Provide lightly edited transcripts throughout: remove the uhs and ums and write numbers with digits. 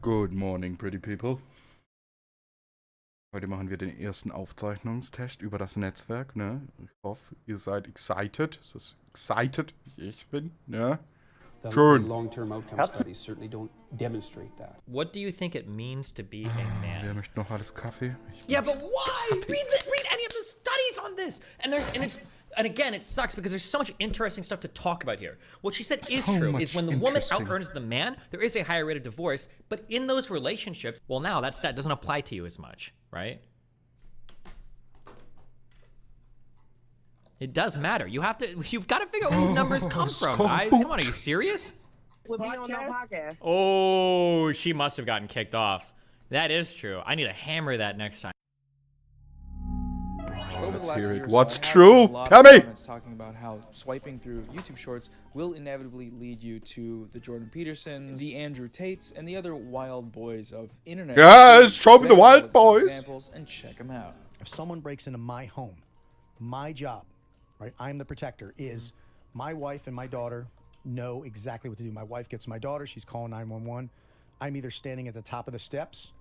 Good morning, pretty people. Heute machen wir den ersten Aufzeichnungstest über das Netzwerk, ne? Ich hoffe, ihr seid excited. So excited, wie ich bin, ne? Schön. Long-term outcome studies certainly don't demonstrate that. What do you think it means to be a man? Wer möchte noch alles Kaffee? Yeah, but why? Read any of the studies on this. And again, it sucks because there's so much interesting stuff to talk about here. What she said is So true, much is when the woman interesting. out-earns the man, there is a higher rate of divorce, but in those relationships, well, now that stat doesn't apply to you as much, right? It does matter. You've got to figure out where these numbers come from, guys. Come on, are you serious? Would be on that podcast. Oh, she must have gotten kicked off. That is true. I need to hammer that next time. Let's hear it. What's true? Tell me! Talking about how swiping through YouTube Shorts will inevitably lead you to the Jordan Petersons, the Andrew Tates, and the other wild boys of internet. Yes, show me the wild boys. Examples and check them out. If someone breaks into my home, my job, right, I'm the protector, is my wife and my daughter know exactly what to do. My wife gets my daughter, she's calling 911. I'm either standing at the top of the steps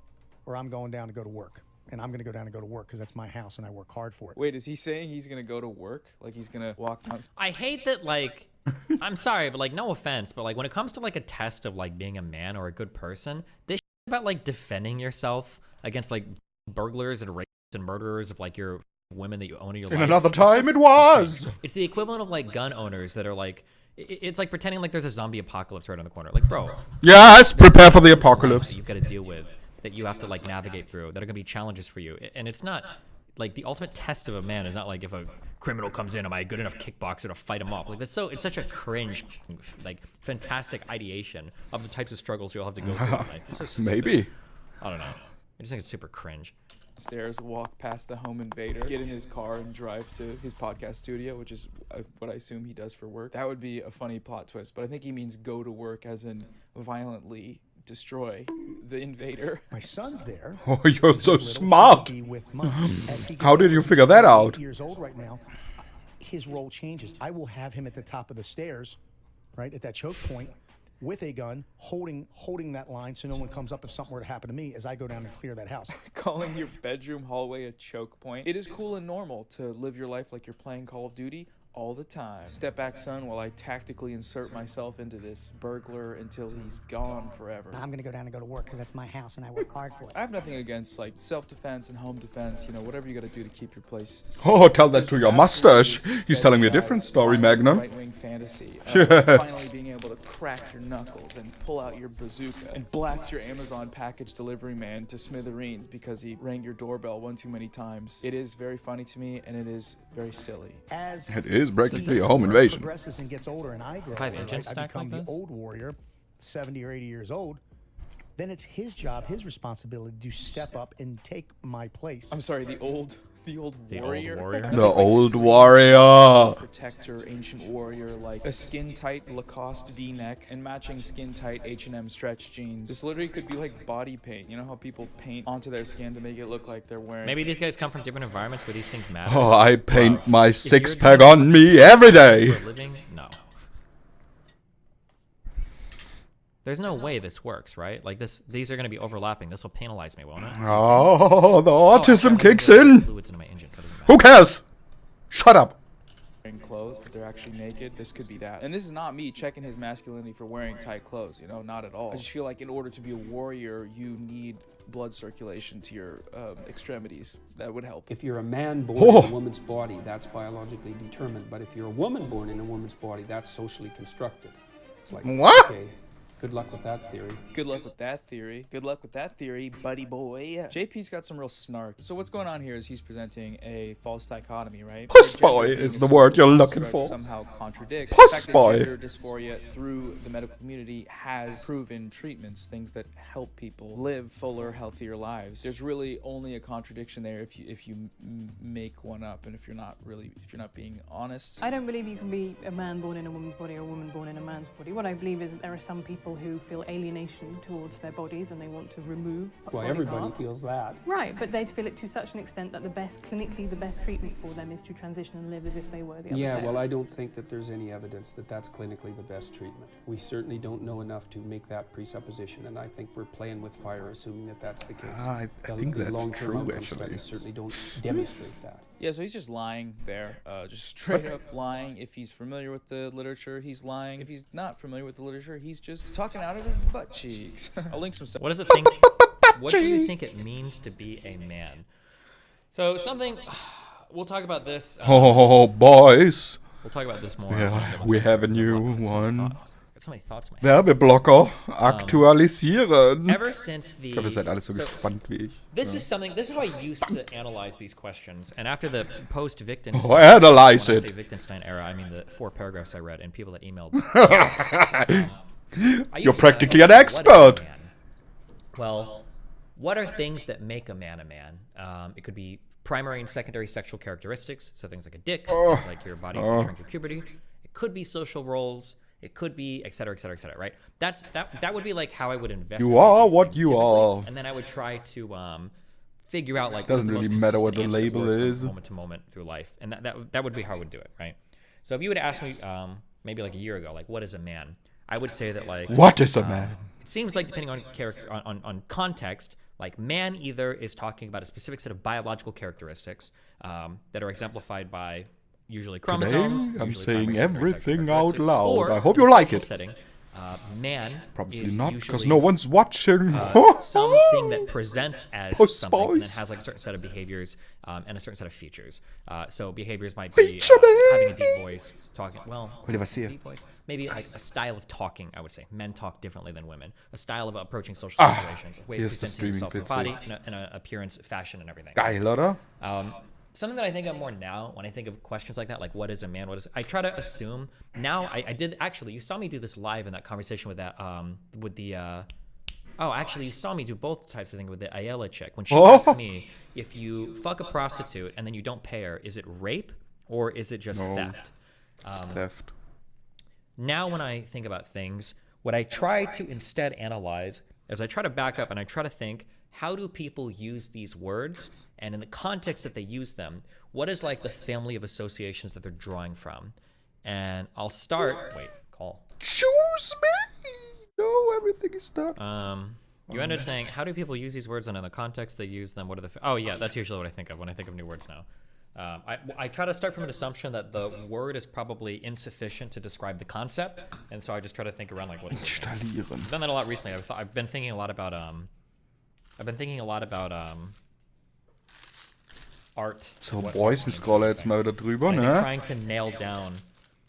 or I'm going down to go to work. And I'm going to go down and go to work because that's my house and I work hard for it. Wait, is he saying he's going to go to work? Like he's going to walk down? I hate that, like, I'm sorry, but, like, no offense, but, like, when it comes to, like, a test of, like, being a man or a good person, this shit about, like, defending yourself against, like, burglars and rapists and murderers of, like, your women that you own in your life. In another time it was! It's the equivalent of, like, gun owners that are, like, it's like pretending like there's a zombie apocalypse right on the corner. Like, bro. Yes, prepare for the apocalypse. You've got to deal with, that you have to, like, navigate through, that are going to be challenges for you. And it's not, like, the ultimate test of a man is not like if a criminal comes in, am I a good enough kickboxer to fight him off? Like, it's such a cringe, like, fantastic ideation of the types of struggles you'll have to go through. Like, it's so stupid. Maybe. I don't know. I just think it's super cringe. Stairs, walk past the home invader, get in his car and drive to his podcast studio, which is what I assume he does for work. That would be a funny plot twist, but I think he means go to work as in violently destroy the invader. My son's there. Oh, you're so smart. Be with Mom. As he How gets did you older, figure he's that 8 out? years old right now. His role changes. I will have him at the top of the stairs, right, at that choke point, with a gun, holding that line so no one comes up if something were to happen to me as I go down and clear that house. Calling your bedroom hallway a choke point. It is cool and normal to live your life like you're playing Call of Duty all the time. Step back, son, while I tactically insert myself into this burglar until he's gone forever. I'm gonna go down and go to work because that's my house and I work hard for it. I have nothing against, like, self-defense and home defense, you know, whatever you gotta do to keep your place safe. Oh, tell that to your mustache. He's telling me a different story, Magnum. Right-wing fantasy. Yes. Finally being able to crack your knuckles and pull out your bazooka and blast your Amazon package delivery man to smithereens because he rang your doorbell one too many times. It is very funny to me, and it is very silly. As It is practically a he home invasion. progresses and gets older and I grow 5 older, agents I stacked become like the this? old warrior, 70 or 80 years old, then it's his job, his responsibility to step up and take my place. I'm sorry, the old warrior. warrior? The old warrior. Protector, ancient warrior, like a skin-tight Lacoste V-neck and matching skin-tight H&M stretch jeans. This literally could be like body paint. You know how people paint onto their skin to make it look like they're wearing... Maybe these guys come from different environments where these things matter. Oh, I paint my you're six-pack doing on me every day. For a living? No. There's no way this works, right? Like, these are going to be overlapping. This will penalize me, won't it? Oh, the Oh, autism I'm kicks putting in. fluids into my engine, so it doesn't Who matter. cares? Shut up. wearing clothes, but they're actually naked. This could be that. And this is not me checking his masculinity for wearing tight clothes, you know, not at all. I just feel like in order to be a warrior, you need blood circulation to your extremities. That would help. If you're a man born Oh. in a woman's body, that's biologically determined. But if you're a woman born in a woman's body, that's socially constructed. It's like, What? okay, good luck with that theory. Good luck with that theory. Good luck with that theory, buddy boy. JP's got some real snark. So what's going on here is he's presenting a false dichotomy, right? Puss Gender boy being is a the word you're social looking construct for. Somehow contradicts Puss the fact that boy. Gender dysphoria through the medical community has proven treatments, things that help people live fuller, healthier lives. There's really only a contradiction there if you make one up, and if you're not being honest. I don't believe you can be a man born in a woman's body or a woman born in a man's body. What I believe is that there are some people people who feel alienation towards their bodies and they want to remove Well, body everybody parts. feels that. Right, but they feel it to such an extent that clinically the best treatment for them is to transition and live as if they were the other Yeah, sex. well, I don't think that there's any evidence that that's clinically the best treatment. We certainly don't know enough to make that presupposition, and I think we're playing with fire assuming that that's the case. I think that's long-term true, outcome actually. studies certainly don't demonstrate that. Yeah, so he's just lying there, just straight up lying. If he's familiar with the literature, he's lying. If he's not familiar with the literature, he's just talking out of his butt cheeks. I'll link some stuff. What does it think? What do you think it means to be a man? So something we'll talk about this. Oh, boys. We'll talk about this more. Ja, we have a new one. Got so many thoughts in my head. Werbeblocker aktualisieren. Ever since the Ich glaube, ihr seid alle so gespannt wie ich. This is something. This is how I used to analyze these questions. And after the post-Wittgenstein, Oh, analyze when I it. say Wittgenstein era, I mean the 4 paragraphs I read and people that emailed. You're practically an expert. Well, what are things that make a man a man? It could be primary and secondary sexual characteristics, so things like a dick, things like your body featuring your puberty. It could be social roles. It could be et cetera, et cetera, et cetera, right? That would be like how I would investigate. You are these what things you typically, are. and then I would try to figure out like Doesn't what's the really most matter what the consistent answer label words from is. moment to moment through life, and that would be how I would do it, right? So if you would ask me maybe like a year ago, like what is a man? I would say that like What is a man? it seems like depending on character on context, like man either is talking about a specific set of biological characteristics that are exemplified by usually chromosomes. I'm usually saying primary sexual everything out characteristics, loud. or I hope in you a like social it. Setting, man Probably is not, because usually, no one's watching. something that presents as Post something and then boys. has like a certain set of behaviors and a certain set of features. So behaviors might be Feature having a deep voice, talking Oliver, see. deep voice, maybe like a style of talking. I would say men talk differently than women. A style of approaching social situations, a way of here's the presenting yourself in streaming the body, and an appearance, fashion, and everything. Geil, oder? Something that I think of more now when I think of questions like that, like what is a man? What is? I try to assume now. I did actually. You saw me do this live in that conversation with that with the. Oh, actually, you saw me do both types of things with the Ayala chick. When she asked me if you fuck a prostitute and then you don't pay her, is it rape or is it just theft? Theft. Now, when I think about things, what I try to instead analyze is I try to back up and I try to think, how do people use these words? And in the context that they use them, what is like the family of associations that they're drawing from? And I'll start. Wait, call. Choose me. No, everything is done. You ended saying, how do people use these words and in the context they use them? What are the? Oh yeah, that's usually what I think of when I think of new words now. I try to start from an assumption that the word is probably insufficient to describe the concept, and so I just try to think around like what. Installieren. I've done that a lot recently. I've been thinking a lot about art. So, what Boys, art wir means. scrollen jetzt mal da drüber, I think ne? trying to nail down,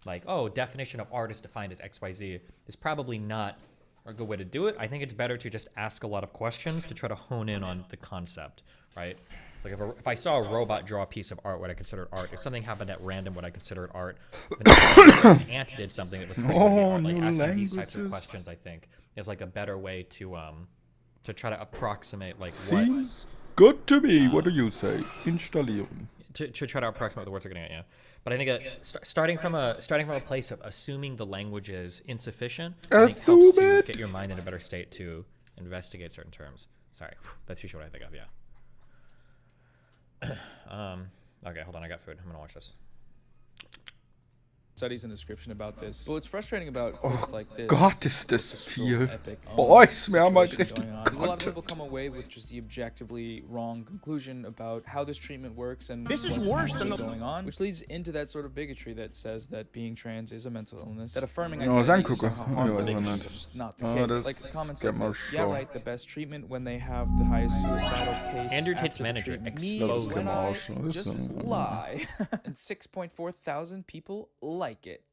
like, oh, definition of art is defined as XYZ is probably not a good way to do it. I think it's better to just ask a lot of questions to try to hone in on the concept, right? It's like if I saw a robot draw a piece of art, would I consider it art? If something happened at random, would I consider it art? If an ant did something that was pretty art. Like new asking these types of languages. questions, I think, is like a better way to try to approximate like Seems good to me. What do you say? Installieren. to try to approximate what the words are getting at, yeah. But I think starting from a place of assuming the language is insufficient, I think helps Assume to it. get your mind in a better state to investigate certain terms. Sorry, that's usually what I think of, yeah. Okay, hold on, I got food. I'm gonna watch this. Studies and description about this. But what's frustrating about quotes like this? Gott, ist das it's so viel. epic, Boys, wir haben halt situation richtig going on. 'Cause a lot of Content. people come away with just the objectively wrong conclusion about how this treatment works and This is what's worse than actually going on, which leads into that sort of bigotry that says that being trans is a mental illness. That affirming Ja, was identity is angucken. somehow Ja, harmful, weiß man which nicht. is just not the Ah, case. das Like the common geht sense mal is, yeah, schon. right, the best treatment when they have the highest suicidal case. Andrew Tate's after the manager treatment. exposed Me, when him. I just lie. And 6.4 thousand people like it.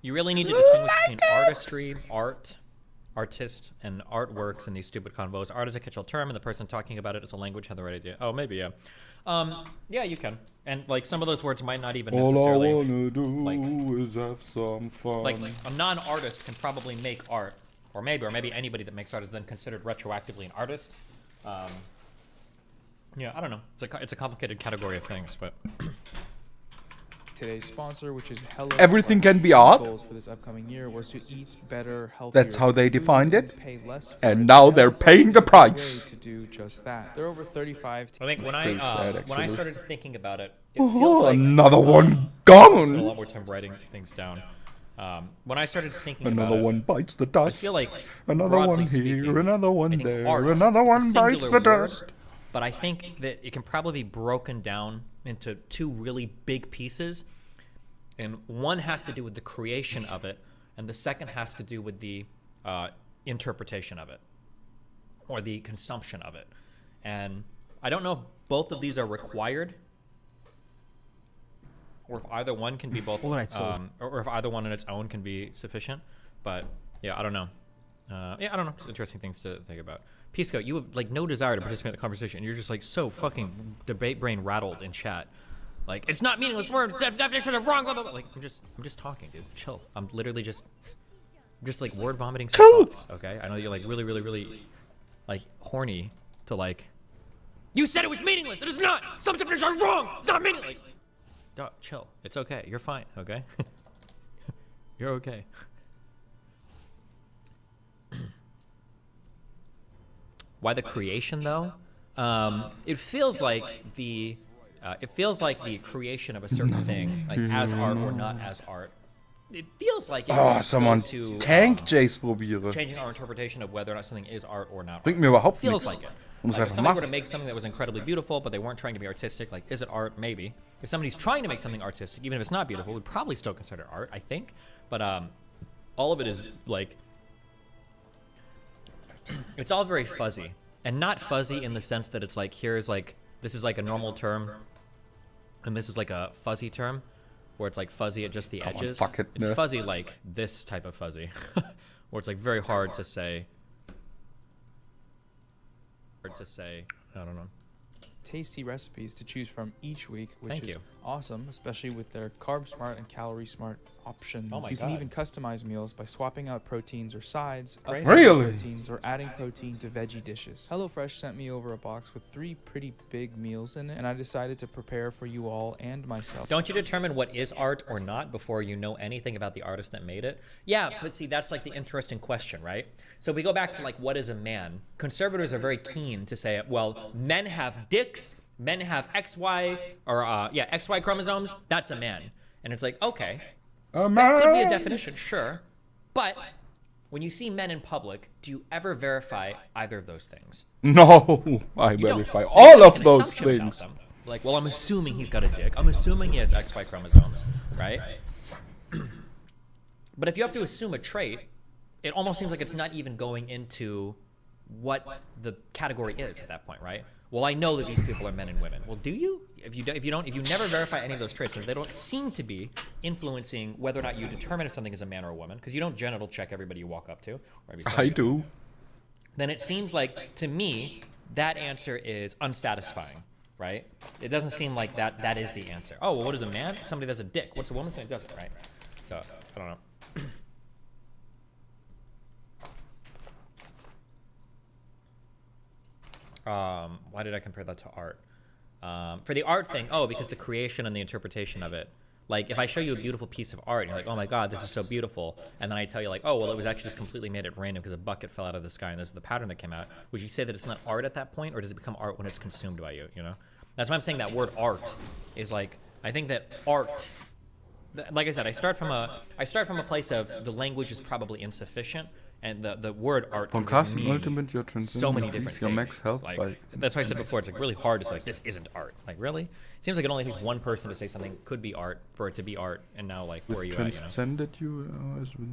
You really need to distinguish between artistry, artist, and artworks in these stupid convos. Art is a catch-all term, and the person talking about it is a language had the right idea. Oh, maybe, yeah. Yeah, you can. And, like, some of those words might not even All I necessarily... wanna do like- is have some fun. Like, a non-artist can probably make art, or maybe anybody that makes art is then considered retroactively an artist. Yeah, I don't know. It's a complicated category of things, but... today's sponsor, which is Hello. Everything can be His art. goals for this upcoming year was to eat better, healthier. That's how they food defined and it. pay less for And it. now they're HelloFresh paying is the a great price. way to do just that. There are over 35. I think when pretty sad, I actually. started thinking about it, it feels Oh, like another one I spent a gone. lot more time writing things down. When I started thinking Another about one it, bites the I dust. feel like Another broadly one speaking, here, another I one think there, art, another it's a one bites singular the word, dust. But I think that it can probably be broken down into two really big pieces, and one has to do with the creation of it, and the second has to do with the interpretation of it, or the consumption of it. And I don't know if both of these are required, or if either one can be both, or if either one on its own can be sufficient. But yeah, I don't know. Yeah, I don't know. Just interesting things to think about. Pisco, you have like no desire to participate in the conversation. You're just like so fucking debate brain rattled in chat. Like, it's not meaningless words. Definition of wrong. Blah, blah, blah. Like, I'm just talking, dude. Chill. I'm literally just like word vomiting some thoughts. Okay. I know you're like really like horny to like. You said it was meaningless. It is not. Some definitions are wrong. It's not meaningless. Like, dog, chill. It's okay. You're fine. Okay. You're okay. Why the creation though? It feels like the creation of a certain thing, like as art or not as art. It feels like it Oh, would someone go to tank Jace probieren. changing our interpretation of whether or not something is art or not. Bringt mir überhaupt Feels nichts. like it. Muss Like if einfach somebody were to machen. make something that was incredibly beautiful, but they weren't trying to be artistic, like is it art? Maybe. If somebody's trying to make something artistic, even if it's not beautiful, we'd probably still consider it art, I think. But all of it is like, it's all very fuzzy, and not fuzzy in the sense that it's like here's like this is like a normal term, and this is like a fuzzy term, where it's like fuzzy at just the Come on, edges. fuck it, It's no. fuzzy like this type of fuzzy, where it's like very hard to say. I don't know. Tasty recipes to choose from each week, which Thank is you. awesome, especially with their carb smart and calorie smart options. Oh my you can God. even customize meals by swapping out proteins or sides, Crazy. upgrading Really? proteins, or adding protein to veggie dishes. HelloFresh sent me over a box with 3 pretty big meals in it, and I decided to prepare for you all and myself. Don't you determine what is art or not before you know anything about the artist that made it? Yeah, but see, that's like the interesting question, right? So we go back to like, what is a man? Conservators are very keen to say, well, men have dicks, men have XY, or XY chromosomes, that's a man. And it's like, okay, that could be a definition, sure. But when you see men in public, do you ever verify either of those things? No, I You don't. verify You all make of an those assumption about things. them. Like, well, I'm assuming he's got a dick. I'm assuming he has XY chromosomes, right? But if you have to assume a trait, it almost seems like it's not even going into what the category is at that point, right? Well, I know that these people are men and women. Well, do you? If you never verify any of those traits, then they don't seem to be influencing whether or not you determine if something is a man or a woman, because you don't genital check everybody you walk up to. Or every I do. then it seems like, to me, that answer is unsatisfying, right? It doesn't seem like that is the answer. Oh, well, what is a man? Somebody that's a dick. What's a woman? Somebody doesn't, right? So, I don't know. Why did I compare that to art? For the art thing, because the creation and the interpretation of it. Like, if I show you a beautiful piece of art, and you're like, oh my god, this is so beautiful, and then I tell you like, oh, well, it was actually just completely made at random because a bucket fell out of the sky and this is the pattern that came out, would you say that it's not art at that point, or does it become art when it's consumed by you, you know? That's why I'm saying that word art is like, I think that art, like I said, I start from a place of the language is probably insufficient, and the word art Von can just Carsten mean Ultimate, your so many transcendence different increase your max things. health Like, by... that's why I said before, it's like really hard to say like, this isn't art. Like, really? It seems like it only takes one person to say something could be art for it to be art, and now like, where are you at, you know? Transcended you as well.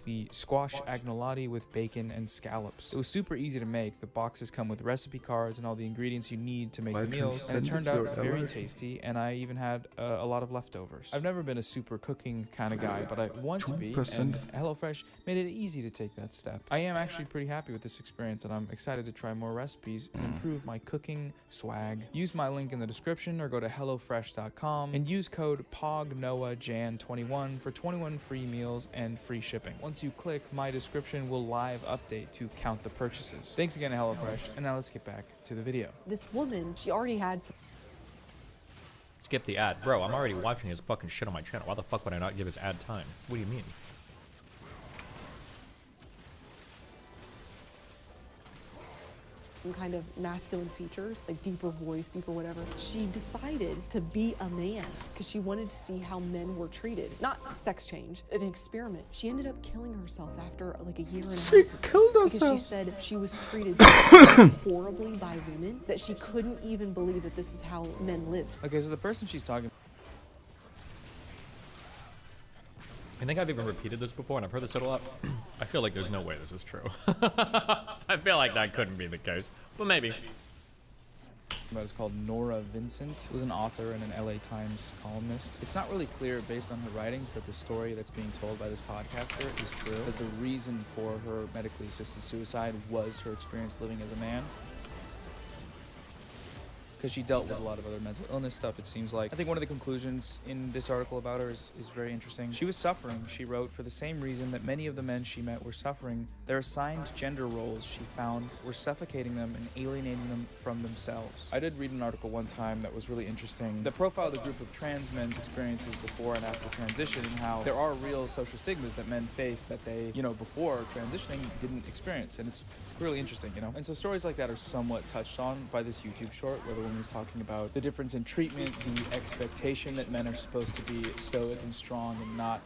The squash agnolotti with bacon and scallops. It was super easy to make. The boxes come with recipe cards and all the ingredients you need to make Why the meals, and it turned out transcended your very allergy? tasty, and I even had a lot of leftovers. I've never been a super cooking kind of guy, but I want to be, 2%. and HelloFresh made it easy to take that step. I am actually pretty happy with this experience, and I'm excited to try more recipes and improve my cooking swag. Use my link in the description or go to hellofresh.com and use code POGNOAHJAN21 for 21 free meals and free shipping. Once you click, my description will live update to count the purchases. Thanks again to HelloFresh, and now let's get back to the video. This woman, she already had some skip the ad. Bro, I'm already watching his fucking shit on my channel. Why the fuck would I not give his ad time? What do you mean? Kind of masculine features, like deeper voice, deeper whatever. She decided to be a man because she wanted to see how men were treated. Not sex change, an experiment. She ended up killing herself after like a year and a half. She killed herself. Because she said she was treated so horribly by women that she couldn't even believe that this is how men lived. Okay, so the person she's talking I think I've even repeated this before, and I've heard this said a lot. I feel like there's no way this is true. I feel like that couldn't be the case, but maybe. about is called Nora Vincent. She was an author and an LA Times columnist. It's not really clear based on her writings that the story that's being told by this podcaster is true, that the reason for her medically assisted suicide was her experience living as a man. Because she dealt with a lot of other mental illness stuff, it seems like. I think one of the conclusions in this article about her is very interesting. She was suffering, she wrote, for the same reason that many of the men she met were suffering. Their assigned gender roles, she found, were suffocating them and alienating them from themselves. I did read an article one time that was really interesting that profiled a group of trans men's experiences before and after transition, and how there are real social stigmas that men face that they, before transitioning didn't experience. And it's really interesting, And so stories like that are somewhat touched on by this YouTube short, where the woman is talking about the difference in treatment, the expectation that men are supposed to be stoic and strong and not,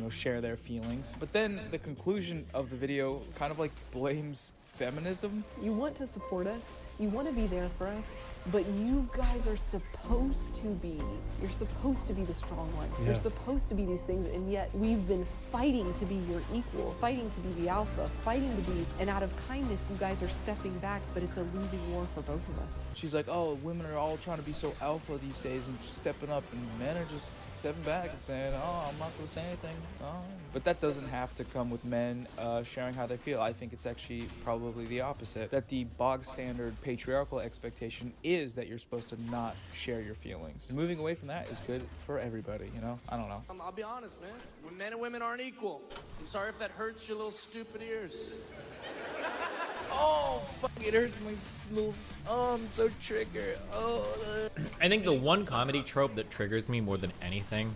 share their feelings. But then the conclusion of the video kind of like blames feminism. You want to support us, you want to be there for us, but you guys are supposed to be, you're supposed to be the strong one. Yeah. You're supposed to be these things, and yet we've been fighting to be your equal, fighting to be the alpha, fighting to be, and out of kindness, you guys are stepping back, but it's a losing war for both of us. She's like, oh, women are all trying to be so alpha these days and stepping up, and men are just stepping back and saying, oh, I'm not going to say anything. Oh. But that doesn't have to come with men sharing how they feel. I think it's actually probably the opposite, that the bog standard patriarchal expectation is that you're supposed to not share your feelings. And moving away from that is good for everybody, I don't know. I'll be honest, man. Men and women aren't equal. I'm sorry if that hurts your little stupid ears. Oh, fuck, it hurts my little... Oh, I'm so triggered. Oh. I think the one comedy trope that triggers me more than anything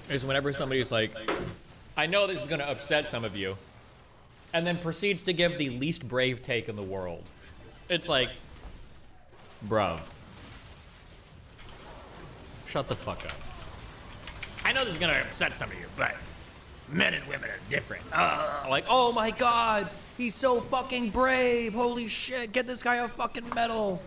is whenever somebody's like, I know this is going to upset some of you, and then proceeds to give the least brave take in the world. It's like, bruv, shut the fuck up. I know this is gonna upset some of you, but men and women are different. Like, oh my god, he's so fucking brave. Holy shit, get this guy a fucking medal.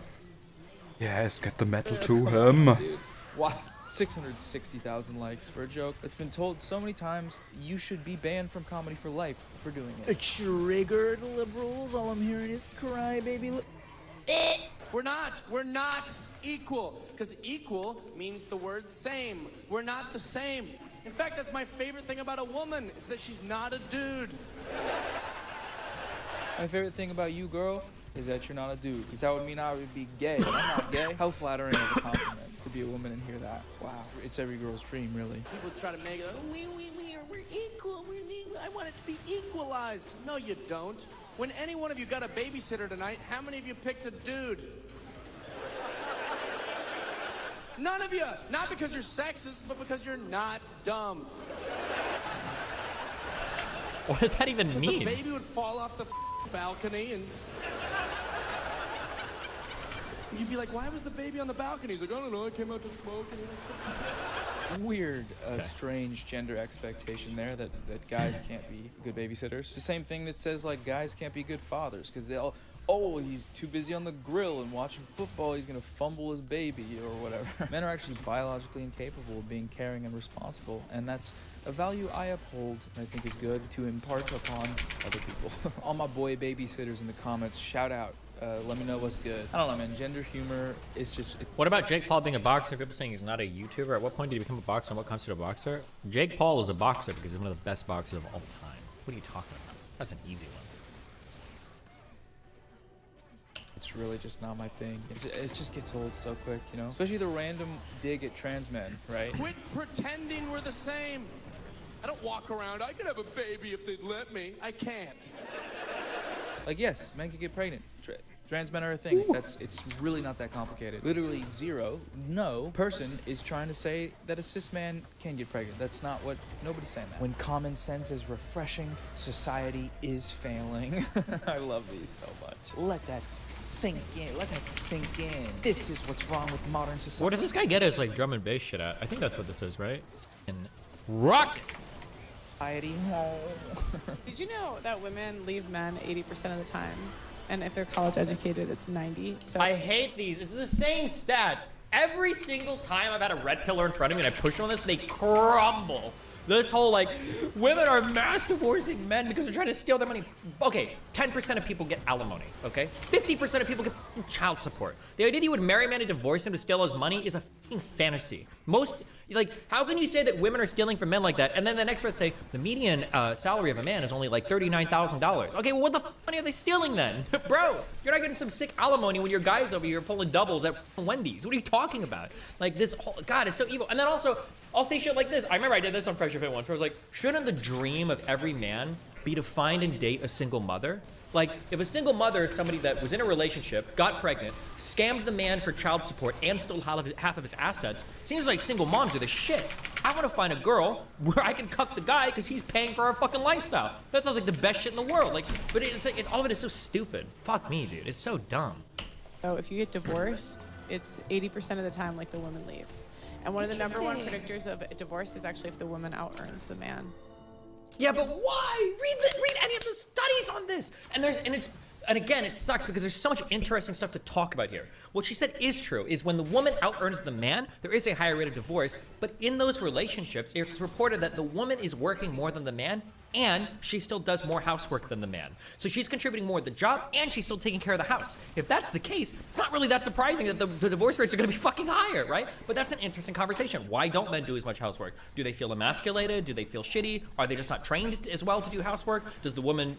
Yes, get the medal to him. Dude, wow. 660,000 likes for a joke that's been told so many times you should be banned from comedy for life for doing it. Triggered liberals, all I'm hearing is cry, baby. We're not equal, because equal means the word same. We're not the same. In fact, that's my favorite thing about a woman, is that she's not a dude. My favorite thing about you, girl, is that you're not a dude, because that would mean I would be gay. I'm not gay. How flattering of a compliment to be a woman and hear that. Wow, it's every girl's dream, really. People try to make it, we're equal, I want it to be equalized. No, you don't. When any one of you got a babysitter tonight, how many of you picked a dude? None of you. Not because you're sexist, but because you're not dumb. What does that even mean? The baby would fall off the balcony and you'd be like, why was the baby on the balcony? He's like, I don't know, I came out to smoke. Weird, strange gender expectation there that guys can't be good babysitters. It's the same thing that says, like, guys can't be good fathers because they'll, oh, he's too busy on the grill and watching football, he's gonna fumble his baby or whatever. Men are actually biologically incapable of being caring and responsible, and that's a value I uphold and I think is good to impart upon other people. All my boy babysitters in the comments, shout out. Let me know what's good. I don't know, man. Gender humor is just... What about Jake Paul being a boxer? People saying he's not a YouTuber. At what point did he become a boxer and what constitutes a boxer? Jake Paul is a boxer because he's one of the best boxers of all time. What are you talking about? That's an easy one. It's really just not my thing. It just gets old so quick, Especially the random dig at trans men, right? Quit pretending we're the same. I don't walk around, I could have a baby if they'd let me. I can't. Like, yes, men can get pregnant. Trans men are a thing. It's really not that complicated. Literally zero, no person is trying to say that a cis man can get pregnant. That's not what, nobody's saying that. When common sense is refreshing, society is failing. I love these so much. Let that sink in. Let that sink in. This is what's wrong with modern society. Where does this guy get his like drum and bass shit at? I think that's what this is, right? And rock it. Did you know that women leave men 80% of the time? And if they're college educated, it's 90. So I hate these. It's the same stats. Every single time I've had a red pillar in front of me and I push on this, they crumble. This whole like, women are mass divorcing men because they're trying to steal their money. Okay, 10% of people get alimony, okay? 50% of people get child support. The idea that you would marry a man and divorce him to steal his money is a fucking fantasy. Like, how can you say that women are stealing from men like that? And then the next breath say, the median salary of a man is only like $39,000. Okay, well, what the money are they stealing then? Bro, you're not getting some sick alimony when your guy's over here pulling doubles at Wendy's. What are you talking about? Like, this whole, God, it's so evil. And then also, I'll say shit like this. I remember I did this on Fresh Fit once where I was like, shouldn't the dream of every man be to find and date a single mother? Like, if a single mother is somebody that was in a relationship, got pregnant, scammed the man for child support, and stole half of his assets, seems like single moms are the shit. I want to find a girl where I can cuck the guy because he's paying for our fucking lifestyle. That sounds like the best shit in the world. Like, but it's like, all of it is so stupid. Fuck me, dude. It's so dumb. So if you get divorced, it's 80% of the time like the woman leaves. And one of the number one predictors of divorce is actually if the woman out-earns the man. Yeah, but why? Read any of the studies on this. And again, it sucks because there's so much interesting stuff to talk about here. What she said is true, is when the woman out-earns the man, there is a higher rate of divorce, but in those relationships, it's reported that the woman is working more than the man, and she still does more housework than the man. So she's contributing more to the job, and she's still taking care of the house. If that's the case, it's not really that surprising that the divorce rates are gonna be fucking higher, right? But that's an interesting conversation. Why don't men do as much housework? Do they feel emasculated? Do they feel shitty? Are they just not trained as well to do housework? Does the woman,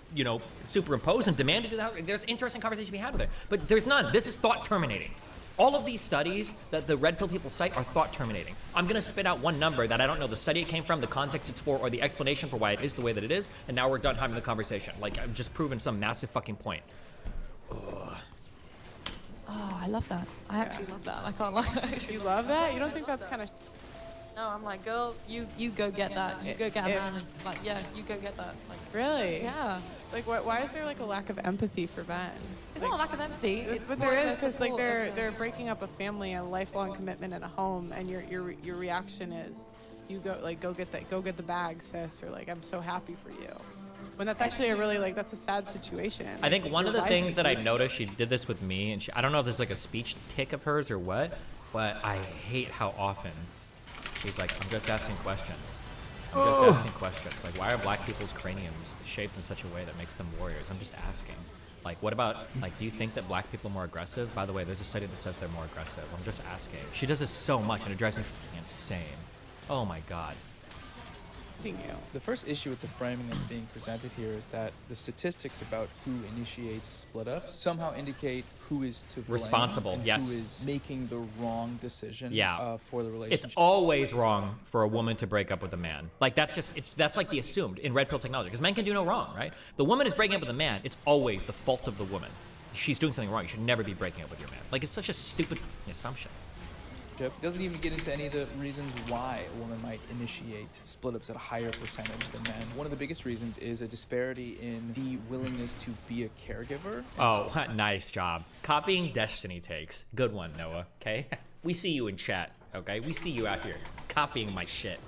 superimpose and demand to do the housework? There's interesting conversation to be had with it. But there's none. This is thought terminating. All of these studies that the red pill people cite are thought terminating. I'm gonna spit out one number that I don't know the study it came from, the context it's for, or the explanation for why it is the way that it is, and now we're done having the conversation. Like, I've just proven some massive fucking point. Ugh. Oh, I love that. I actually love that. I can't lie. You love that? You don't think that's kind of... No, I'm like, girl, you go get that. You go get a man. And, like, yeah, you go get that. Like, really? Yeah. Like, why is there like a lack of empathy for men? It's not a lack of empathy. It's but there is, because like they're breaking up a family, a lifelong commitment in a home, and your reaction is, you go get the bag, sis, or like, I'm so happy for you. When that's actually a really that's a sad situation. I think one of the things that I noticed, she did this with me, and I don't know if this is like a speech tick of hers or what, but I hate how often she's like, I'm just asking questions. I'm just asking questions. Like, why are black people's craniums shaped in such a way that makes them warriors? I'm just asking. Like, what about, like, do you think that black people are more aggressive? By the way, there's a study that says they're more aggressive. I'm just asking. She does this so much, and it drives me insane. Oh my God. The first issue with the framing that's being presented here is that the statistics about who initiates split-ups somehow indicate who is to blame responsible, and yes. who is making the wrong decision for the relationship. It's always wrong for a woman to break up with a man. Like, that's like the assumed in red pill technology, because men can do no wrong, right? The woman is breaking up with a man, it's always the fault of the woman. She's doing something wrong. You should never be breaking up with your man. Like, it's such a stupid assumption. Doesn't even get into any of the reasons why a woman might initiate split-ups at a higher percentage than men. One of the biggest reasons is a disparity in the willingness to be a caregiver. Oh, nice job. Copying Destiny takes. Good one, Noah, okay? We see you in chat, okay? We see you out here copying my shit.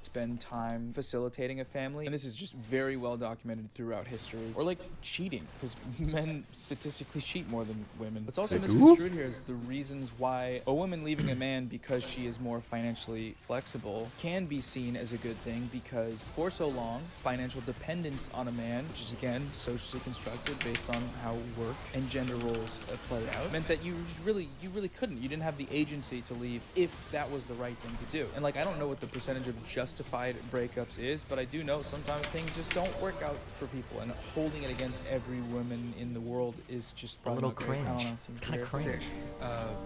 Spend time facilitating a family, and this is just very well documented throughout history. Or like cheating, because men statistically cheat more than women. What's also misconstrued here is the reasons why a woman leaving a man because she is more financially flexible can be seen as a good thing, because for so long, financial dependence on a man, which is again socially constructed based on how work and gender roles play out, meant that you really couldn't. You didn't have the agency to leave if that was the right thing to do. And like, I don't know what the percentage of justified breakups is, but I do know sometimes things just don't work out for people, and holding it against every woman in the world is just a little cringe. It's kind of cringe.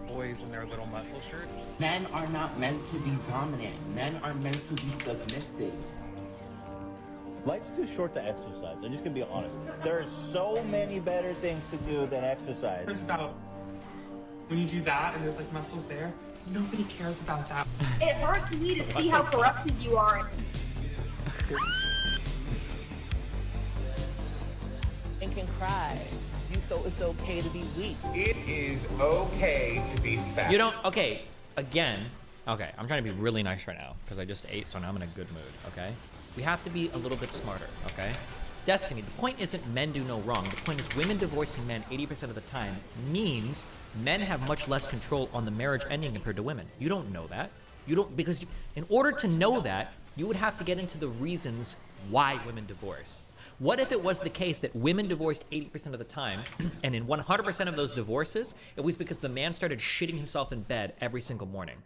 Boys in their little muscle shirts. Men are not meant to be dominant. Men are meant to be submissive. Life's too short to exercise. I'm just gonna be honest. There are so many better things to do than exercise. It's about when you do that and there's like muscles there. Nobody cares about that. It hurts me to see how corrupted you are. And can cry. So it's okay to be weak. It is okay to be fat. You don't, okay, again, okay, I'm trying to be really nice right now because I just ate, so now I'm in a good mood, okay? We have to be a little bit smarter, okay? Destiny, the point isn't men do no wrong. The point is women divorcing men 80% of the time means men have much less control on the marriage ending compared to women. You don't know that. You don't, because in order to know that, you would have to get into the reasons why women divorce. What if it was the case that women divorced 80% of the time, and in 100% of those divorces, it was because the man started shitting himself in bed every single morning?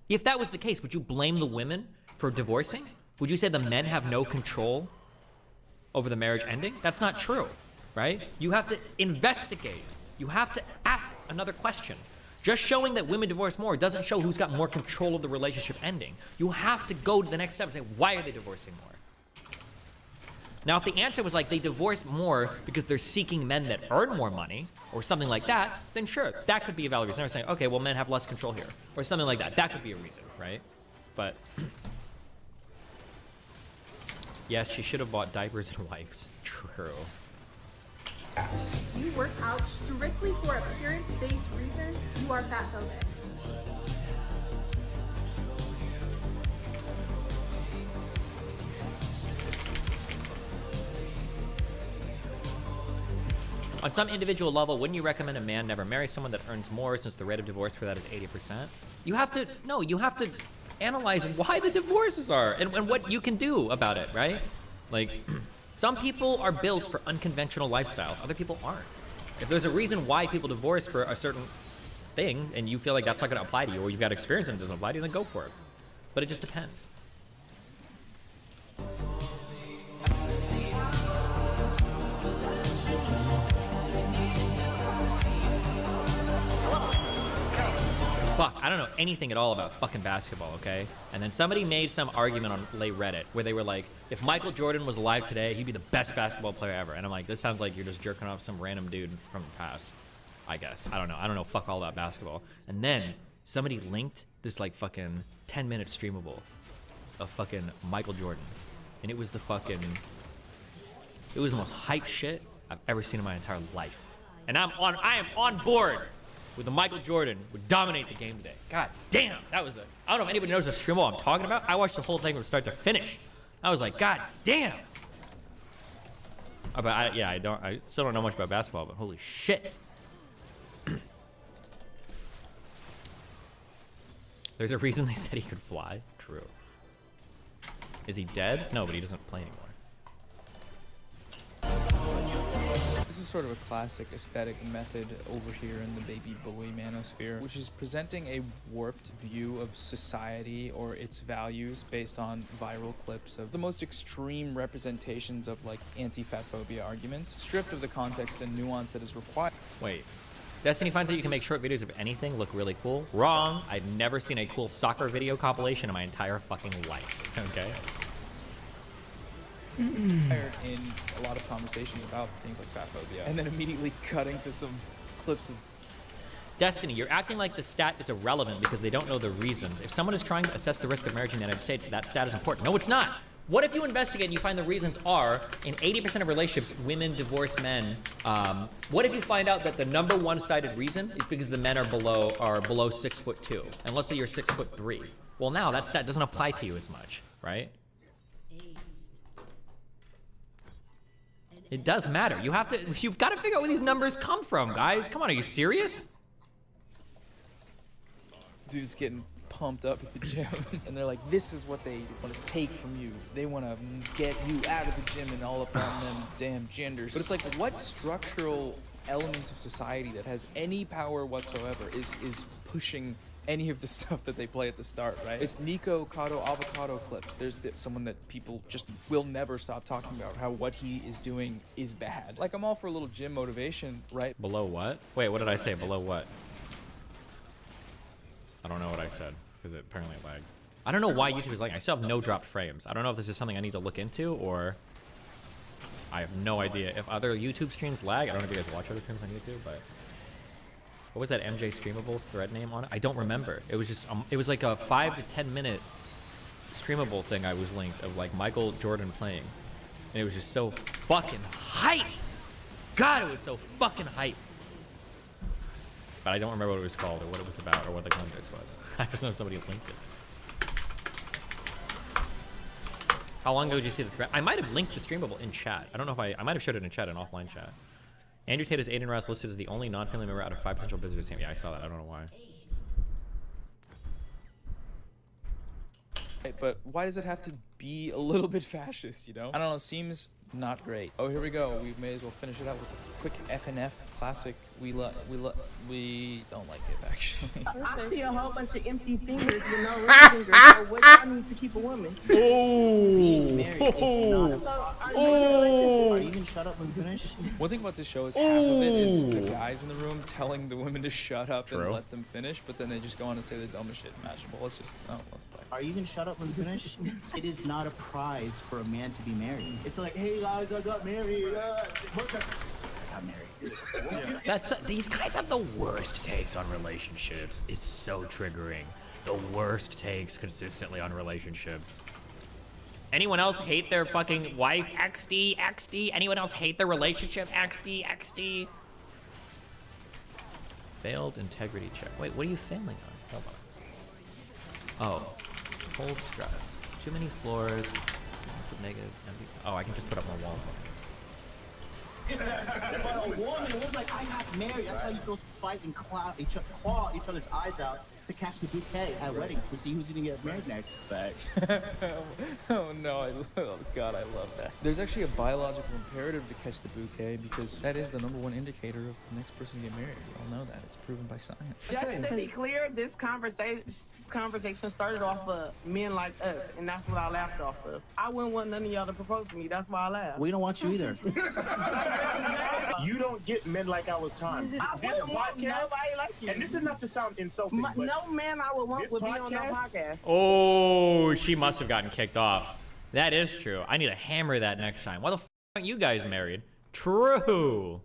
If that was the case, would you blame the women for divorcing? Would you say the men have no control over the marriage ending? That's not true, right? You have to investigate. You have to ask another question. Just showing that women divorce more doesn't show who's got more control of the relationship ending. You have to go to the next step and say, why are they divorcing more? Now, if the answer was like they divorce more because they're seeking men that earn more money or something like that, then sure, that could be a valid reason. I'm saying, okay, well, men have less control here or something like that. That could be a reason, right? But yes, she should have bought diapers and wipes. True. You work out strictly for appearance-based reasons, you are fat phobic. On some individual level, wouldn't you recommend a man never marry someone that earns more since the rate of divorce for that is 80%? You have to analyze why the divorces are and what you can do about it, right? Like, some people are built for unconventional lifestyles. Other people aren't. If there's a reason why people divorce for a certain thing and you feel like that's not going to apply to you or you've got experience and it doesn't apply to you, then go for it. But it just depends. Fuck, I don't know anything at all about fucking basketball, okay? And then somebody made some argument on Reddit where they were like, if Michael Jordan was alive today, he'd be the best basketball player ever. And I'm like, this sounds like you're just jerking off some random dude from the past, I guess. I don't know fuck all about basketball. And then somebody linked this like fucking 10-minute streamable of fucking Michael Jordan. And it was the most hype shit I've ever seen in my entire life. And I am on board with the Michael Jordan would dominate the game today. God damn, that was I don't know if anybody knows the streamable I'm talking about. I watched the whole thing from start to finish. I was like, God damn. But I still don't know much about basketball, but holy shit. There's a reason they said he could fly. True. Is he dead? No, but he doesn't play anymore. This is sort of a classic aesthetic method over here in the baby boy manosphere, which is presenting a warped view of society or its values based on viral clips of the most extreme representations of like anti-fat phobia arguments, stripped of the context and nuance that is required. Wait. Destiny finds that you can make short videos of anything look really cool. Wrong. I've never seen a cool soccer video compilation in my entire fucking life. Okay? In a lot of conversations about things like fat phobia, and then immediately cutting to some clips of Destiny, you're acting like the stat is irrelevant because they don't know the reasons. If someone is trying to assess the risk of marriage in the United States, that stat is important. No, it's not. What if you investigate and you find the reasons are, in 80% of relationships, women divorce men. What if you find out that the number one cited reason is because the men are below 6'2", and let's say you're 6'3"? Well, now that stat doesn't apply to you as much, right? It does matter. You've got to figure out where these numbers come from, guys. Come on, are you serious? dudes getting pumped up at the gym, and they're like, this is what they want to take from you. They want to get you out of the gym and all up on them damn genders. But it's like, what structural element of society that has any power whatsoever is pushing any of the stuff that they play at the start, right? It's Nico Cotto avocado clips. There's someone that people just will never stop talking about, how what he is doing is bad. Like, I'm all for a little gym motivation, right? Below what? Wait, what did I say? Below what? I don't know what I said, because it apparently lagged. I don't know why YouTube is like, I still have no dropped frames. I don't know if this is something I need to look into, or I have no idea. If other YouTube streams lag, I don't know if you guys watch other streams on YouTube, but what was that MJ streamable thread name on it? I don't remember. It was just, it was like a 5 to 10 minute streamable thing I was linked of like Michael Jordan playing. And it was just so fucking hype. God, it was so fucking hype. But I don't remember what it was called or what it was about or what the context was. I just know somebody linked it. How long ago did you see the thread? I might have linked the streamable in chat. I don't know if I might have showed it in chat, in offline chat. Andrew Tate is Aiden Ross listed as the only non-family member out of 5 potential visitors. Yeah, I saw that. I don't know why. But why does it have to be a little bit fascist, you know? I don't know, it seems not great. Oh, here we go. We may as well finish it out with a quick FNF classic. We don't like it, actually. I see a whole bunch of empty fingers with no ring fingers. So what I need to keep a woman? Are you gonna shut up when finished? One thing about this show is half of it is the guys in the room telling the women to shut up and let them finish, but then they just go on to say the dumbest shit imaginable. Let's play. Are you gonna shut up when finished? It is not a prize for a man to be married. It's like, hey guys, I got married. Got married. That's these guys have the worst takes on relationships. It's so triggering. The worst takes consistently on relationships. Anyone else hate their fucking wife? XD. Anyone else hate their relationship? XD. Failed integrity check. Wait, what are you failing on? Hold on. Oh, hold stress. Too many floors. Lots of negative. Oh, I can just put up more walls. That's why a woman was like, I got married. That's how you girls fight and claw each other's eyes out to catch the bouquet at weddings to see who's gonna get married next. Fact. Oh no, oh god, I love that. There's actually a biological imperative to catch the bouquet because that is the #1 indicator of the next person to get married. We all know that. It's proven by science. Just to be clear, this conversation started off of men like us, and that's what I laughed off of. I wouldn't want none of y'all to propose to me. That's why I laughed. We don't want you either. You don't get men like ours time. This podcast, like you. and this is not to sound insulting, but no man I would want would be on the podcast. Oh, she must have gotten kicked off. That is true. I need to hammer that next time. Why the f aren't you guys married? True.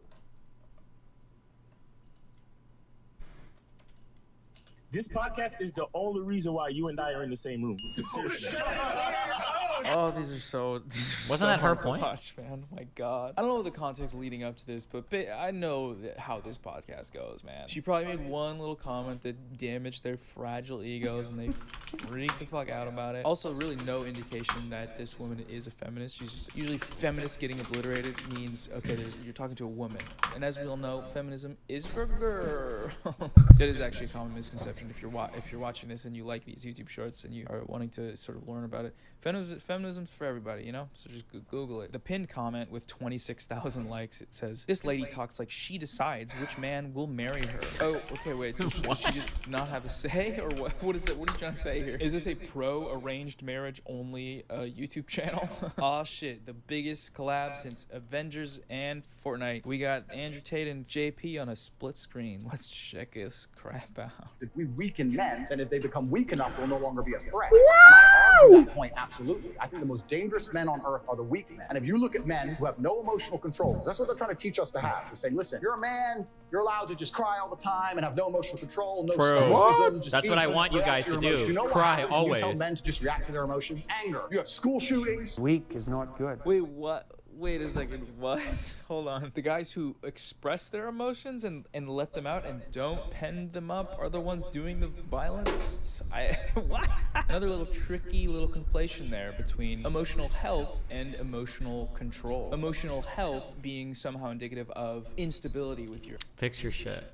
this podcast is the only reason why you and I are in the same room. Seriously. Oh, these are so Wasn't that her hard to point? watch, man. Oh my god. I don't know the context leading up to this, but I know how this podcast goes, man. She probably made one little comment that damaged their fragile egos, and they freaked the fuck out about it. Also, really no indication that this woman is a feminist. She's just usually feminist getting obliterated means okay, you're talking to a woman, and as we all know, feminism is for girls. That is actually a common misconception. If you're watching this and you like these YouTube shorts and you are wanting to sort of learn about it, feminism's for everybody, you know? So just Google it. The pinned comment with 26,000 likes, it says, "This lady talks like she decides which man will marry her." Oh, okay, wait, so does she just not have a say, or what? What is it? What are you trying to say here? Is this a pro-arranged marriage only YouTube channel? Aw, shit, the biggest collab since Avengers and Fortnite. We got Andrew Tate and JP on a split screen. Let's check this crap out. If we weaken men, then if they become weak enough, they'll no longer be a threat. And I argue that point absolutely. I think the most dangerous men on earth are the weak men. And if you look at men who have no emotional control, 'cause that's what they're trying to teach us to have. They're saying, listen, you're a man, you're allowed to just cry all the time and have no emotional control, no stoicism. Just That's what I want you guys to do. You know what Cry happens when always. you tell men to just react to their emotions? Anger. You have school shootings. Weak is not good. Wait, what? Wait a second, what? Hold on. The guys who express their emotions and let them out and don't pen them up are the ones doing the violence? What? Another little tricky little conflation there between emotional health and emotional control. Emotional health being somehow indicative of instability with your... Fix your shit.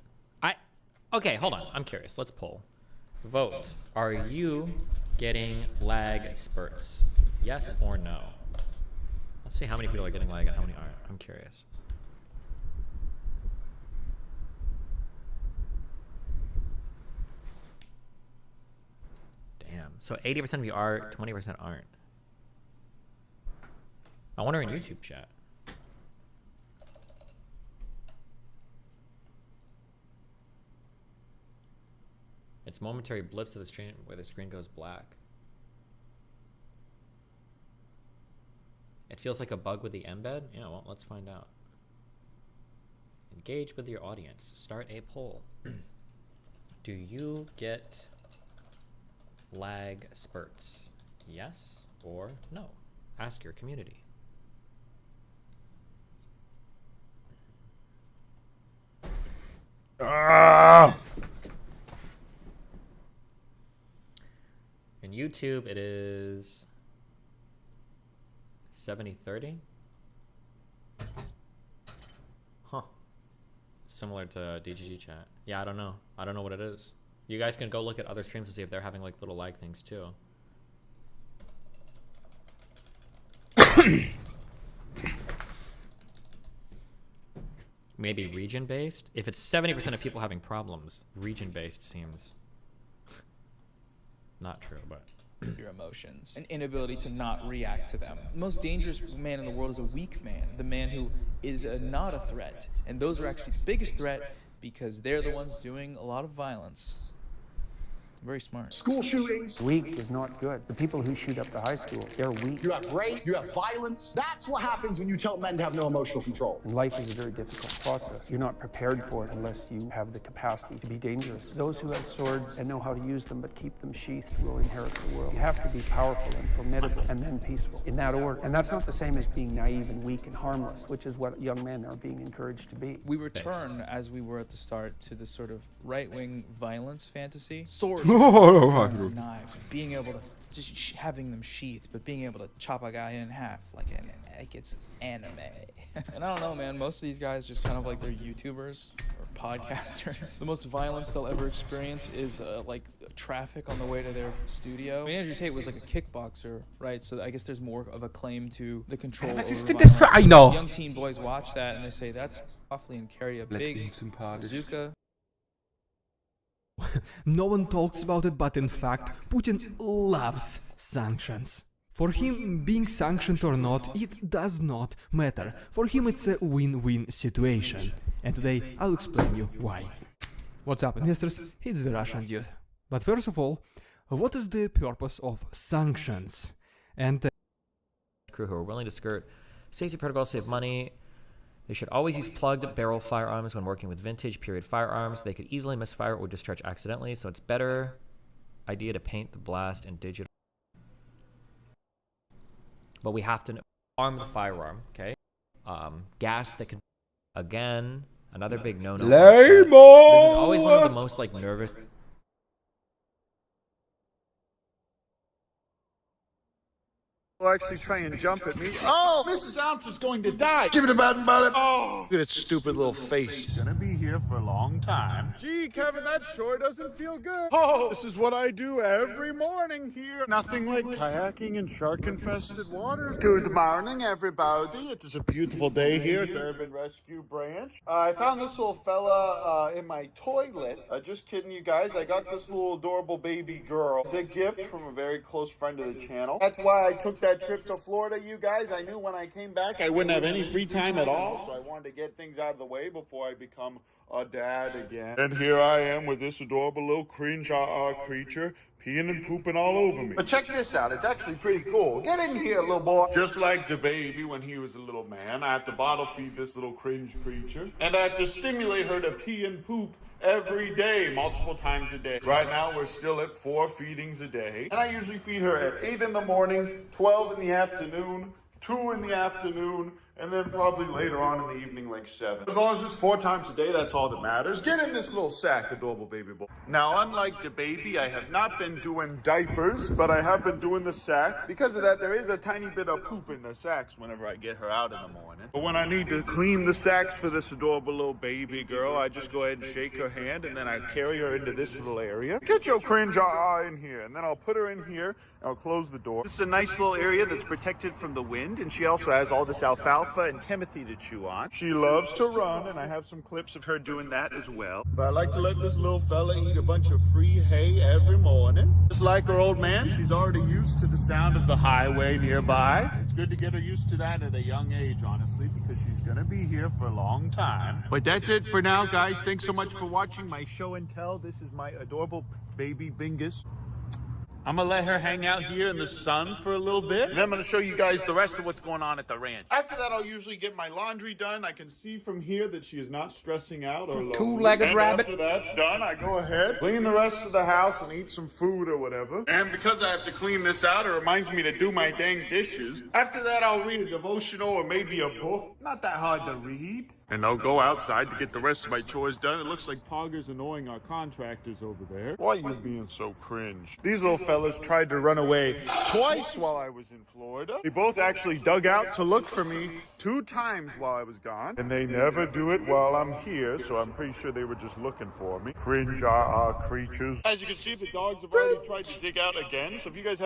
Okay, hold on. I'm curious. Let's poll. Vote. Are you getting lag spurts? Yes or no? Let's see how many people are getting lag and how many aren't. I'm curious. Damn. So 80% of you are, 20% aren't. I wonder in YouTube chat. It's momentary blips of the screen where the screen goes black. It feels like a bug with the embed? Yeah, well, let's find out. Engage with your audience. Start a poll. Do you get lag spurts? Yes or no? Ask your community. In YouTube, it is 70-30. Huh. Similar to DGG chat. Yeah, I don't know. I don't know what it is. You guys can go look at other streams and see if they're having like little lag things too. Maybe region-based? If it's 70% of people having problems, region-based seems not true, but... Your emotions. An inability to not react to them. The most dangerous man in the world is a weak man. The man who is not a threat. And those are actually the biggest threat because they're the ones doing a lot of violence. Very smart. School shootings. Weak is not good. The people who shoot up the high school, they're weak. You have rape, you have violence. That's what happens when you tell men to have no emotional control. And life is a very difficult process. You're not prepared for it unless you have the capacity to be dangerous. Those who have swords and know how to use them but keep them sheathed will inherit the world. You have to be powerful and formidable and then peaceful, in that order. And that's not the same as being naive and weak and harmless, which is what young men are being encouraged to be. We return, as we were at the start, to the sort of right-wing violence fantasy. Swords. Knives, being able to just having them sheathed, but being able to chop a guy in half like it's anime. And I don't know, man. Most of these guys just kind of like they're YouTubers or podcasters. The most violence they'll ever experience is like traffic on the way to their studio. I mean, Andrew Tate was like a kickboxer, right? So I guess there's more of a claim to the control over violence. Young teen boys watch that and they say that's awfully and carry a big bazooka. No one talks about it, but in fact, Putin loves sanctions. For him, being sanctioned or not, it does not matter. For him, it's a win-win situation. And today, I'll explain you why. What's up, investors? It's the Russian dude. But first of all, what is the purpose of sanctions? And crew who are willing to skirt safety protocols, save money. They should always use plugged barrel firearms when working with vintage period firearms. They could easily misfire or discharge accidentally, so it's better idea to paint the blast in digital. But we have to arm the firearm, okay? Gas that can, again, another big no-no. This is always one of the most like nervous. Will actually try and jump at me. Oh, Mrs. Ounce is going to die. Give it a bad and about it. Oh, look at its stupid little face. Gonna be here for a long time. Gee, Kevin, that sure doesn't feel good. Oh, this is what I do every morning here. Nothing like kayaking in shark-infested water. Good morning, everybody. It is a beautiful day here at the Urban Rescue Branch. I found this little fella in my toilet. Just kidding, you guys. I got this little adorable baby girl. It's a gift from a very close friend of the channel. That's why I took that trip to Florida, you guys. I knew when I came back I wouldn't have any free time at all, so I wanted to get things out of the way before I become a dad again. And here I am with this adorable little cringe creature peeing and pooping all over me. But check this out, it's actually pretty cool. Get in here, little boy. Just like the baby when he was a little man, I have to bottle feed this little cringe creature, and I have to stimulate her to pee and poop every day, multiple times a day. Right now, we're still at 4 feedings a day. And I usually feed her at 8 in the morning, 12 in the afternoon, 2 in the afternoon, and then probably later on in the evening, like 7. As long as it's 4 times a day, that's all that matters. Get in this little sack, adorable baby boy. Now, unlike the baby, I have not been doing diapers, but I have been doing the sacks. Because of that, there is a tiny bit of poop in the sacks whenever I get her out in the morning. But when I need to clean the sacks for this adorable little baby girl, I just go ahead and shake her hand, and then I carry her into this little area. Get your cringe in here, and then I'll put her in here, and I'll close the door. This is a nice little area that's protected from the wind, and she also has all this alfalfa and Timothy to chew on. She loves to run, and I have some clips of her doing that as well. But I like to let this little fella eat a bunch of free hay every morning. Just like her old man, she's already used to the sound of the highway nearby. It's good to get her used to that at a young age, honestly, because she's gonna be here for a long time. But that's it for now, guys. Thanks so much for watching my show and tell. This is my adorable baby Bingus. I'm gonna let her hang out here in the sun for a little bit, and then I'm gonna show you guys the rest of what's going on at the ranch. After that, I'll usually get my laundry done. I can see from here that she is not stressing out or lonely. Two-legged And rabbit. after that's done, I go ahead, clean the rest of the house and eat some food or whatever. And because I have to clean this out, it reminds me to do my dang dishes. After that, I'll read a devotional or maybe a book. Not that hard to read. And I'll go outside to get the rest of my chores done. It looks like Pogger's annoying our contractors over there. Why are you being so cringe? These little fellas tried to run away twice while I was in Florida. They both actually dug out to look for me 2 times while I was gone. And they never do it while I'm here, so I'm pretty sure they were just looking for me. Cringe creatures. As you can see, the dogs have already tried to dig out again, so if you guys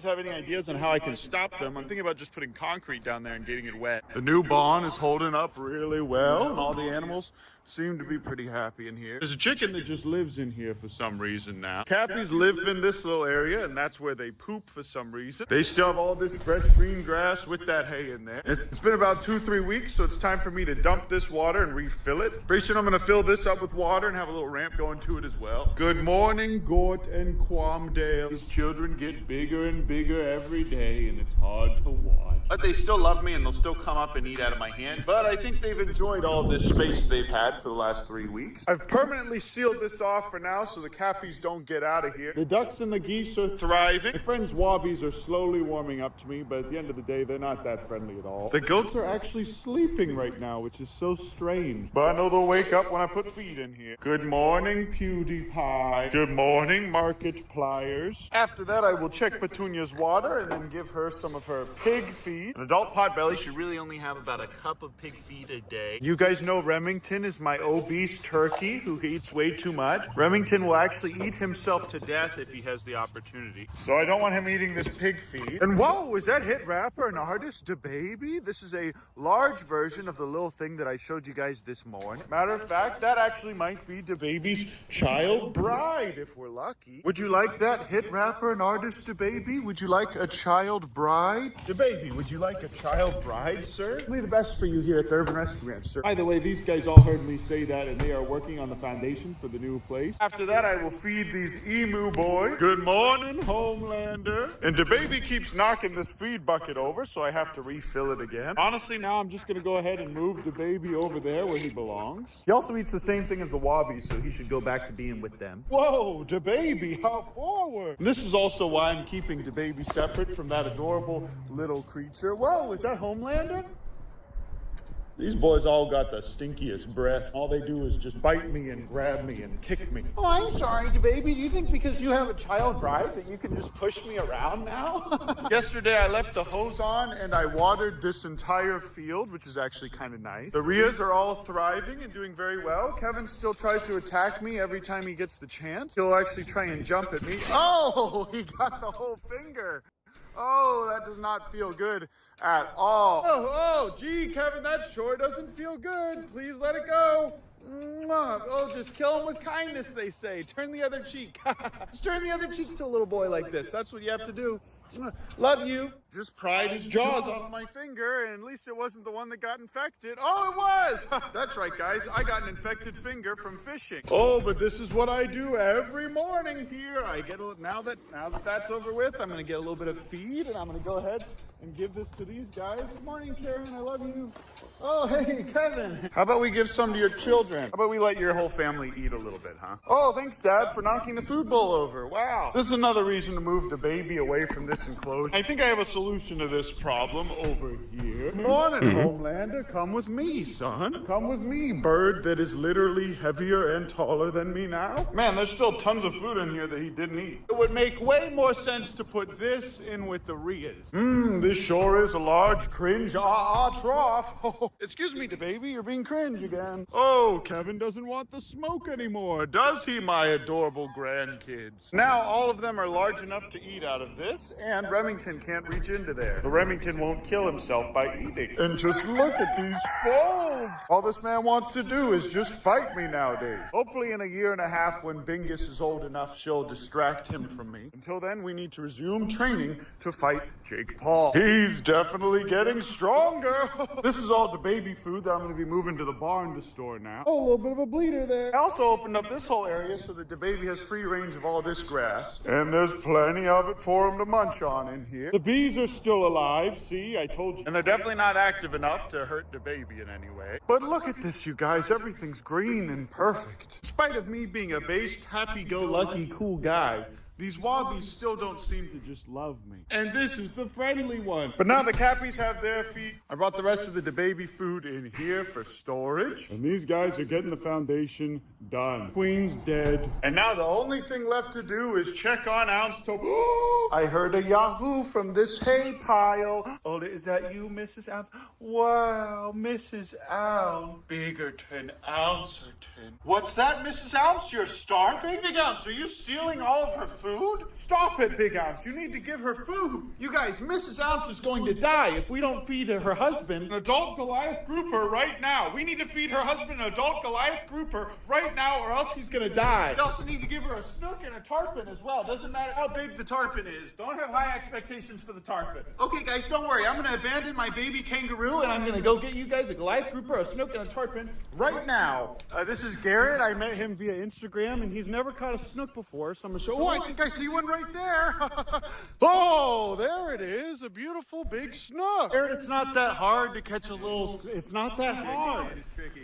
have any ideas on how I can stop them, I'm thinking about just putting concrete down there and getting it wet. The new barn is holding up really well, and all the animals seem to be pretty happy in here. There's a chicken that just lives in here for some reason now. Cappies live in this little area, and that's where they poop for some reason. They still have all this fresh green grass with that hay in there. It's been about 2-3 weeks, so it's time for me to dump this water and refill it. Pretty soon I'm gonna fill this up with water and have a little ramp going to it as well. Good morning, Gort and Quamdale. These children get bigger and bigger every day, and it's hard to watch. But they still love me, and they'll still come up and eat out of my hand. But I think they've enjoyed all this space they've had for the last 3 weeks. I've permanently sealed this off for now so the cappies don't get out of here. The ducks and the geese are thriving. My friends wobbies are slowly warming up to me, but at the end of the day, they're not that friendly at all. The goats are actually sleeping right now, which is so strange. But I know they'll wake up when I put feed in here. Good morning, PewDiePie. Good morning, Markipliers. After that, I will check Petunia's water and then give her some of her pig feed. An adult potbelly should really only have about a cup of pig feed a day. You guys know Remington is my obese turkey who eats way too much. Remington will actually eat himself to death if he has the opportunity. So I don't want him eating this pig feed. And whoa, is that hit rapper and artist DaBaby? This is a large version of the little thing that I showed you guys this morning. Matter of fact, that actually might be DaBaby's child bride if we're lucky. Would you like that, hit rapper and artist DaBaby? Would you like a child bride? DaBaby, would you like a child bride, sir? Only the best for you here at the Urban Rescue Ranch, sir. By the way, these guys all heard me say that, and they are working on the foundation for the new place. After that, I will feed these emu boys. Good morning, Homelander. And DaBaby keeps knocking this feed bucket over, so I have to refill it again. Honestly, now I'm just gonna go ahead and move DaBaby over there where he belongs. He also eats the same thing as the wobbies, so he should go back to being with them. Whoa, DaBaby, how forward. And this is also why I'm keeping DaBaby separate from that adorable little creature. Whoa, is that Homelander? These boys all got the stinkiest breath. All they do is just bite me and grab me and kick me. Oh, I'm sorry, baby. Do you think because you have a child bride that you can just push me around now? Yesterday, I left the hose on and I watered this entire field, which is actually kind of nice. The Rias are all thriving and doing very well. Kevin still tries to attack me every time he gets the chance. He'll actually try and jump at me. Oh, he got the whole finger. Oh, that does not feel good at all. Gee, Kevin, that sure doesn't feel good. Please let it go. Mwah. Oh, just kill him with kindness, they say. Turn the other cheek. Just turn the other cheek to a little boy like this. That's what you have to do. Love you. Just pried his jaws off my finger, and at least it wasn't the one that got infected. Oh, it was! That's right, guys. I got an infected finger from fishing. Oh, but this is what I do every morning here. I get now that that's over with, I'm gonna get a little bit of feed, and I'm gonna go ahead and give this to these guys. Good morning, Karen. I love you. Oh, hey, Kevin. How about we give some to your children? How about we let your whole family eat a little bit, huh? Oh, thanks, Dad, for knocking the food bowl over. Wow. This is another reason to move DaBaby away from this enclosure. I think I have a solution to this problem over here. Morning, Homelander. Come with me, son. Come with me, bird that is literally heavier and taller than me now. Man, there's still tons of food in here that he didn't eat. It would make way more sense to put this in with the Rias. This sure is a large cringe trough. Oh, excuse me, DaBaby, you're being cringe again. Oh, Kevin doesn't want the smoke anymore, does he, my adorable grandkids? Now all of them are large enough to eat out of this, and Remington can't reach reach into there. The Remington won't kill himself by eating. And just look at these folds. All this man wants to do is just fight me nowadays. Hopefully in a year and a half when Bingus is old enough, she'll distract him from me. Until then, we need to resume training to fight Jake Paul. He's definitely getting stronger. This is all the baby food that I'm going to be moving to the barn to store now. Oh, a little bit of a bleeder there. I also opened up this whole area so that the baby has free range of all this grass. And there's plenty of it for him to munch on in here. The bees are still alive, see, I told you. And they're definitely not active enough to hurt the baby in any way. But look at this, you guys. Everything's green and perfect. In spite of me being a based, happy-go-lucky, cool guy, these wobbies still don't seem to just love me. And this is the friendly one. But now the cappies have their feet. I brought the rest of the baby food in here for storage. And these guys are getting the foundation done. Queen's dead. And now the only thing left to do is check on Ounce to... I heard a yahoo from this hay pile. Oh, is that you, Mrs. Ounce? Wow, Mrs. Ounce. Biggerton, Ouncerton. What's that, Mrs. Ounce? You're starving? Big Ounce, are you stealing all of her food? Stop it, Big Ounce. You need to give her food. You guys, Mrs. Ounce is going to die if we don't feed her husband an adult Goliath grouper right now. We need to feed her husband an adult Goliath grouper right now or else he's going to die. We also need to give her a snook and a tarpon as well. Doesn't matter how big the tarpon is. Don't have high expectations for the tarpon. Okay, guys, don't worry. I'm going to abandon my baby kangaroo and I'm going to go get you guys a Goliath grouper, a snook, and a tarpon right now. This is Garrett. I met him via Instagram and he's never caught a snook before, so I'm going to show... Oh, I think I see one right there. Oh, there it is. A beautiful big snook. Garrett, it's not that hard to catch a little... It's not that hard.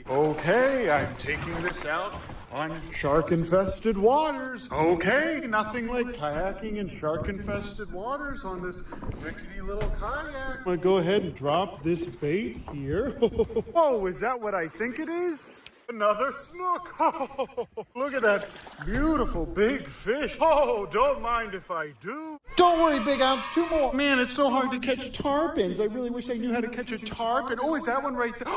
Okay, I'm taking this out on shark-infested waters. Okay, nothing like kayaking in shark-infested waters on this rickety little kayak. I'm gonna go ahead and drop this bait here. Oh, is that what I think it is? Another snook. Oh, look at that beautiful big fish. Oh, don't mind if I do. Don't worry, Big Ounce, 2 more. Man, it's so hard to catch tarpons. I really wish I knew how to catch a tarpon. Oh, is that one right there?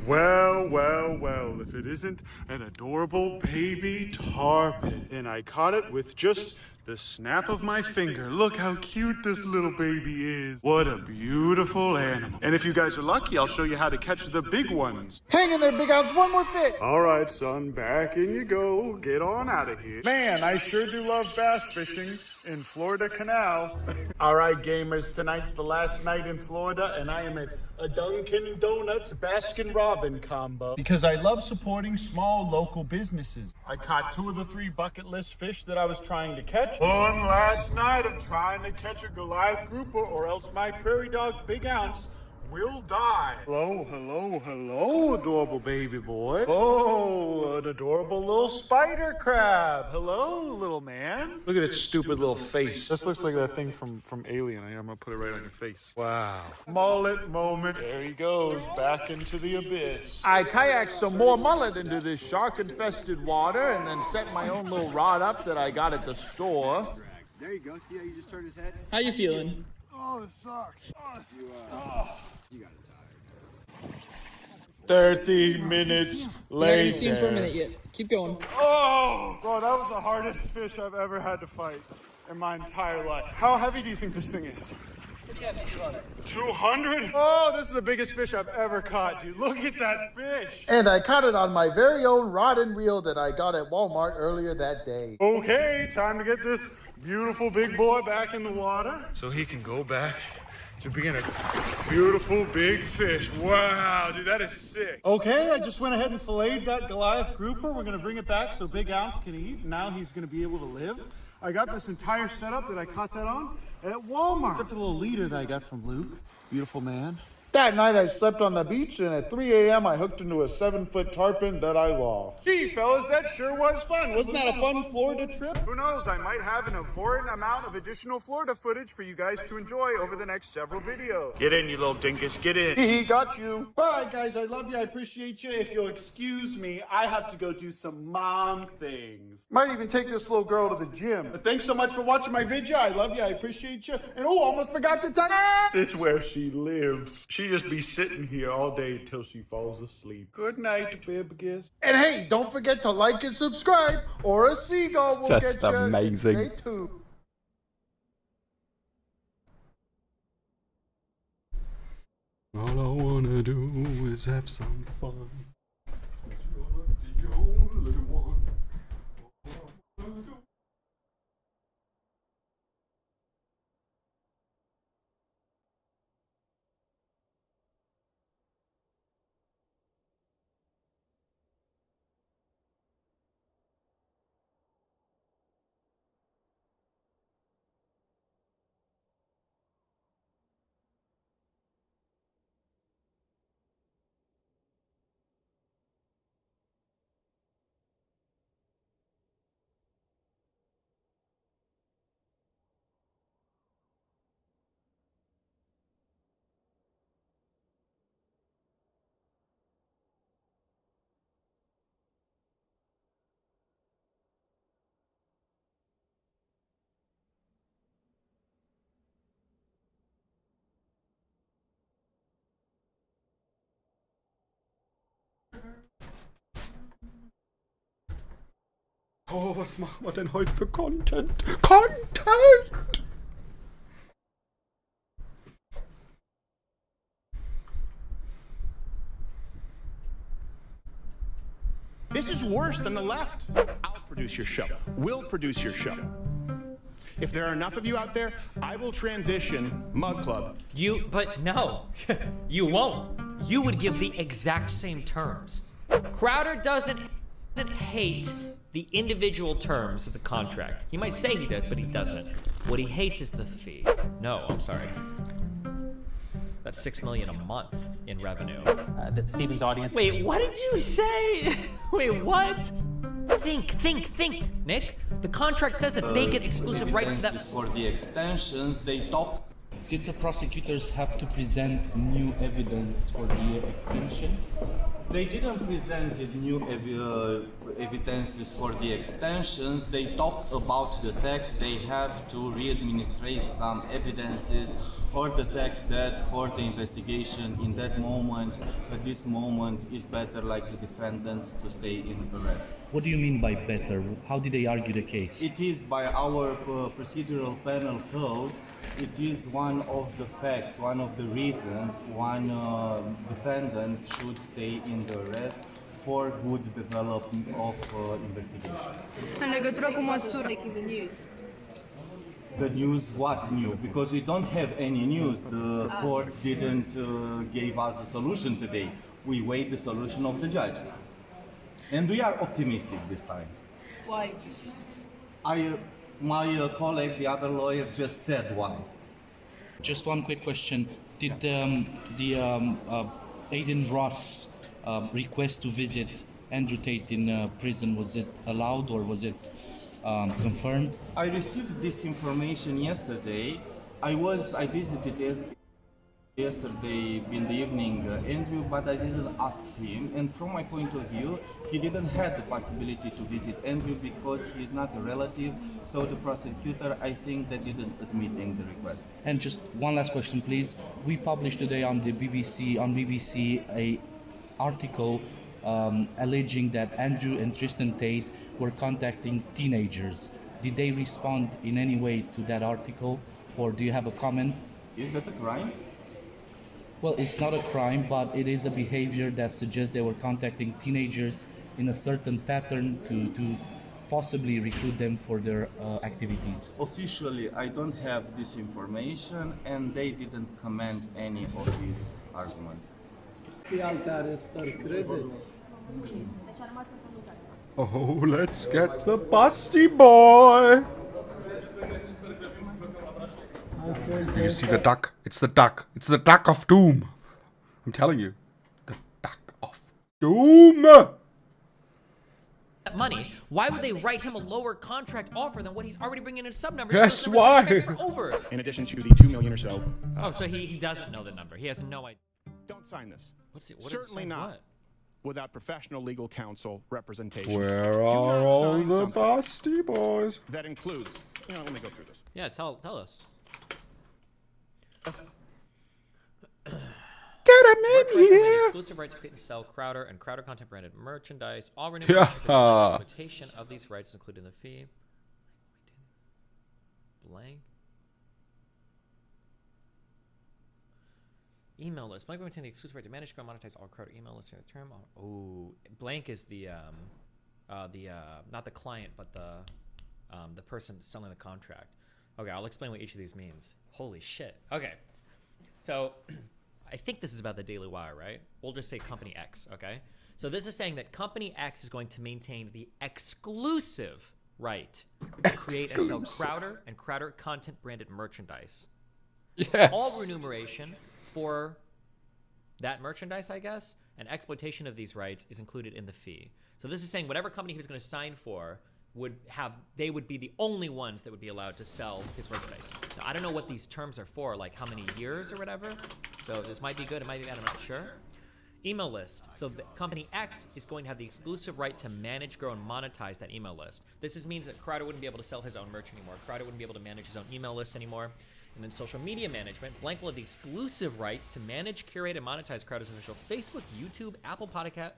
Well, well, well, if it isn't an adorable baby tarpon. And I caught it with just the snap of my finger. Look how cute this little baby is. What a beautiful animal. And if you guys are lucky, I'll show you how to catch the big ones. Hang in there, Big Ounce. One more fish. All right, son. Back in you go. Get on out of here. Man, I sure do love bass fishing in Florida Canal. All right, gamers. Tonight's the last night in Florida, and I am at a Dunkin' Donuts Baskin Robin combo because I love supporting small local businesses. I caught 2 of the 3 bucket list fish that I was trying to catch. One last night of trying to catch a Goliath grouper or else my prairie dog Big Ounce will die. Hello, hello, hello, adorable baby boy. Oh, an adorable little spider crab. Hello, little man. Look at its stupid little face. This looks like that thing from Alien. I'm gonna put it right on your face. Wow. Mullet moment. There he goes, back into the abyss. I kayaked some more mullet into this shark-infested water and then set my own little rod up that I got at the store. There you go. See how you just turned his head? How you feeling? Oh, this sucks. You got it tired. 30 minutes later. I haven't seen him for a minute yet. Keep going. Oh, bro, that was the hardest fish I've ever had to fight in my entire life. How heavy do you think this thing is? 200? Oh, this is the biggest fish I've ever caught, dude. Look at that fish. And I caught it on my very own rod and reel that I got at Walmart earlier that day. Okay, time to get this beautiful big boy back in the water so he can go back to being a beautiful big fish. Wow, dude, that is sick. Okay, I just went ahead and filleted that Goliath grouper. We're gonna bring it back so Big Ounce can eat. Now he's gonna be able to live. I got this entire setup that I caught that on at Walmart. Except for the little leader that I got from Luke. Beautiful man. That night I slept on the beach, and at 3 a.m. I hooked into a 7-foot tarpon that I lost. Gee, fellas, that sure was fun. Wasn't that a fun Florida trip? Who knows, I might have an important amount of additional Florida footage for you guys to enjoy over the next several videos. Get in, you little dinkus, get in. He got you. All right, guys, I love you, I appreciate you. If you'll excuse me, I have to go do some mom things. Might even take this little girl to the gym. But thanks so much for watching my video. I love you, I appreciate you. And oh, almost forgot to tell you. This is where she lives. She just be sitting here all day until she falls asleep. Good night, Bibgus. And hey, don't forget to like and subscribe, or a seagull will get you. Just amazing. Stay tuned. All I wanna do is have some fun. You're not the only one. All I wanna do. Oh, was machen wir denn heute für Content? Content! This is worse than the left. I'll produce your show. We'll produce your show. If there are enough of you out there, I will transition Mug Club. But no, you won't. You would give the exact same terms. Crowder doesn't hate the individual terms of the contract. He might say he does, but he doesn't. What he hates is the fee. No, I'm sorry. That's $6 million a month in revenue. That Steven's audience. Wait, what did you say? Wait, what? Think, Nick. The contract says that they get exclusive rights to that. For the extensions, they talk. Did the prosecutors have to present new evidence for the extension? They didn't present new evidences for the extensions. They talked about the fact they have to re-administrate some evidences, or the fact that for the investigation in that moment, at this moment, is better like the defendants to stay in arrest. What do you mean by better? How did they argue the case? It is by our procedural panel code. It is one of the facts, one of the reasons one defendant should stay in the arrest for good development of investigation. În legătură cu măsura taking the news. The news, what new? Because we don't have any news. The court didn't give us a solution today. We wait the solution of the judge. And we are optimistic this time. Why? My colleague, the other lawyer, just said why. Just one quick question. Did Aiden Ross request to visit Andrew Tate in prison, was it allowed or was it confirmed? I received this information yesterday. I visited yesterday in the evening Andrew, but I didn't ask him, and from my point of view he didn't have the possibility to visit Andrew because he is not a relative, so the prosecutor, I think, that didn't admit the request. And just one last question, please. We published today on the BBC a article alleging that Andrew and Tristan Tate were contacting teenagers. Did they respond in any way to that article, or do you have a comment? Is that a crime? Well, it's not a crime, but it is a behavior that suggests they were contacting teenagers in a certain pattern to possibly recruit them for their activities. Officially, I don't have this information, and they didn't comment any of these arguments. Oh, let's get the busty boy! Do you see the duck? It's the duck. It's the duck of doom. I'm telling you. The duck of doom! That money, why would they write him a lower contract offer than what he's already bringing in sub numbers? Guess why? Over. In addition to the 2 million or so. Oh, so he doesn't know the number. He has no idea. Don't sign this. What Certainly not. What? Without professional legal counsel representation. Where are all the busty boys? That includes, let me go through this. Yeah, tell us. Get him in here! Exclusive rights to create and sell Crowder and Crowder content branded merchandise. All renewed exploitation of these rights, including the fee. Blank. Email list. Blank will maintain the exclusive right to manage, grow, monetize all Crowder email lists during the term. Oh, blank is the not the client, but the person selling the contract. Okay, I'll explain what each of these means. Holy shit. Okay, so I think this is about the Daily Wire, right? We'll just say Company X. Okay, so this is saying that Company X is going to maintain the exclusive right to create and sell Crowder and Crowder content branded merchandise. Yes. All remuneration for that merchandise, I guess, and exploitation of these rights is included in the fee. So this is saying whatever company he was going to sign for they would be the only ones that would be allowed to sell his merchandise. Now, I don't know what these terms are for, like how many years or whatever. So this might be good, it might be bad, I'm not sure. Email list. So the Company X is going to have the exclusive right to manage, grow, and monetize that email list. This means that Crowder wouldn't be able to sell his own merch anymore. Crowder wouldn't be able to manage his own email list anymore. And then social media management. Blank will have the exclusive right to manage, curate, and monetize Crowder's official Facebook, YouTube, Apple Podcast,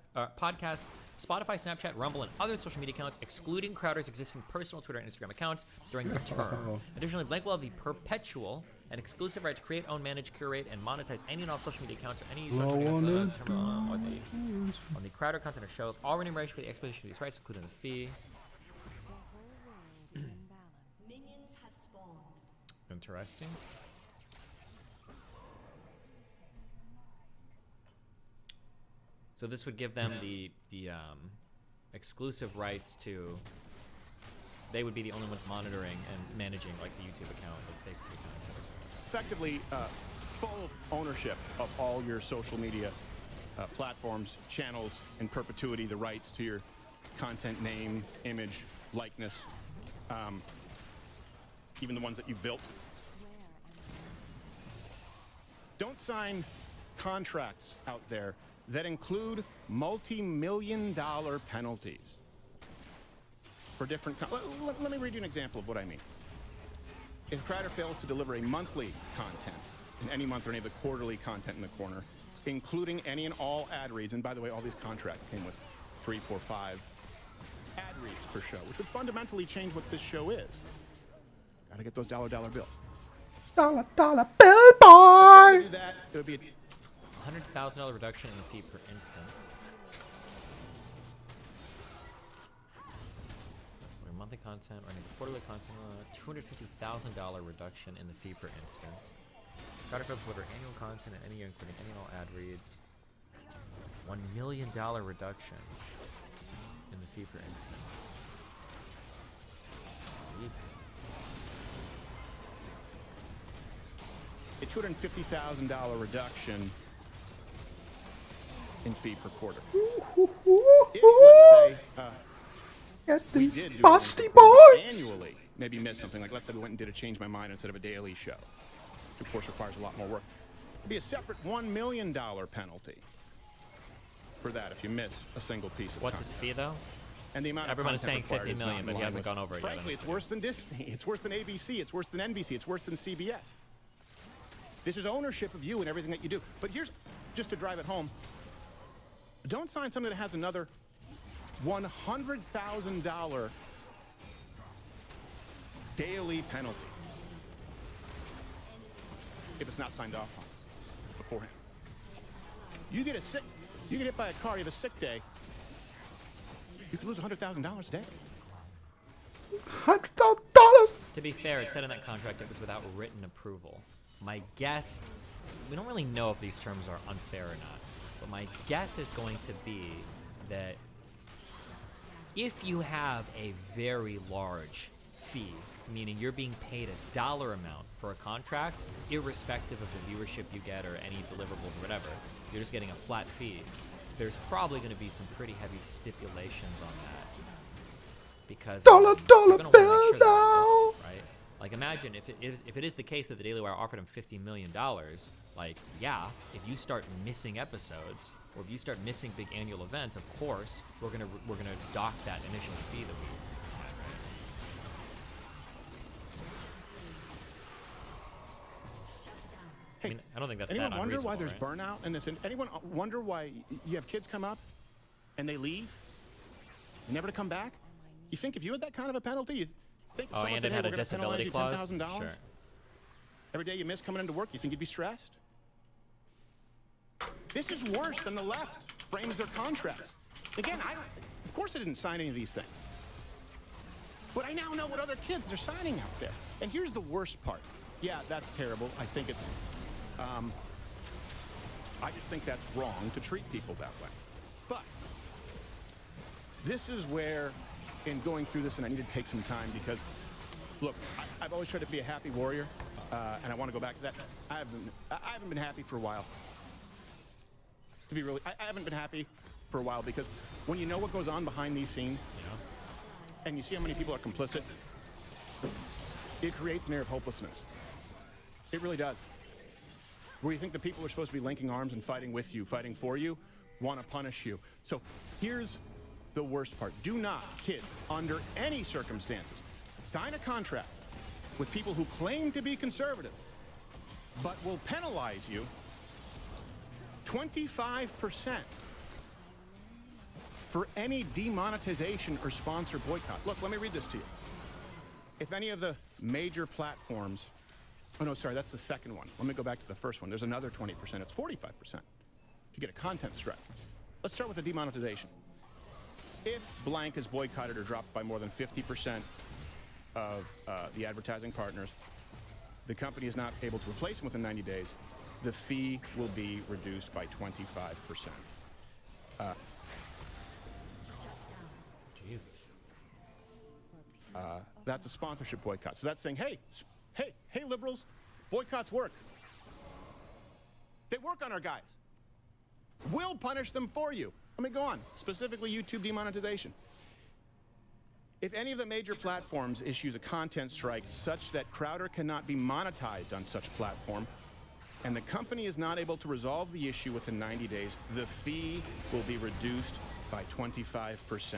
Spotify, Snapchat, Rumble, and other social media accounts, excluding Crowder's existing personal Twitter and Instagram accounts during the term. Additionally, Blank will have the perpetual and exclusive right to create, own, manage, curate, and monetize any and all social media accounts or any social media accounts on the Crowder content or shows. All remuneration for the exploitation of these rights, including the fee. Interesting. So this would give them the exclusive rights to. They would be the only ones monitoring and managing like the YouTube account, the Facebook account, etc. Effectively, full ownership of all your social media platforms, channels, in perpetuity, the rights to your content, name, image, likeness, even the ones that you built. Don't sign contracts out there that include multi-million-dollar penalties for different. Let me read you an example of what I mean. If Crowder fails to deliver a monthly content in any month or any of the quarterly content in the corner, including any and all ad reads, and by the way, all these contracts came with 3, 4, 5 ad reads per show, which would fundamentally change what this show is. Gotta get those dollar bills. Dollar bill boy. Do that, it would be $100,000 reduction in the fee per instance. That's their monthly content, or any quarterly content. $250,000 reduction in the fee per instance. Crowder fails to deliver annual content in any year, including any and all ad reads. $1 million reduction in the fee per instance. Jesus. A $250,000 reduction in fee per quarter. If, let's say, we did do busty boys annually, maybe miss something, like let's say we went and did a Change My Mind instead of a daily show, which of course requires a lot more work. It'd be a separate $1 million penalty for that if you miss a single piece of What's content. his fee though? And the amount Everyone of is saying content required 50 is not million, in but he line hasn't with- gone over it yet. Frankly, it's worse than Disney. It's worse than ABC. It's worse than NBC. It's worse than CBS. This is ownership of you and everything that you do. But here's, just to drive it home, don't sign something that has another $100,000 daily penalty if it's not signed off on beforehand. You get hit by a car, you have a sick day, you could lose $100,000 a day. $100,000. To be fair, it said in that contract it was without written approval. My guess, we don't really know if these terms are unfair or not, but my guess is going to be that if you have a very large fee, meaning you're being paid a dollar amount for a contract, irrespective of the viewership you get or any deliverables or whatever, you're just getting a flat fee, there's probably going to be some pretty heavy stipulations on that. Because dollar you're gonna wanna make bill sure that now. right? Like imagine if it is the case that the Daily Wire offered him $50 million, like yeah, if you start missing episodes or if you start missing big annual events, of course we're gonna dock that initial fee that we had, right? I mean, I don't think that's Anyone that wonder why unreasonable, there's right? burnout in this? Anyone wonder why you have kids come up and they leave, never to come back? You think if you had that kind of a penalty, you think if someone and said, it hey, had we're a going to penalize disability you clause? $10,000 Sure. every day you miss coming into work, you think you'd be stressed? This is worse than the left frames their contracts. Again, of course I didn't sign any of these things. But I now know what other kids are signing out there. And here's the worst part. Yeah, that's terrible. I think it's, I just think that's wrong to treat people that way. But this is where, in going through this, and I need to take some time because, look, I've always tried to be a happy warrior, and I want to go back to that. I haven't been happy for a while. To be really, I haven't been happy for a while because when you know what goes on behind these scenes, and you see how many people are complicit, it creates an air of hopelessness. It really does. Where you think the people who are supposed to be linking arms and fighting with you, fighting for you, want to punish you. So here's the worst part. Do not, kids, under any circumstances, sign a contract with people who claim to be conservative, but will penalize you 25% for any demonetization or sponsor boycott. Look, let me read this to you. If any of the major platforms, oh no, sorry, that's the second one. Let me go back to the first one. There's another 20%, it's 45% if you get a content strike. Let's start with the demonetization. If blank is boycotted or dropped by more than 50% of the advertising partners, the company is not able to replace them within 90 days, the fee will be reduced by 25%. Jesus. That's a sponsorship boycott. So that's saying, hey, liberals, boycotts work. They work on our guys. We'll punish them for you. Let me go on. Specifically, YouTube demonetization. If any of the major platforms issues a content strike such that Crowder cannot be monetized on such platform, and the company is not able to resolve the issue within 90 days, the fee will be reduced by 25%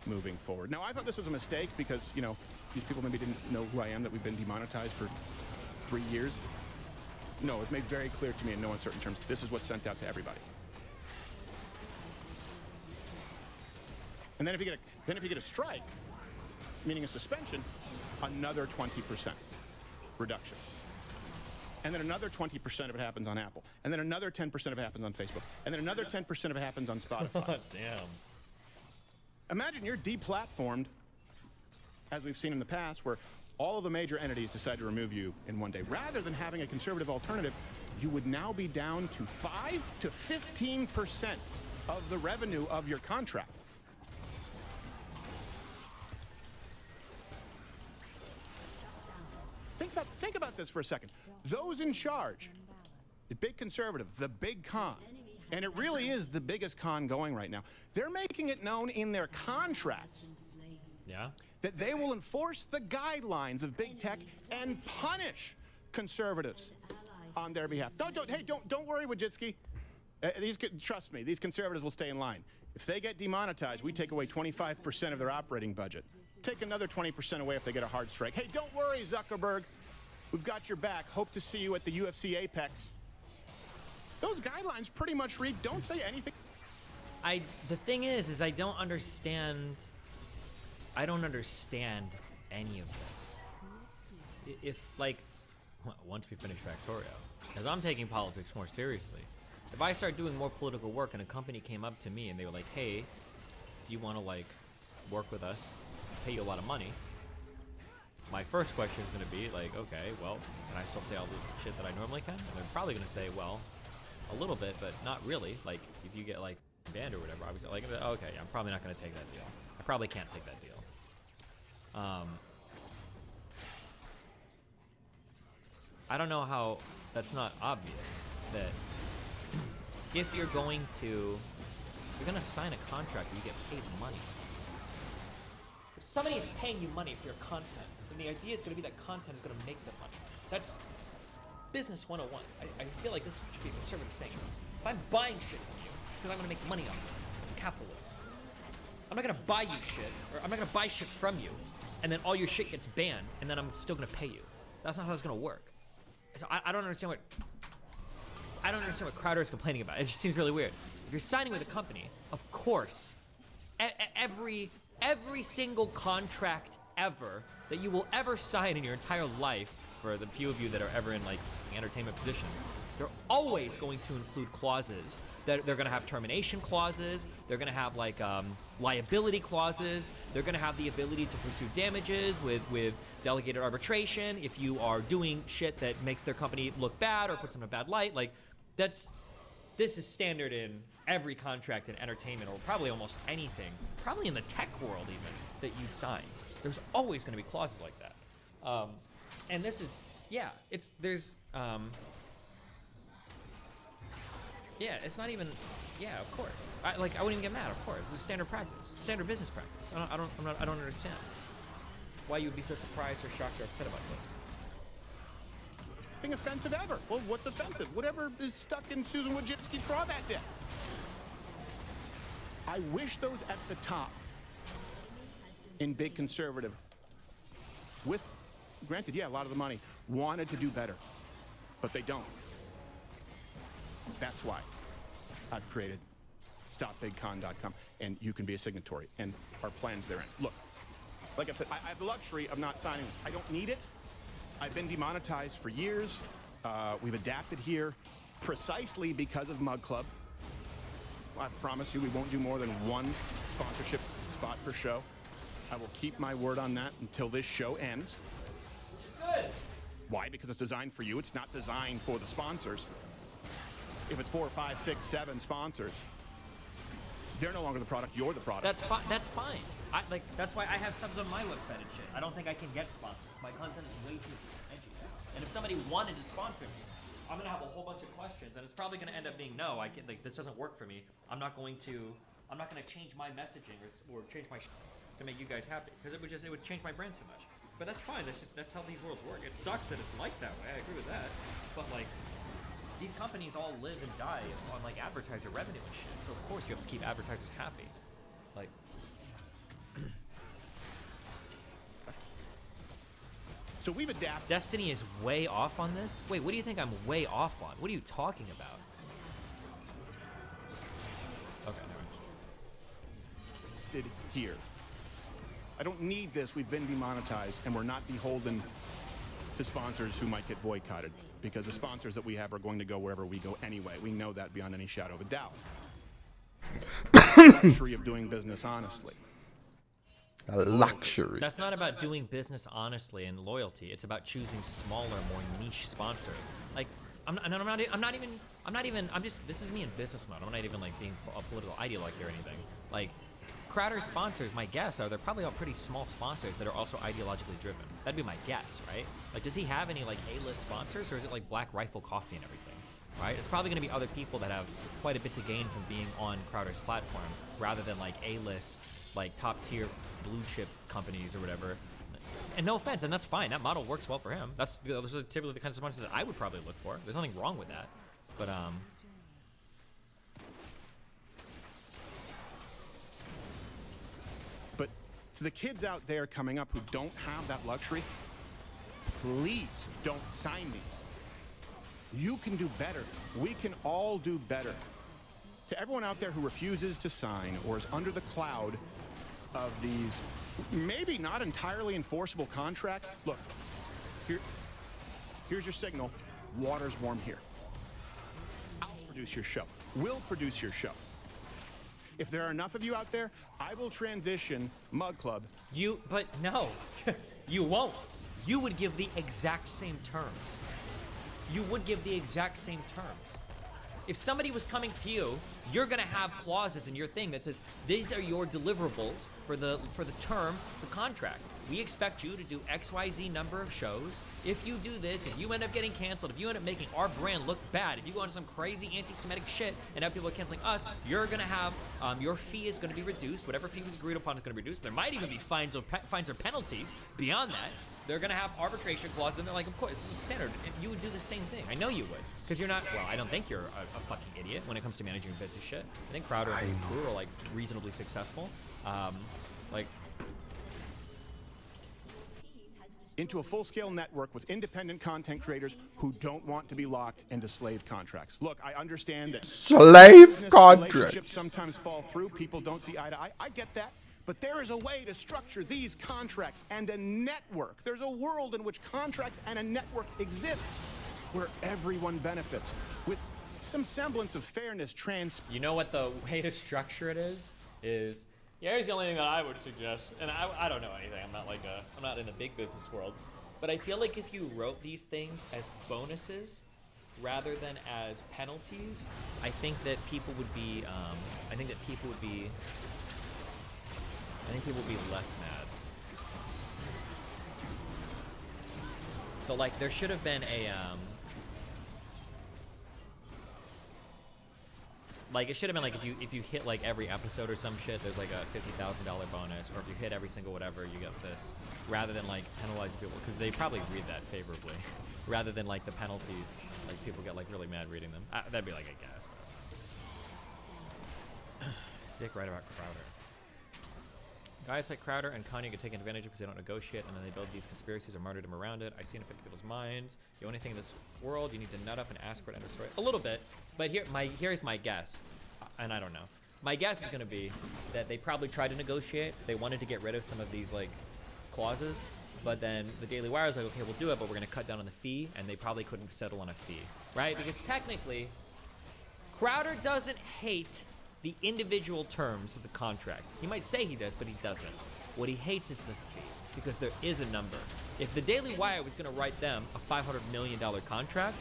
moving forward. Now, I thought this was a mistake because, you know, these people maybe didn't know who I am, that we've been demonetized for 3 years. No, it's made very clear to me in no uncertain terms. This is what's sent out to everybody. And then if you get a strike, meaning a suspension, another 20% reduction. And then another 20% of it happens on Apple. And then another 10% of it happens on Facebook. And then another 10% of it happens on Spotify. Damn. Imagine you're deplatformed, as we've seen in the past, where all of the major entities decide to remove you in one day. Rather than having a conservative alternative, you would now be down to 5 to 15% of the revenue of your contract. Think about this for a second. Those in charge, the big conservative, the big con, and it really is the biggest con going right now, they're making it known in their contracts that they will enforce the guidelines of big tech and punish conservatives on their behalf. Don't worry, Wojcicki. Trust me, these conservatives will stay in line. If they get demonetized, we take away 25% of their operating budget. Take another 20% away if they get a hard strike. Hey, don't worry, Zuckerberg. We've got your back. Hope to see you at the UFC Apex. Those guidelines pretty much read, don't say anything. The thing is I don't understand any of this. If, like, once we finish Factorio, because I'm taking politics more seriously. If I start doing more political work and a company came up to me and they were like, hey, do you want to, like, work with us? Pay you a lot of money. My first question is going to be like, okay, well, can I still say all the shit that I normally can? And they're probably going to say, well, a little bit, but not really. Like, if you get, like, banned or whatever, obviously, like, okay, I'm probably not going to take that deal. I probably can't take that deal. I don't know how that's not obvious that if you're going to sign a contract where you get paid money. If somebody is paying you money for your content, then the idea is going to be that content is going to make them money. That's business 101. I feel like this should be a conservative saying this. If I'm buying shit from you, it's because I'm going to make money off of it. It's capitalism. I'm not going to buy you shit, or I'm not going to buy shit from you, and then all your shit gets banned, and then I'm still going to pay you. That's not how it's going to work. So I don't understand what Crowder is complaining about. It just seems really weird. If you're signing with a company, of course, every single contract ever that you will ever sign in your entire life, for the few of you that are ever in like entertainment positions, They're always going to include clauses. They're going to have termination clauses. They're going to have like liability clauses. They're going to have the ability to pursue damages with delegated arbitration if you are doing shit that makes their company look bad or puts them in a bad light. Like, this is standard in every contract in entertainment, or probably almost anything, probably in the tech world even, that you sign. There's always going to be clauses like that. And this is, yeah, it's it's not even, yeah, of course. I wouldn't even get mad, of course. It's standard practice, standard business practice. I don't understand why you would be so surprised or shocked or upset about this. Nothing offensive ever. Well, what's offensive? Whatever is stuck in Susan Wojcicki's craw that day. I wish those at the top in big conservative, with, granted, yeah, a lot of the money, wanted to do better, but they don't. That's why I've created StopBigCon.com, and you can be a signatory, and our plans therein. Look, like I said, I have the luxury of not signing this. I don't need it. I've been demonetized for years. We've adapted here precisely because of Mug Club. I promise you we won't do more than one sponsorship spot per show. I will keep my word on that until this show ends. Good. Why? Because it's designed for you. It's not designed for the sponsors. If it's 4, 5, 6, 7 sponsors, they're no longer the product. You're the product. That's fine. That's why I have subs on my website and shit. I don't think I can get sponsors. My content is way too edgy. And if somebody wanted to sponsor me, I'm gonna have a whole bunch of questions, and it's probably gonna end up being no. I can this doesn't work for me. I'm not gonna change my messaging or change my to make you guys happy, because it would change my brand too much. But that's fine. That's how these worlds work. It sucks that it's like that way. I agree with that. But like, these companies all live and die on like advertiser revenue and shit. So of course you have to keep advertisers happy. Like, so we've adapted. Destiny is way off on this? Wait, what do you think I'm way off on? What are you talking about? Okay, never mind. Here. I don't need this. We've been demonetized, and we're not beholden to sponsors who might get boycotted, because the sponsors that we have are going to go wherever we go anyway. We know that beyond any shadow of a doubt. The luxury of doing business honestly. A luxury. That's not about doing business honestly and loyalty. It's about choosing smaller, more niche sponsors. Like, this is me in business mode. I'm not even like being a political ideologue here or anything. Like, Crowder's sponsors, my guess are they're probably all pretty small sponsors that are also ideologically driven. That'd be my guess, right? Like, does he have any like A-list sponsors, or is it like Black Rifle Coffee and everything? Right? It's probably going to be other people that have quite a bit to gain from being on Crowder's platform, rather than like A-list, like top-tier blue chip companies or whatever. And no offense, and that's fine. That model works well for him. Those are typically the kinds of sponsors that I would probably look for. There's nothing wrong with that. But to the kids out there coming up who don't have that luxury, please don't sign these. You can do better. We can all do better. To everyone out there who refuses to sign or is under the cloud of these maybe not entirely enforceable contracts, look, here's your signal. Water's warm here. I'll produce your show. We'll produce your show. If there are enough of you out there, I will transition Mug Club. But no, you won't. You would give the exact same terms. You would give the exact same terms. If somebody was coming to you, you're gonna have clauses in your thing that says these are your deliverables for the term, the contract. We expect you to do XYZ number of shows. If you do this, if you end up getting canceled, if you end up making our brand look bad, if you go into some crazy anti-Semitic shit and now people are canceling us, you're gonna have your fee is gonna be reduced. Whatever fee was agreed upon is gonna be reduced. There might even be fines or penalties beyond that. They're gonna have arbitration clauses, and they're like, of course, this is standard. And you would do the same thing. I know you would, because you're not. Well, I don't think you're a fucking idiot when it comes to managing business shit. I think Crowder and his crew are like reasonably successful. Into a full-scale network with independent content creators who don't want to be locked into slave contracts. Look, I understand that slave contracts relationships sometimes fall through. People don't see eye to eye. I get that. But there is a way to structure these contracts and a network. There's a world in which contracts and a network exists. where everyone benefits with some semblance of fairness. You know what the way to structure it is yeah, here's the only thing that I would suggest, and I don't know anything. I'm not in the big business world, but I feel like if you wrote these things as bonuses rather than as penalties, I think that people would be less mad. So like there should have been a like it should have been like if you hit like every episode or some shit, there's like a $50,000 bonus, or if you hit every single whatever, you get this, rather than like penalizing people, because they probably read that favorably, rather than like the penalties, like people get like really mad reading them. That'd be like a guess. Stick right about Crowder. Guys like Crowder and Kanye get taken advantage of because they don't negotiate, and then they build these conspiracies or martyrdom around it. I see it affect people's minds. The only thing in this world you need to nut up and ask for it and destroy it. A little bit, but here's my guess, and I don't know. My guess is going to be that they probably tried to negotiate. They wanted to get rid of some of these like clauses, but then the Daily Wire was like, okay, we'll do it, but we're going to cut down on the fee, and they probably couldn't settle on a fee, right? Because technically, Crowder doesn't hate the individual terms of the contract. He might say he does, but he doesn't. What he hates is the fee, because there is a number. If the Daily Wire was going to write them a $500 million contract,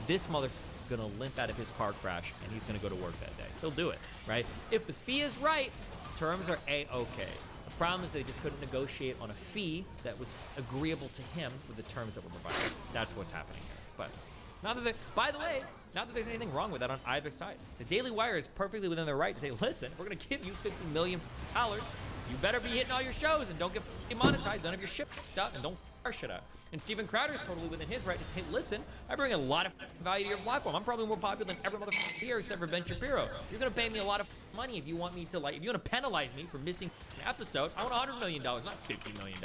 this motherfucker is going to limp out of his car crash, and he's going to go to work that day. He'll do it, right? If the fee is right, terms are A-okay. The problem is they just couldn't negotiate on a fee that was agreeable to him with the terms that were provided. That's what's happening here. But not that by the way, not that there's anything wrong with that on either side. The Daily Wire is perfectly within their right to say, listen, we're going to give you $50 million. You better be hitting all your shows and don't get demonetized. None of your shit up and don't our shit out. And Steven Crowder is totally within his right to say, hey, listen, I bring a lot of value to your platform. I'm probably more popular than every motherfucker here except for Ben Shapiro. You're going to pay me a lot of money if you want me to, like, if you want to penalize me for missing episodes. I want $100 million, not $50 million.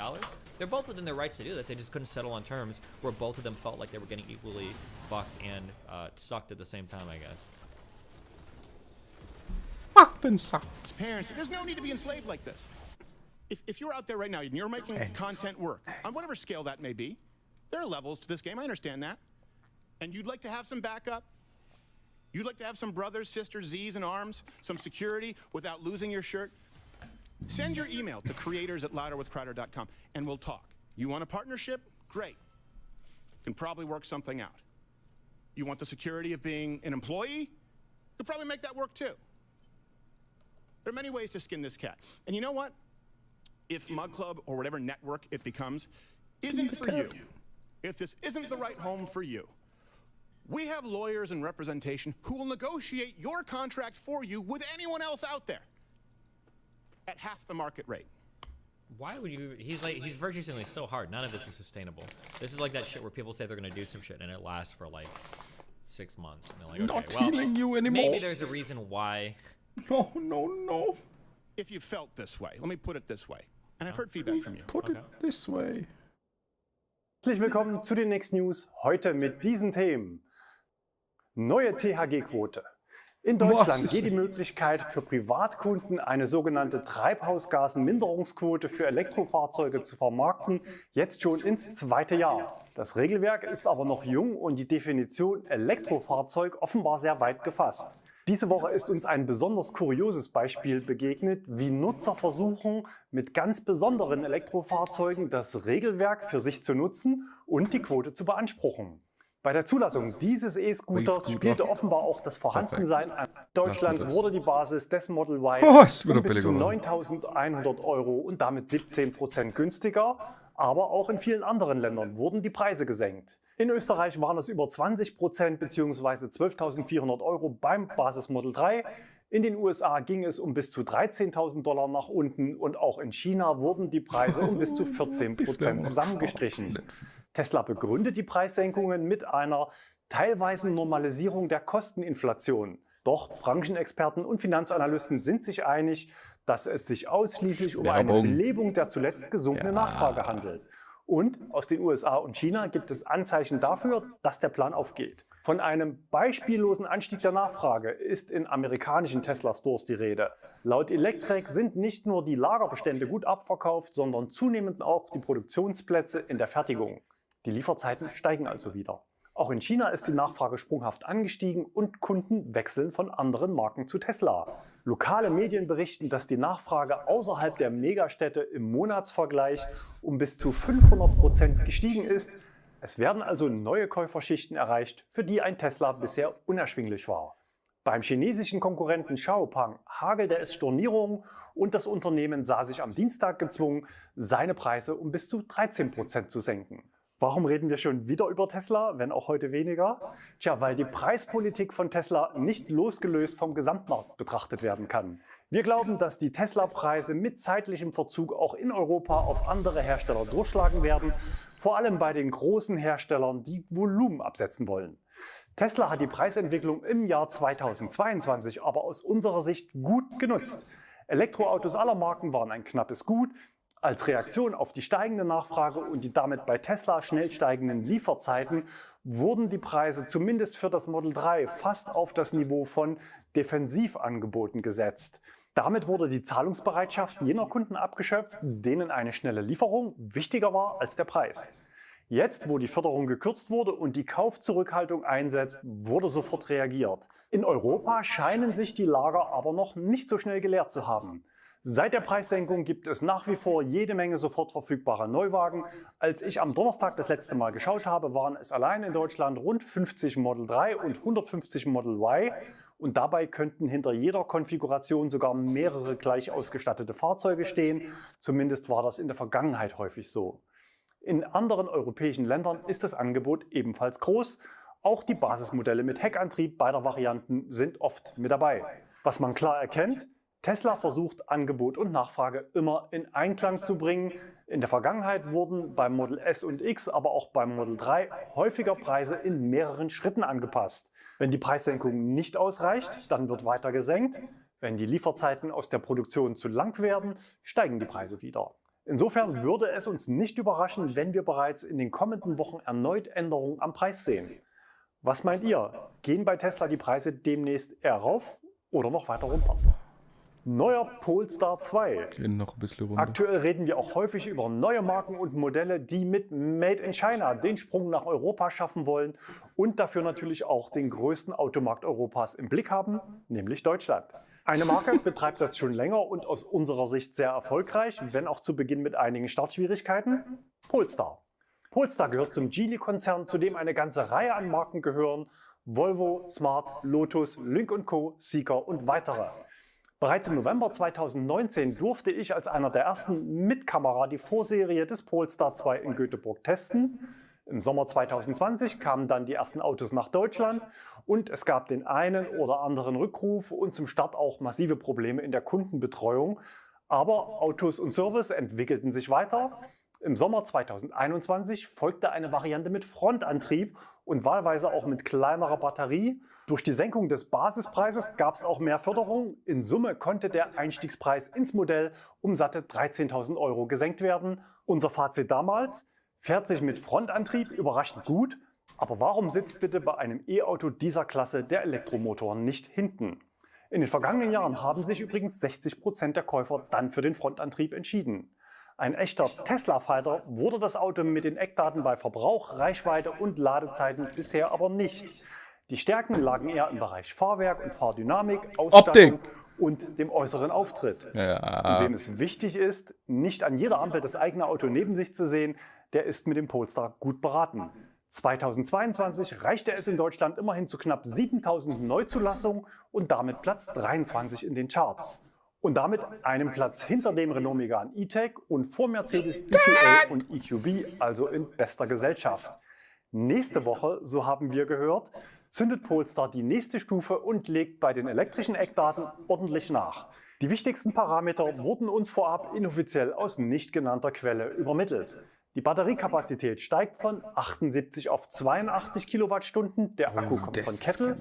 They're both within their rights to do this. They just couldn't settle on terms where both of them felt like they were getting equally fucked and sucked at the same time, I guess. Fucked and sucked. Parents, there's no need to be enslaved like this. If you're out there right now and you're making content work, on whatever scale that may be, there are levels to this game, I understand that. And you'd like to have some backup? You'd like to have some brothers, sisters, Z's and arms, some security without losing your shirt? Send your email to creators@louderwithcrowder.com and we'll talk. You want a partnership? Great. Can probably work something out. You want the security of being an employee? Could probably make that work too. There are many ways to skin this cat. And you know what? If Mug Club or whatever network it becomes isn't for you, if this isn't the right home for you, we have lawyers and representation who will negotiate your contract for you with anyone else out there at half the market rate. Why would you? He's virtue signaling so hard. None of this is sustainable. This is like that shit where people say they're gonna do some shit and it lasts for like 6 months. And they're like, okay, well, healing you anymore. Maybe there's a reason why. No. If you felt this way, let me put it this way. And I've heard feedback from you. Put it this way. Herzlich willkommen zu den Next News. Heute mit diesen Themen. Neue THG-Quote. In Deutschland geht die Möglichkeit für Privatkunden, eine sogenannte Treibhausgasminderungsquote für Elektrofahrzeuge zu vermarkten, jetzt schon ins 2. Jahr. Das Regelwerk ist aber noch jung und die Definition Elektrofahrzeug offenbar sehr weit gefasst. Diese Woche ist uns ein besonders kurioses Beispiel begegnet, wie Nutzer versuchen, mit ganz besonderen Elektrofahrzeugen das Regelwerk für sich zu nutzen und die Quote zu beanspruchen. Bei der Zulassung dieses E-Scooters spielte offenbar auch das Vorhandensein an. In Deutschland wurde die Basis des Model Y um bis zu 9.100 € und damit 17% günstiger, aber auch in vielen anderen Ländern wurden die Preise gesenkt. In Österreich waren es über 20% bzw. 12.400 € beim Basis-Model 3. In den USA ging es um bis zu $13.000 nach unten und auch in China wurden die Preise um bis zu 14% zusammengestrichen. Tesla begründet die Preissenkungen mit einer teilweisen Normalisierung der Kosteninflation. Doch Branchenexperten und Finanzanalysten sind sich einig, dass es sich ausschließlich um eine Belebung der zuletzt gesunkenen Nachfrage handelt. Und aus den USA und China gibt es Anzeichen dafür, dass der Plan aufgeht. Von einem beispiellosen Anstieg der Nachfrage ist in amerikanischen Tesla-Stores die Rede. Laut Electrek sind nicht nur die Lagerbestände gut abverkauft, sondern zunehmend auch die Produktionsplätze in der Fertigung. Die Lieferzeiten steigen also wieder. Auch in China ist die Nachfrage sprunghaft angestiegen und Kunden wechseln von anderen Marken zu Tesla. Lokale Medien berichten, dass die Nachfrage außerhalb der Megastädte im Monatsvergleich um bis zu 500% gestiegen ist. Es werden also neue Käuferschichten erreicht, für die ein Tesla bisher unerschwinglich war. Beim chinesischen Konkurrenten Xiaopeng hagelte es Stornierungen und das Unternehmen sah sich am Dienstag gezwungen, seine Preise um bis zu 13% zu senken. Warum reden wir schon wieder über Tesla, wenn auch heute weniger? Tja, weil die Preispolitik von Tesla nicht losgelöst vom Gesamtmarkt betrachtet werden kann. Wir glauben, dass die Tesla-Preise mit zeitlichem Verzug auch in Europa auf andere Hersteller durchschlagen werden, vor allem bei den großen Herstellern, die Volumen absetzen wollen. Tesla hat die Preisentwicklung im Jahr 2022 aber aus unserer Sicht gut genutzt. Elektroautos aller Marken waren ein knappes Gut. Als Reaktion auf die steigende Nachfrage und die damit bei Tesla schnell steigenden Lieferzeiten wurden die Preise zumindest für das Model 3 fast auf das Niveau von Defensivangeboten gesetzt. Damit wurde die Zahlungsbereitschaft jener Kunden abgeschöpft, denen eine schnelle Lieferung wichtiger war als der Preis. Jetzt, wo die Förderung gekürzt wurde und die Kaufzurückhaltung einsetzt, wurde sofort reagiert. In Europa scheinen sich die Lager aber noch nicht so schnell geleert zu haben. Seit der Preissenkung gibt es nach wie vor jede Menge sofort verfügbare Neuwagen. Als ich am Donnerstag das letzte Mal geschaut habe, waren es allein in Deutschland rund 50 Model 3 und 150 Model Y. Und dabei könnten hinter jeder Konfiguration sogar mehrere gleich ausgestattete Fahrzeuge stehen. Zumindest war das in der Vergangenheit häufig so. In anderen europäischen Ländern ist das Angebot ebenfalls groß. Auch die Basismodelle mit Heckantrieb beider Varianten sind oft mit dabei. Was man klar erkennt: Tesla versucht, Angebot und Nachfrage immer in Einklang zu bringen. In der Vergangenheit wurden beim Model S und X, aber auch beim Model 3 häufiger Preise in mehreren Schritten angepasst. Wenn die Preissenkung nicht ausreicht, dann wird weiter gesenkt. Wenn die Lieferzeiten aus der Produktion zu lang werden, steigen die Preise wieder. Insofern würde es uns nicht überraschen, wenn wir bereits in den kommenden Wochen erneut Änderungen am Preis sehen. Was meint ihr? Gehen bei Tesla die Preise demnächst eher rauf oder noch weiter runter? Neuer Polestar 2. Gehen noch ein bisschen runter. Aktuell reden wir auch häufig über neue Marken und Modelle, die mit Made in China den Sprung nach Europa schaffen wollen und dafür natürlich auch den größten Automarkt Europas im Blick haben, nämlich Deutschland. Eine Marke betreibt das schon länger und aus unserer Sicht sehr erfolgreich, wenn auch zu Beginn mit einigen Startschwierigkeiten: Polestar. Polestar gehört zum Geely-Konzern, zu dem eine ganze Reihe an Marken gehören: Volvo, Smart, Lotus, Lynk & Co., Zeekr und weitere. Bereits im November 2019 durfte ich als einer der ersten mit Kamera die Vorserie des Polestar 2 in Göteborg testen. Im Sommer 2020 kamen dann die ersten Autos nach Deutschland und es gab den einen oder anderen Rückruf und zum Start auch massive Probleme in der Kundenbetreuung. Aber Autos und Service entwickelten sich weiter. Im Sommer 2021 folgte eine Variante mit Frontantrieb und wahlweise auch mit kleinerer Batterie. Durch die Senkung des Basispreises gab es auch mehr Förderung. In Summe konnte der Einstiegspreis ins Modell um satte 13.000 € gesenkt werden. Unser Fazit damals: Fährt sich mit Frontantrieb überraschend gut, aber warum sitzt bitte bei einem E-Auto dieser Klasse der Elektromotor nicht hinten? In den vergangenen Jahren haben sich übrigens 60% der Käufer dann für den Frontantrieb entschieden. Ein echter Tesla-Fighter wurde das Auto mit den Eckdaten bei Verbrauch, Reichweite und Ladezeiten bisher aber nicht. Die Stärken lagen eher im Bereich Fahrwerk und Fahrdynamik, Ausstattung und dem äußeren Auftritt. Ja. Und wem es wichtig ist, nicht an jeder Ampel das eigene Auto neben sich zu sehen, der ist mit dem Polestar gut beraten. 2022 reichte es in Deutschland immerhin zu knapp 7.000 Neuzulassungen und damit Platz 23 in den Charts. Und damit einen Platz hinter dem Renault Megane E-Tech und vor Mercedes EQA und EQB, also in bester Gesellschaft. Nächste Woche, so haben wir gehört, zündet Polestar die nächste Stufe und legt bei den elektrischen Eckdaten ordentlich nach. Die wichtigsten Parameter wurden uns vorab inoffiziell aus nicht genannter Quelle übermittelt. Die Batteriekapazität steigt von 78 auf 82 Kilowattstunden, der Akku kommt von Kettle,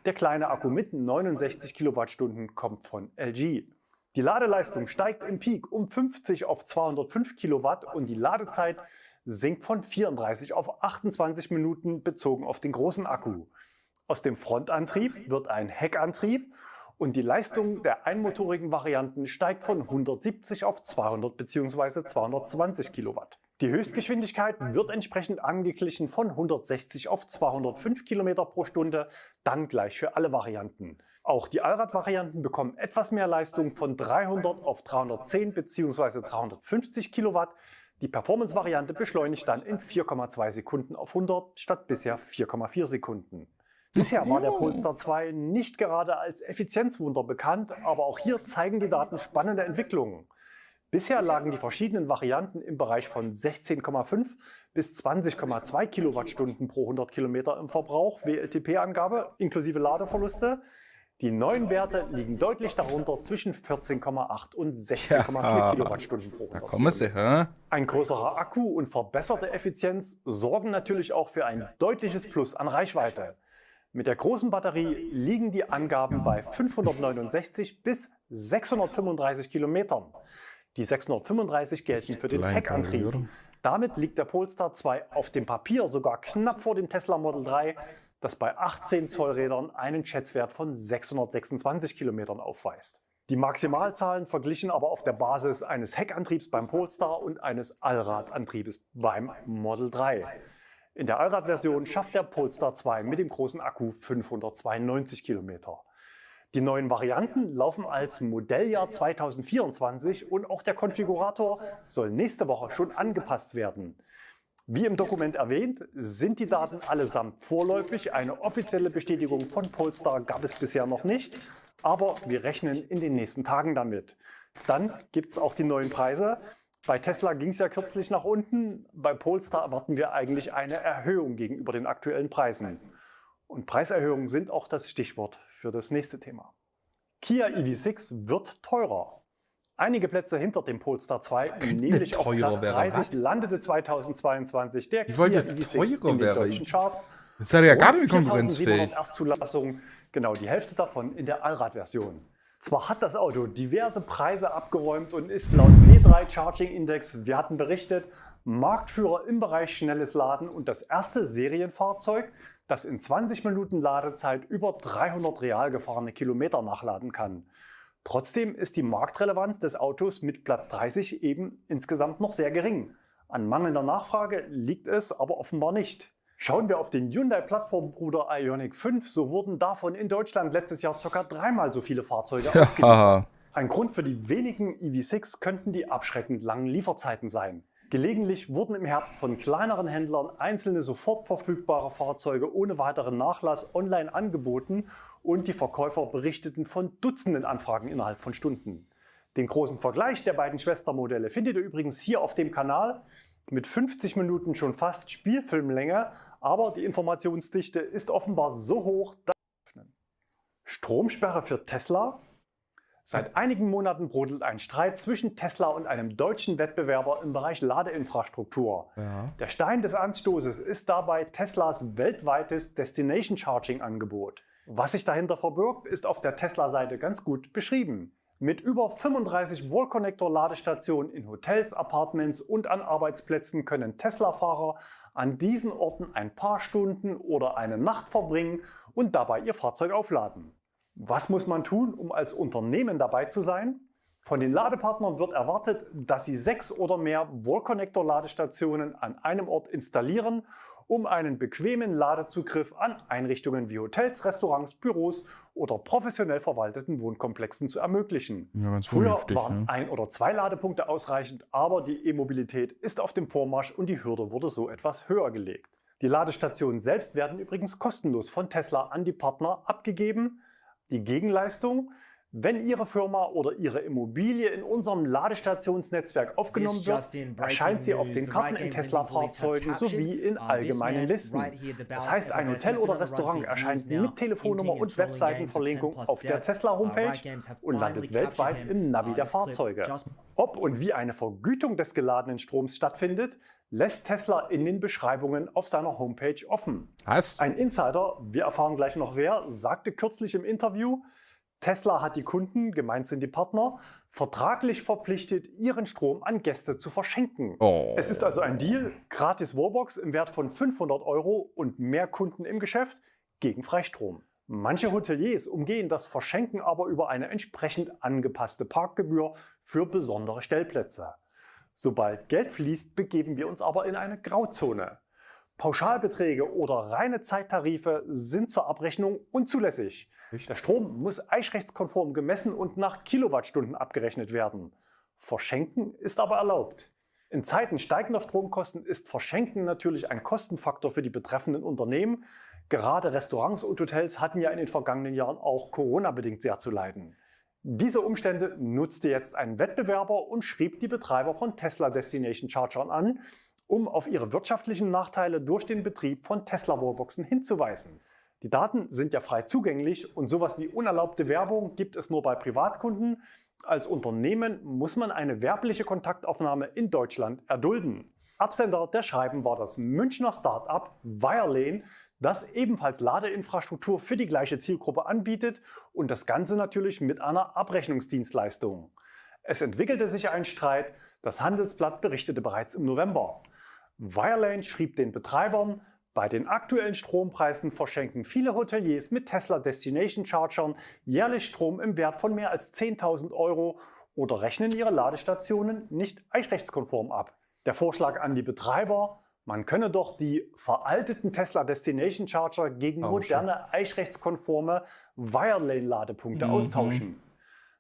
der kleine Akku mit 69 Kilowattstunden kommt von LG. Die Ladeleistung steigt im Peak um 50 auf 205 Kilowatt und die Ladezeit sinkt von 34 auf 28 Minuten bezogen auf den großen Akku. Aus dem Frontantrieb wird ein Heckantrieb und die Leistung der einmotorigen Varianten steigt von 170 auf 200 bzw. 220 Kilowatt. Die Höchstgeschwindigkeit wird entsprechend angeglichen von 160 auf 205 Kilometer pro Stunde, dann gleich für alle Varianten. Auch die Allradvarianten bekommen etwas mehr Leistung von 300 auf 310 bzw. 350 Kilowatt. Die Performance-Variante beschleunigt dann in 4,2 Sekunden auf 100 statt bisher 4,4 Sekunden. Bisher war der Polestar 2 nicht gerade als Effizienzwunder bekannt, aber auch hier zeigen die Daten spannende Entwicklungen. Bisher lagen die verschiedenen Varianten im Bereich von 16,5 bis 20,2 Kilowattstunden pro 100 Kilometer im Verbrauch, WLTP-Angabe, inklusive Ladeverluste. Die neuen Werte liegen deutlich darunter zwischen 14,8 und 16,4 Kilowattstunden pro 100 Da kommen sie, hä? Ein größerer Akku und verbesserte Effizienz sorgen natürlich auch für ein deutliches Plus an Reichweite. Mit der großen Batterie liegen die Angaben bei 569 bis 635 Kilometern. Die 635 gelten für den Heckantrieb. Damit liegt der Polestar 2 auf dem Papier sogar knapp vor dem Tesla Model 3, das bei 18 Zoll Rädern einen Schätzwert von 626 Kilometern aufweist. Die Maximalzahlen verglichen aber auf der Basis eines Heckantriebs beim Polestar und eines Allradantriebes beim Model 3. In der Allradversion schafft der Polestar 2 mit dem großen Akku 592 Kilometer. Die neuen Varianten laufen als Modelljahr 2024 und auch der Konfigurator soll nächste Woche schon angepasst werden. Wie im Dokument erwähnt, sind die Daten allesamt vorläufig. Eine offizielle Bestätigung von Polestar gab es bisher noch nicht, aber wir rechnen in den nächsten Tagen damit. Dann gibt es auch die neuen Preise. Bei Tesla ging es ja kürzlich nach unten. Bei Polestar erwarten wir eigentlich eine Erhöhung gegenüber den aktuellen Preisen. Und Preiserhöhungen sind auch das Stichwort für das nächste Thema. Kia EV6 wird teurer. Einige Plätze hinter dem Polestar 2, nämlich auf Platz 30, landete 2022 der Kia EV6 in den deutschen Charts. Das ist ja gar nicht konkurrenzfähig. 4.700 Erstzulassungen, genau die Hälfte davon in der Allradversion. Zwar hat das Auto diverse Preise abgeräumt und ist laut P3 Charging Index, wir hatten berichtet, Marktführer im Bereich schnelles Laden und das erste Serienfahrzeug, das in 20 Minuten Ladezeit über 300 real gefahrene Kilometer nachladen kann. Trotzdem ist die Marktrelevanz des Autos mit Platz 30 eben insgesamt noch sehr gering. An mangelnder Nachfrage liegt es aber offenbar nicht. Schauen wir auf den Hyundai-Plattformbruder Ioniq 5, so wurden davon in Deutschland letztes Jahr ca. 3-mal so viele Fahrzeuge ausgeliefert. Ein Grund für die wenigen EV6 könnten die abschreckend langen Lieferzeiten sein. Gelegentlich wurden im Herbst von kleineren Händlern einzelne sofort verfügbare Fahrzeuge ohne weiteren Nachlass online angeboten und die Verkäufer berichteten von Dutzenden Anfragen innerhalb von Stunden. Den großen Vergleich der beiden Schwestermodelle findet ihr übrigens hier auf dem Kanal. Mit 50 Minuten schon fast Spielfilmlänge, aber die Informationsdichte ist offenbar so hoch, dass Stromsperre für Tesla? Seit einigen Monaten brodelt ein Streit zwischen Tesla und einem deutschen Wettbewerber im Bereich Ladeinfrastruktur. Ja. Der Stein des Anstoßes ist dabei Teslas weltweites Destination Charging Angebot. Was sich dahinter verbirgt, ist auf der Tesla-Seite ganz gut beschrieben. Mit über 35 Wall-Connector-Ladestationen in Hotels, Apartments und an Arbeitsplätzen können Tesla-Fahrer an diesen Orten ein paar Stunden oder eine Nacht verbringen und dabei ihr Fahrzeug aufladen. Was muss man tun, um als Unternehmen dabei zu sein? Von den Ladepartnern wird erwartet, dass sie 6 oder mehr Wall-Connector-Ladestationen an einem Ort installieren, um einen bequemen Ladezugriff an Einrichtungen wie Hotels, Restaurants, Büros oder professionell verwalteten Wohnkomplexen zu ermöglichen. Ja, Früher vernünftig, waren 1 oder 2 Ladepunkte ausreichend, aber die E-Mobilität ist auf dem Vormarsch und die Hürde wurde so etwas höher gelegt. Die Ladestationen selbst werden übrigens kostenlos von Tesla an die Partner abgegeben. Die Gegenleistung: Wenn Ihre Firma oder Ihre Immobilie in unserem Ladestationsnetzwerk aufgenommen wird, erscheint sie auf den Karten in Tesla-Fahrzeugen sowie in allgemeinen Listen. Das heißt, ein Hotel oder Restaurant erscheint mit Telefonnummer und Webseitenverlinkung auf der Tesla-Homepage und landet weltweit im Navi der Fahrzeuge. Ob und wie eine Vergütung des geladenen Stroms stattfindet, lässt Tesla in den Beschreibungen auf seiner Homepage offen. Was? Ein Insider, wir erfahren gleich noch wer, sagte kürzlich im Interview, Tesla hat die Kunden, gemeint sind die Partner, vertraglich verpflichtet, ihren Strom an Gäste zu verschenken. Es ist also ein Deal, gratis Wallbox im Wert von 500 € und mehr Kunden im Geschäft gegen Freistrom. Manche Hoteliers umgehen das Verschenken aber über eine entsprechend angepasste Parkgebühr für besondere Stellplätze. Sobald Geld fließt, begeben wir uns aber in eine Grauzone. Pauschalbeträge oder reine Zeittarife sind zur Abrechnung unzulässig. Der Strom muss eichrechtskonform gemessen und nach Kilowattstunden abgerechnet werden. Verschenken ist aber erlaubt. In Zeiten steigender Stromkosten ist Verschenken natürlich ein Kostenfaktor für die betreffenden Unternehmen. Gerade Restaurants und Hotels hatten ja in den vergangenen Jahren auch Corona-bedingt sehr zu leiden. Diese Umstände nutzte jetzt ein Wettbewerber und schrieb die Betreiber von Tesla Destination Chargern an, um auf ihre wirtschaftlichen Nachteile durch den Betrieb von Tesla-Wallboxen hinzuweisen. Die Daten sind ja frei zugänglich und sowas wie unerlaubte Werbung gibt es nur bei Privatkunden. Als Unternehmen muss man eine werbliche Kontaktaufnahme in Deutschland erdulden. Absender der Schreiben war das Münchner Start-up Wirelane, das ebenfalls Ladeinfrastruktur für die gleiche Zielgruppe anbietet und das Ganze natürlich mit einer Abrechnungsdienstleistung. Es entwickelte sich ein Streit, das Handelsblatt berichtete bereits im November. Wirelane schrieb den Betreibern, bei den aktuellen Strompreisen verschenken viele Hoteliers mit Tesla Destination Chargern jährlich Strom im Wert von mehr als 10.000 € oder rechnen ihre Ladestationen nicht eichrechtskonform ab. Der Vorschlag an die Betreiber, man könne doch die veralteten Tesla Destination Charger gegen moderne eichrechtskonforme Wirelane-Ladepunkte austauschen.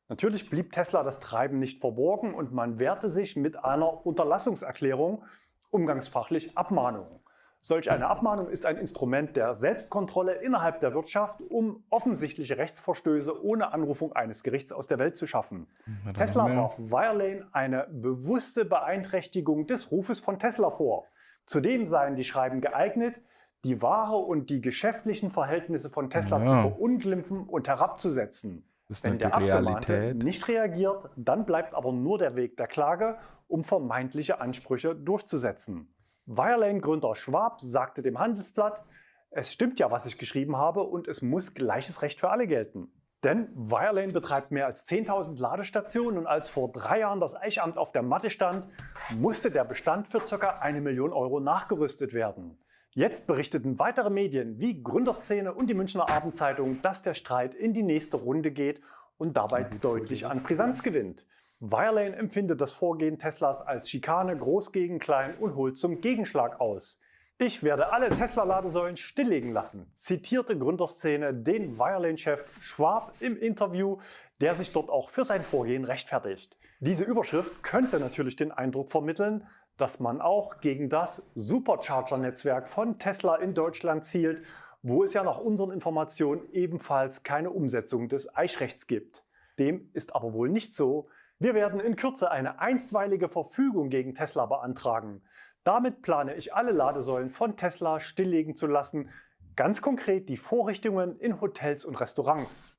Natürlich blieb Tesla das Treiben nicht verborgen und man wehrte sich mit einer Unterlassungserklärung, umgangssprachlich Abmahnung. Solch eine Abmahnung ist ein Instrument der Selbstkontrolle innerhalb der Wirtschaft, um offensichtliche Rechtsverstöße ohne Anrufung eines Gerichts aus der Welt zu schaffen. Tesla warf Wirelane eine bewusste Beeinträchtigung des Rufes von Tesla vor. Zudem seien die Schreiben geeignet, die wahre und die geschäftlichen Verhältnisse von Tesla zu verunglimpfen und herabzusetzen. Wenn der Abgemahnte nicht reagiert, dann bleibt aber nur der Weg der Klage, um vermeintliche Ansprüche durchzusetzen. Wirelane-Gründer Schwab sagte dem Handelsblatt, es stimmt ja, was ich geschrieben habe und es muss gleiches Recht für alle gelten. Denn Wirelane betreibt mehr als 10.000 Ladestationen und als vor 3 Jahren das Eichamt auf der Matte stand, musste der Bestand für ca. 1 Million € nachgerüstet werden. Jetzt berichteten weitere Medien wie Gründerszene und die Münchner Abendzeitung, dass der Streit in die nächste Runde geht und dabei deutlich an Brisanz gewinnt. Wirelane empfindet das Vorgehen Teslas als Schikane groß gegen klein und holt zum Gegenschlag aus. Ich werde alle Tesla-Ladesäulen stilllegen lassen, zitierte Gründerszene den Wirelane-Chef Schwab im Interview, der sich dort auch für sein Vorgehen rechtfertigt. Diese Überschrift könnte natürlich den Eindruck vermitteln, dass man auch gegen das Supercharger-Netzwerk von Tesla in Deutschland zielt, wo es ja nach unseren Informationen ebenfalls keine Umsetzung des Eichrechts gibt. Dem ist aber wohl nicht so. Wir werden in Kürze eine einstweilige Verfügung gegen Tesla beantragen. Damit plane ich alle Ladesäulen von Tesla stilllegen zu lassen, ganz konkret die Vorrichtungen in Hotels und Restaurants.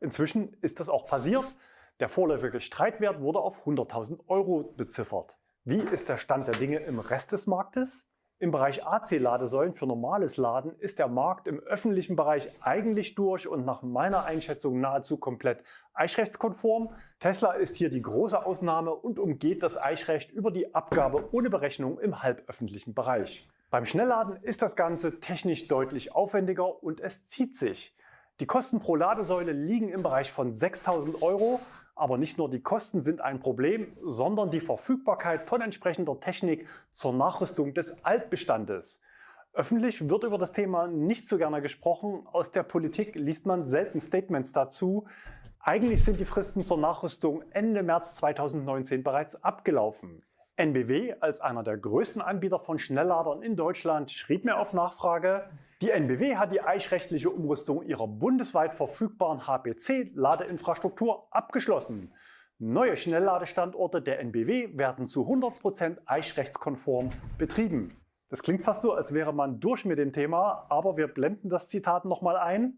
Inzwischen ist das auch passiert. Der vorläufige Streitwert wurde auf 100.000 € beziffert. Wie ist der Stand der Dinge im Rest des Marktes? Im Bereich AC-Ladesäulen für normales Laden ist der Markt im öffentlichen Bereich eigentlich durch und nach meiner Einschätzung nahezu komplett eichrechtskonform. Tesla ist hier die große Ausnahme und umgeht das Eichrecht über die Abgabe ohne Berechnung im halböffentlichen Bereich. Beim Schnellladen ist das Ganze technisch deutlich aufwendiger und es zieht sich. Die Kosten pro Ladesäule liegen im Bereich von 6.000 €. Aber nicht nur die Kosten sind ein Problem, sondern die Verfügbarkeit von entsprechender Technik zur Nachrüstung des Altbestandes. Öffentlich wird über das Thema nicht so gerne gesprochen. Aus der Politik liest man selten Statements dazu. Eigentlich sind die Fristen zur Nachrüstung Ende März 2019 bereits abgelaufen. NBW, als einer der größten Anbieter von Schnellladern in Deutschland, schrieb mir auf Nachfrage, die NBW hat die eichrechtliche Umrüstung ihrer bundesweit verfügbaren HPC-Ladeinfrastruktur abgeschlossen. Neue Schnellladestandorte der NBW werden zu 100% eichrechtskonform betrieben. Das klingt fast so, als wäre man durch mit dem Thema, aber wir blenden das Zitat nochmal ein.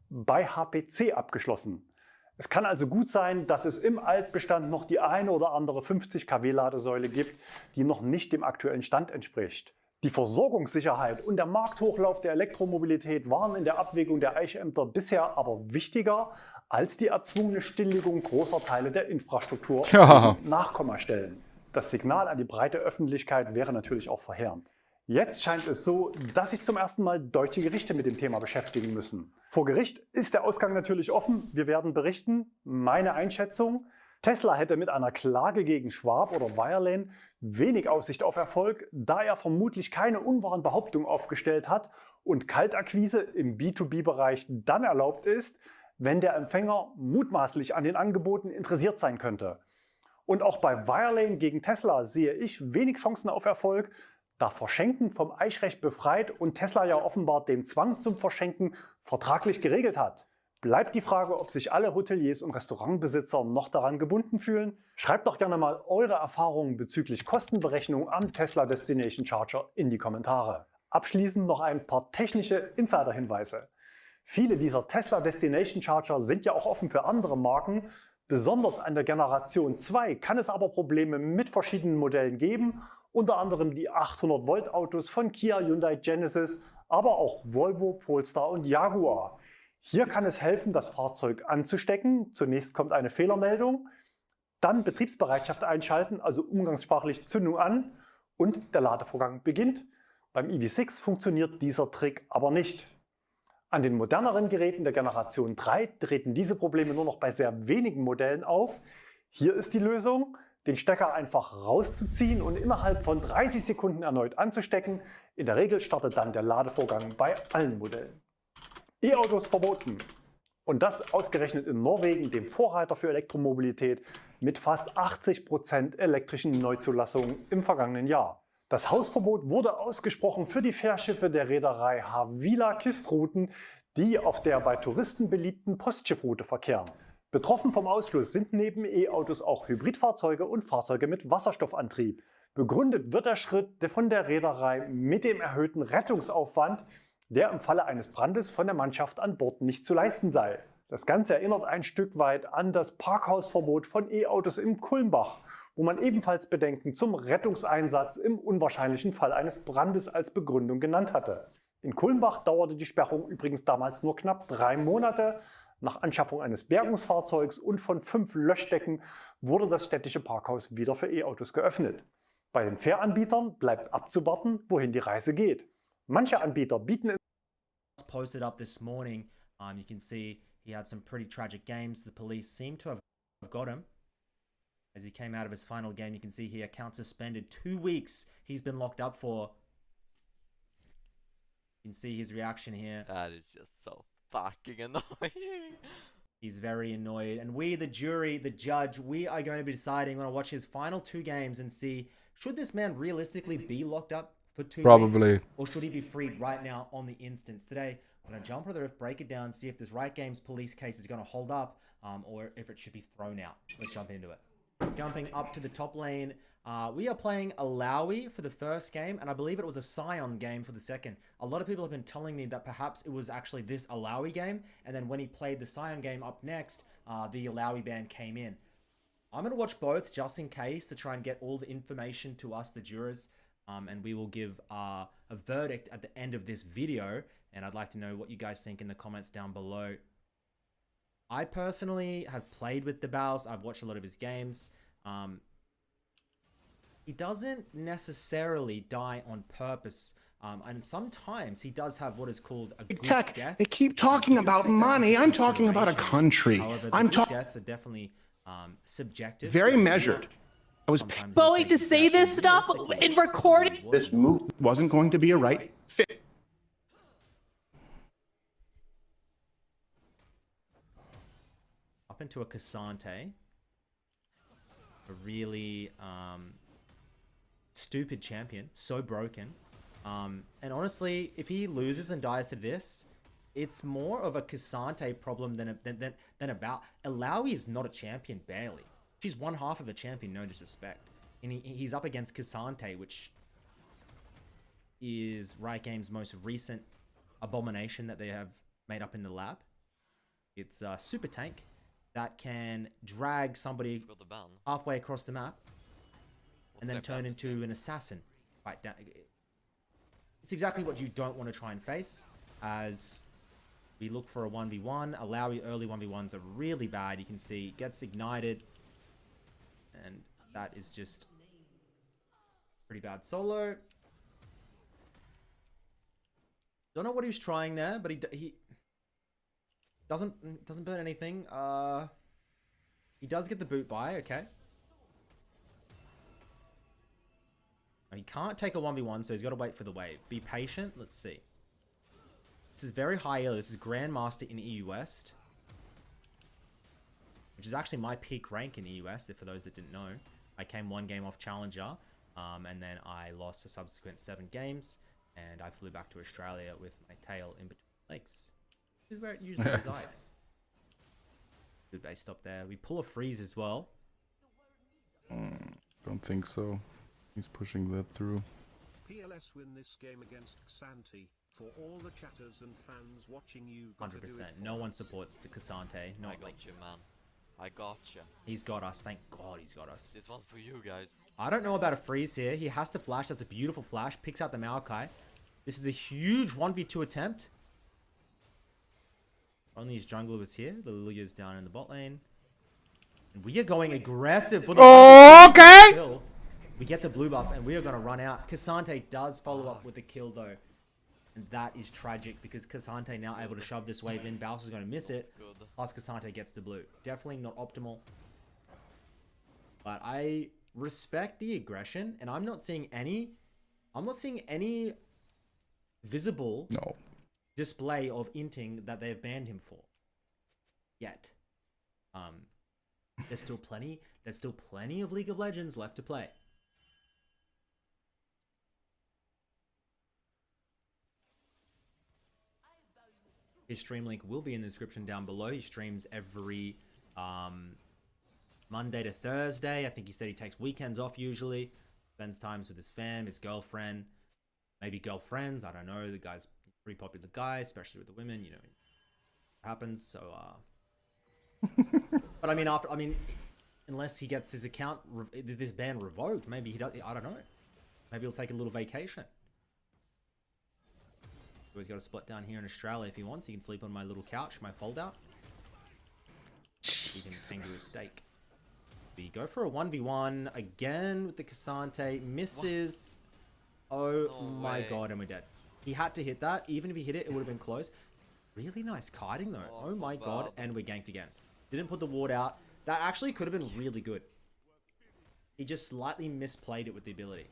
Bei HPC abgeschlossen. Es kann also gut sein, dass es im Altbestand noch die eine oder andere 50 kW Ladesäule gibt, die noch nicht dem aktuellen Stand entspricht. Die Versorgungssicherheit und der Markthochlauf der Elektromobilität waren in der Abwägung der Eichämter bisher aber wichtiger als die erzwungene Stilllegung großer Teile der Infrastruktur und Nachkommastellen. Das Signal an die breite Öffentlichkeit wäre natürlich auch verheerend. Jetzt scheint es so, dass sich zum ersten Mal deutsche Gerichte mit dem Thema beschäftigen müssen. Vor Gericht ist der Ausgang natürlich offen. Wir werden berichten. Meine Einschätzung: Tesla hätte mit einer Klage gegen Schwab oder Wirelane wenig Aussicht auf Erfolg, da er vermutlich keine unwahren Behauptungen aufgestellt hat und Kaltakquise im B2B-Bereich dann erlaubt ist, wenn der Empfänger mutmaßlich an den Angeboten interessiert sein könnte. Und auch bei Wirelane gegen Tesla sehe ich wenig Chancen auf Erfolg, da Verschenken vom Eichrecht befreit und Tesla ja offenbar den Zwang zum Verschenken vertraglich geregelt hat. Bleibt die Frage, ob sich alle Hoteliers und Restaurantbesitzer noch daran gebunden fühlen. Schreibt doch gerne mal eure Erfahrungen bezüglich Kostenberechnung am Tesla Destination Charger in die Kommentare. Abschließend noch ein paar technische Insider-Hinweise. Viele dieser Tesla Destination Charger sind ja auch offen für andere Marken. Besonders an der Generation 2 kann es aber Probleme mit verschiedenen Modellen geben, unter anderem die 800 Volt Autos von Kia, Hyundai, Genesis, aber auch Volvo, Polestar und Jaguar. Hier kann es helfen, das Fahrzeug anzustecken. Zunächst kommt eine Fehlermeldung, dann Betriebsbereitschaft einschalten, also umgangssprachlich Zündung an und der Ladevorgang beginnt. Beim EV6 funktioniert dieser Trick aber nicht. An den moderneren Geräten der Generation 3 treten diese Probleme nur noch bei sehr wenigen Modellen auf. Hier ist die Lösung, den Stecker einfach rauszuziehen und innerhalb von 30 Sekunden erneut anzustecken. In der Regel startet dann der Ladevorgang bei allen Modellen. E-Autos verboten. Und das ausgerechnet in Norwegen, dem Vorreiter für Elektromobilität, mit fast 80% elektrischen Neuzulassungen im vergangenen Jahr. Das Hausverbot wurde ausgesprochen für die Fährschiffe der Reederei Havila Kystruten, die auf der bei Touristen beliebten Postschiffroute verkehren. Betroffen vom Ausschluss sind neben E-Autos auch Hybridfahrzeuge und Fahrzeuge mit Wasserstoffantrieb. Begründet wird der Schritt von der Reederei mit dem erhöhten Rettungsaufwand, der im Falle eines Brandes von der Mannschaft an Bord nicht zu leisten sei. Das Ganze erinnert ein Stück weit an das Parkhausverbot von E-Autos in Kulmbach, wo man ebenfalls Bedenken zum Rettungseinsatz im unwahrscheinlichen Fall eines Brandes als Begründung genannt hatte. In Kulmbach dauerte die Sperrung übrigens damals nur knapp 3 Monate. Nach Anschaffung eines Bergungsfahrzeugs und von 5 Löschdecken wurde das städtische Parkhaus wieder für E-Autos geöffnet. Bei den Fähranbietern bleibt abzuwarten, wohin die Reise geht. Manche Anbieter bieten posted up this morning. You can see he had some pretty tragic games. The police seem to have got him as he came out of his final game. You can see here, account suspended, 2 weeks he's been locked up for. You can see his reaction here. That is just so fucking annoying. He's very annoyed, and we, the jury, the judge, we are going to be deciding. We're going to watch his final 2 games and see, should this man realistically be locked up for 2 Probably. weeks, or should he be freed right now on the instance? Today, we're going to jump on the roof, break it down, see if this Right Games police case is going to hold up, or if it should be thrown out. Let's jump into it. Jumping up to the top lane, we are playing Alawi for the first game, and I believe it was a Scion game for the second. A lot of people have been telling me that perhaps it was actually this Alawi game, and then when he played the Scion game up next, the Alawi ban came in. I'm going to watch both just in case to try and get all the information to us, the jurors. And we will give a verdict at the end of this video. And I'd like to know what you guys think in the comments down below. I personally have played with the Baus. I've watched a lot of his games. He doesn't necessarily die on purpose. And sometimes he does have what is called a good Tech, death. they keep talking about money. I'm talking about a country. However, I'm good talking deaths are definitely subjective. very measured. I was Boeing to say this stuff in recording. this move wasn't going to be a right fit. Up into a Cassante. A really stupid champion. So broken. And honestly, if he loses and dies to this, it's more of a Cassante problem than about. Alawi is not a champion, barely. She's one half of a champion, no disrespect. And he's up against Cassante, which is Riot Games' most recent abomination that they have made up in the lab. It's a super tank that can drag somebody halfway across the map and then turn into an assassin. Right down. It's exactly what you don't want to try and face, as we look for a 1v1. Alawi early 1v1s are really bad. You can see gets ignited, and that is just pretty bad solo. Don't know what he was trying there, but he doesn't burn anything. He does get the boot by, okay. He can't take a 1v1, so he's got to wait for the wave. Be patient. Let's see. This is very high elo. This is Grandmaster in EU West. Which is actually my peak rank in EU West, for those that didn't know. I came 1 game off Challenger, and then I lost a subsequent 7 games, and I flew back to Australia with my tail in between legs. Which is where it usually resides. Good base stop there. We pull a freeze as well. Don't think so. He's pushing that through. PLS win this game against Xanti. For all the chatters and fans watching, you 100%. No one supports the Cassante. I got you, man. I got you. He's got us. Thank God he's got us. This one's for you guys. I don't know about a freeze here. He has to flash. That's a beautiful flash. Picks out the Maokai. This is a huge 1v2 attempt. Only his jungler was here. The Lilia's down in the bot lane. And we are going aggressive for the kill. We get the blue buff and we are going to run out. Cassante does follow up with a kill though. And that is tragic because Cassante now able to shove this wave in. Bowser's going to miss it. Plus Cassante gets the blue. Definitely not optimal. But I respect the aggression and I'm not seeing any visible display of inting that they have banned him for. Yet. There's still plenty of League of Legends left to play. His stream link will be in the description down below. He streams every Monday to Thursday. I think he said he takes weekends off usually. Spends times with his fam, his girlfriend, maybe girlfriends. I don't know. The guy's a pretty popular guy, especially with the women. You know, it happens. So, but I mean, unless he gets his account, this ban revoked, maybe he does. I don't know. Maybe he'll take a little vacation. He's got a spot down here in Australia if he wants. He can sleep on my little couch, my fold out. He can hang to his steak. We go for a 1v1 again with the Cassante. Misses. What? Oh my god, and we're dead. He had to hit that. Even if he hit it, it would have been close. Really nice kiting though. Oh my god, and we're ganked again. Didn't put the ward out. That actually could have been really good. He just slightly misplayed it with the ability.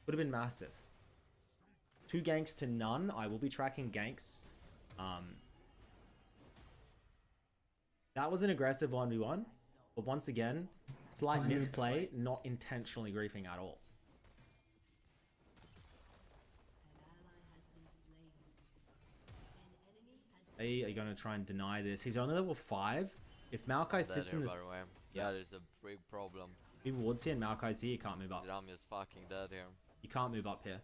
Would have been massive. 2 ganks to none. I will be tracking ganks. That was an aggressive 1v1. But once again, slight misplay, not intentionally griefing at all. They are going to try and deny this. He's only level 5. If Maokai sits in this... Yeah, there's a big problem. If wards here and Maokai's here, you can't move up. I'm just fucking dead here. You can't move up here.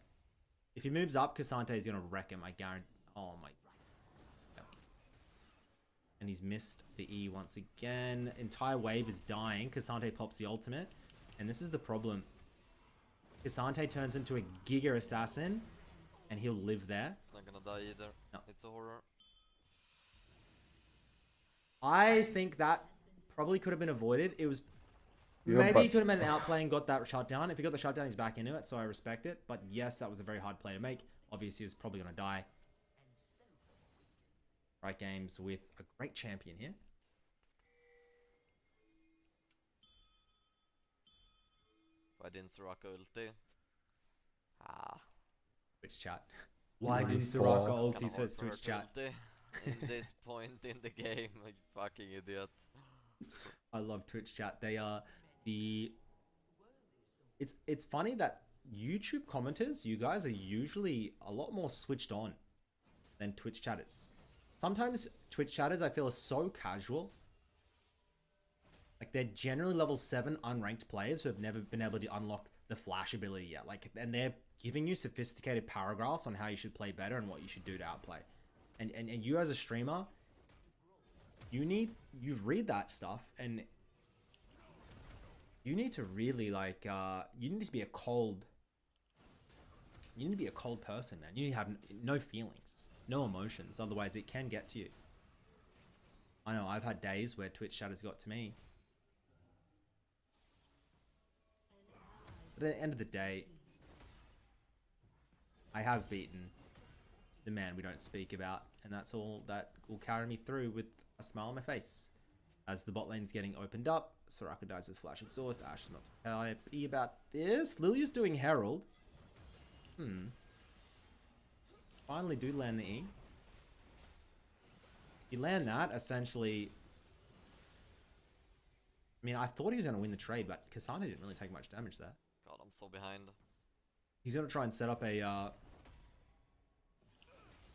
If he moves up, Cassante is going to wreck him, I guarantee. Oh my. Yep. And he's missed the E once again. Entire wave is dying. Cassante pops the ultimate. And this is the problem. Cassante turns into a Giga Assassin. And he'll live there. It's not going to die either. No. It's a horror. I think that probably could have been avoided. It was... Yeah, maybe he could have made an outplay and got that shutdown. If he got the shutdown, he's back into it, so I respect it. But yes, that was a very hard play to make. Obviously, he was probably going to die. Right games with a great champion here. Why didn't Soraka ulti? Twitch chat. Why didn't Soraka ulti, says Twitch chat. In this point in the game, you fucking idiot. I love Twitch chat. They are the... It's funny that YouTube commenters, you guys are usually a lot more switched on than Twitch chatters. Sometimes Twitch chatters I feel are so casual. Like they're generally level 7 unranked players who have never been able to unlock the flash ability yet. Like, and they're giving you sophisticated paragraphs on how you should play better and what you should do to outplay. And you as a streamer, you read that stuff and you need to really like, you need to be a cold person, man. You need to have no feelings, no emotions. Otherwise it can get to you. I know I've had days where Twitch chatters got to me. But at the end of the day, I have beaten the man we don't speak about, and that's all that will carry me through with a smile on my face. As the bot lane's getting opened up, Soraka dies with Flash Exhaust. Ashe is not happy about this. Lily's doing Herald. Finally do land the E. You land that, essentially... I mean, I thought he was going to win the trade, but Cassandra didn't really take much damage there. God, I'm so behind. He's going to try and set up a...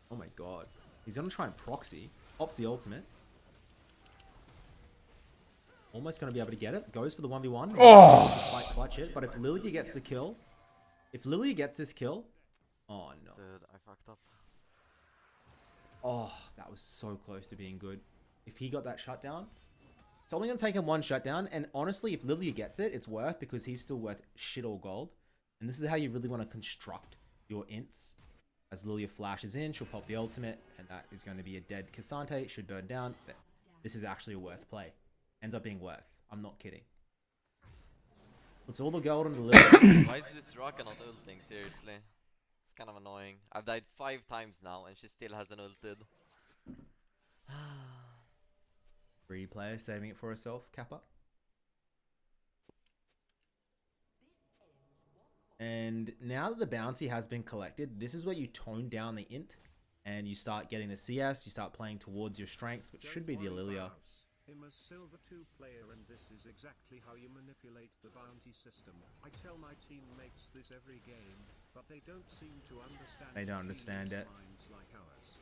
Oh my god. He's going to try and proxy. Pops the ultimate. Almost going to be able to get it. Goes for the 1v1. Oh! Quite clutch it. But if Lilia gets the kill... If Lilia gets this kill... Oh no. Dude, I fucked up. Oh, that was so close to being good. If he got that shutdown... It's only going to take him one shutdown. And honestly, if Lilia gets it, it's worth because he's still worth shit all gold. And this is how you really want to construct your ints. As Lilia flashes in, she'll pop the ultimate. And that is going to be a dead Cassante. It should burn down. But this is actually a worth play. Ends up being worth. I'm not kidding. Puts all the gold on the Lilia. Why is this Raka not ulting? Seriously. It's kind of annoying. I've died 5 times now and she still hasn't ulted. Greedy player saving it for herself. Kappa. And now that the bounty has been collected, this is where you tone down the int. And you start getting the CS. You start playing towards your strengths, which should be the Lilia. Him as Silver 2 player, and this is exactly how you manipulate the bounty system. I tell my teammates this every game, but they don't seem to understand. They don't understand it. Minds like ours.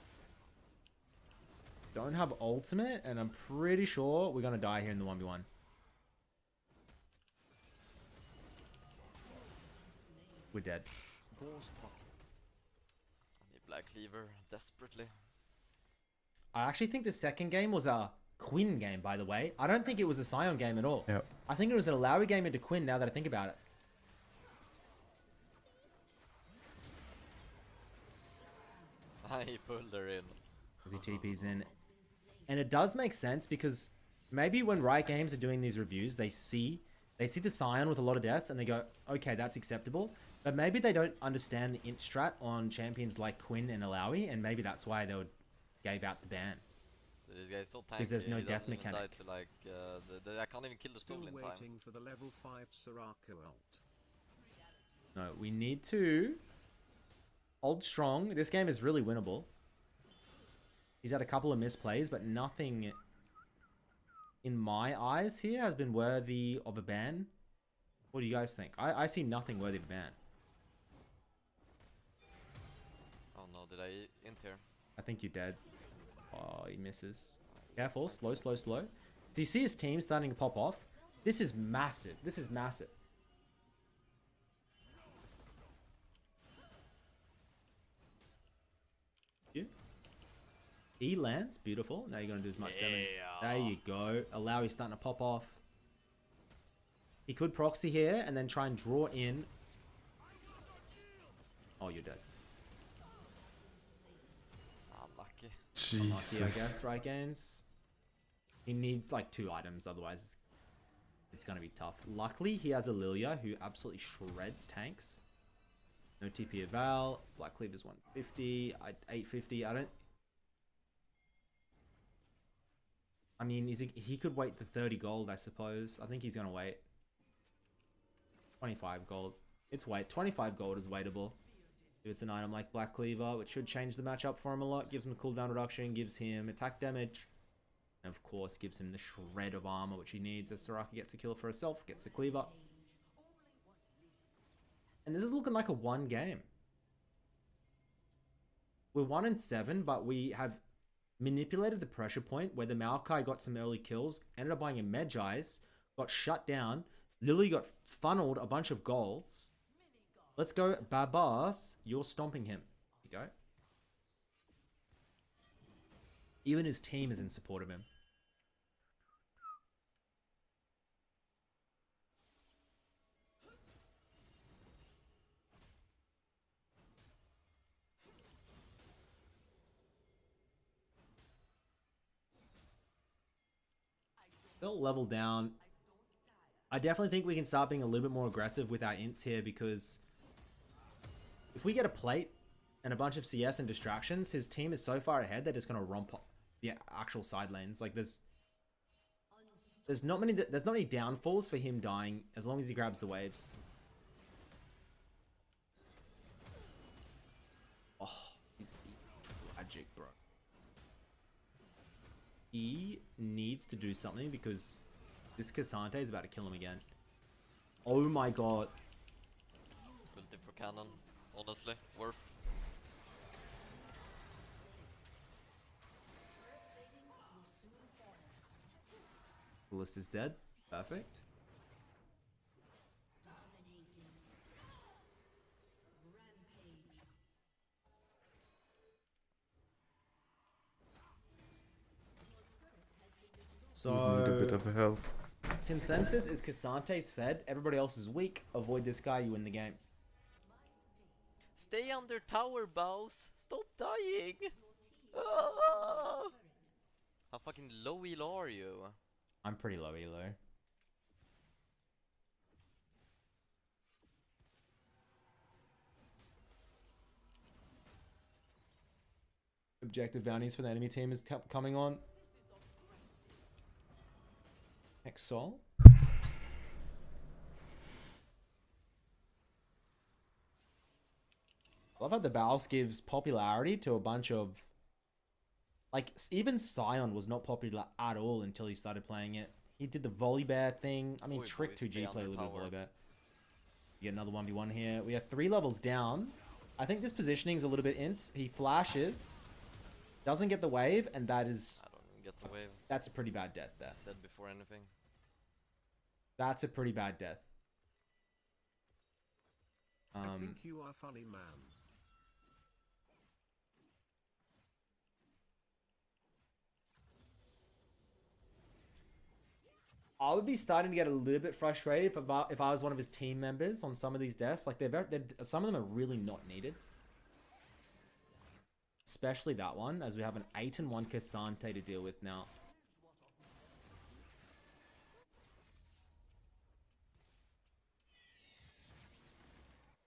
Don't have ultimate, and I'm pretty sure we're gonna die here in the 1v1. We're dead. I need Black Cleaver desperately. I actually think the second game was a Quinn game, by the way. I don't think it was a Sion game at all. Yep. I think it was an Alawi game into Quinn, now that I think about it. He pulled her in. As he TP's in. And it does make sense because maybe when Riot Games are doing these reviews, they see the Sion with a lot of deaths and they go, okay, that's acceptable. But maybe they don't understand the int strat on champions like Quinn and Alawi, and maybe that's why they gave out the ban. So this guy's so tanky. Because there's no he death doesn't even mechanic. die to, like, I can't even kill the soul in time. Waiting for the level 5 Soraka ult. No, we need to hold strong. This game is really winnable. He's had a couple of misplays, but nothing in my eyes here has been worthy of a ban. What do you guys think? I see nothing worthy of a ban. Oh no, did I int here? I think you're dead. Oh, he misses. Careful, slow, slow, slow. So you see his team starting to pop off? This is massive. This is massive. You? He lands. Beautiful. Now you're going to do as much damage. There you go. Alawi starting to pop off. He could proxy here and then try and draw in. Oh, you're dead. Unlucky. Jesus. Unlucky, I guess, right, games? He needs like 2 items, otherwise it's going to be tough. Luckily, he has a Lilia who absolutely shreds tanks. No TP eval. Black Cleaver's 150. 850. I mean, he could wait the 30 gold, I suppose. I think he's going to wait. 25 gold. It's wait. 25 gold is waitable. If it's an item like Black Cleaver, which should change the matchup for him a lot. Gives him cooldown reduction, gives him attack damage. And of course, gives him the shred of armor, which he needs as Soraka gets a kill for herself, gets the Cleaver. And this is looking like a 1 game. We're 1-7, but we have manipulated the pressure point where the Maokai got some early kills, ended up buying a Medjai's, got shut down. Lily got funneled a bunch of goals. Let's go, Babas. You're stomping him. Here you go. Even his team is in support of him. They'll level down. I definitely think we can start being a little bit more aggressive with our ints here, because if we get a plate and a bunch of CS and distractions, his team is so far ahead they're just going to romp the actual side lanes. Like, there's There's not many downfalls for him dying as long as he grabs the waves. Oh, he's tragic, bro. He needs to do something because this Cassante is about to kill him again. Oh my god. Ulti for cannon, honestly, worth. List is dead. Perfect. So need a bit of help. Consensus is Cassante's fed. Everybody else is weak. Avoid this guy. You win the game. Stay under tower, boss. Stop dying. Ah! How fucking low elo are you? I'm pretty low elo. Objective bounties for the enemy team is coming on. Exol. I love how the Baus gives popularity to a bunch of... Like, even Scion was not popular at all until he started playing it. He did the Volibear thing. I mean, Trick 2G played a little bit of Volibear. You get another 1v1 here. We are 3 levels down. I think this positioning is a little bit int. He flashes, doesn't get the wave, and that is... I don't even get the wave. That's a pretty bad death there. He's dead before anything. That's a pretty bad death. I think you are funny, man. I would be starting to get a little bit frustrated if I was one of his team members on some of these deaths. Like, some of them are really not needed. Especially that one, as we have an 8-1 Cassante to deal with now.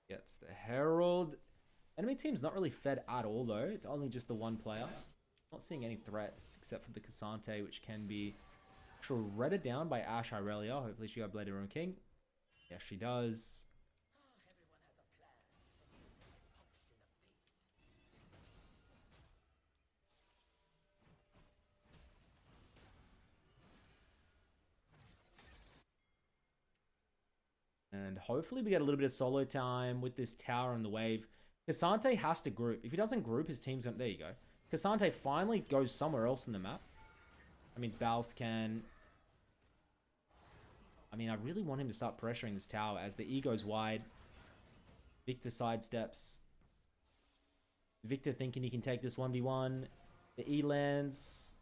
Gets the Herald. Enemy team's not really fed at all, though. It's only just the one player. Not seeing any threats, except for the Cassante, which can be shredded down by Ash Irelia. Hopefully she got Blade of Ruin King. Yes, she does. And hopefully we get a little bit of solo time with this tower and the wave. Cassante has to group. If he doesn't group, his team's gonna... There you go. Cassante finally goes somewhere else in the map. That means Baus can... I mean, I really want him to start pressuring this tower as the E goes wide. Victor sidesteps. Victor thinking he can take this 1v1. The E lands.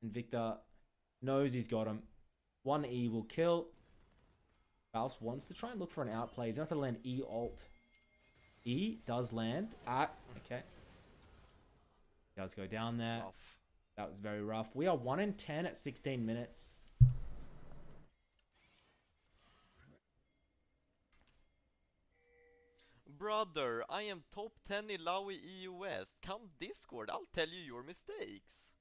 And Victor knows he's got him. One E will kill. Baus wants to try and look for an outplay. He's going to have to land E alt. E does land. Okay. He does go down there. Rough. That was very rough. We are 1 in 10 at 16 minutes. Brother, I am top 10 in Lawi EU West. Come Discord, I'll tell you your mistakes.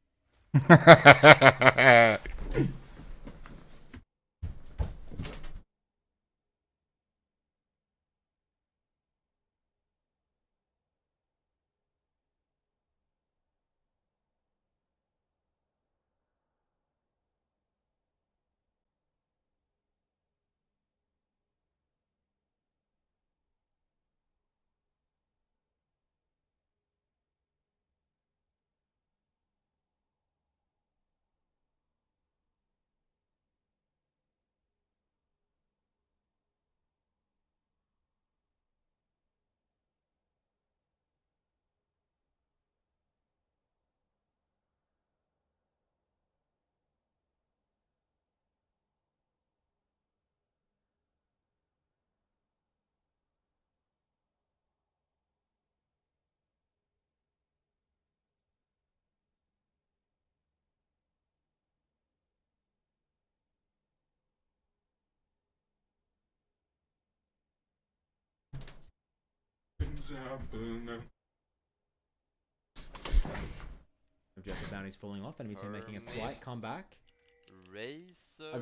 Objective bounty's falling off. Enemy team making a slight comeback. Razer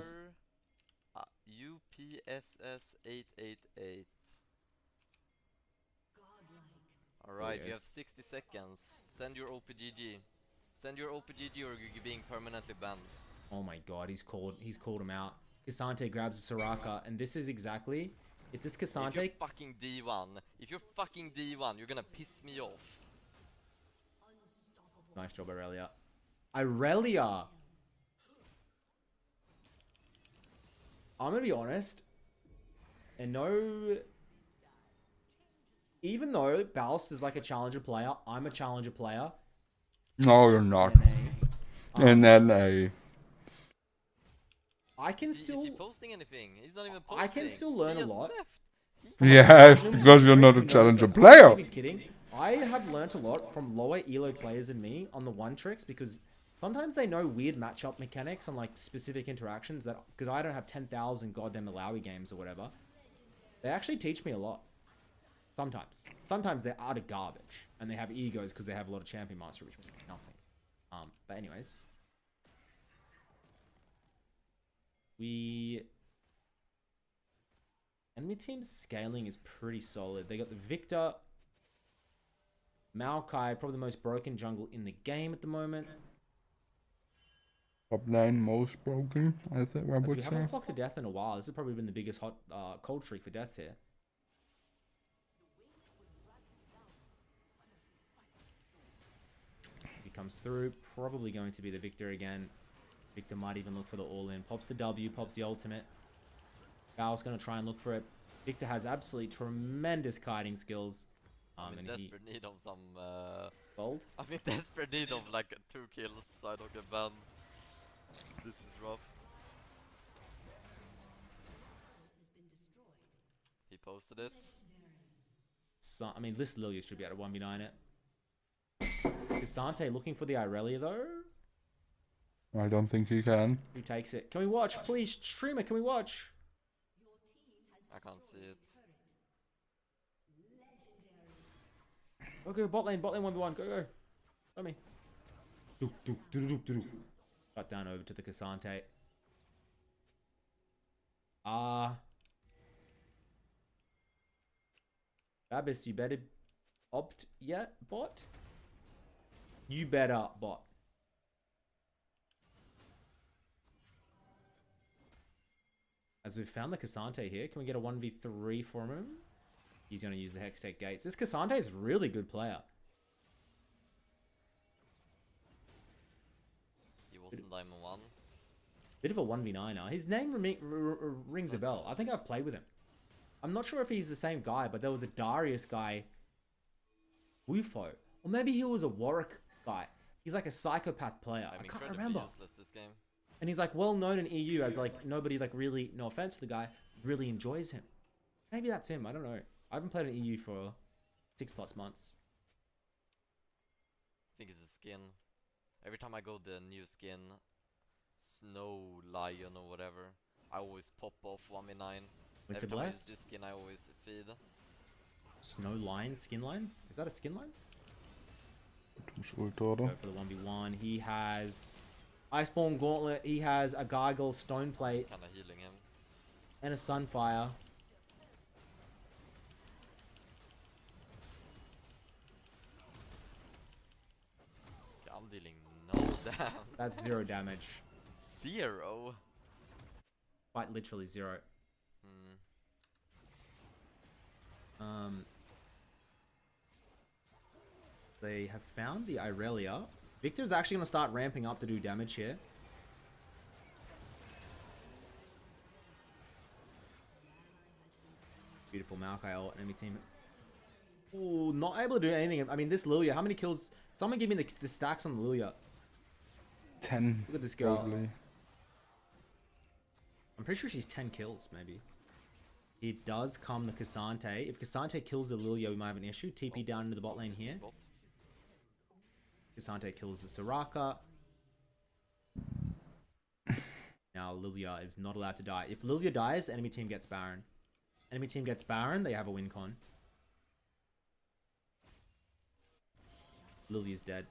UPSS 888. Alright, you have 60 seconds. Send your OPGG. Send your OPGG or you're being permanently banned. Oh my god, he's called him out. Cassante grabs a Soraka, and this is exactly if this Cassante. If you're fucking D1, you're gonna piss me off. Nice job, Aurelia. Aurelia! I'm gonna be honest. And no... Even though Baust is like a challenger player, I'm a challenger player. No, you're not. In NA. I can still... Is he posting anything? He's not even posting. I can still learn a lot. Yes, because you're not a challenger player. I'm not even kidding. I have learnt a lot from lower elo players than me on the one tricks because sometimes they know weird matchup mechanics and like specific interactions that because I don't have 10,000 goddamn Malawi games or whatever. They actually teach me a lot. Sometimes they're utter garbage and they have egos because they have a lot of champion master, which means nothing. But anyways, enemy team's scaling is pretty solid. They got the Victor. Maokai, probably the most broken jungle in the game at the moment. Top 9 most broken, I think I would We say. haven't clocked to death in a while. This has probably been the biggest cold streak for deaths here. If he comes through, probably going to be the Victor again. Victor might even look for the all-in. Pops the W, pops the ultimate. Bao's going to try and look for it. Victor has absolutely tremendous kiting skills. I'm in desperate need of some gold. I'm in desperate need of like 2 kills so I don't get banned. This is rough. He posted it. So, I mean, this Lilia should be able to 1v9 it. Cassante looking for the Irelia though. I don't think he can. Who takes it? Can we watch? Please, streamer, can we watch? I can't see it. Okay, bot lane 1v1, go. Show me. Shut down over to the Cassante. Babis, you better opt yet, bot? You better, bot. As we've found the Cassante here, can we get a 1v3 from him? He's going to use the Hextech Gates. This Cassante is a really good player. He wasn't Diamond 1. Bit of a 1v9er. His name rings a bell. I think I've played with him. I'm not sure if he's the same guy, but there was a Darius guy. Wufo. Or maybe he was a Warwick guy. He's like a psychopath player. I can't remember. This game. And he's like well known in EU as like nobody like really, no offense to the guy, really enjoys him. Maybe that's him. I don't know. I haven't played in EU for 6+ months. I think it's a skin. Every time I go the new skin, Snow Lion or whatever, I always pop off 1v9. Every time I use this skin, I always feed. Snow Line, skin line? Is that a skin line? Go for the 1v1. He has Iceborne Gauntlet. He has a Gargoyle Stone Plate. Kinda healing him. And a Sunfire. I'm dealing no damage. That's 0 damage. 0? Quite literally 0. They have found the Irelia. Victor's actually going to start ramping up to do damage here. Beautiful Maokai ult, enemy team. Ooh, not able to do anything. I mean, this Lilia, how many kills? Someone give me the stacks on the Lilia. 10. Look at this girl. Probably. I'm pretty sure she's 10 kills, maybe. It does come the Cassante. If Cassante kills the Lilia, we might have an issue. TP down into the bot lane here. Cassante kills the Soraka. Now Lilia is not allowed to die. If Lilia dies, the enemy team gets Baron. Enemy team gets Baron, they have a win con. Lilia's dead.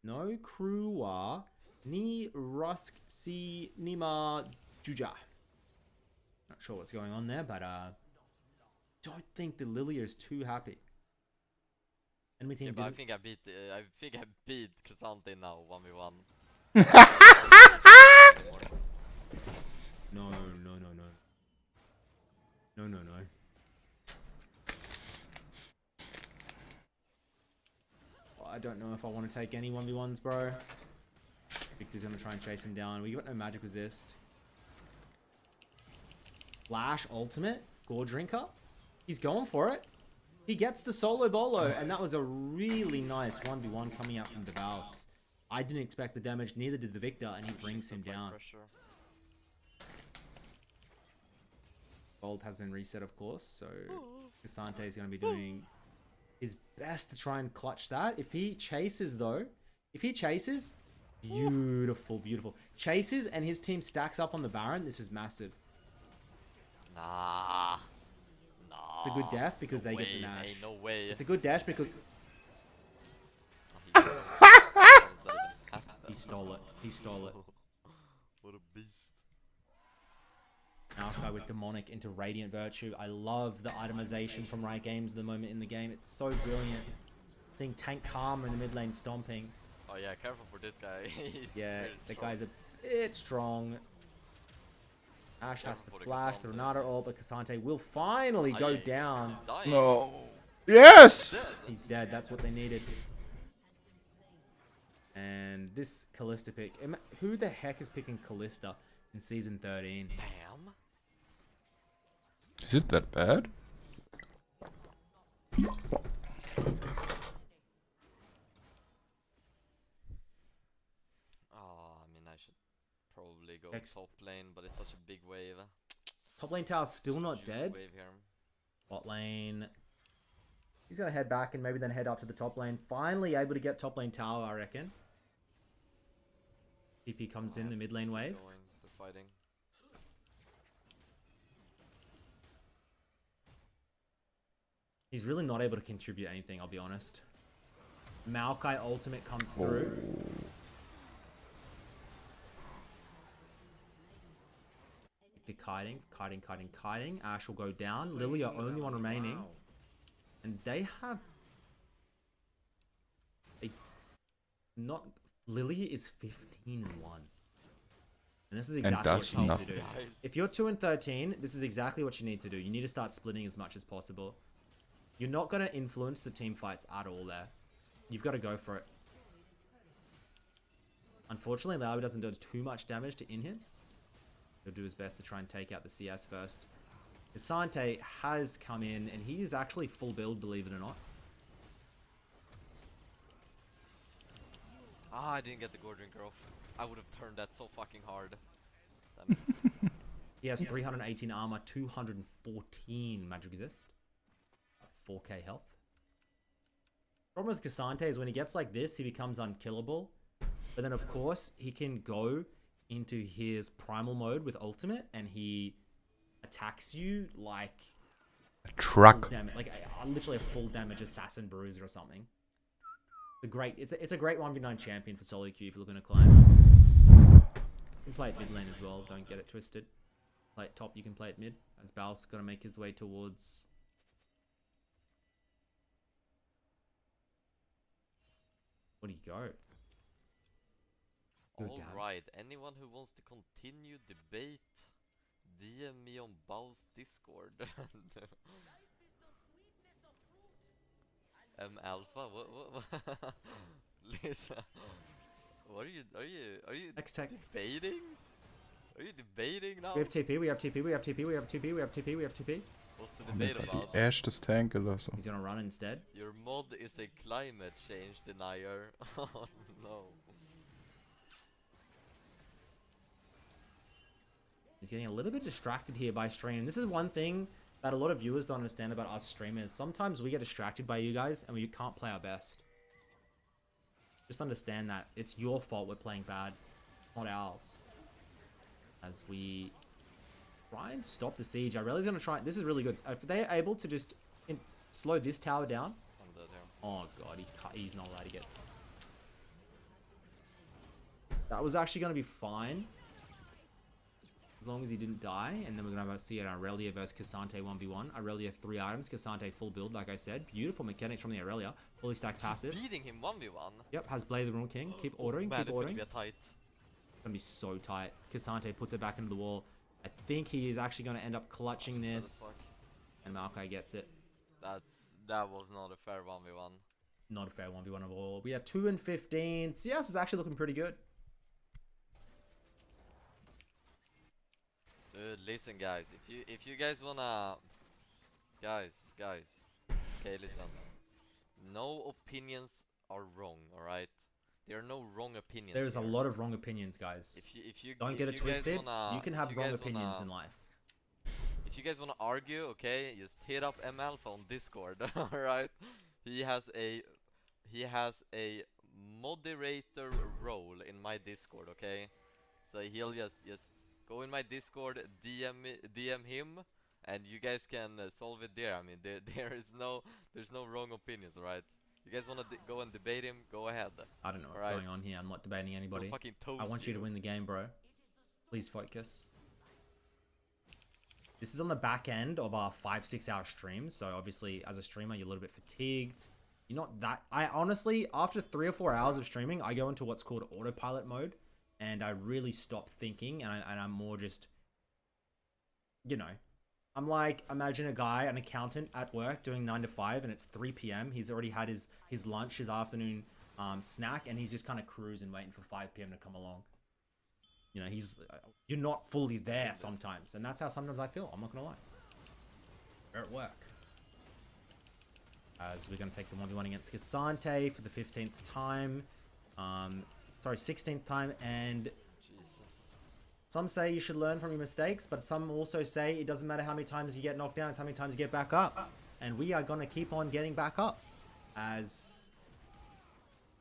No Krua ni Rusk si Nima Juja. Not sure what's going on there, but don't think the Lilia is too happy. Enemy team but I think I beat Cassante now 1v1. No. I don't know if I want to take any 1v1s, bro. Victor's gonna try and chase him down. We got no magic resist. Flash ultimate, Gore Drinker. He's going for it. He gets the solo bolo, and that was a really nice 1v1 coming out from the Devaus. I didn't expect the damage, neither did the Victor, and he brings him down. Gold has been reset, of course, so Cassante is going to be doing his best to try and clutch that. If he chases, though, beautiful, beautiful. Chases and his team stacks up on the Baron, this is massive. Nah. It's a good death because they get the Nash. Ain't no way. It's a good dash because... He stole it. He stole it. What a beast. Now Sky with Demonic into Radiant Virtue. I love the itemization from Riot Games at the moment in the game. It's so brilliant. Seeing Tank Karma in the mid lane stomping. Oh yeah, careful for this guy. Yeah, that guy's a bit strong. Ash has to flash the Renata ult, but Cassante will finally go down. No. Yes! He's dead. That's what they needed. And this Callista pick. Who the heck is picking Callista in Season 13? Damn. Is it that bad? Probably go top lane, but it's such a big wave. Top lane tower's still not dead. Bot lane. He's gonna head back and maybe then head up to the top lane. Finally able to get top lane tower, I reckon. TP comes in the mid lane wave. Fighting. He's really not able to contribute anything, I'll be honest. Maokai ultimate comes through. Kiting. Ash will go down. Lilia only one remaining. And they have... Lilia is 15-1. And this is exactly what you need to do. If you're 2-13, this is exactly what you need to do. You need to start splitting as much as possible. You're not going to influence the team fights at all there. You've got to go for it. Unfortunately, Laowi doesn't do too much damage to inhibs. He'll do his best to try and take out the CS first. Cassante has come in, and he is actually full build, believe it or not. Ah, I didn't get the Gore Drinker off. I would have turned that so fucking hard. He has 318 armor, 214 magic resist, 4k health. Problem with Cassante is when he gets like this, he becomes unkillable. But then, of course, he can go into his primal mode with ultimate, and he attacks you like a truck, like literally a full damage assassin bruiser or something. It's a great 1v9 champion for solo queue if you're looking to climb. You can play it mid lane as well. Don't get it twisted. Play it top. You can play it mid. As Bal's got to make his way towards. Where do you go? Alright, anyone who wants to continue debate, DM me on Bao's Discord. Alpha, what? Lisa, what are you debating? Are you debating now? We have TP, we have TP. What's the debate about? Ash das Tank gelassen. He's gonna run instead. Your mod is a climate change denier. Oh no. He's getting a little bit distracted here by stream. This is one thing that a lot of viewers don't understand about us streamers. Sometimes we get distracted by you guys and we can't play our best. Just understand that. It's your fault we're playing bad, not ours. As we try and stop the siege. Irelia's going to try. This is really good. If they're able to just slow this tower down. Oh god, he's not allowed to get... That was actually going to be fine. As long as he didn't die. And then we're going to see an Aurelia versus Cassante 1v1. Aurelia 3 items. Cassante full build, like I said. Beautiful mechanics from the Aurelia. Fully stacked passive. Beating him 1v1. Yep, has Blade of the Rune King. Keep ordering, Man, keep ordering. It's gonna be a tight. It's going to be so tight. Cassante puts it back into the wall. I think he is actually going to end up clutching this. And Maokai gets it. That was not a fair 1v1. Not a fair 1v1 at all. We are 2 and 15. CS is actually looking pretty good. Dude, listen, guys. If you guys wanna, guys. Okay, listen. No opinions are wrong. All right. There are no wrong opinions. There's here. a lot of wrong opinions, guys. If you don't get it twisted. You can have wrong opinions in life. If you guys wanna argue, okay, just hit up MAlpha on Discord. All right. He has a moderator role in my Discord. Okay. So he'll just go in my Discord, DM him, and you guys can solve it there. I mean, there's no wrong opinions, alright? You guys want to go and debate him? Go ahead. I don't know what's going on here. I'm not debating anybody. Fucking toast I want you to win the game, bro. Please focus. This is on the back end of our 5-6 hour stream, so obviously as a streamer you're a little bit fatigued. You're not that. I honestly, after 3 or 4 hours of streaming, I go into what's called autopilot mode. And I really stop thinking, and I'm more just, you know, I'm like, imagine a guy, an accountant at work doing 9 to 5, and it's 3 p.m. He's already had his lunch, his afternoon snack, and he's just kind of cruising, waiting for 5 p.m. to come along. You know, you're not fully there sometimes, and that's how sometimes I feel. I'm not gonna lie. We're at work. As we're gonna take the 1v1 against Cassante for the 15th time. Sorry, 16th time, and Jesus. Some say you should learn from your mistakes, but some also say it doesn't matter how many times you get knocked down, it's how many times you get back up. And we are going to keep on getting back up. As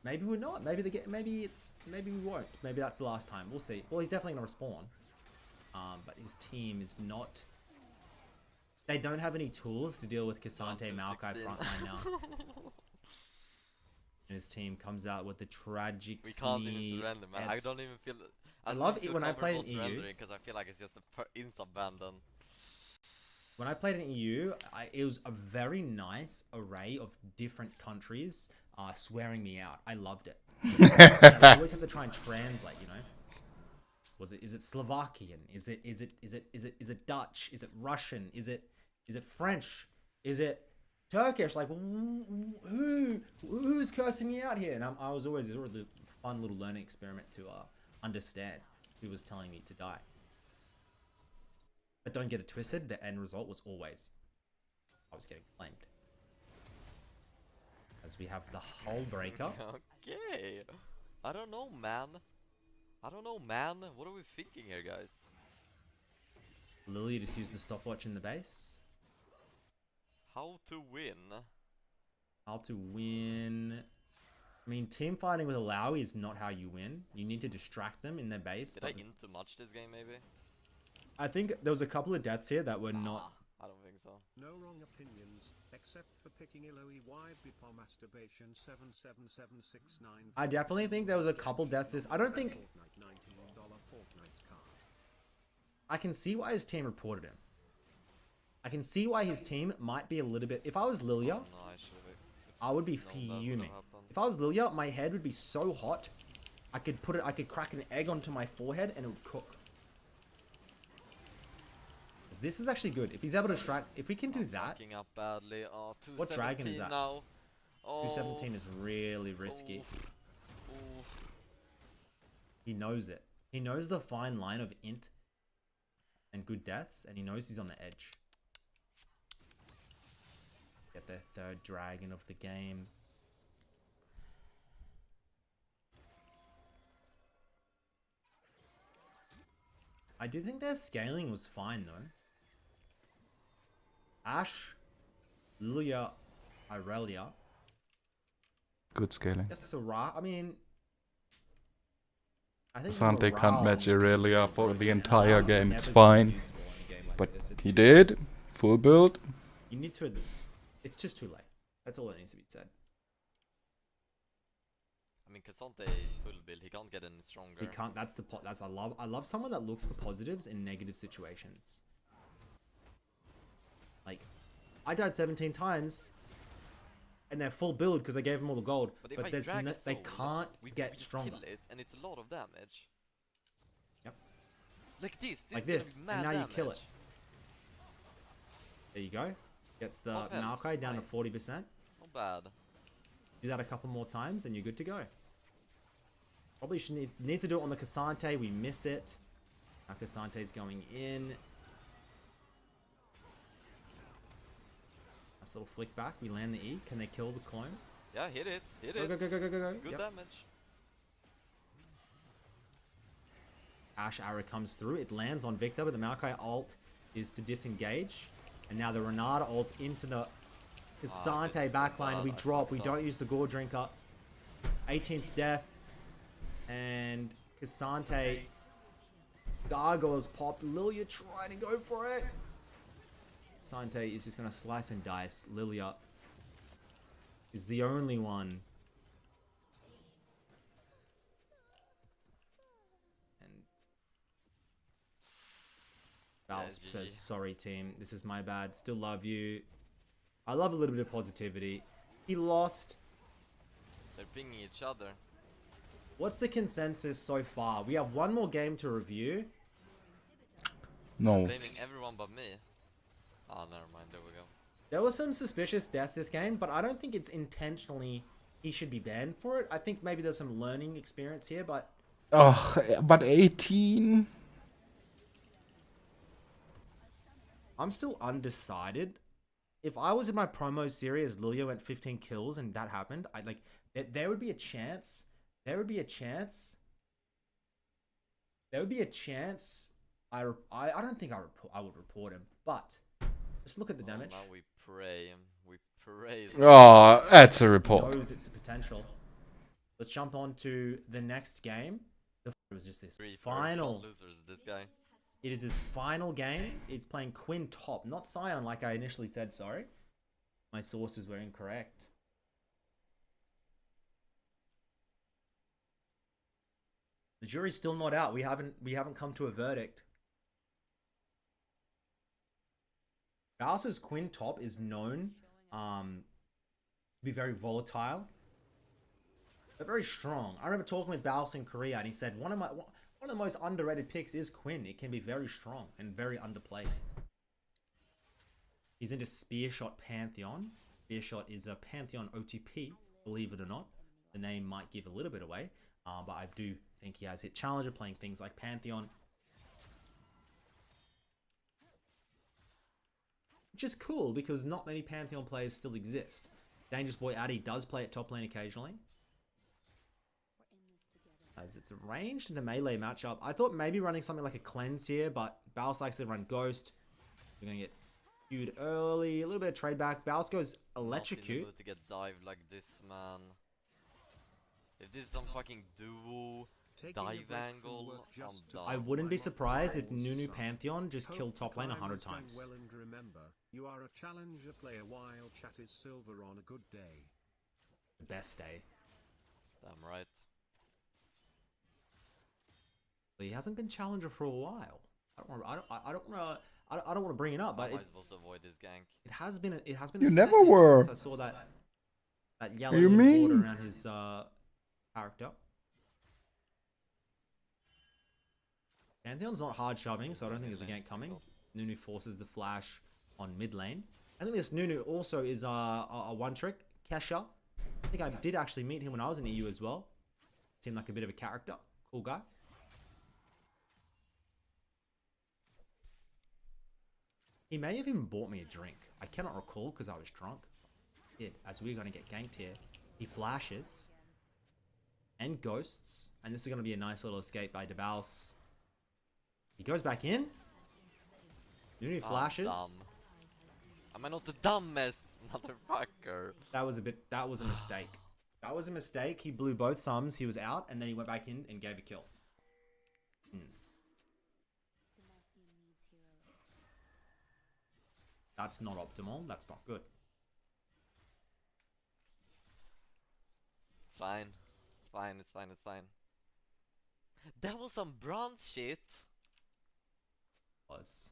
maybe we're not. Maybe we won't. Maybe that's the last time. We'll see. Well, he's definitely going to respawn. But his team is not. They don't have any tools to deal with Cassante Maokai frontline now. And his team comes out with the tragic We can't even surrender, man. I don't even feel. I love it when I played in EU. Because I feel like it's just a instant abandon. When I played in EU, it was a very nice array of different countries swearing me out. I loved it. I always have to try and translate, you know. Is it Slovakian? Is it Dutch? Is it Russian? Is it French? Is it Turkish? Like, who's cursing me out here? And I was always, it was a fun little learning experiment to understand who was telling me to die. But don't get it twisted, the end result was always I was getting flamed. As we have the hull breaker. Okay. I don't know, man. What are we thinking here, guys? Lily just used the stopwatch in the base. How to win? How to win. I mean, team fighting with a Laui is not how you win. You need to distract them in their base. Did I in too much this game, maybe? I think there was a couple of deaths here that were not. I don't think so. No wrong opinions, except for picking Iloi wide before masturbation 77769. I definitely think there was a couple deaths this. I don't think. I can see why his team reported him. I can see why his team might be a little bit. If I was Lilia, I would be fuming. If I was Lilia, my head would be so hot. I could crack an egg onto my forehead and it would cook. This is actually good. If he's able to strike, if we can do that. Up badly. Oh, what dragon is that? Now. Oh. 217 is really risky. Oh. He knows it. He knows the fine line of int and good deaths, and he knows he's on the edge. Get their third dragon of the game. I do think their scaling was fine though. Ashe, Lilia, Irelia. Good scaling. Yes, Sarah. I mean, I think Cassante can't match Irelia for the entire game. It's fine. But he did. Full build. You need to. It's just too late. That's all that needs to be said. I mean, Cassante is full build. He can't get any stronger. He can't. That's I love someone that looks for positives in negative situations. Like, I died 17 times, and they're full build because I gave them all the gold. But if But I there's drag no, a they soul, can't we get just stronger. kill it, and it's a lot of damage. Yep. Like this. Like is this, gonna be and mad now damage. you kill it. There you go. Gets the Half health, Maokai down nice. to 40%. Not bad. Do that a couple more times, and you're good to go. Probably should need to do it on the Cassante. We miss it. Now Cassante's going in. Nice little flick back. We land the E. Can they kill the clone? Yeah, hit it. Hit Go, it. go, go, go, go, go, go. It's good Yep. damage. Ash arrow comes through. It lands on Victor, but the Maokai ult is to disengage. And now the Renata ult into the Cassante backline. We drop. We don't use the Gore Drinker. 18th death. And Cassante gargoyles popped. Lilia trying to go for it. Cassante is just going to slice and dice. Lilia is the only one. And Valve GG. says, sorry team, this is my bad. Still love you. I love a little bit of positivity. He lost. They're pinging each other. What's the consensus so far? We have one more game to review. No. Blaming everyone but me. Oh, never mind. There we go. There were some suspicious deaths this game, but I don't think it's intentionally he should be banned for it. I think maybe there's some learning experience here, but... Oh, but 18? I'm still undecided. If I was in my promo series, Lilia went 15 kills and that happened, I'd like... There would be a chance... There would be a chance... There would be a chance... I don't think I would report him, but... Just look at the damage. Now we pray. We pray. Oh, that's a report. Knows its potential. Let's jump on to the next game. It was just this final. Losers, this guy. It is his final game. He's playing Quinn top, not Scion like I initially said, sorry. My sources were incorrect. The jury's still not out. We haven't come to a verdict. Bowser's Quinn top is known to be very volatile, but very strong. I remember talking with Bowser in Korea, and he said one of the most underrated picks is Quinn. It can be very strong and very underplayed. He's into Spearshot Pantheon. Spearshot is a Pantheon OTP, believe it or not. The name might give a little bit away, but I do think he has hit Challenger playing things like Pantheon. Which is cool because not many Pantheon players still exist. Dangerous Boy Addy does play at top lane occasionally. As it's arranged in a melee matchup. I thought maybe running something like a cleanse here, but Baus likes to run Ghost. We're going to get queued early. A little bit of trade back. Baus goes Electrocute. Not in the mood to get dived like this, man. If this is some fucking duo dive angle, I'm done. I wouldn't be surprised if Nunu Pantheon just killed top lane 100 times. Well, and remember, you are a challenger player while chat is silver on a good day. The best day. Damn right. He hasn't been challenger for a while. I don't want to bring it up, but How am I supposed to avoid this gank? It has been. You never were. Since I saw that yellow You mean? border around his character. Pantheon's not hard shoving, so I don't think there's a gank coming. Nunu forces the flash on mid lane. I think this Nunu also is a one trick. Kesha. I think I did actually meet him when I was in EU as well. Seemed like a bit of a character. Cool guy. He may have even bought me a drink. I cannot recall because I was drunk. He did, as we're going to get ganked here. He flashes. And ghosts. And this is going to be a nice little escape by Debaus. He goes back in. Nunu flashes. Dumb. Am I not the dumbest motherfucker? That was a mistake. That was a mistake. He blew both sums. He was out, and then he went back in and gave a kill. That's not optimal. That's not good. It's fine. It's fine, it's fine, it's fine. That was some bronze shit. Was.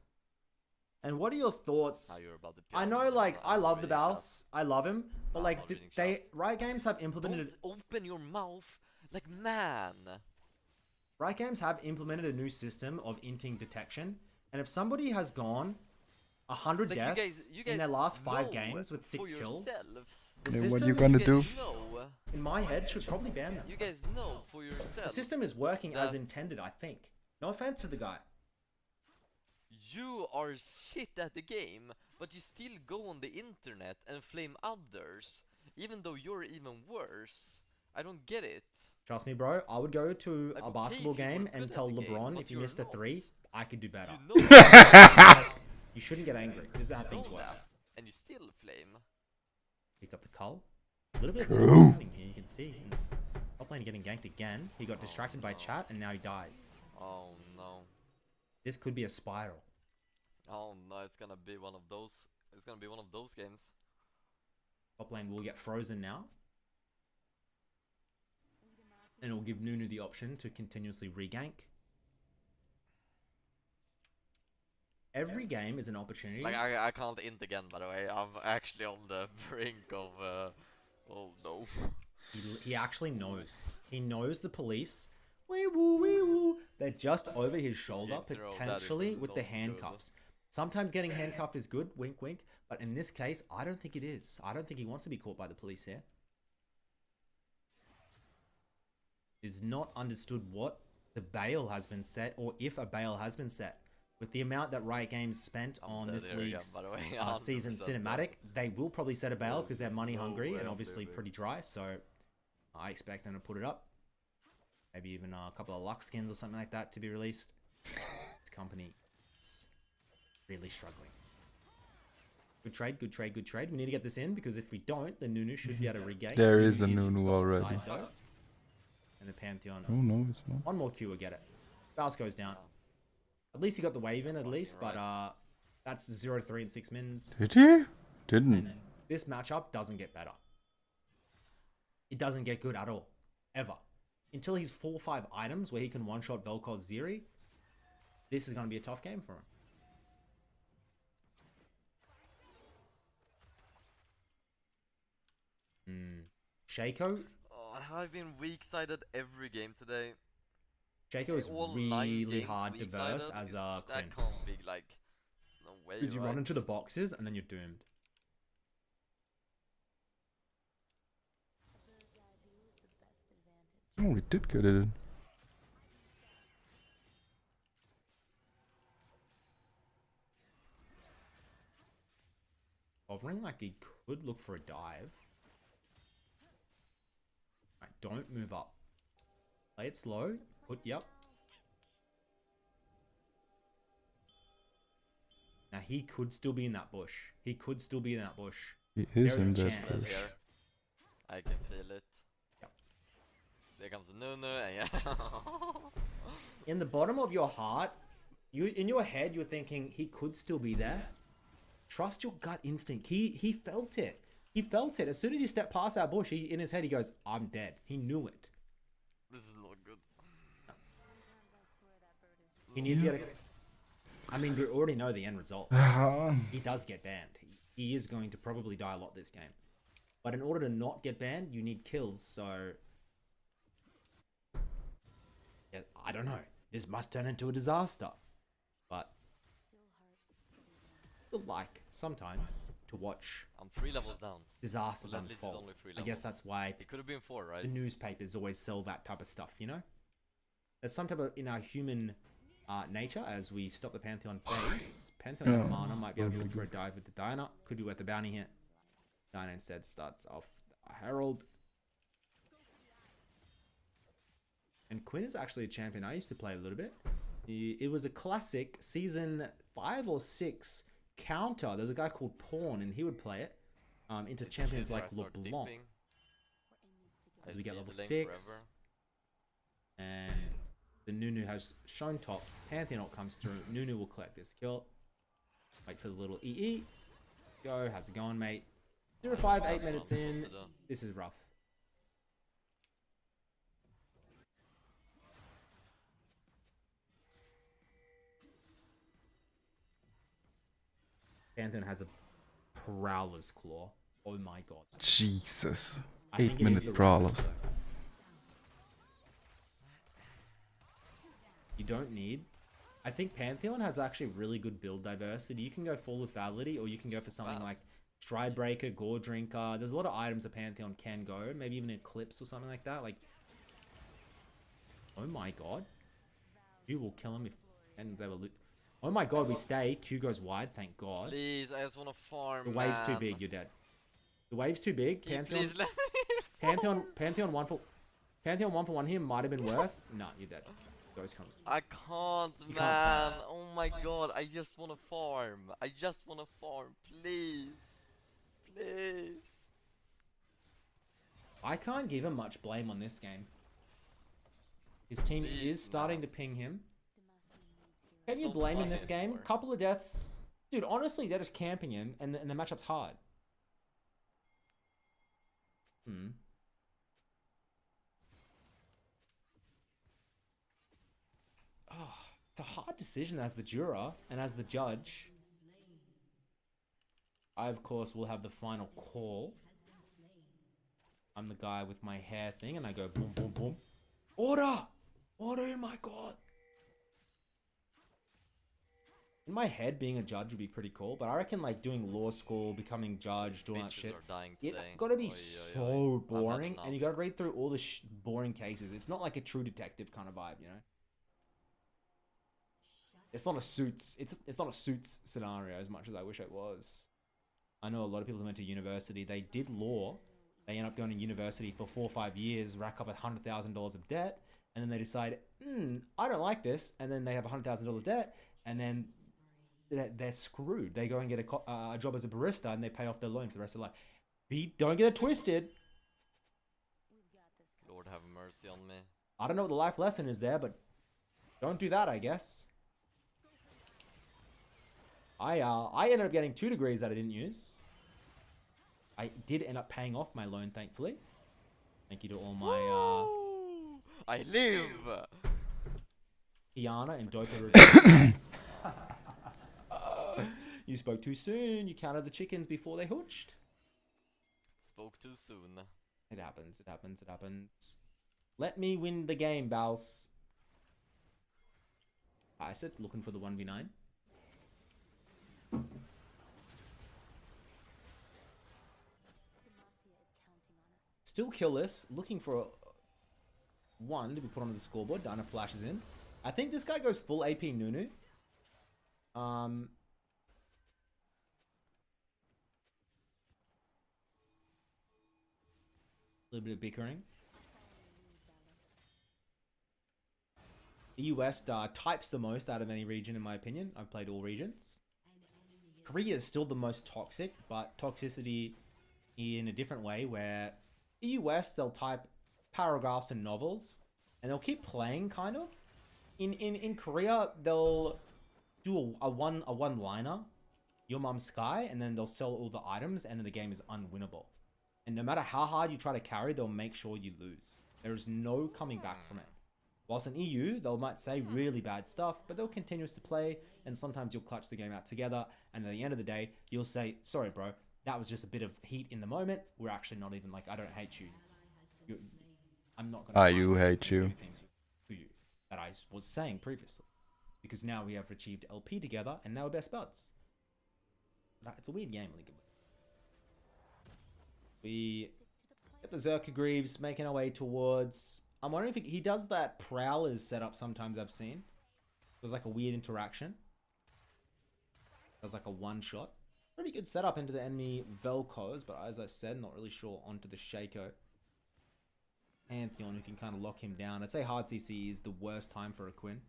And what are your thoughts? Now you're about to I know, like, I love the Baus. I love him. But, like, Riot Games have implemented... Don't open your mouth. Like, man. Riot Games have implemented a new system of inting detection. And if somebody has gone 100 Like, deaths you guys in their last 5 know games with 6 for kills, yourselves. the Hey, system, what you gonna do? know, in my head, should probably ban them. you guys know for yourselves. The system is working as that intended, I think. No offense to the guy. You are shit at the game, but you still go on the internet and flame others, even though you're even worse. I don't get it. Trust me, bro. I would go to Like, a okay, basketball if you were game good and at tell the game, LeBron but if you you're missed a not. 3, I could do better. You know You shouldn't get angry. This is how things work. that, and you still flame. Picked up the cull. A little bit of True. happening here, you can see. Top lane getting ganked again. He got distracted by chat and now he dies. Oh no. This could be a spiral. Oh no, it's gonna be one of those. It's gonna be one of those games. Top lane will get frozen now. And it will give Nunu the option to continuously regank. Every game is an opportunity. Like I can't int again, by the way. I'm actually on the brink of. Oh no. He actually knows. He knows the police. Wee woo, wee woo. They're just over his shoulder, Game zero, that potentially is with the not good. handcuffs. Sometimes getting handcuffed is good, wink wink. But in this case, I don't think it is. I don't think he wants to be caught by the police here. It's not understood what the bail has been set, or if a bail has been set. With the amount that Riot Games spent on this there again, league's by the way. season 100% cinematic, they will probably set a bail because they're money hungry and well, obviously baby. pretty dry. So I expect them to put it up. Maybe even a couple of luck skins or something like that to be released. This company is really struggling. Good trade, good trade, good trade. We need to get this in because if we don't, then Nunu should be able to regate. There is a Nunu Nunu his already. side though. And the Pantheon. Oh no, it's not. One more Q will get it. Baus goes down. At least he got the wave in at least, but that's 0-3 and 6 mins. Did he? Didn't. And this matchup doesn't get better. It doesn't get good at all. Ever. Until he's 4-5 items where he can one-shot Vel'Koz Zeri, this is going to be a tough game for him. Shaco? Oh, I've been weak-sided every game today. Shaco is All 9 really games hard to weak-sided. verse as a Quinn. That can't be like. No way. Because you right? run into the boxes and then you're doomed. Oh, we did get it in. Hovering like he could look for a dive. Right, don't move up. Play it slow. Yep. Now he could still be in that bush. He could still be in that bush. He is There in a that chance. bush. Here. I can feel it. Yep. There comes the Nunu, and yeah. In the bottom of your heart, in your head, you're thinking he could still be there. Trust your gut instinct. He felt it. He felt it. As soon as he stepped past that bush, in his head, he goes, I'm dead. He knew it. This is not good. He needs to get a... I mean, we already know the end result. He does get banned. He is going to probably die a lot this game. But in order to not get banned, you need kills, so... Yeah, I don't know. This must turn into a disaster. But... like, sometimes, to watch... I'm 3 levels down. Disasters Well, at least it's unfold. only 3 I guess levels. that's why... It could have been 4, right? The newspapers always sell that type of stuff, you know? There's some type of, in our human nature, as we stop the Pantheon phase, Pantheon and Mana might be able to look for a dive with the Diana. Could be worth the bounty here. Diana instead starts off a Herald. And Quinn is actually a champion I used to play a little bit. It was a classic season 5 or 6 counter. There was a guy called Pawn, and he would play it into champions like LeBlanc. As we get level 6. And the Nunu has shown top. Pantheon comes through. Nunu will collect this kill. Wait for the little EE. Go. How's it going, mate? 0-5, 8 minutes in. This is rough. Pantheon has a Prowler's Claw. Oh my god. Jesus. I think it is 8-minute the brawlers. Raptor, though. You don't need... I think Pantheon has actually really good build diversity. You can go full lethality, or you can go for something like Stride Breaker, Gore Drinker. There's a lot of items a Pantheon can go. Maybe even Eclipse or something like that. Like, oh my god. You will kill him if Pantheon's ever loot. Oh my god, we stay. Q goes wide, thank god. Please, I just wanna farm. The wave's too man. big, you're dead. The wave's too big. Can you Pantheon, please let me farm? Pantheon one for one here might have been worth. Nah, you're dead. Ghost comes. I can't, You man. can't. Oh my god, I just wanna farm. I just wanna farm, please. Please. I can't give him much blame on this game. His team is starting to ping him. Can you blame him this game? Couple of deaths. Dude, honestly, they're just camping him, and the matchup's hard. Oh, it's a hard decision as the juror and as the judge. I, of course, will have the final call. I'm the guy with my hair thing, and I go boom, boom, boom. Order! Order, oh my god! In my head, being a judge would be pretty cool, but I reckon like doing law school, becoming judge, doing that Bitches shit, are dying it's today. gotta be Oi, oi, oi. so I've had boring, enough. and you gotta read through all the boring cases. It's not like a true detective kind of vibe, you know? It's not a suits. It's not a suits scenario as much as I wish it was. I know a lot of people who went to university. They did law. They end up going to university for 4 or 5 years, rack up $100,000 of debt, and then they decide, I don't like this, and then they have $100,000 debt, and then they're screwed. They go and get a job as a barista, and they pay off their loan for the rest of their life. Don't get it twisted. Lord have mercy on me. I don't know what the life lesson is there, but don't do that, I guess. I ended up getting 2 degrees that I didn't use. I did end up paying off my loan, thankfully. Thank you to all my I live. Kiana and Doka reviews. You spoke too soon. You counted the chickens before they hooched. Spoke too soon. It happens. It happens. It happens. Let me win the game, Bouse. I said looking for the 1v9. Still killless, looking for one to be put onto the scoreboard. Dinah flashes in. I think this guy goes full AP Nunu. A little bit of bickering. The US types the most out of any region, in my opinion. I've played all regions. Korea is still the most toxic, but toxicity in a different way, where the US, they'll type paragraphs and novels, and they'll keep playing, kind of. In Korea, they'll do a one-liner, your mum's sky, and then they'll sell all the items, and then the game is unwinnable. And no matter how hard you try to carry, they'll make sure you lose. There is no coming back from it. Whilst in EU, they might say really bad stuff, but they'll continue to play, and sometimes you'll clutch the game out together, and at the end of the day, you'll say, sorry bro, that was just a bit of heat in the moment. We're actually not even like, I don't hate you. I'm not gonna you hate you. things to you that I was saying previously. Because now we have achieved LP together, and now we're best buds. It's a weird game, League of Legends. We get the Zerka Greaves making our way towards... I'm wondering if he does that Prowlers setup sometimes I've seen. There's like a weird interaction. Does like a one-shot. Pretty good setup into the enemy Vel'Koz, but as I said, not really sure onto the Shaco. Pantheon, who can kind of lock him down. I'd say hard CC is the worst time for a Quinn.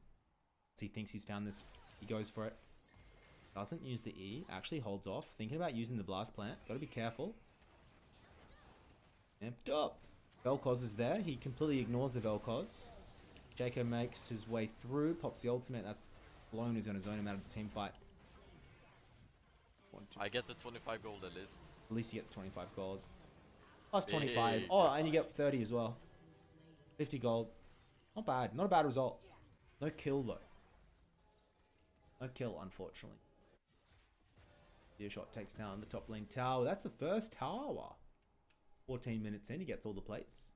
He thinks he's found this. He goes for it. Doesn't use the E. Actually holds off. Thinking about using the Blast Plant. Gotta be careful. Amped up. Vel'Koz is there. He completely ignores the Vel'Koz. Jaco makes his way through. Pops the ultimate. That blown is going to zone him out of the team fight. I get the 25 gold at least. At least you get 25 gold. Plus 25. Big. Oh, and you get 30 as well. 50 gold. Not bad. Not a bad result. No kill though. No kill, unfortunately. Shot takes down the top lane tower. That's the first tower. 14 minutes in, he gets all the plates.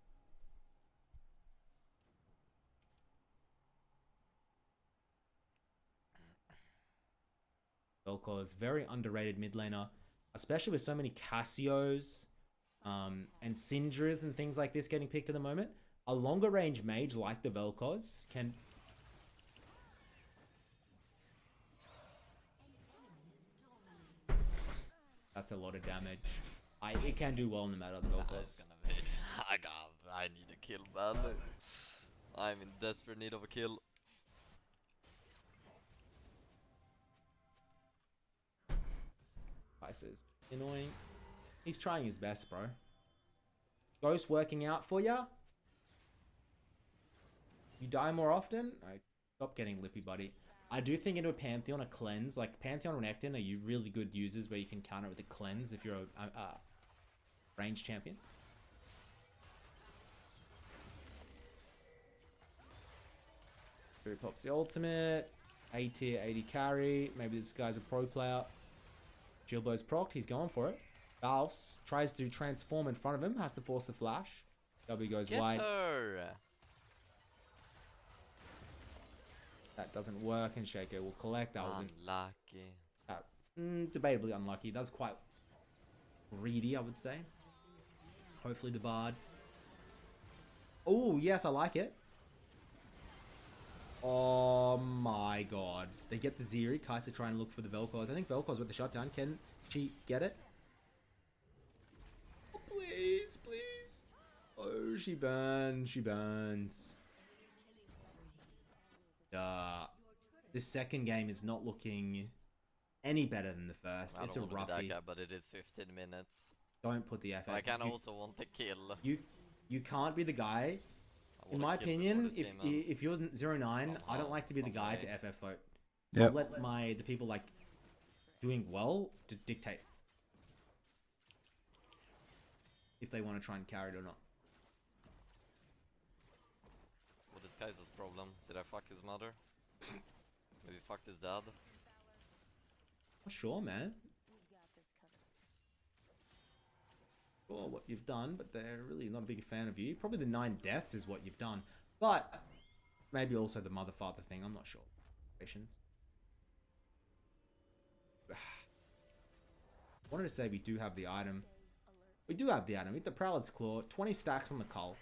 Vel'Koz, very underrated mid laner, especially with so many Cassios and Syndras and things like this getting picked at the moment. A longer range mage like the Vel'Koz can... That's a lot of damage. It can do well in the meta, the Vel'Koz. I need a kill badly. I'm in desperate need of a kill. Ice is annoying. He's trying his best, bro. Ghost working out for ya. You die more often? Stop getting lippy, buddy. I do think into a Pantheon, a cleanse, like Pantheon or Nectin are you really good users where you can counter with a cleanse if you're a range champion. So he pops the ultimate. A tier 80 carry. Maybe this guy's a pro player. Jilbo's procced. He's going for it. Baus tries to transform in front of him. Has to force the flash. W goes wide. Her. That doesn't work, and Shaco will collect. That was unlucky. Debatably unlucky. That's quite greedy, I would say. Hopefully the Bard. Oh, yes, I like it. Oh my god. They get the Zeri. Kai'Sa try and look for the Vel'Koz. I think Vel'Koz with the shutdown. Can she get it? Oh, please, please. Oh, she burns. She burns. The second game is not looking any better than the first. I It's a don't want to be roughie. that guy, but it is 15 minutes. Don't put the FF. But I can also want the kill. You can't be the guy. In my opinion, if you're 0-9, I don't like to be the guy to FF vote. Yep. I'll let the people like doing well to dictate if they want to try and carry it or not. What is Kai'Sa's problem? Did I fuck his mother? Maybe fucked his dad? Not sure, man. Sure what you've done, but they're really not a big fan of you. Probably the 9 deaths is what you've done. But maybe also the mother-father thing. I'm not sure. Patience. Wanted to say we do have the item. We do have the item. With the Prowler's Claw, 20 stacks on the Cull.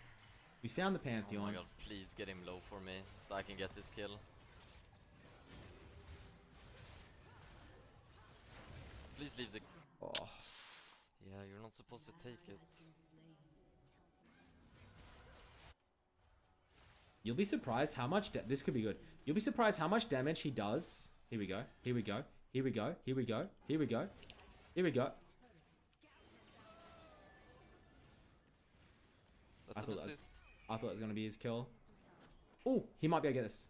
We found the Pantheon. Oh my god, please get him low for me, so I can get this kill. Please leave the... Oh. Yeah, you're not supposed to take it. You'll be surprised how much... This could be good. You'll be surprised how much damage he does. Here we go. Here we go. Here we go. Here we go. Here we go. Here we go. I thought that was going to be his kill. Oh, he might be able to get this.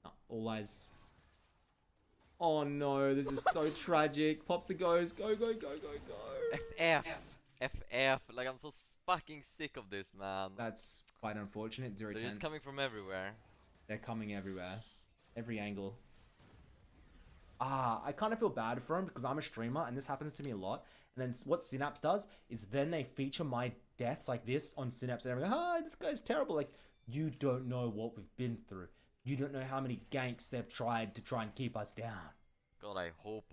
No, all eyes. Oh no, this is so tragic. Pops the goes. Go, go, go, go, go. FF. FF. Like, I'm so fucking sick of this, man. That's quite unfortunate. 0-10. They're just coming from everywhere. They're coming everywhere. Every angle. I kind of feel bad for him because I'm a streamer and this happens to me a lot. And then what Synapse does is then they feature my deaths like this on Synapse and everyone goes, this guy's terrible. Like, you don't know what we've been through. You don't know how many ganks they've tried to try and keep us down. God, I hope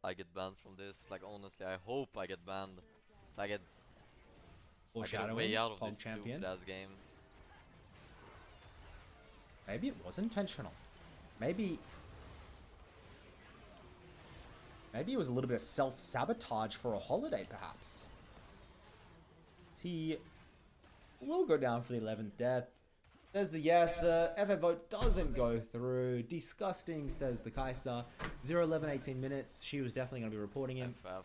I get banned from this. Like, honestly, I hope I get banned. So I get a way out of this stupid ass game. Maybe it was intentional. Maybe it was a little bit of self-sabotage for a holiday, perhaps. He will go down for the 11th death. Says the yes, the FF vote doesn't go through. Disgusting, says the Kai'Sa. 0-11, 18 minutes. She was definitely going to be reporting him. FF.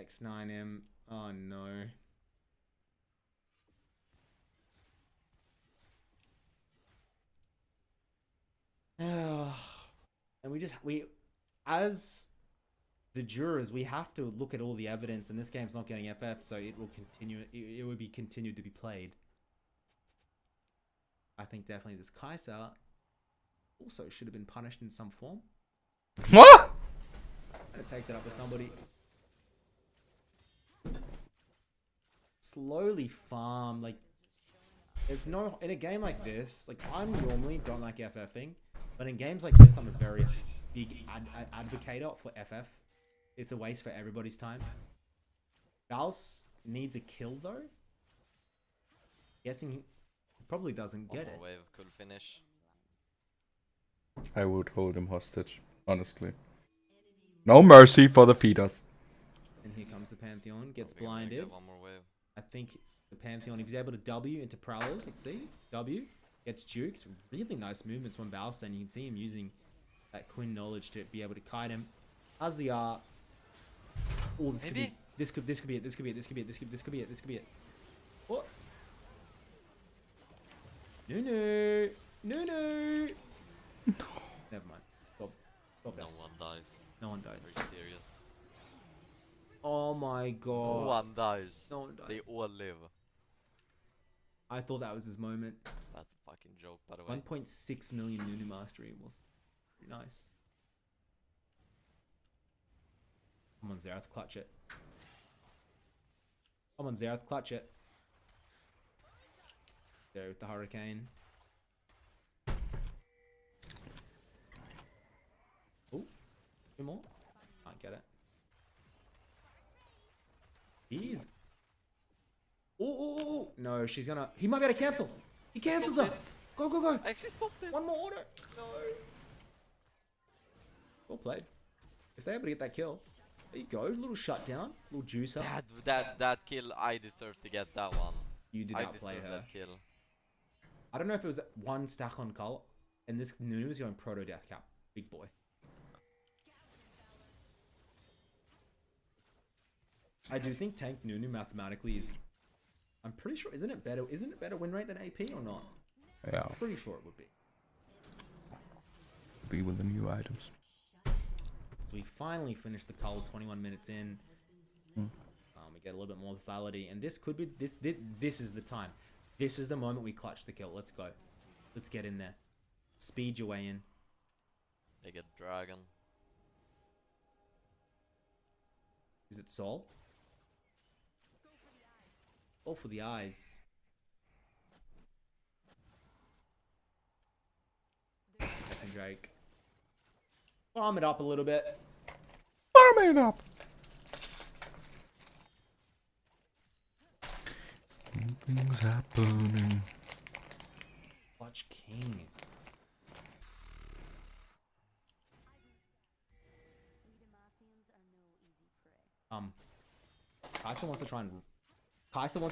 X9M. Oh no. And we as the jurors, we have to look at all the evidence, and this game's not getting FF, so it will continue. It will be continued to be played. I think definitely this Kai'Sa also should have been punished in some form. What? And it takes it up with somebody. Slowly farm, like, there's no, in a game like this, like, I normally don't like FFing, but in games like this, I'm a very big advocator for FF. It's a waste for everybody's time. Baus needs a kill, though. Guessing he probably doesn't get it. Wave could finish. I would hold him hostage, honestly. No mercy for the feeders. And here comes the Pantheon, gets blinded. One more wave. I think the Pantheon, if he's able to W into Prowlers, let's see. W, gets juked. Really nice movements from Baus, and you can see him using that Quinn knowledge to be able to kite him. As the oh, this could be, this could be it, this could be it, this could be it, this could be it, this could be it. What? No. Never mind. No one dies. No one dies. Very serious. Oh my god. No one dies. No one dies. They all live. I thought that was his moment. That's a fucking joke, by the way. 1.6 million Nunu mastery was pretty nice. Come on, Zerath, clutch it. Come on, Zerath, clutch it. There with the Hurricane. Oh, two more. Can't get it. He's. Oh, no, she's gonna. He might be able to cancel. He cancels her. Go. I actually stopped it. One more order. No. Well played. If they're able to get that kill, there you go. Little shutdown, little juicer. That kill, I deserve to get that one. You did outplay her. That kill. I don't know if it was one stack on Cull, and this Nunu is going proto death cap. Big boy. I do think tank Nunu mathematically is. I'm pretty sure. Isn't it better? Isn't it better win rate than AP or not? Yeah. I'm pretty sure it would be. Be with the new items. We finally finished the Cull 21 minutes in. We get a little bit more lethality, and this could be this is the time. This is the moment we clutch the kill. Let's go. Let's get in there. Speed your way in. They get dragon. Is it Sol? All for the eyes. Second Drake. Farm it up a little bit. Farm it up. Things happening. Clutch King. Kai'Sa wants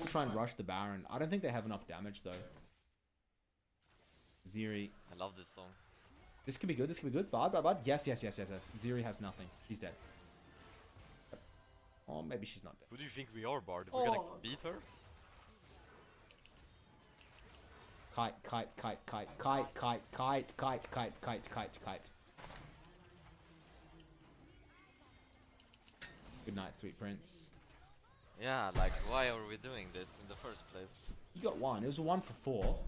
to try and rush the Baron. I don't think they have enough damage though. Ziri. I love this song. This could be good. This could be good. Bard. Yes. Ziri has nothing. She's dead. Oh, maybe she's not dead. Who do you think we are, Bard? We're gonna beat her? Kite. Good night, sweet prince. Yeah, like, why are we doing this in the first place? You got one. It was a 1 for 4.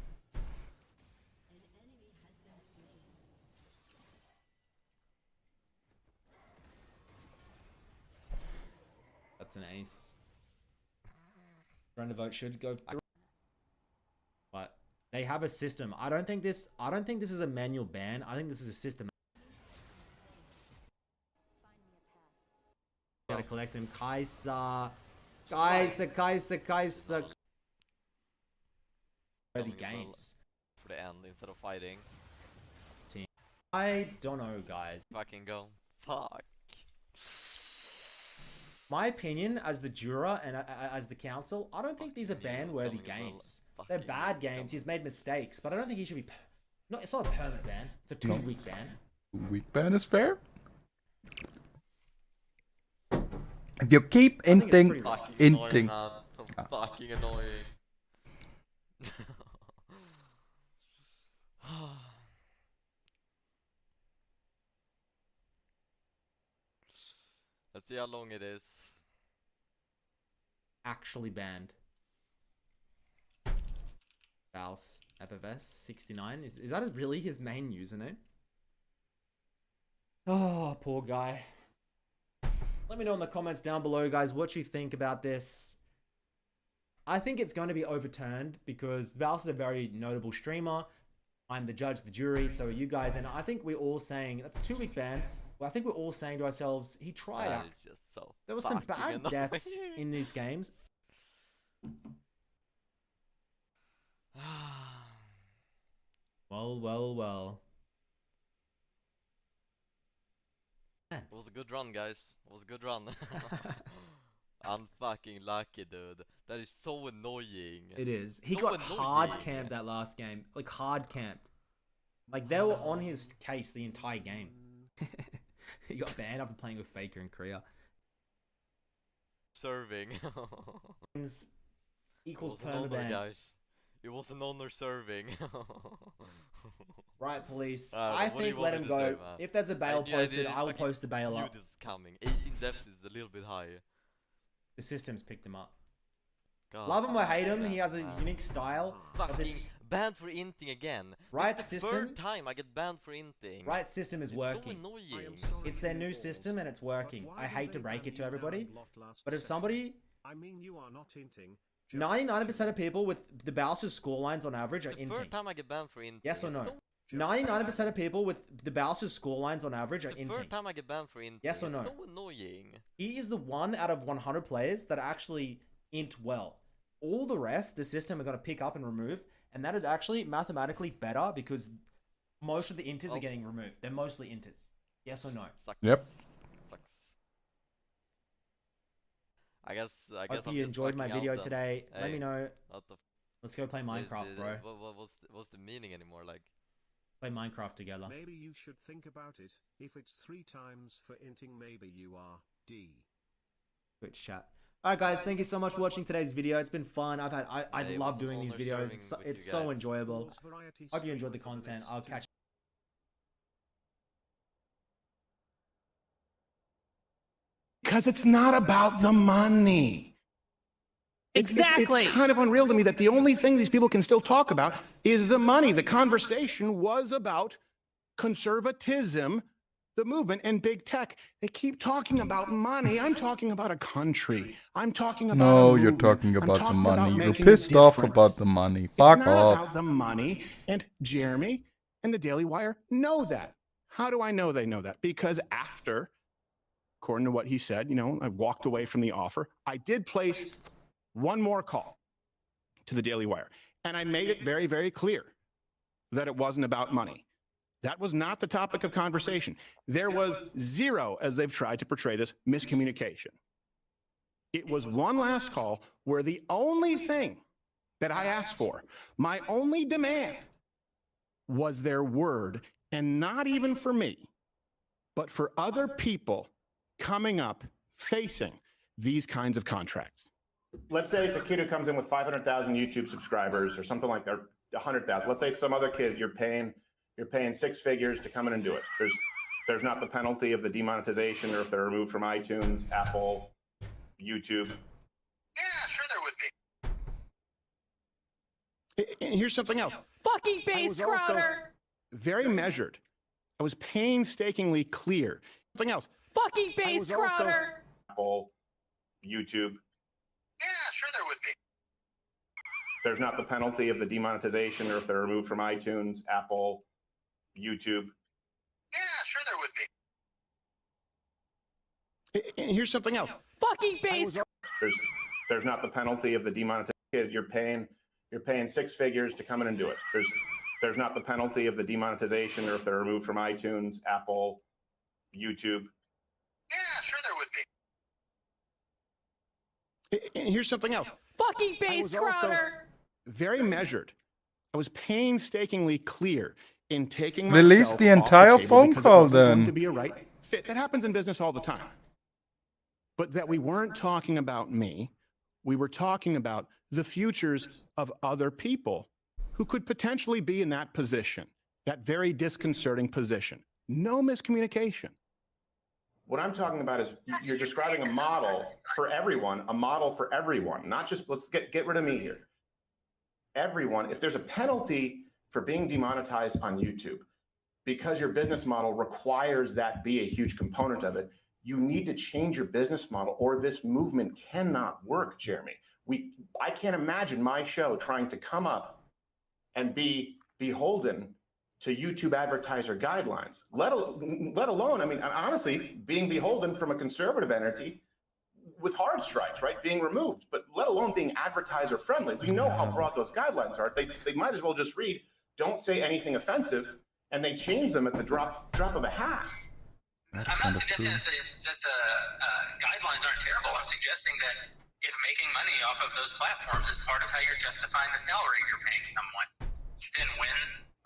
That's an ace. Run to vote should go through. But they have a system. I don't think this is a manual ban. I think this is a system. Gotta collect him. Kai'Sa. For the games. For the end instead of fighting. This team. I don't know, guys. Fucking go. Fuck. My opinion as the juror and as the council, I don't think these are ban-worthy games. They're bad games. He's made mistakes, but I don't think he should be. No, it's not a permanent ban. It's a 2-week ban. 2-week ban is fair. If you keep inting. So fucking annoying. Let's see how long it is. Actually banned. Faust FFS 69. Is that really his main username? Oh, poor guy. Let me know in the comments down below, guys, what you think about this. I think it's going to be overturned because Faust is a very notable streamer. I'm the judge, the jury, so are you guys. And I think we're all saying, that's a 2-week ban. Well, I think we're all saying to ourselves, he tried out. Just so There were some bad fucking deaths annoying. in these games. Well, well, well. It was a good run, guys. It was a good run. Unfucking lucky, dude. That is so annoying. It is. He So got annoying. hard camped that last game. Like, hard camped. Like, they were on his case the entire game. He got banned after playing with Faker in Korea. Serving. Games equals It was an honor, permaban. guys. It was an honor serving. Right, police. Alright, I what do you think want let me him to say, go. man? If there's a bail knew- posted, did- I will fucking post a bail knew up. this is coming. 18 deaths is a little bit high. The system's picked him up. God. Love him or hate him, he has a unique style. But Fucking this banned for inting again. Right This is the system- third time I get banned for inting. right system is It's working. so annoying. It's their new system and it's working. I hate to break it to everybody, but if somebody, I mean, you are not hinting. 99% of people with the Bowser's score lines on average are It's the inting. third time I get banned for inting. Yes or It's no? so- 99% of people with the Bowser's score lines on average are It's the third inting. time I get banned for inting. Yes or no? It's so annoying. He is the one out of 100 players that actually int well. All the rest, the system are going to pick up and remove, and that is actually mathematically better because most of the inters are getting removed. They're mostly inters. Yes or no? Sucks. Yep. Sucks. I guess Hope I'm you just enjoyed my fucking out video then. today. Let Hey, me know. What the Let's go play Minecraft, bro. What's the meaning anymore? Like, Play Minecraft together. Maybe you should think about it. If it's 3 times for inting, maybe you are D. Twitch chat. Alright guys, thank you so much for watching today's video. It's been fun. I Yeah, it love was an doing these honor videos. sharing It's so, with it's you so guys. enjoyable. Variety Hope you enjoyed the streamer for the content. next I'll 2 catch Because it's not about the money. Exactly. It's kind of unreal to me that the only thing these people can still talk about is the money. The conversation was about conservatism, the movement, and big tech. They keep talking about money. I'm talking about a country. I'm talking about No, a you're movement. talking I'm about the talking money. You're making a pissed off difference. about the money. It's Fuck not off. about the money, and Jeremy and the Daily Wire know that. How do I know they know that? Because after, according to what he said, I walked away from the offer. I did place one more call to the Daily Wire, and I made it very, very clear that it wasn't about money. That was not the topic of conversation. There was zero, as they've tried to portray this, miscommunication. It was one last call where the only thing that I asked for, my only demand, was their word, and not even for me, but for other people coming up facing these kinds of contracts. Let's say it's a kid who comes in with 500,000 YouTube subscribers or something like that, 100,000. Let's say some other kid you're paying 6 figures to come in and do it. There's not the penalty of the demonetization or if they're removed from iTunes, Apple, YouTube. Yeah, sure there would be. And here's something else. Fucking I base was also Crowder. very measured. I was painstakingly clear. Something else. Fucking I base was also- Crowder. Apple, YouTube. Yeah, sure there would be. There's not the penalty of the demonetization or if they're removed from iTunes, Apple, YouTube. Yeah, sure there would be. And here's something else. Fucking base. There's not the penalty of the demonetization. You're paying 6 figures to come in and do it. There's not the penalty of the demonetization or if they're removed from iTunes, Apple, YouTube. Yeah, sure there would be. And here's something else. Fucking I base was also Crowder. very measured. I was painstakingly clear in taking Release myself the off entire table phone because call it wasn't going then. to be a right fit. That happens in business all the time. But that we weren't talking about me. We were talking about the futures of other people who could potentially be in that position, that very disconcerting position. No miscommunication. What I'm talking about is you're describing a model for everyone, not just let's get rid of me here. everyone, if there's a penalty for being demonetized on YouTube, because your business model requires that be a huge component of it, you need to change your business model or this movement cannot work, Jeremy. I can't imagine my show trying to come up and be beholden to YouTube advertiser guidelines, let alone, I mean, honestly, being beholden from a conservative entity with hard strikes, right? Being removed, but let alone being advertiser friendly. We know how broad those guidelines are. They might as well just read, don't say anything offensive, and they change them at the drop of a hat. That's kind of true. that the guidelines aren't terrible. I'm suggesting that if making money off of those platforms is part of how you're justifying the salary you're paying someone, then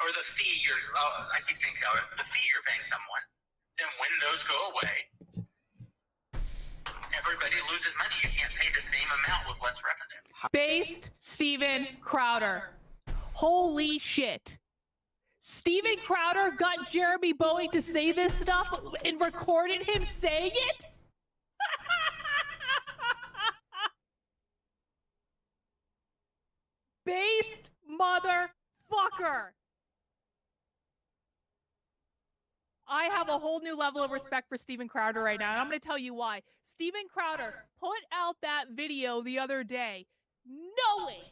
or the fee I keep saying salary, the fee you're paying someone, then when those go away, everybody loses money. You can't pay the same amount with less revenue. Based Steven Crowder. Holy shit. Steven Crowder got Jeremy Bowie to say this stuff and recorded him saying it? Based motherfucker. I have a whole new level of respect for Steven Crowder right now, and I'm going to tell you why. Steven Crowder put out that video the other day knowing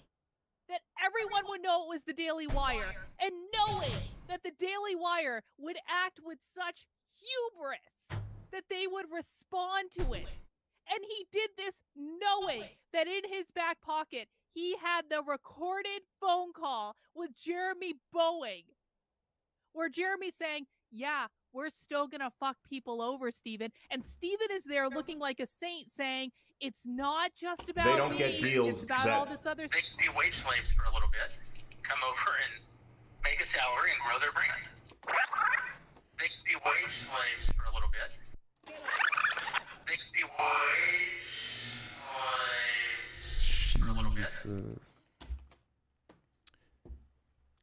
that everyone would know it was the Daily Wire, and knowing that the Daily Wire would act with such hubris that they would respond to it. And he did this knowing that in his back pocket, he had the recorded phone call with Jeremy Bowie, where Jeremy's saying, yeah, we're still going to fuck people over, Steven. And Steven is there looking like a saint saying, it's not just about They don't me, get deals it's about all this other They can be wage slaves for a little bit, come over and make a salary and grow their brand. They can be wage slaves for a little bit. They can be wage slaves for a little bit.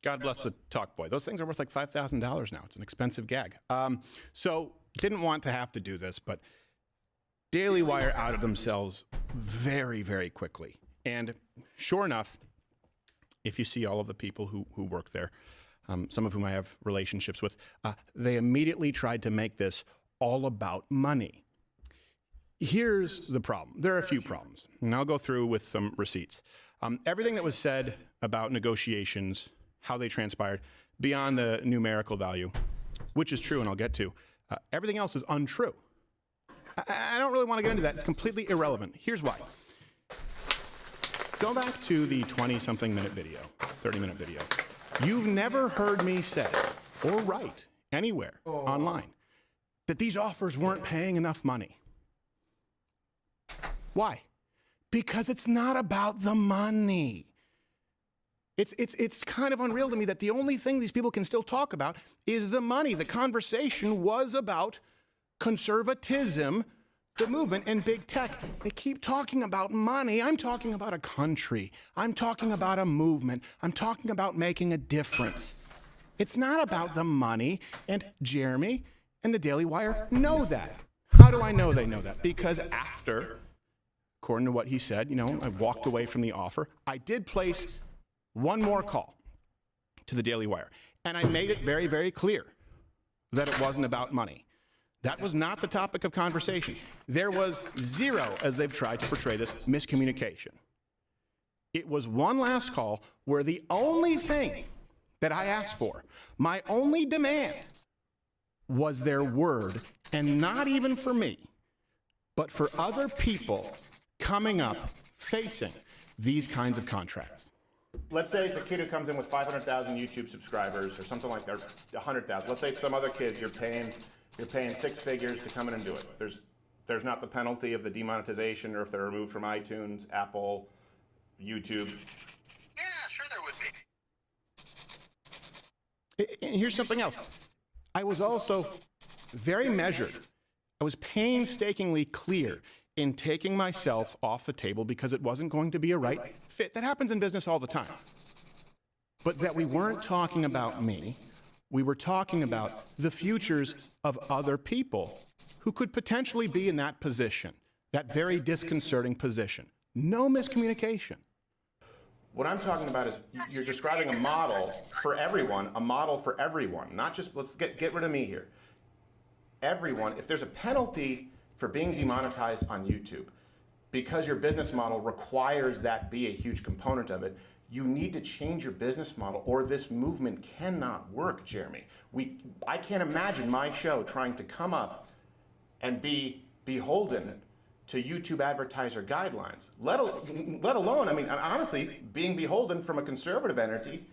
God bless the talk boy. Those things are worth like $5,000 now. It's an expensive gag. So didn't want to have to do this, but Daily Wire outed themselves very, very quickly. And sure enough, if you see all of the people who work there, some of whom I have relationships with, they immediately tried to make this all about money. Here's the problem. There are a few problems, and I'll go through with some receipts. Everything that was said about negotiations, how they transpired, beyond the numerical value, which is true and I'll get to, everything else is untrue. I don't really want to get into that. It's completely irrelevant. Here's why. Go back to the 20-something minute video, 30-minute video. You've never heard me say or write anywhere online that these offers weren't paying enough money. Why? Because it's not about the money. It's kind of unreal to me that the only thing these people can still talk about is the money. The conversation was about conservatism, the movement, and big tech. They keep talking about money. I'm talking about a country. I'm talking about a movement. I'm talking about making a difference. It's not about the money, and Jeremy and the Daily Wire know that. How do I know they know that? Because after, according to what he said, I walked away from the offer. I did place one more call to the Daily Wire, and I made it very, very clear that it wasn't about money. That was not the topic of conversation. There was zero, as they've tried to portray this, miscommunication. It was one last call where the only thing that I asked for, my only demand, was their word, and not even for me, but for other people coming up facing these kinds of contracts. Let's say it's a kid who comes in with 500,000 YouTube subscribers or something like that, 100,000. Let's say it's some other kid you're paying 6 figures to come in and do it. There's not the penalty of the demonetization or if they're removed from iTunes, Apple, YouTube. Yeah, sure there would be. And here's something else. I was also very measured. I was painstakingly clear in taking myself off the table because it wasn't going to be a right fit. That happens in business all the time. But that we weren't talking about me. We were talking about the futures of other people who could potentially be in that position, that very disconcerting position. No miscommunication. What I'm talking about is you're describing a model for everyone, not just, let's get rid of me here. Everyone, if there's a penalty for being demonetized on YouTube, because your business model requires that be a huge component of it, you need to change your business model or this movement cannot work, Jeremy. I can't imagine my show trying to come up and be beholden to YouTube advertiser guidelines, let alone, I mean, honestly, being beholden from a conservative entity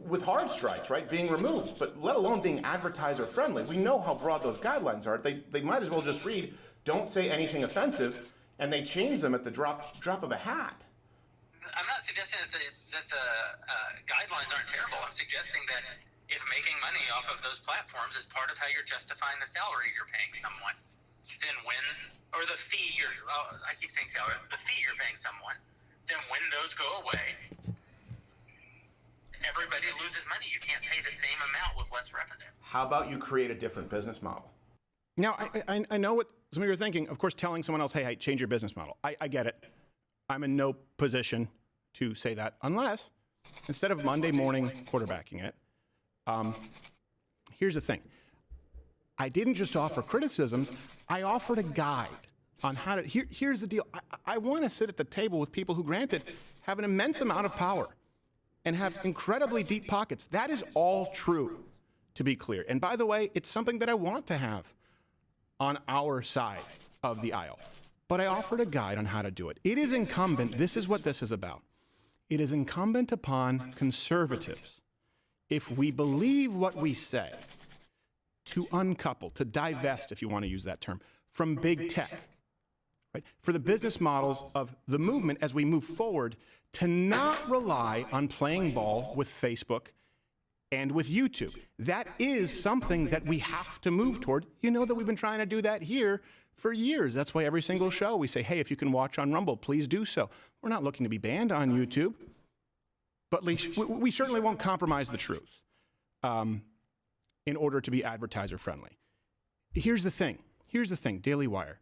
with hard strikes, right, being removed, but let alone being advertiser friendly. We know how broad those guidelines are. They might as well just read, don't say anything offensive, and they change them at the drop of a hat. I'm not suggesting that the guidelines aren't terrible. I'm suggesting that if making money off of those platforms is part of how you're justifying the salary you're paying someone, then or the fee I keep saying salary, the fee you're paying someone, then when those go away, everybody loses money. You can't pay the same amount with less revenue. How about you create a different business model? Now, I know what some of you are thinking. Of course, telling someone else, hey, change your business model. I get it. I'm in no position to say that unless, instead of Monday morning quarterbacking it, here's the thing. I didn't just offer criticisms. I offered a guide on how to, here's the deal. I want to sit at the table with people who, granted, have an immense amount of power and have incredibly deep pockets. That is all true, to be clear. And by the way, it's something that I want to have on our side of the aisle. But I offered a guide on how to do it. It is incumbent, this is what this is about. It is incumbent upon conservatives, if we believe what we say, to uncouple, to divest, if you want to use that term, from big tech. Right? For the business models of the movement as we move forward, to not rely on playing ball with Facebook and with YouTube. That is something that we have to move toward. You know that we've been trying to do that here for years. That's why every single show we say, hey, if you can watch on Rumble, please do so. We're not looking to be banned on YouTube, but we certainly won't compromise the truth in order to be advertiser friendly. Here's the thing, Daily Wire,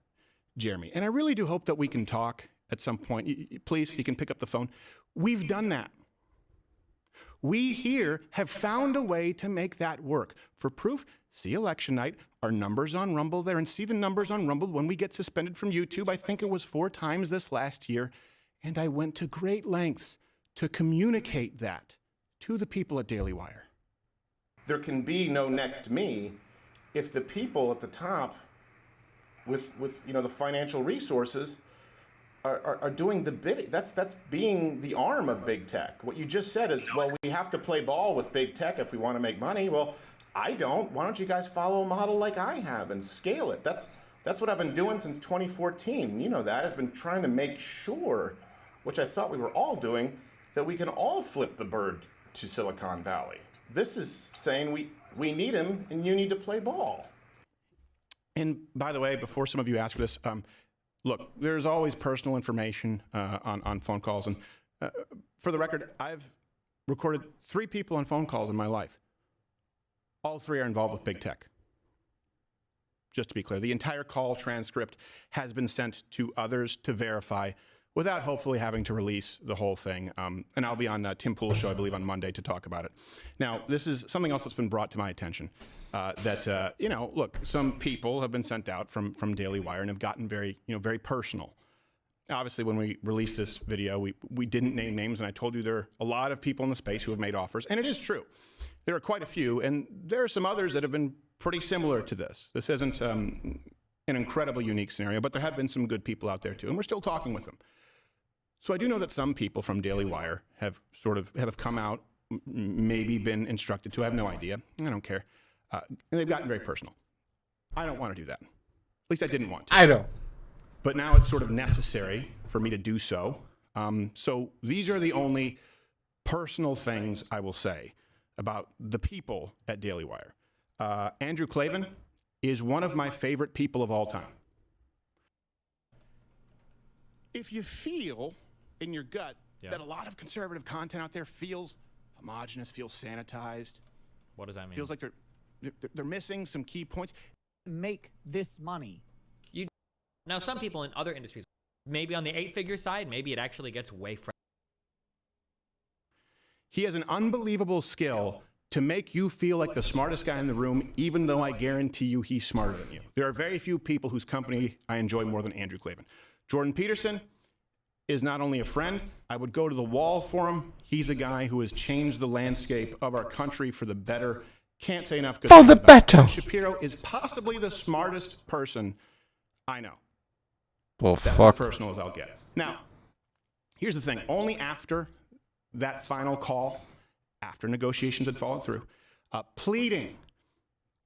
Jeremy, and I really do hope that we can talk at some point. Please, you can pick up the phone. We've done that. We here have found a way to make that work. For proof, see election night, our numbers on Rumble there, and see the numbers on Rumble when we get suspended from YouTube. I think it was 4 times this last year, and I went to great lengths to communicate that to the people at Daily Wire. There can be no next me if the people at the top with the financial resources are doing the bidding. That's being the arm of big tech. What you just said is, well, we have to play ball with big tech if we want to make money. Well, I don't. Why don't you guys follow a model like I have and scale it? That's what I've been doing since 2014. You know that. I've been trying to make sure, which I thought we were all doing, that we can all flip the bird to Silicon Valley. This is saying we need him and you need to play ball. And by the way, before some of you ask for this, look, there's always personal information on phone calls. And for the record, I've recorded 3 people on phone calls in my life. All 3 are involved with big tech. Just to be clear, the entire call transcript has been sent to others to verify without hopefully having to release the whole thing. And I'll be on Tim Pool's show, I believe, on Monday to talk about it. Now, this is something else that's been brought to my attention. Look, some people have been sent out from Daily Wire and have gotten very personal. Obviously, when we released this video, we didn't name names, and I told you there are a lot of people in the space who have made offers, and it is true. There are quite a few, and there are some others that have been pretty similar to this. This isn't an incredibly unique scenario, but there have been some good people out there too, and we're still talking with them. So I do know that some people from Daily Wire have come out, maybe been instructed to. I have no idea. I don't care. And they've gotten very personal. I don't want to do that. At least I didn't want to. I don't. But now it's sort of necessary for me to do so. So these are the only personal things I will say about the people at Daily Wire. Andrew Klavan is one of my favorite people of all time. If you feel in your gut that a lot of conservative content out there feels homogenous, feels sanitized. What does that mean? Feels like they're missing some key points. Make this money. Now, some people in other industries, maybe on the 8-figure side, maybe it actually gets way He has an unbelievable skill to make you feel like the smartest guy in the room, even though I guarantee you he's smarter than you. There are very few people whose company I enjoy more than Andrew Klavan. Jordan Peterson is not only a friend, I would go to the wall for him. He's a guy who has changed the landscape of our country for the better. Can't say enough good For things the about him. better. Ben Shapiro is possibly the smartest person I know. Well, That's fuck. as personal as I'll get. Now, here's the thing. Only after that final call, after negotiations had fallen through, pleading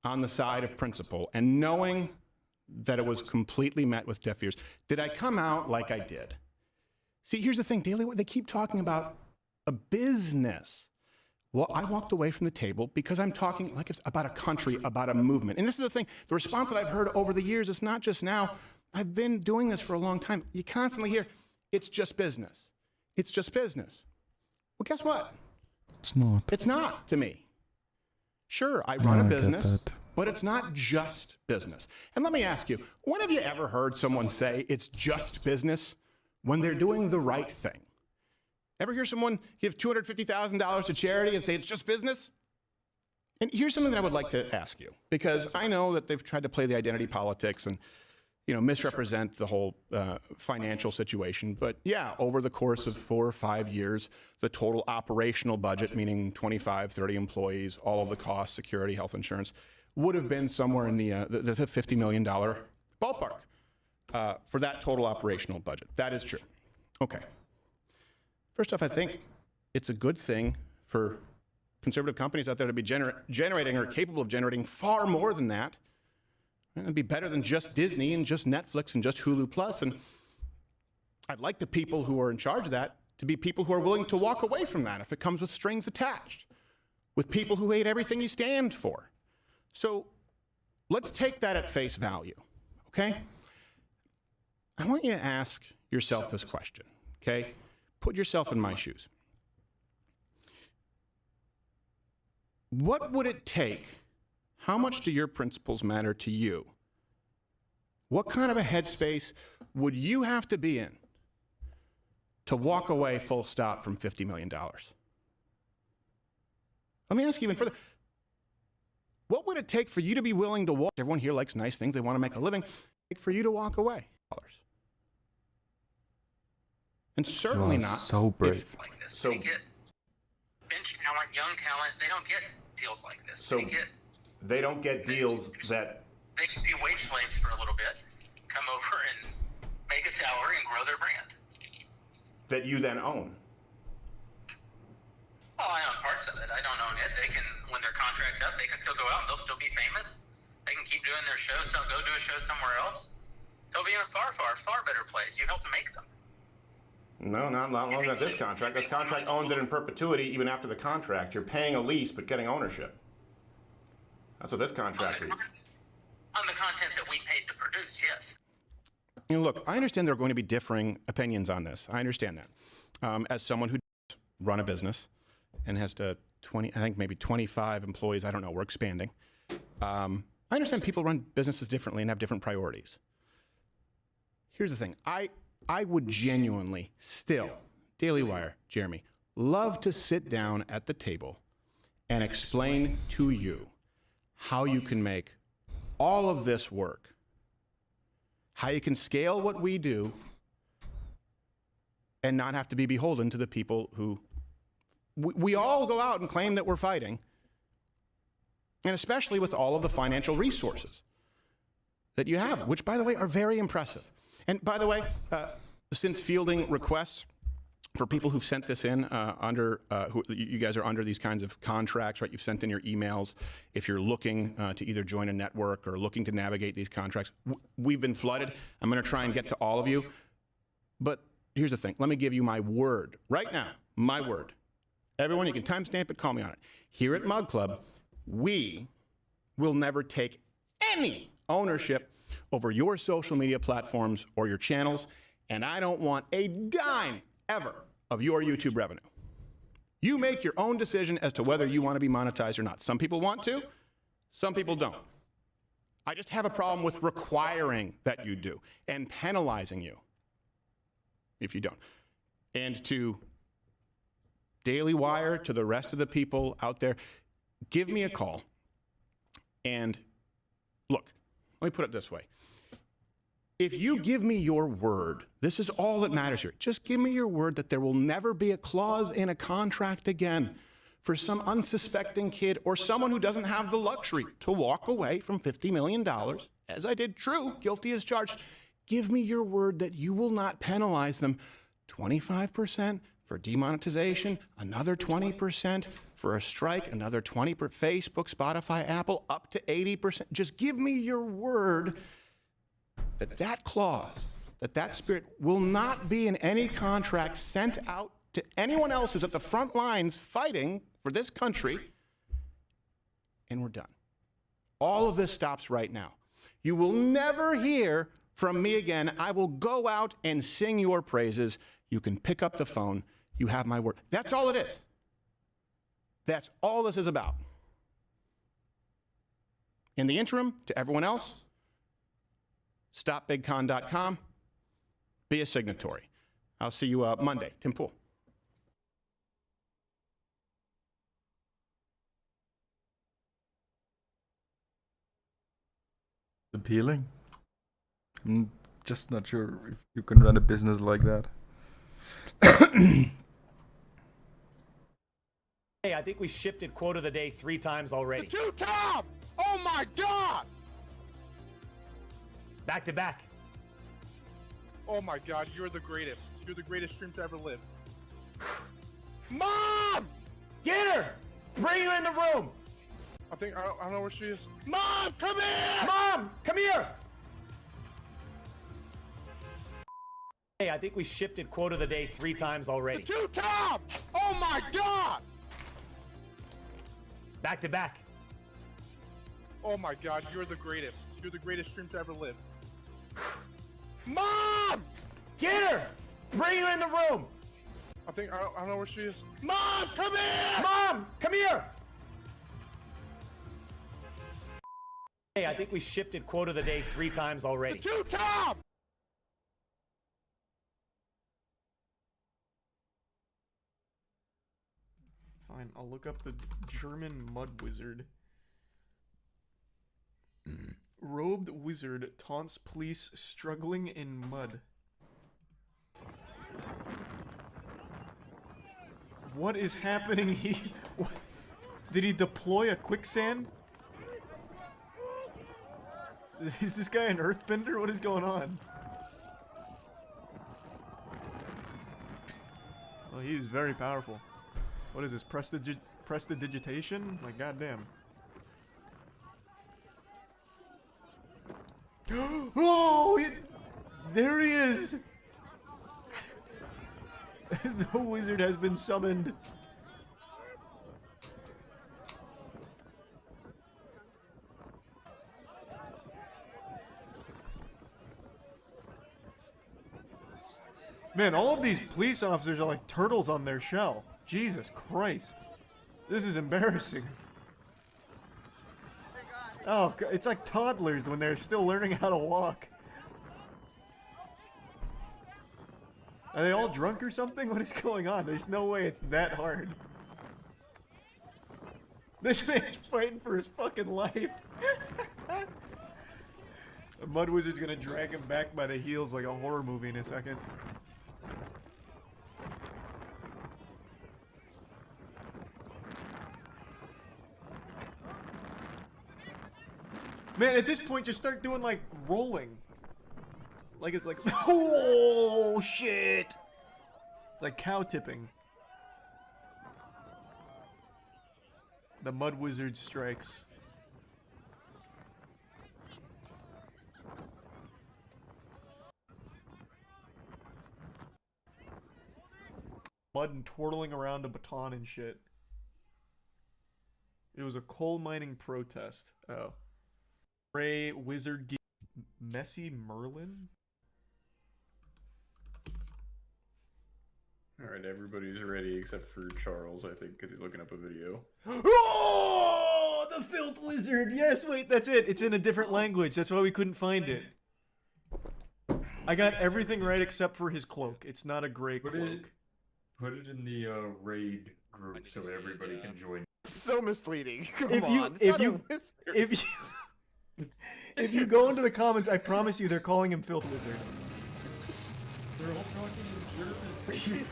on the side of principle and knowing that it was completely met with deaf ears, did I come out like I did? See, here's the thing, Daily, they keep talking about a business. Well, I walked away from the table because I'm talking like it's about a country, about a movement. And this is the thing, the response that I've heard over the years, it's not just now. I've been doing this for a long time. You constantly hear, it's just business. It's just business. Well, guess what? It's not. It's not to me. Sure, I run a I get business, that. but it's not just business. And let me ask you, when have you ever heard someone say it's just business when they're doing the right thing? Ever hear someone give $250,000 to charity and say it's just business? And here's something that I would like to ask you, because I know that they've tried to play the identity politics and misrepresent the whole financial situation. But yeah, over the course of 4 or 5 years, the total operational budget, meaning 25, 30 employees, all of the costs, security, health insurance, would have been somewhere in the $50 million ballpark for that total operational budget. That is true. Okay. First off, I think it's a good thing for conservative companies out there to be generating or capable of generating far more than that. It'd be better than just Disney and just Netflix and just Hulu Plus. And I'd like the people who are in charge of that to be people who are willing to walk away from that if it comes with strings attached, with people who hate everything you stand for. So let's take that at face value, okay? I want you to ask yourself this question, okay? Put yourself in my shoes. What would it take? How much do your principles matter to you? What kind of a headspace would you have to be in to walk away full stop from $50 million? Let me ask you even further. What would it take for you to be willing to walk? Everyone here likes nice things. They want to make a living. For you to walk away. And certainly You are not. so brave. Like this. They get bench talent, young talent. They don't get deals like this. So they don't get deals that They can be wage slaves for a little bit, come over and make a salary and grow their brand. you then own. Well, I own parts of it. I don't own it. They can, when their contract's up, they can still go out and they'll still be famous. They can keep doing their shows. So go do a show somewhere else. They'll be in a far, far, far better place. You helped to make them. No, not long as this contract. This contract owns it in perpetuity even after the contract. You're paying a lease but getting ownership. That's what this contract reads. On the content that we paid to produce, yes. Look, I understand there are going to be differing opinions on this. I understand that. As someone who run a business and has to 20, I think maybe 25 employees, I don't know, we're expanding. I understand people run businesses differently and have different priorities. Here's the thing. I would genuinely still, Daily Wire, Jeremy, love to sit down at the table and explain to you how you can make all of this work, how you can scale what we do and not have to be beholden to the people who we all go out and claim that we're fighting, and especially with all of the financial resources that you have, which, by the way, are very impressive. And by the way, since fielding requests for people who've sent this in who you guys are under these kinds of contracts, right? You've sent in your emails. If you're looking to either join a network or looking to navigate these contracts, we've been flooded. I'm going to try and get to all of you. But here's the thing. Let me give you my word right now. My word. Everyone, you can timestamp it, call me on it. Here at Mug Club, we will never take any ownership over your social media platforms or your channels, and I don't want a dime ever of your YouTube revenue. You make your own decision as to whether you want to be monetized or not. Some people want to, some people don't. I just have a problem with requiring that you do and penalizing you if you don't. And to Daily Wire, to the rest of the people out there, give me a call. And look, let me put it this way. If you give me your word, this is all that matters here. Just give me your word that there will never be a clause in a contract again for some unsuspecting kid or someone who doesn't have the luxury to walk away from $50 million, as I did, true, guilty as charged. Give me your word that you will not penalize them 25% for demonetization, another 20% for a strike, another 20% for Facebook, Spotify, Apple, up to 80%. Just give me your word that that clause, that spirit will not be in any contract sent out to anyone else who's at the front lines fighting for this country, and we're done. All of this stops right now. You will never hear from me again. I will go out and sing your praises. You can pick up the phone. You have my word. That's all it is. That's all this is about. In the interim, to everyone else, stopbigcon.com, be a signatory. I'll see you Monday. Tim Pool. Appealing. I'm just not sure if you can run a business like that. Hey, I think we shifted quote of the day 3 times already. Two top! Oh my God! Back to back. Oh my God, you're the greatest. You're the greatest stream to ever live. Mom! Get her! Bring her in the room! I don't know where she is. Mom, come here! Mom, come here! Hey, I think we shifted quote of the day 3 times already. Two top! Oh my God! Back to back. Oh my God, you're the greatest. You're the greatest stream to ever live. Mom! Get her! Bring her in the room! I don't know where she is. Mom, come here! Mom, come here! Hey, I think we shifted quote of the day 3 times already. Two top! Fine, I'll look up the German mud wizard. Robed wizard taunts police struggling in mud. What is happening? Did he deploy a quicksand? Is this guy an earthbender? What is going on? Well, he is very powerful. What is this? Prestidigitation? Like, goddamn. Oh! There he is! The wizard has been summoned. Man, all of these police officers are like turtles on their shell. Jesus Christ. This is embarrassing. Oh, it's like toddlers when they're still learning how to walk. Are they all drunk or something? What is going on? There's no way it's that hard. This man's fighting for his fucking life. The Mud Wizard's gonna drag him back by the heels like a horror movie in a second. Man, at this point, just start doing, like, rolling. Like, it's like, oh, shit! It's like cow tipping. The Mud Wizard strikes. Mud and twirling around a baton and shit. It was a coal mining protest. Oh. Ray Wizard Messy Merlin? Alright, everybody's ready except for Charles, I think, because he's looking up a video. Oh, the Filth Wizard! Yes, wait, that's it. It's in a different language. That's why we couldn't find it. I got everything right except for his cloak. It's not a gray cloak. Put it in the raid group so everybody can join. So misleading. Come If you on. It's not a wizard. if you go into the comments, I promise you they're calling him Filth Wizard. They're all talking in German.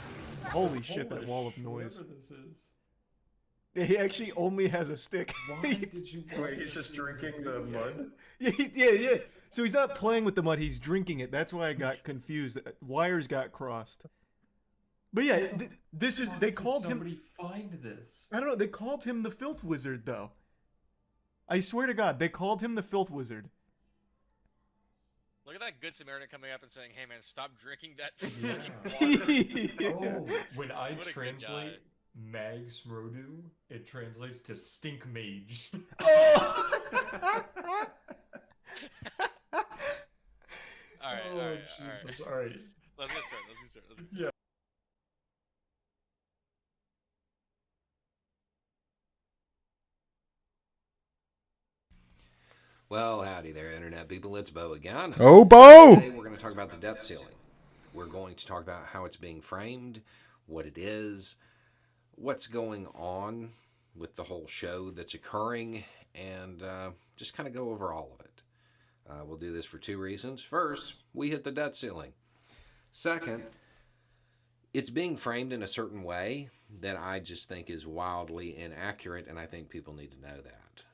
Holy shit, that wall of noise. Whoever this is. He actually only has a stick. Why did you? Wait, he's just drinking the mud? Yeah. So he's not playing with the mud, he's drinking it. That's why I got confused. Wires got crossed. But yeah, this is, they called him... Somebody find this. I don't know, they called him the Filth Wizard, though. I swear to God, they called him the Filth Wizard. Look at that good Samaritan coming up and saying, "Hey man, stop drinking that fucking water." Oh, when I What a good translate Mag Smrodu, it translates to Stink Mage. Oh! Alright. Jesus, alright. Let's get started. Yeah. Well, howdy there, Internet people. It's Bo again. Oh, Bo! Today we're going to talk about the debt ceiling. We're going to talk about how it's being framed, what it is, what's going on with the whole show that's occurring, and just kind of go over all of it. We'll do this for two reasons. First, we hit the debt ceiling. Second, it's being framed in a certain way that I just think is wildly inaccurate, and I think people need to know that.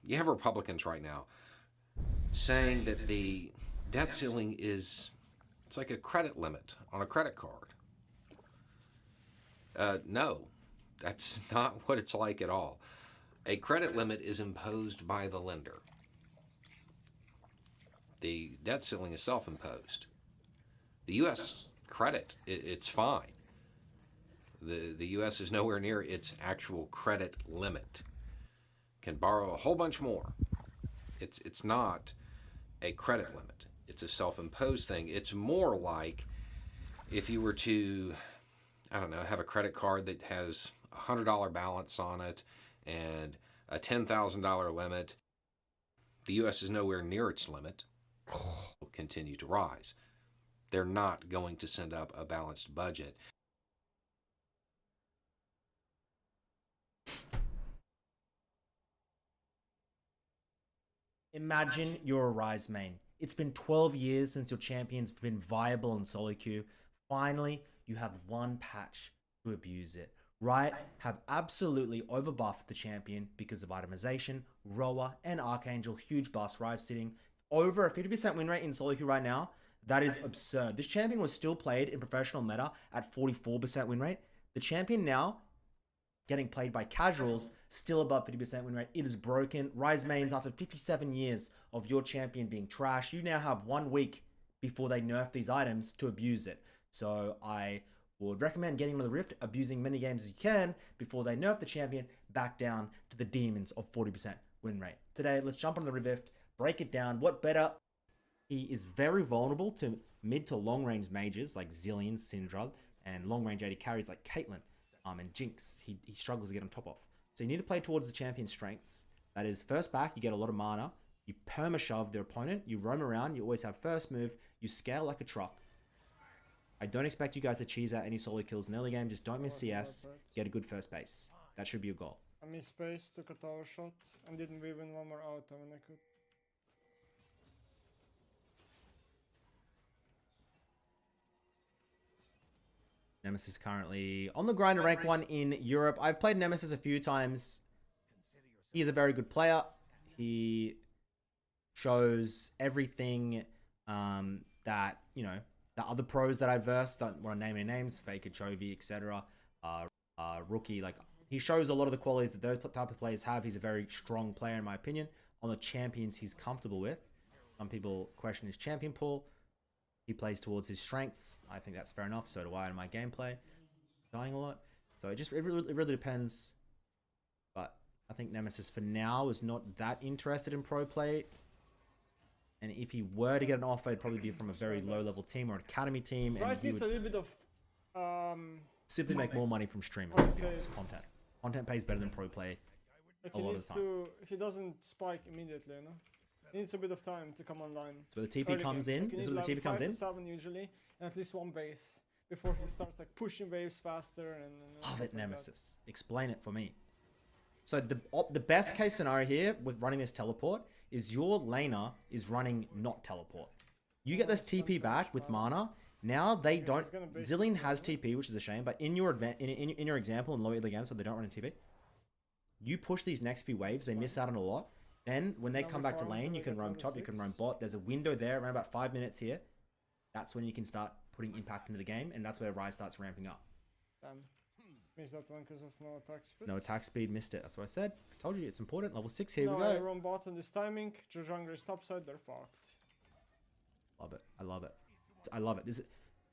You have Republicans right now saying that the debt ceiling it's like a credit limit on a credit card. No, that's not what it's like at all. A credit limit is imposed by the lender. The debt ceiling is self-imposed. The U.S. credit, it's fine. The U.S. is nowhere near its actual credit limit. Can borrow a whole bunch more. It's not a credit limit. It's a self-imposed thing. It's more like if you were to, I don't know, have a credit card that has a $100 balance on it and a $10,000 limit. The U.S. is nowhere near its limit. Will continue to rise. They're not going to send up a balanced budget. Imagine you're a Rise main. It's been 12 years since your champion's been viable in solo queue. Finally, you have one patch to abuse it. Riot have absolutely overbuffed the champion because of itemization, Roa, and Archangel. Huge buffs. Riot sitting over a 50% win rate in solo queue right now. That is absurd. This champion was still played in professional meta at 44% win rate. The champion now getting played by casuals, still above 50% win rate. It is broken. Rise mains, after 57 years of your champion being trash, you now have 1 week before they nerf these items to abuse it. So I would recommend getting on the Rift, abusing many games as you can before they nerf the champion back down to the demons of 40% win rate. Today, let's jump on the Rift, break it down. What better? He is very vulnerable to mid to long range mages like Zillion, Syndra, and long range AD carries like Caitlyn. And Jinx, he struggles to get on top of. So you need to play towards the champion's strengths. That is, first back, you get a lot of mana. You perma-shove their opponent. You roam around. You always have first move. You scale like a truck. I don't expect you guys to cheese out any solo kills in the early game. Just don't miss CS. Get a good first base. That should be your goal. I missed space, took a tower shot, and didn't even one more auto when I could. Nemesis currently on the grind to rank 1 in Europe. I've played Nemesis a few times. He is a very good player. He shows everything that, you know, the other pros that I versed, don't want to name any names, Faker, Chovy, etc. Rookie, like, he shows a lot of the qualities that those type of players have. He's a very strong player, in my opinion. On the champions he's comfortable with. Some people question his champion pool. He plays towards his strengths. I think that's fair enough. So do I in my gameplay. Dying a lot. So it really depends. But I think Nemesis for now is not that interested in pro play. And if he were to get an offer, it'd probably be from a very low level team or an academy team. And Rice needs a little bit of simply make more money from streaming. Content. Content pays better than pro play. Like a lot of the time. He doesn't spike immediately, you know? He needs a bit of time to come online. So the TP comes in. This is what the TP comes in. 5 to 7 usually, and at least one base before he starts like pushing waves faster and Love stuff it, like that. Nemesis. Explain it for me. So the best case scenario here with running this teleport is your laner is running not teleport. You get this TP back with mana. Now they don't. Zillion has TP, which is a shame. But in your in your example in low early games where they don't run in TP, you push these next few waves. They miss out on a lot. Then when they come back to lane, you can roam top. You can roam bot. There's a window there around about 5 minutes here. That's when you can start putting impact into the game, and that's where Rise starts ramping up. Missed that one because of no attack speed. No attack speed, missed it. That's what I said. I told you it's important. Level 6, here we No, go. I run bot on this timing. Jungler is topside, they're fucked. Love it. I love it. I love it.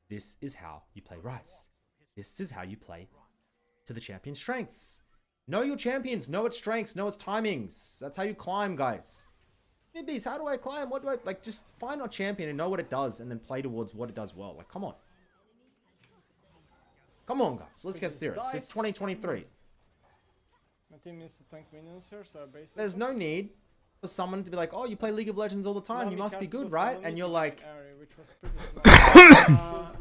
This is how you play Rise. This is how you play to the champion's strengths. Know your champions. Know its strengths. Know its timings. That's how you climb, guys. Midbeast, how do I climb? What do I... Like, just find our champion and know what it does and then play towards what it does well. Like, come on. Come on, guys. Let's get serious. It's 2023. My team needs to tank minions here, so basically... There's no need for someone to be like, oh, you play League of Legends all the time. You must be good, right? And you're like... which was pretty smart.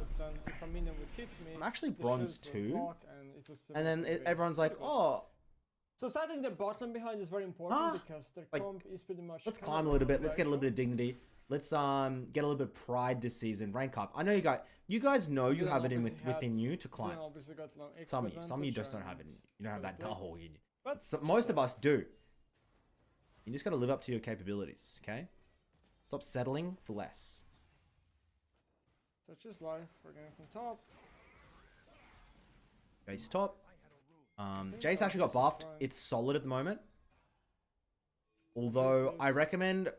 If a minion would hit me, I'm actually the bronze shields would 2. block and it was And then pretty everyone's like, good. oh... So starting the bottom behind is very important because their like, comp is pretty much... Let's climb a little bit. Let's get a little bit of dignity. Let's get a little bit of pride this season. Rank up. I know you guys know you have it within you to climb. Some of you just don't have it. You don't have that hole in you. But most of us do. You just got to live up to your capabilities, okay? Stop settling for less. Such is life. We're going from top. Base top. Jace actually got buffed. It's solid at the moment. Although I recommend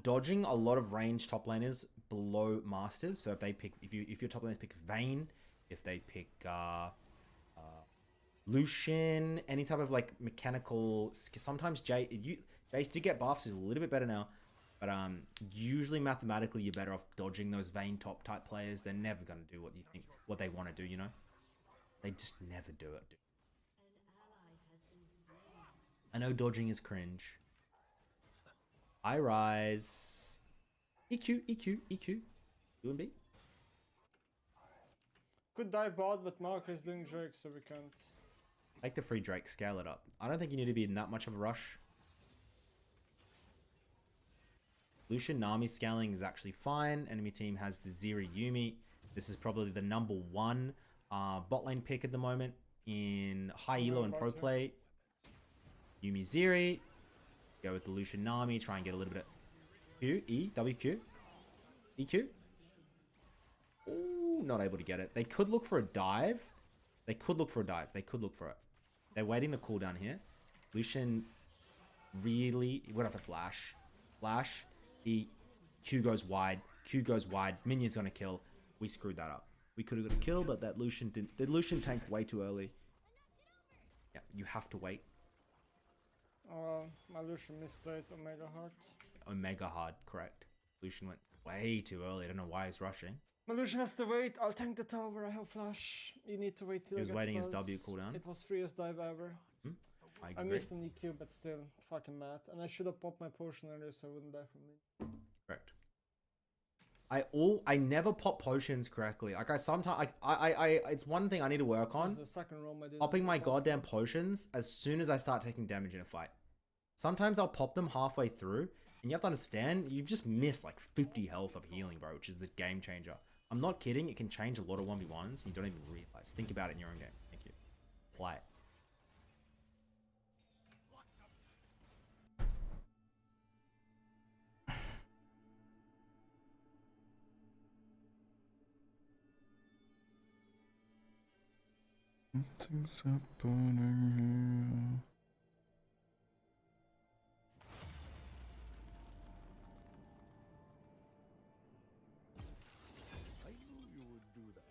dodging a lot of range top laners below masters. So if your top laners pick Vayne, if they pick Lucian, any type of like mechanical, sometimes Jace did get buffs, is a little bit better now. But usually mathematically you're better off dodging those Vayne top type players. They're never gonna do what they want to do, you know? They just never do it. I know dodging is cringe. I rise. EQ. UMB. Could die bot, but Marco is doing Drake, so we can't. Take the free Drake, scale it up. I don't think you need to be in that much of a rush. Lucian Nami scaling is actually fine. Enemy team has the Zeri Yumi. This is probably the #1 bot lane pick at the moment in high elo and pro play. Yumi Zeri. Go with the Lucian Nami. Try and get a little bit of Q, E, W, Q. EQ. Ooh, not able to get it. They could look for a dive. They could look for it. They're waiting the cooldown here. Lucian really... We're going to have to flash. Flash. Q goes wide. Minion's going to kill. We screwed that up. We could have got a kill, but that Lucian didn't... The Lucian tanked way too early. Yeah, you have to wait. My Lucian misplayed Omega Heart. Omega Hard, correct. Lucian went way too early. I don't know why he's rushing. My Lucian has to wait. I'll tank the tower. I have flash. You need to wait till he was waiting his W cooldown. It was freest dive ever. I missed an EQ, but still fucking mad. And I should have popped my potion earlier so I wouldn't die from me. Correct. I never pop potions correctly. Like sometimes it's one thing I need to work on. This is the second roam I did. Popping my goddamn potions as soon as I start taking damage in a fight. Sometimes I'll pop them halfway through, and you have to understand, you've just missed like 50 health of healing, bro, which is the game changer. I'm not kidding, it can change a lot of 1v1s, and you don't even realize. Think about it in your own game. Thank you. Apply it. Nothing's happening here. I knew you would do that.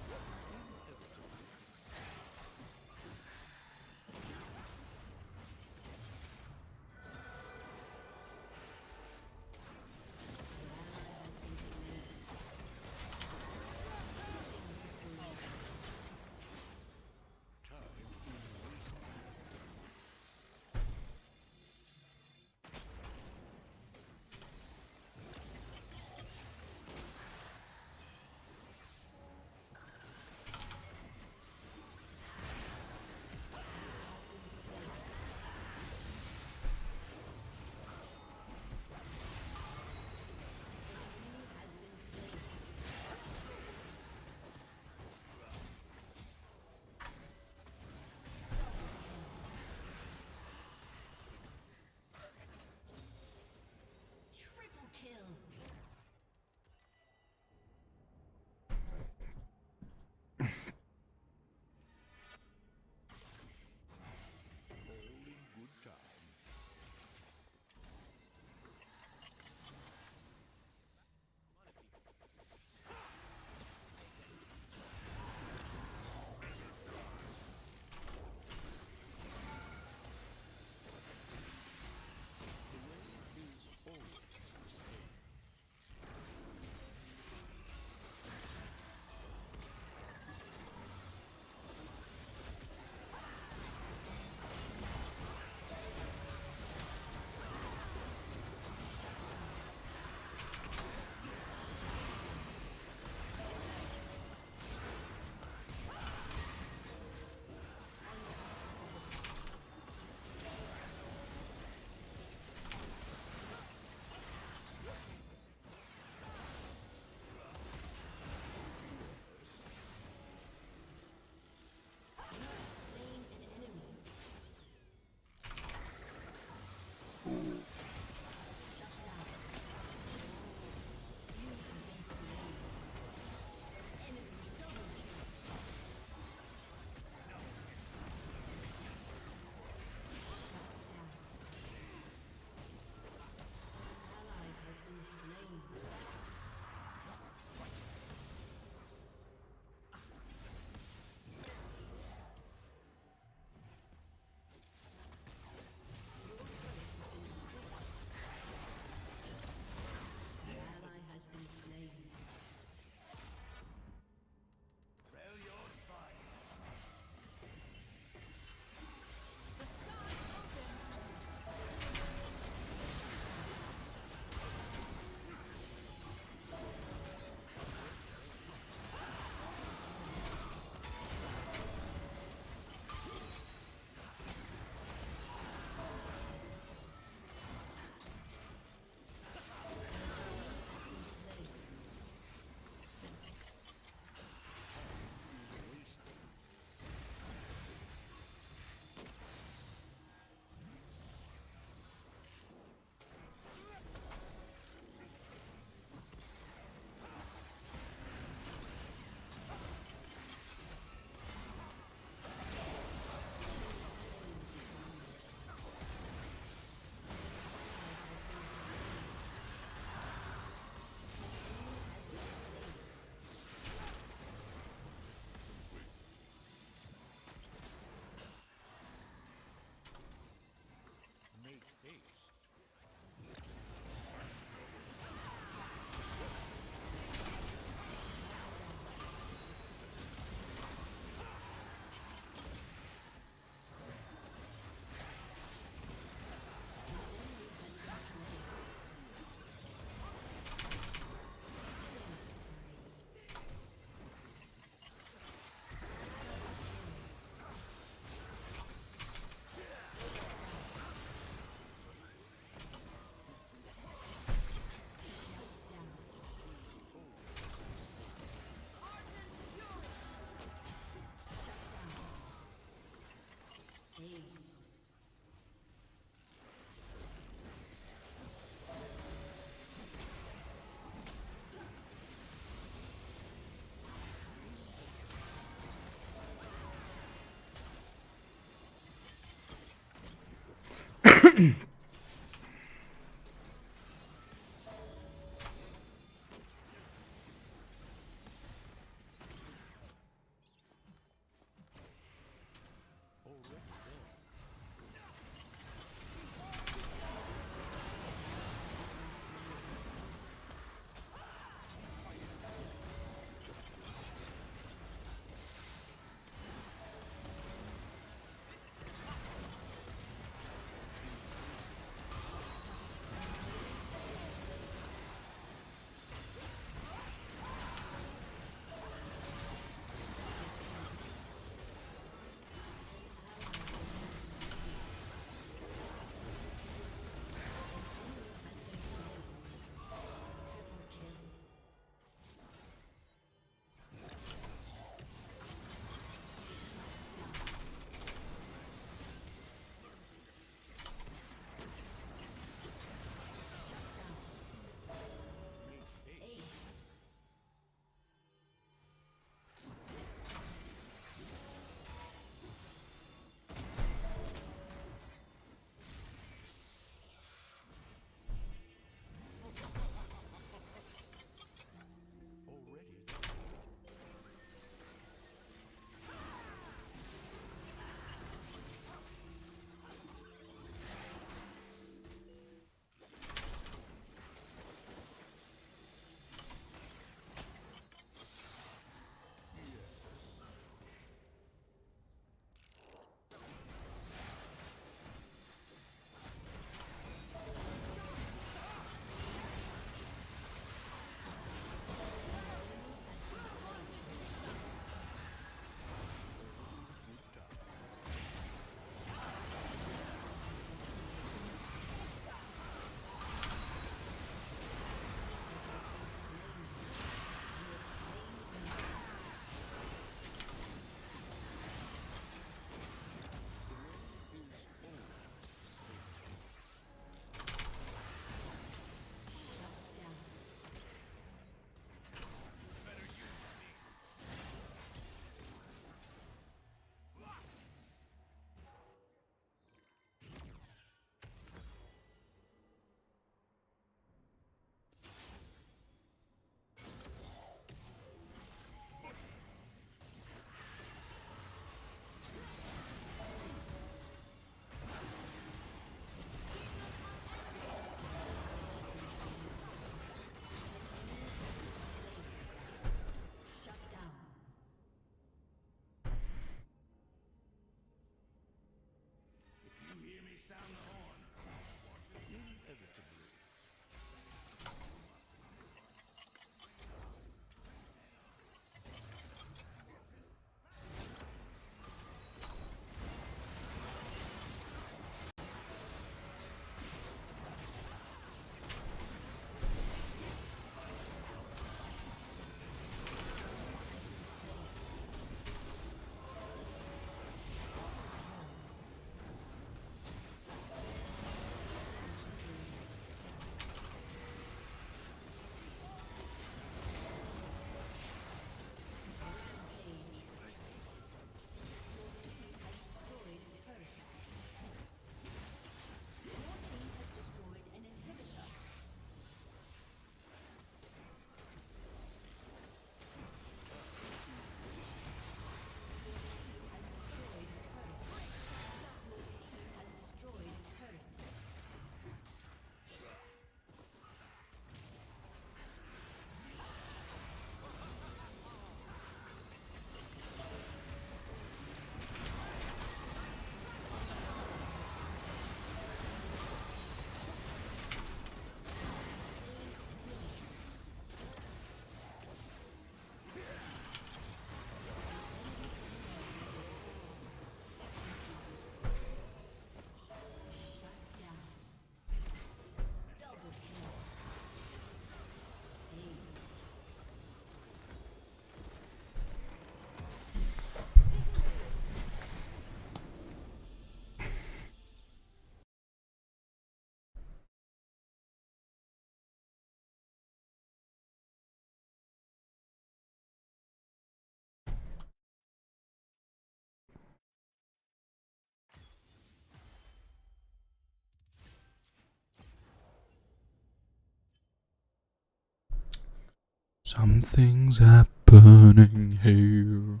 Something's happening here.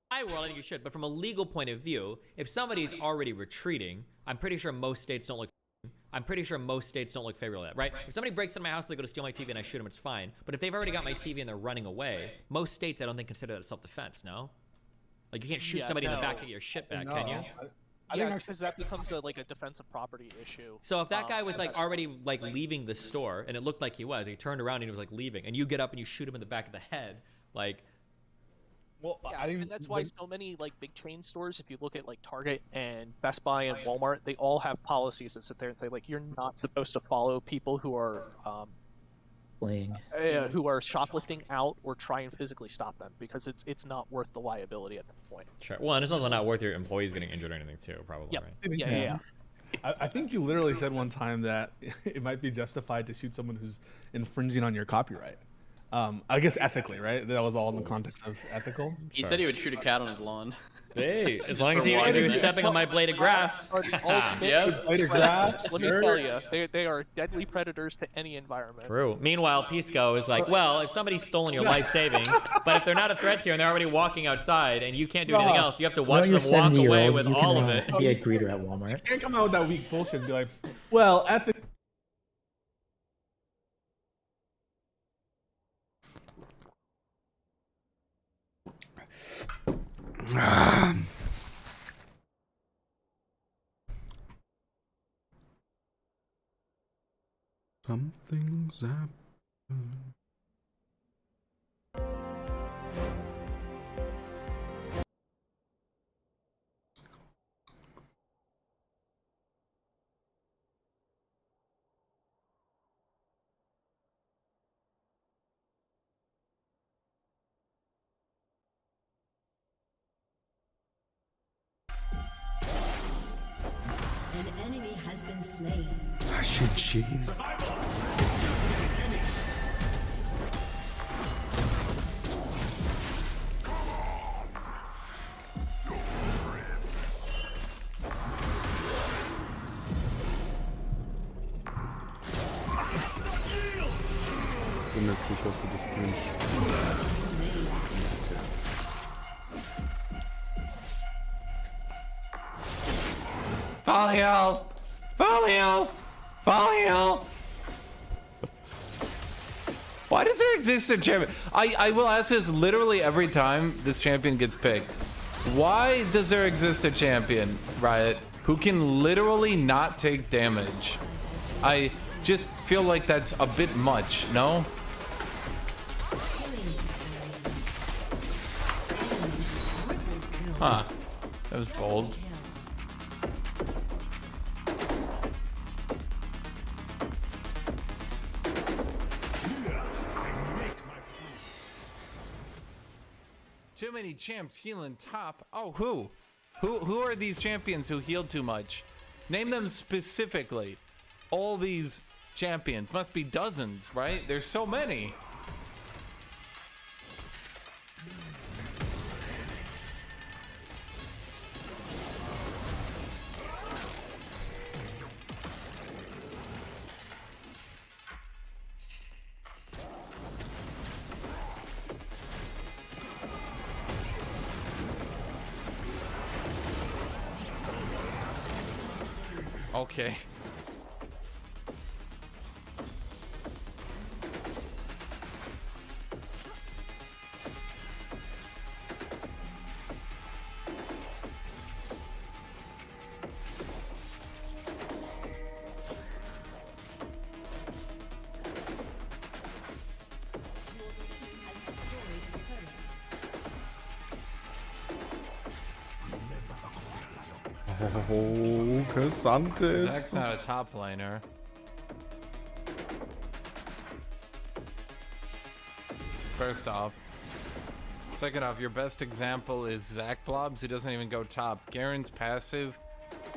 My world, I think you should, but from a legal point of view, if somebody's already retreating, I'm pretty sure most states don't look. I'm pretty sure most states don't look favorable at that, right? If somebody breaks into my house, they go to steal my TV and I shoot them, it's fine. But if they've already got my TV and they're running away, most states I don't think consider that self-defense. No, like you can't shoot somebody in the back to get your shit back, can you? I think because that becomes like a defensive property issue. So if that guy was like already like leaving the store and it looked like he was, he turned around and he was like leaving, and you get up and you shoot him in the back of the head, like. Well, yeah, and that's why so many like big chain stores, if you look at like Target and Best Buy and Walmart, they all have policies that sit there and say like you're not supposed to follow people who are who are shoplifting out or try and physically stop them, because it's not worth the liability at that point. Sure. Well, and it's also not worth your employees getting injured or anything too, probably. Yep. Right? Yeah. I think you literally said one time that it might be justified to shoot someone who's infringing on your copyright. I guess ethically, right? That was all in the context of ethical. He said he would shoot a cat on his lawn. Hey, as long as he was stepping on my blade of grass. Yep. Blade of grass. Let me tell you, they are deadly predators to any environment. True. Meanwhile, Pisco is like, well, if somebody's stolen your life savings, but if they're not a threat to you and they're already walking outside and you can't do anything else, you have to watch them walk away with all of it. Be a greeter at Walmart. You can't come out with that weak bullshit and be like, well, ethically. Something's happening. been slain. Shit. Bin mir jetzt sicher, was du das wünschst. Folio! Why does there exist a champion? I will ask this literally every time this champion gets picked. Why does there exist a champion, Riot, who can literally not take damage? I just feel like that's a bit much, no? Huh. That was bold. Too many champs healing top. Oh, who? Who are these champions who healed too much? Name them specifically. All these champions. Must be dozens, right? There's so many. Okay. Oh, Cassantes. Zach's not a top laner. First off. Second off, your best example is Zach Blobs, who doesn't even go top. Garen's passive,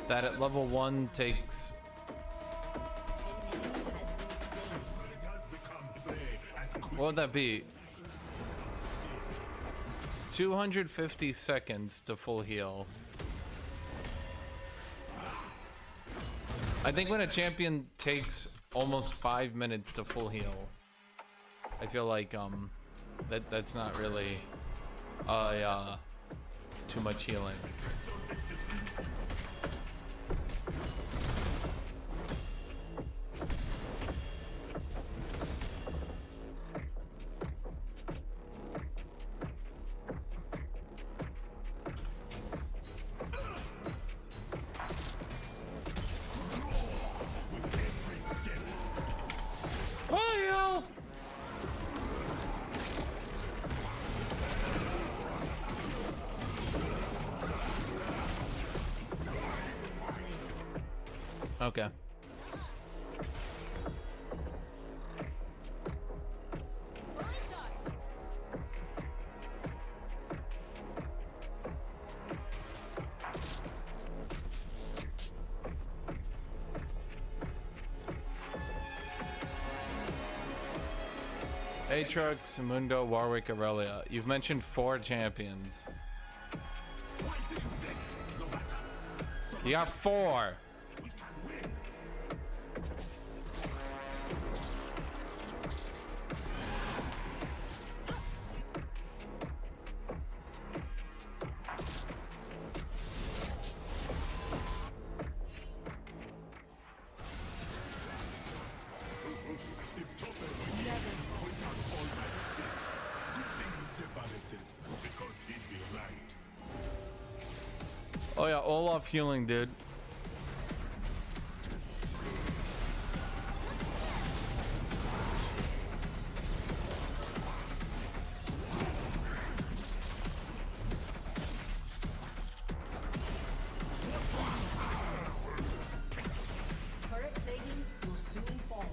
that at level 1 takes... What would that be? 250 seconds to full heal. I think when a champion takes almost 5 minutes to full heal, I feel like that's not really too much healing. Okay. Aatrox, Mundo, Warwick, Aurelia. You've mentioned 4 champions. You got 4. Oh yeah, Olaf healing, dude. Turret plating will soon fall.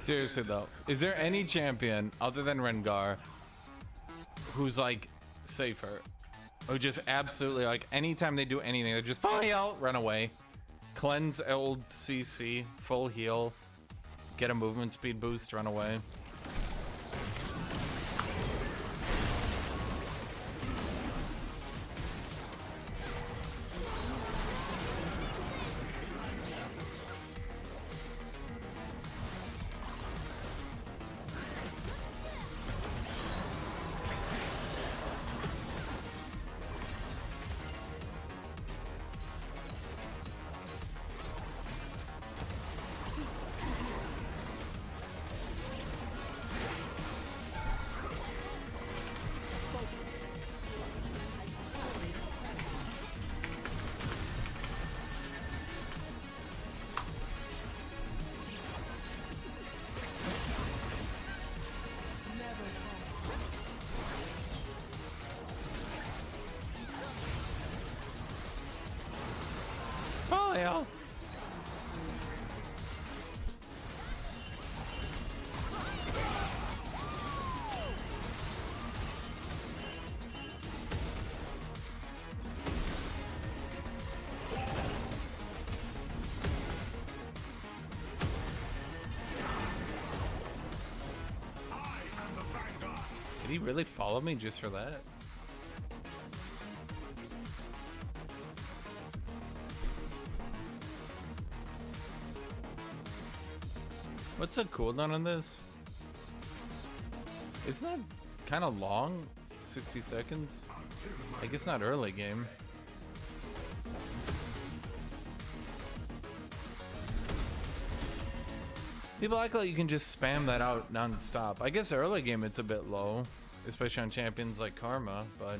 Seriously though, is there any champion other than Rengar who's like safer? Who just absolutely like anytime they do anything, they just full heal, run away, cleanse old CC, full heal, get a movement speed boost, run away. Oh yeah. Did he really follow me just for that? What's the cooldown on this? Isn't that kind of long? 60 seconds? I guess not early game. People act like you can just spam that out non-stop. I guess early game it's a bit low, especially on champions like Karma, but...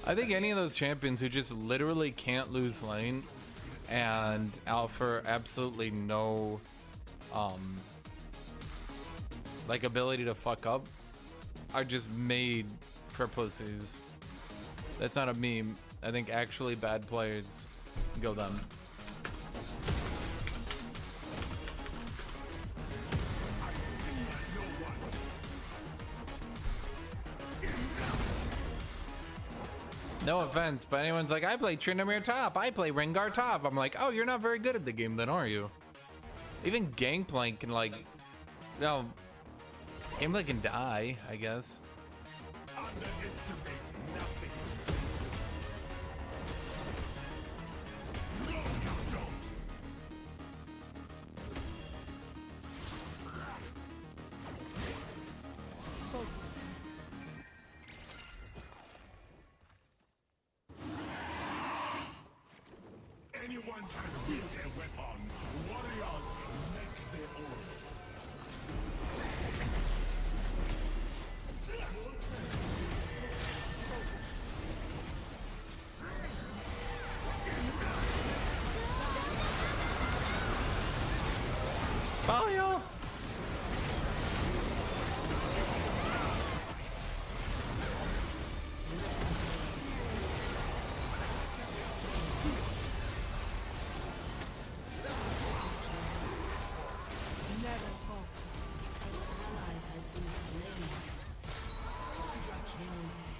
I think any of those champions who just literally can't lose lane and offer absolutely no like ability to fuck up are just made for pussies. That's not a meme. I think actually bad players go them. No offense, but anyone's like, I play Tryndamere top, I play Rengar top. I'm like, oh, you're not very good at the game then, are you? Even Gangplank can like, no, Gangplank can die, I guess. Anyone can wield their weapon. Warriors make their own. Oh, yeah.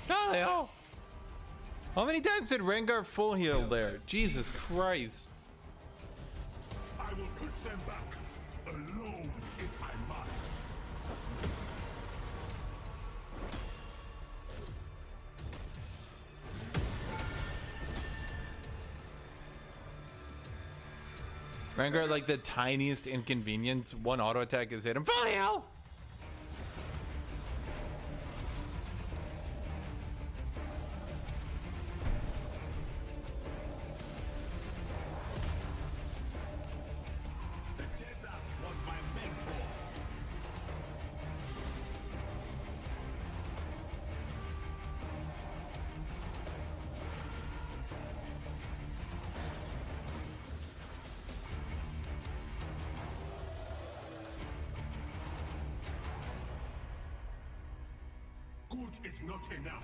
Oh, yeah. How many times did Rengar full heal there? Jesus Christ. I will push them back alone if I must. Rengar, like the tiniest inconvenience, one auto attack is hit him. Full heal! Good is not enough.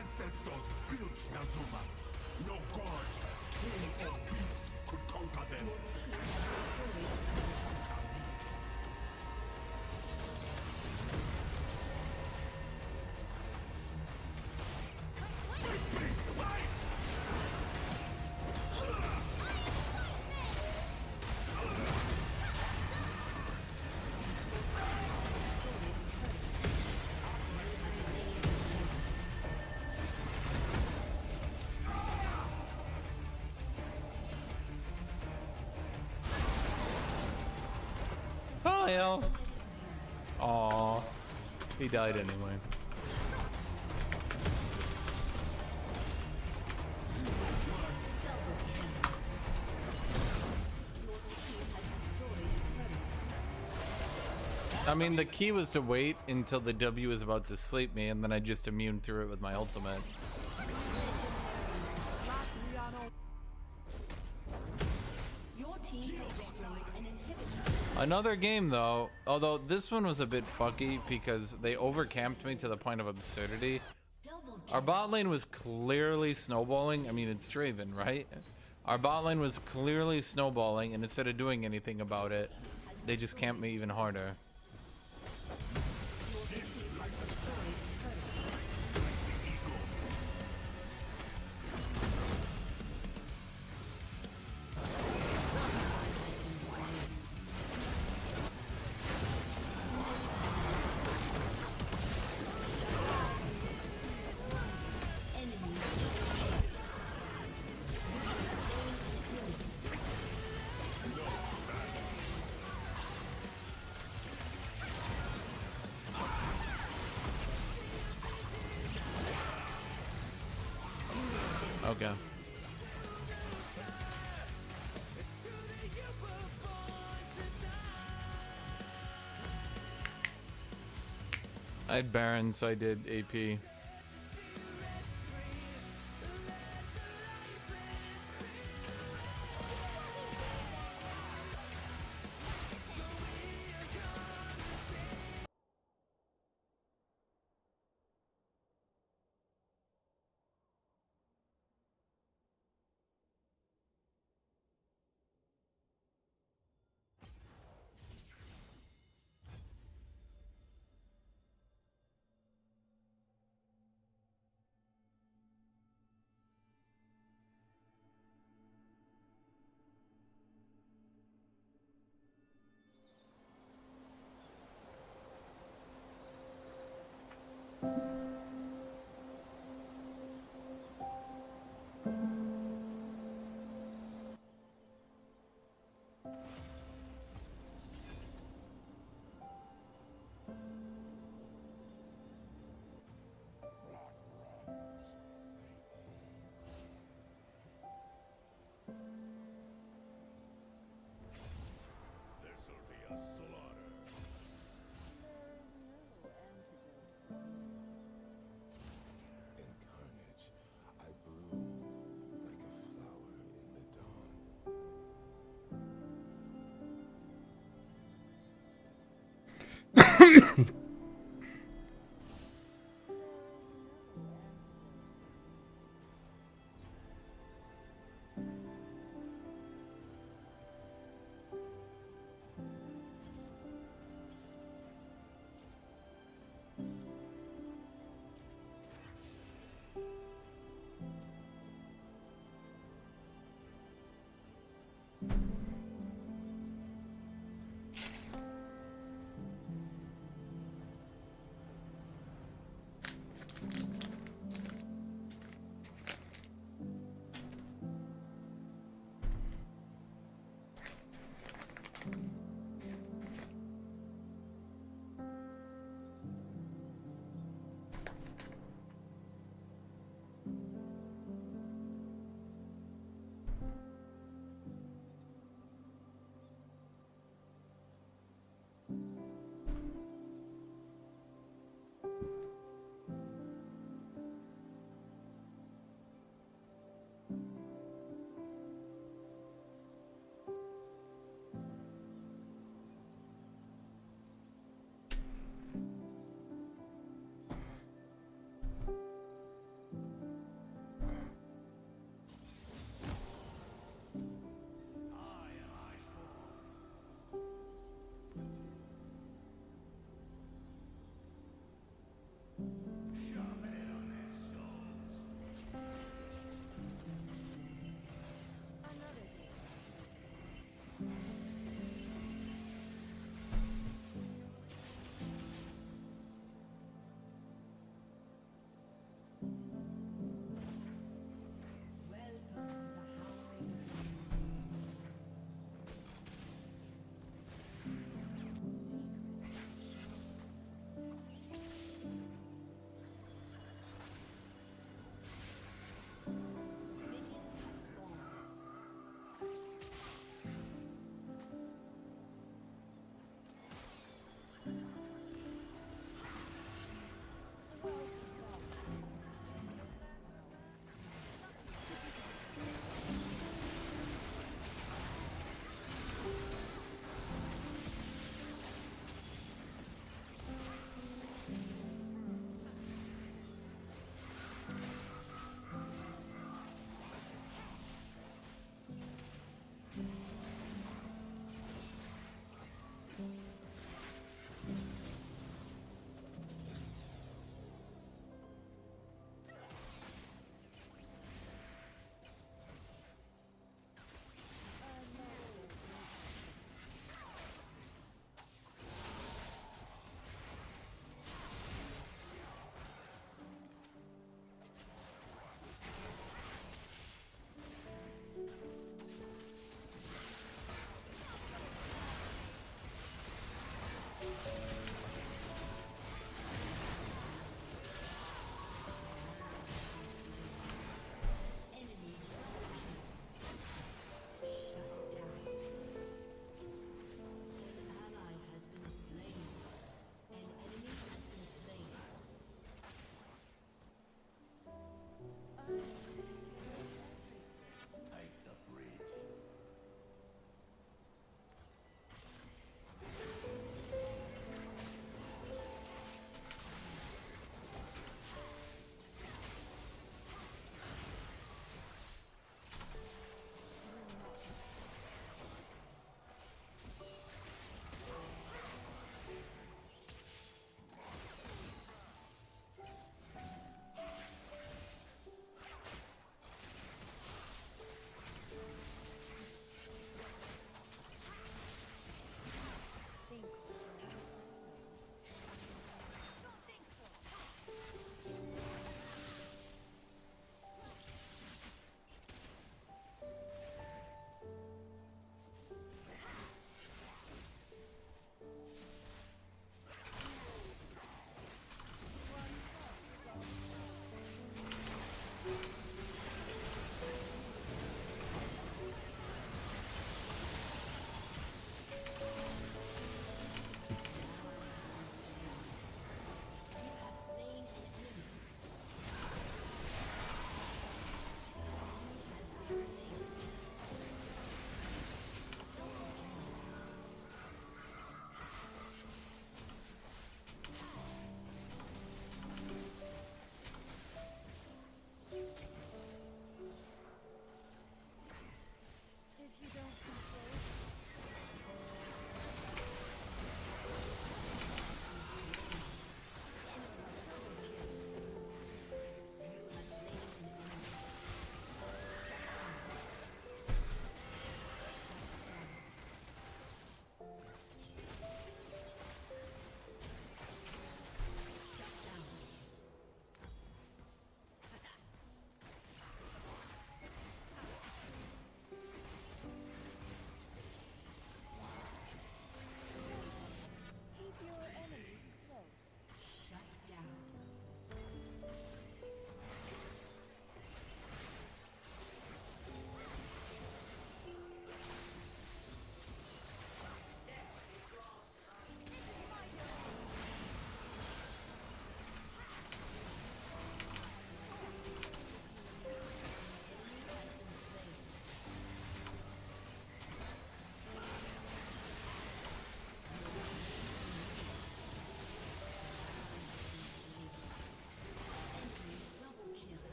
Ancestors built Nazuma. No god, king or beast could conquer them. Kyle. Aw, he died anyway. I mean, the key was to wait until the W was about to sleep me, and then I just immune through it with my ultimate. Your team has destroyed an inhibitor. Another game though, although this one was a bit fucky because they overcamped me to the point of absurdity. Our bot lane was clearly snowballing. I mean, it's Draven, right? Our bot lane was clearly snowballing, and instead of doing anything about it, they just camped me even harder. Okay. I had Baron, so I did AP.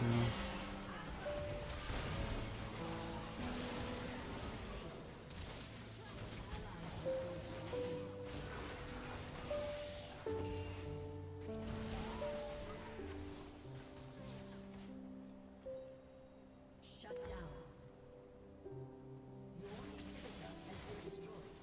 der? Shut down. Your inhibitor has been destroyed.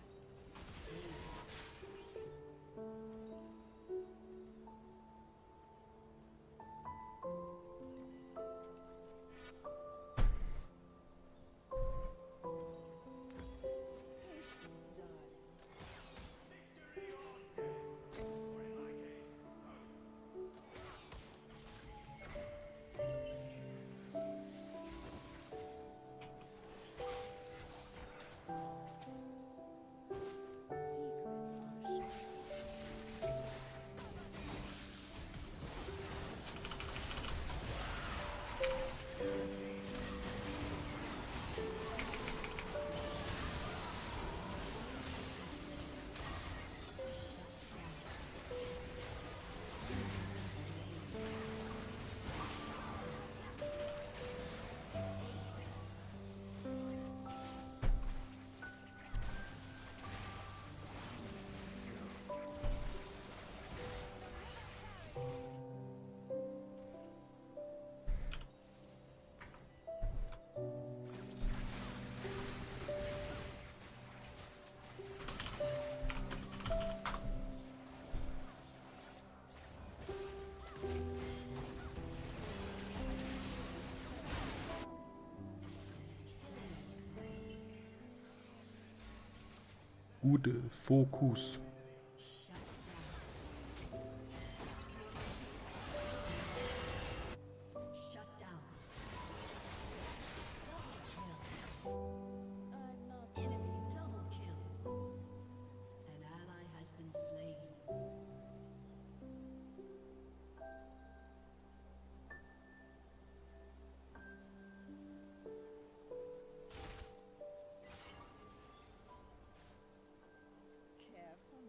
Gute Fokus. Shut down. Enemy double kill. An ally has been slain. Careful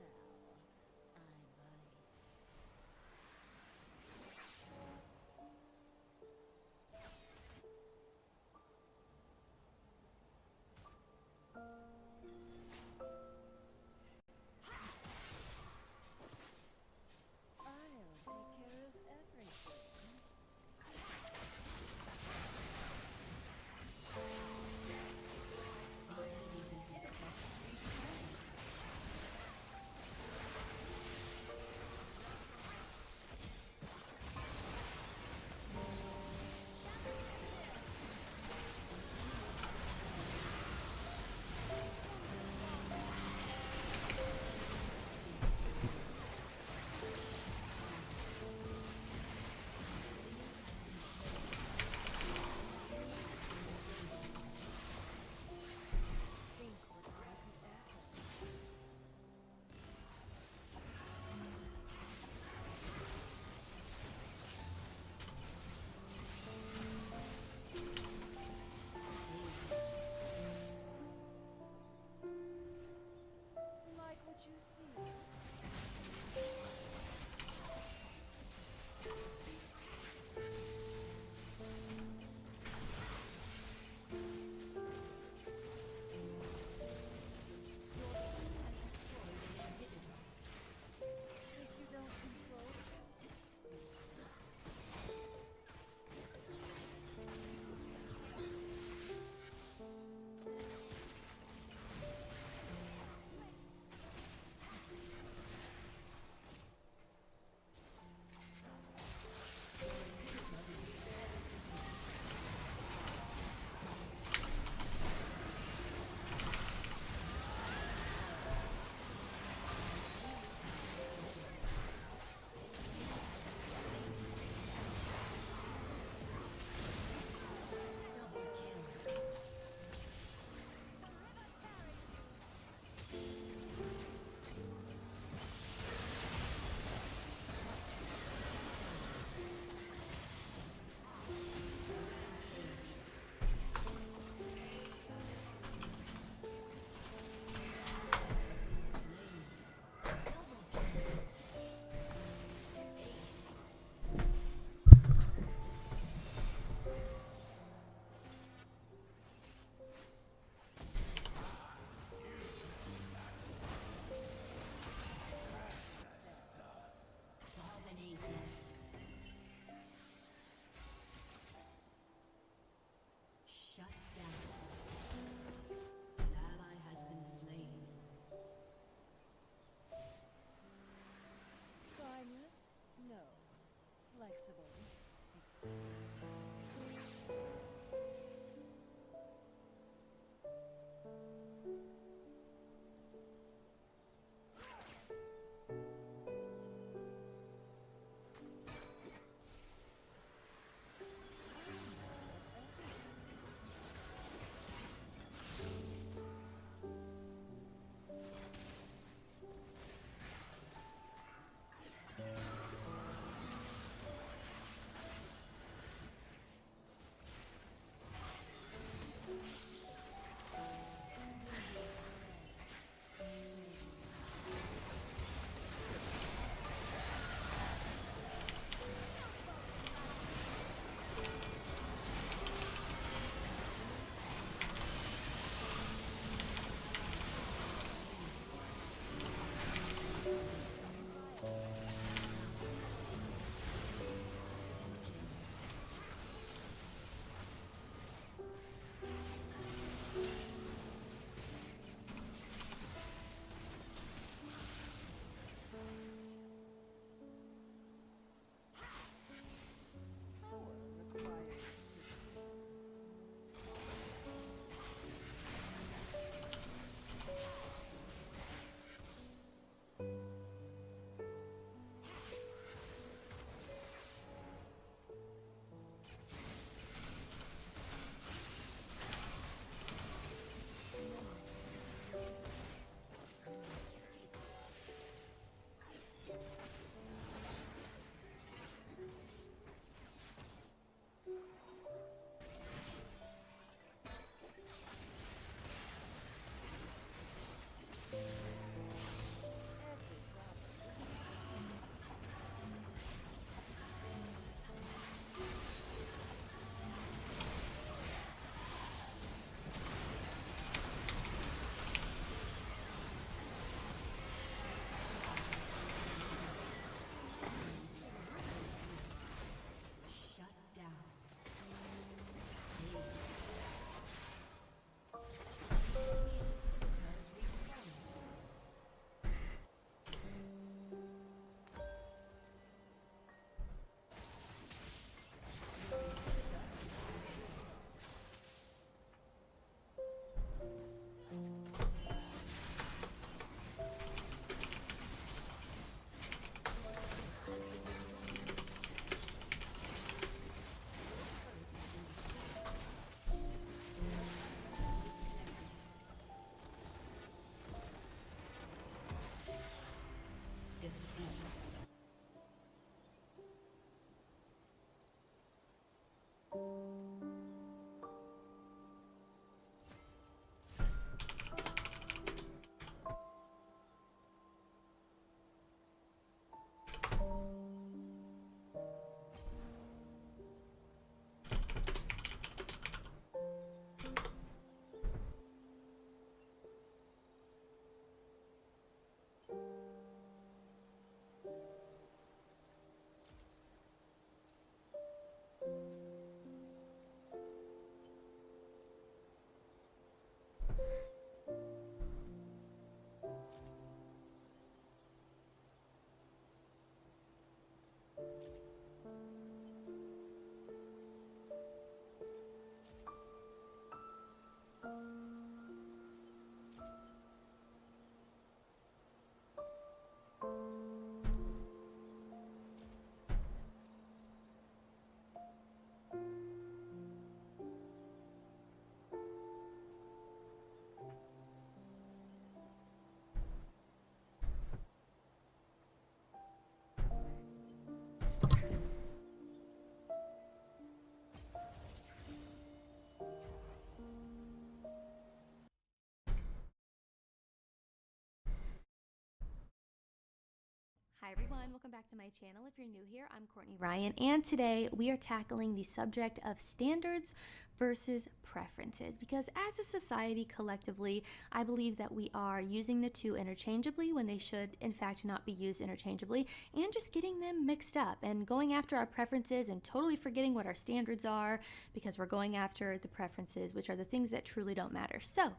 Hi everyone, welcome back to my channel. If you're new here, I'm Courtney Ryan, and today we are tackling the subject of standards versus preferences, because as a society collectively, I believe that we are using the two interchangeably when they should in fact not be used interchangeably, and just getting them mixed up and going after our preferences and totally forgetting what our standards are because we're going after the preferences, which are the things that truly don't matter. So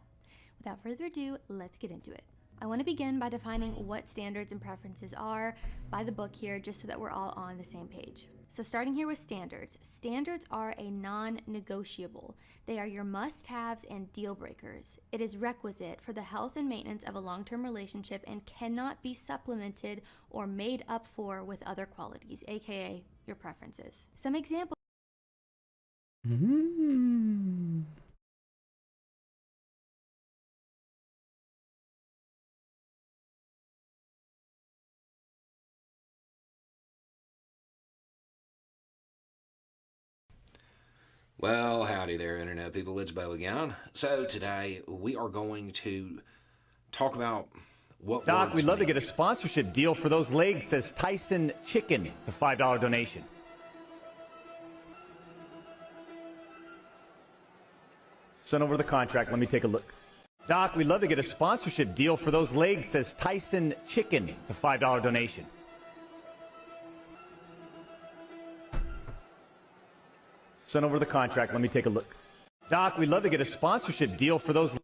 without further ado, let's get into it. I want to begin by defining what standards and preferences are by the book here, just so that we're all on the same page. So starting here with standards. Standards are a non-negotiable. They are your must-haves and deal breakers. It is requisite for the health and maintenance of a long-term relationship and cannot be supplemented or made up for with other qualities, aka your preferences. Some examples. Well, howdy there, Internet people. It's Bo again. So today we are going to talk about what Doc, words we'd love to mean. get a sponsorship deal for those legs, says Tyson Chicken, the $5 donation. Send over the contract. Let me take a look. Doc, we'd love to get a sponsorship deal for those legs, says Tyson Chicken, the $5 donation. Send over the contract. Let me take a look. Doc, we'd love to get a sponsorship deal for those.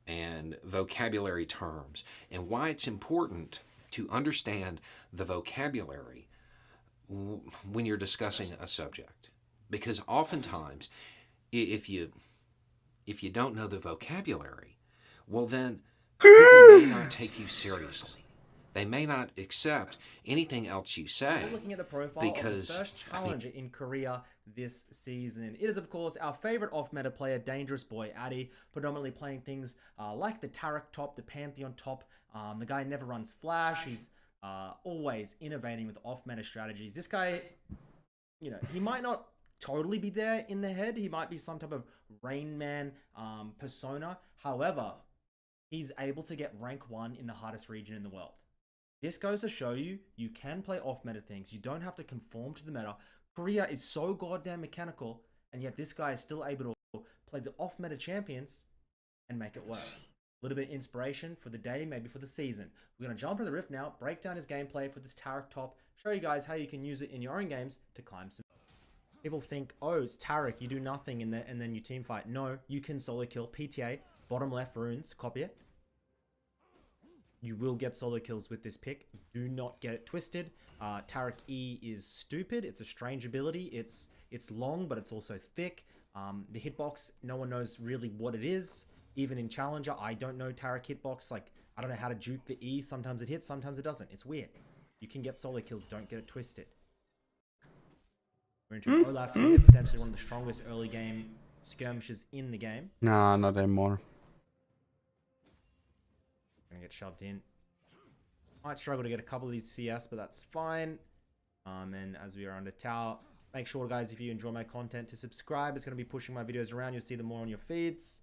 And vocabulary terms, and why it's important to understand the vocabulary when you're discussing a subject. Because oftentimes, if you don't know the vocabulary, well then people may not take you seriously. They may not accept anything else you say. We're looking at the profile because, of the first challenger in Korea this season. It is, of course, our favorite off-meta player, Dangerous Boy Addy, predominantly playing things like the Tarek top, the Pantheon top. The guy never runs flash. He's always innovating with off-meta strategies. This guy, you know, he might not totally be there in the head. He might be some type of Rain Man persona. However, he's able to get rank 1 in the hardest region in the world. This goes to show you, you can play off-meta things. You don't have to conform to the meta. Korea is so goddamn mechanical, and yet this guy is still able to play the off-meta champions and make it work. A little bit of inspiration for the day, maybe for the season. We're going to jump into the Rift now, break down his gameplay for this Tarek top, show you guys how you can use it in your own games to climb some. People think, oh, it's Tarek, you do nothing and then you team fight. No, you can solo kill. PTA, bottom left runes, copy it. You will get solo kills with this pick. Do not get it twisted. Tarek E is stupid. It's a strange ability. It's long, but it's also thick. The hitbox, no one knows really what it is. Even in Challenger, I don't know Tarek hitbox. Like, I don't know how to juke the E. Sometimes it hits, sometimes it doesn't. It's weird. You can get solo kills. Don't get it twisted. We're into Olaf here, potentially one of the strongest early game skirmishes in the game. Nah, not anymore. Gonna get shoved in. Might struggle to get a couple of these CS, but that's fine. And as we are under tower, make sure, guys, if you enjoy my content, to subscribe. It's gonna be pushing my videos around. You'll see them more on your feeds.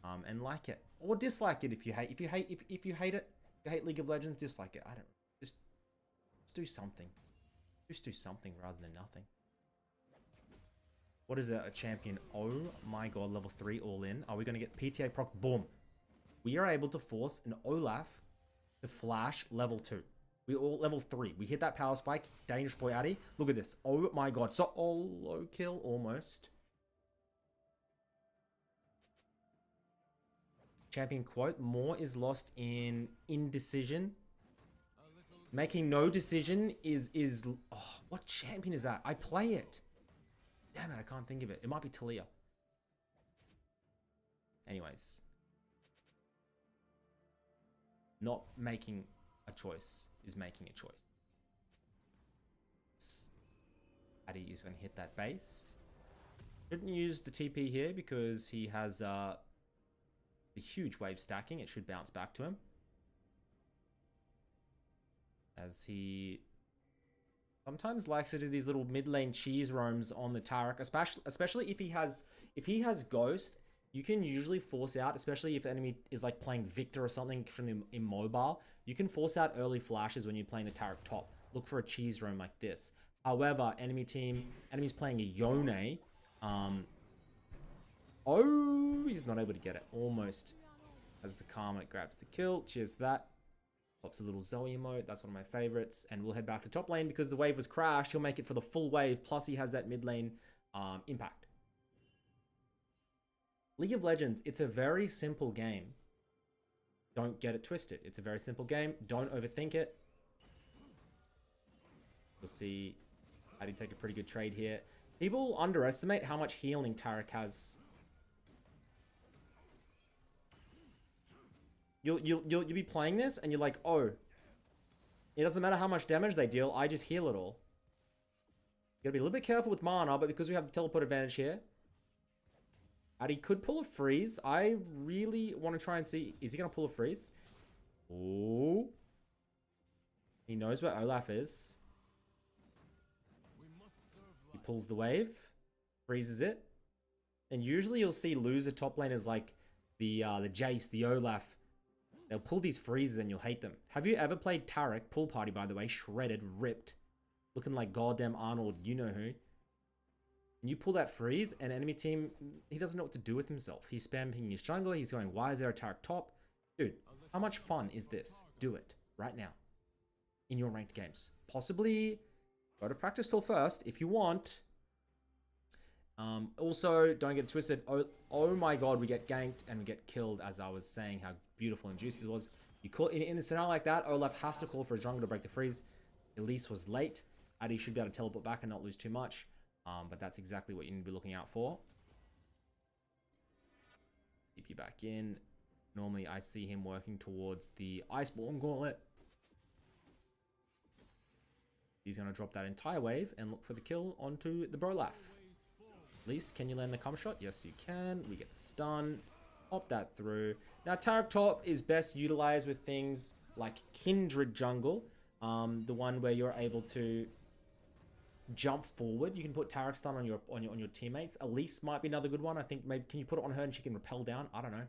And like it or dislike it if you hate. If you hate it, if you hate League of Legends, dislike it. I don't. Just do something. Just do something rather than nothing. What is a champion? Oh my god, level 3 all in. Are we gonna get PTA proc? Boom. We are able to force an Olaf to flash level 2. We all level 3. We hit that power spike. Dangerous Boy Addy. Look at this. Oh my god. Solo kill almost. Champion quote. More is lost in indecision. Making no decision is oh, what champion is that? I play it. Damn it, I can't think of it. It might be Talia. Anyways. Not making a choice is making a choice. Addy is going to hit that base. Didn't use the TP here because he has the huge wave stacking. It should bounce back to him. As he sometimes likes to do these little mid lane cheese roams on the Tarek, especially if he has Ghost you can usually force out, especially if the enemy is like playing Victor or something extremely immobile, you can force out early flashes when you're playing the Taric top. Look for a cheese roam like this. However, enemy's playing a Yone. Oh, he's not able to get it. Almost. As the Karma grabs the kill. Cheers to that. Pops a little Zoe emote. That's one of my favorites. And we'll head back to top lane because the wave was crashed. He'll make it for the full wave. Plus he has that mid lane impact. League of Legends, it's a very simple game. Don't get it twisted. It's a very simple game. Don't overthink it. We'll see Addy take a pretty good trade here. People underestimate how much healing Taric has. You'll be playing this and you're like, oh, it doesn't matter how much damage they deal, I just heal it all. You gotta be a little bit careful with mana, but because we have the teleport advantage here, Addy could pull a freeze. I really want to try and see, is he gonna pull a freeze? Oh, he knows where Olaf is. He pulls the wave, freezes it, and usually you'll see loser top laners like the Jace, the Olaf. They'll pull these freezes and you'll hate them. Have you ever played Taric, pool party by the way, shredded, ripped, looking like goddamn Arnold, you know who? And you pull that freeze and enemy team, he doesn't know what to do with himself. He's spamming his jungler, he's going, why is there a Taric top? Dude, how much fun is this? Do it, right now. In your ranked games. Possibly, go to practice till first, if you want. Also, don't get twisted. Oh my god, we get ganked and we get killed, as I was saying how beautiful and juicy this was. You call in a scenario like that, Olaf has to call for a jungler to break the freeze. Elise was late. Addy should be able to teleport back and not lose too much. But that's exactly what you need to be looking out for. Keep you back in. Normally, I see him working towards the Iceborne Gauntlet. He's going to drop that entire wave and look for the kill onto the Brolaf. Elise, can you land the cum shot? Yes, you can. We get the stun. Pop that through. Now, Taric top is best utilized with things like Kindred Jungle. The one where you're able to jump forward. You can put Taric stun on your teammates. Elise might be another good one. I think maybe can you put it on her and she can rappel down? I don't know.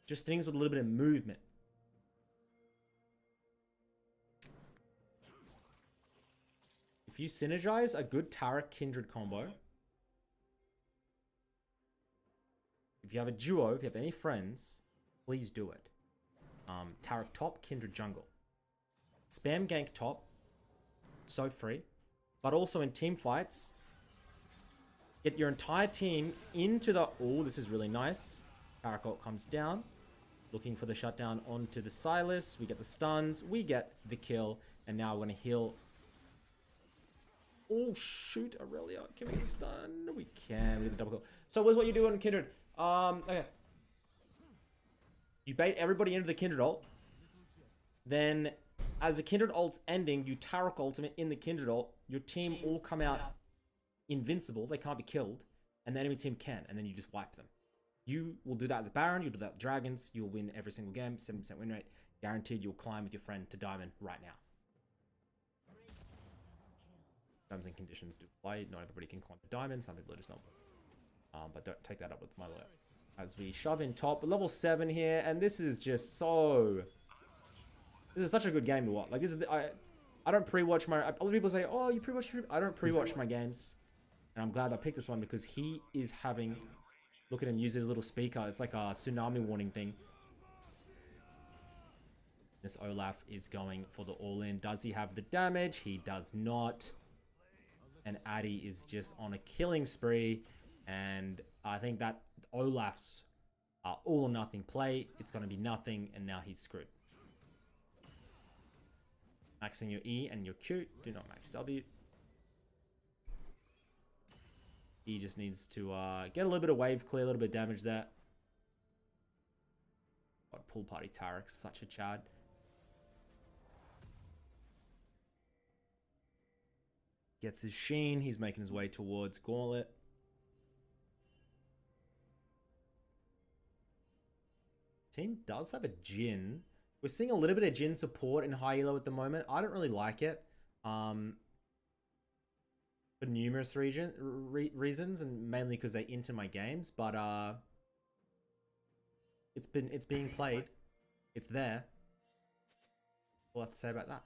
Just things with a little bit of movement. If you synergize a good Taric Kindred combo, if you have a duo, if you have any friends, please do it. Taric top, Kindred jungle. Spam gank top. So free. But also in team fights, get your entire team into the... Oh, this is really nice. Taric ult comes down. Looking for the shutdown onto the Silas. We get the stuns. We get the kill. And now we're going to heal. Oh, shoot, Aurelia. Can we get the stun? We can. We get the double kill. So what's what you do on Kindred? Okay. You bait everybody into the Kindred ult. Then, as the Kindred ult's ending, you Taric ultimate in the Kindred ult. Your team all come out invincible. They can't be killed. And the enemy team can. And then you just wipe them. You will do that with Baron. You'll do that with Dragons. You'll win every single game. 7% win rate. Guaranteed you'll climb with your friend to Diamond right now. Terms and conditions do apply. Not everybody can climb to Diamond. Some people are just not. But don't take that up with my lawyer. As we shove in top. Level 7 here. And this is just so... This is such a good game to watch. Like, this is... I don't pre-watch my... Other people say, oh, you pre-watch your... I don't pre-watch my games. And I'm glad I picked this one because he is having... Look at him use his little speaker. It's like a tsunami warning thing. This Olaf is going for the all-in. Does he have the damage? He does not. And Addy is just on a killing spree. And I think that Olaf's all or nothing play. It's going to be nothing. And now he's screwed. Maxing your E and your Q. Do not max W. He just needs to get a little bit of wave clear, a little bit of damage there. God, pool party Taric, such a Chad. Gets his Sheen. He's making his way towards Gauntlet. Team does have a Jhin. We're seeing a little bit of Jhin support in high elo at the moment. I don't really like it. For numerous reasons, and mainly because they enter my games. But It's being played. It's there. All I have to say about that.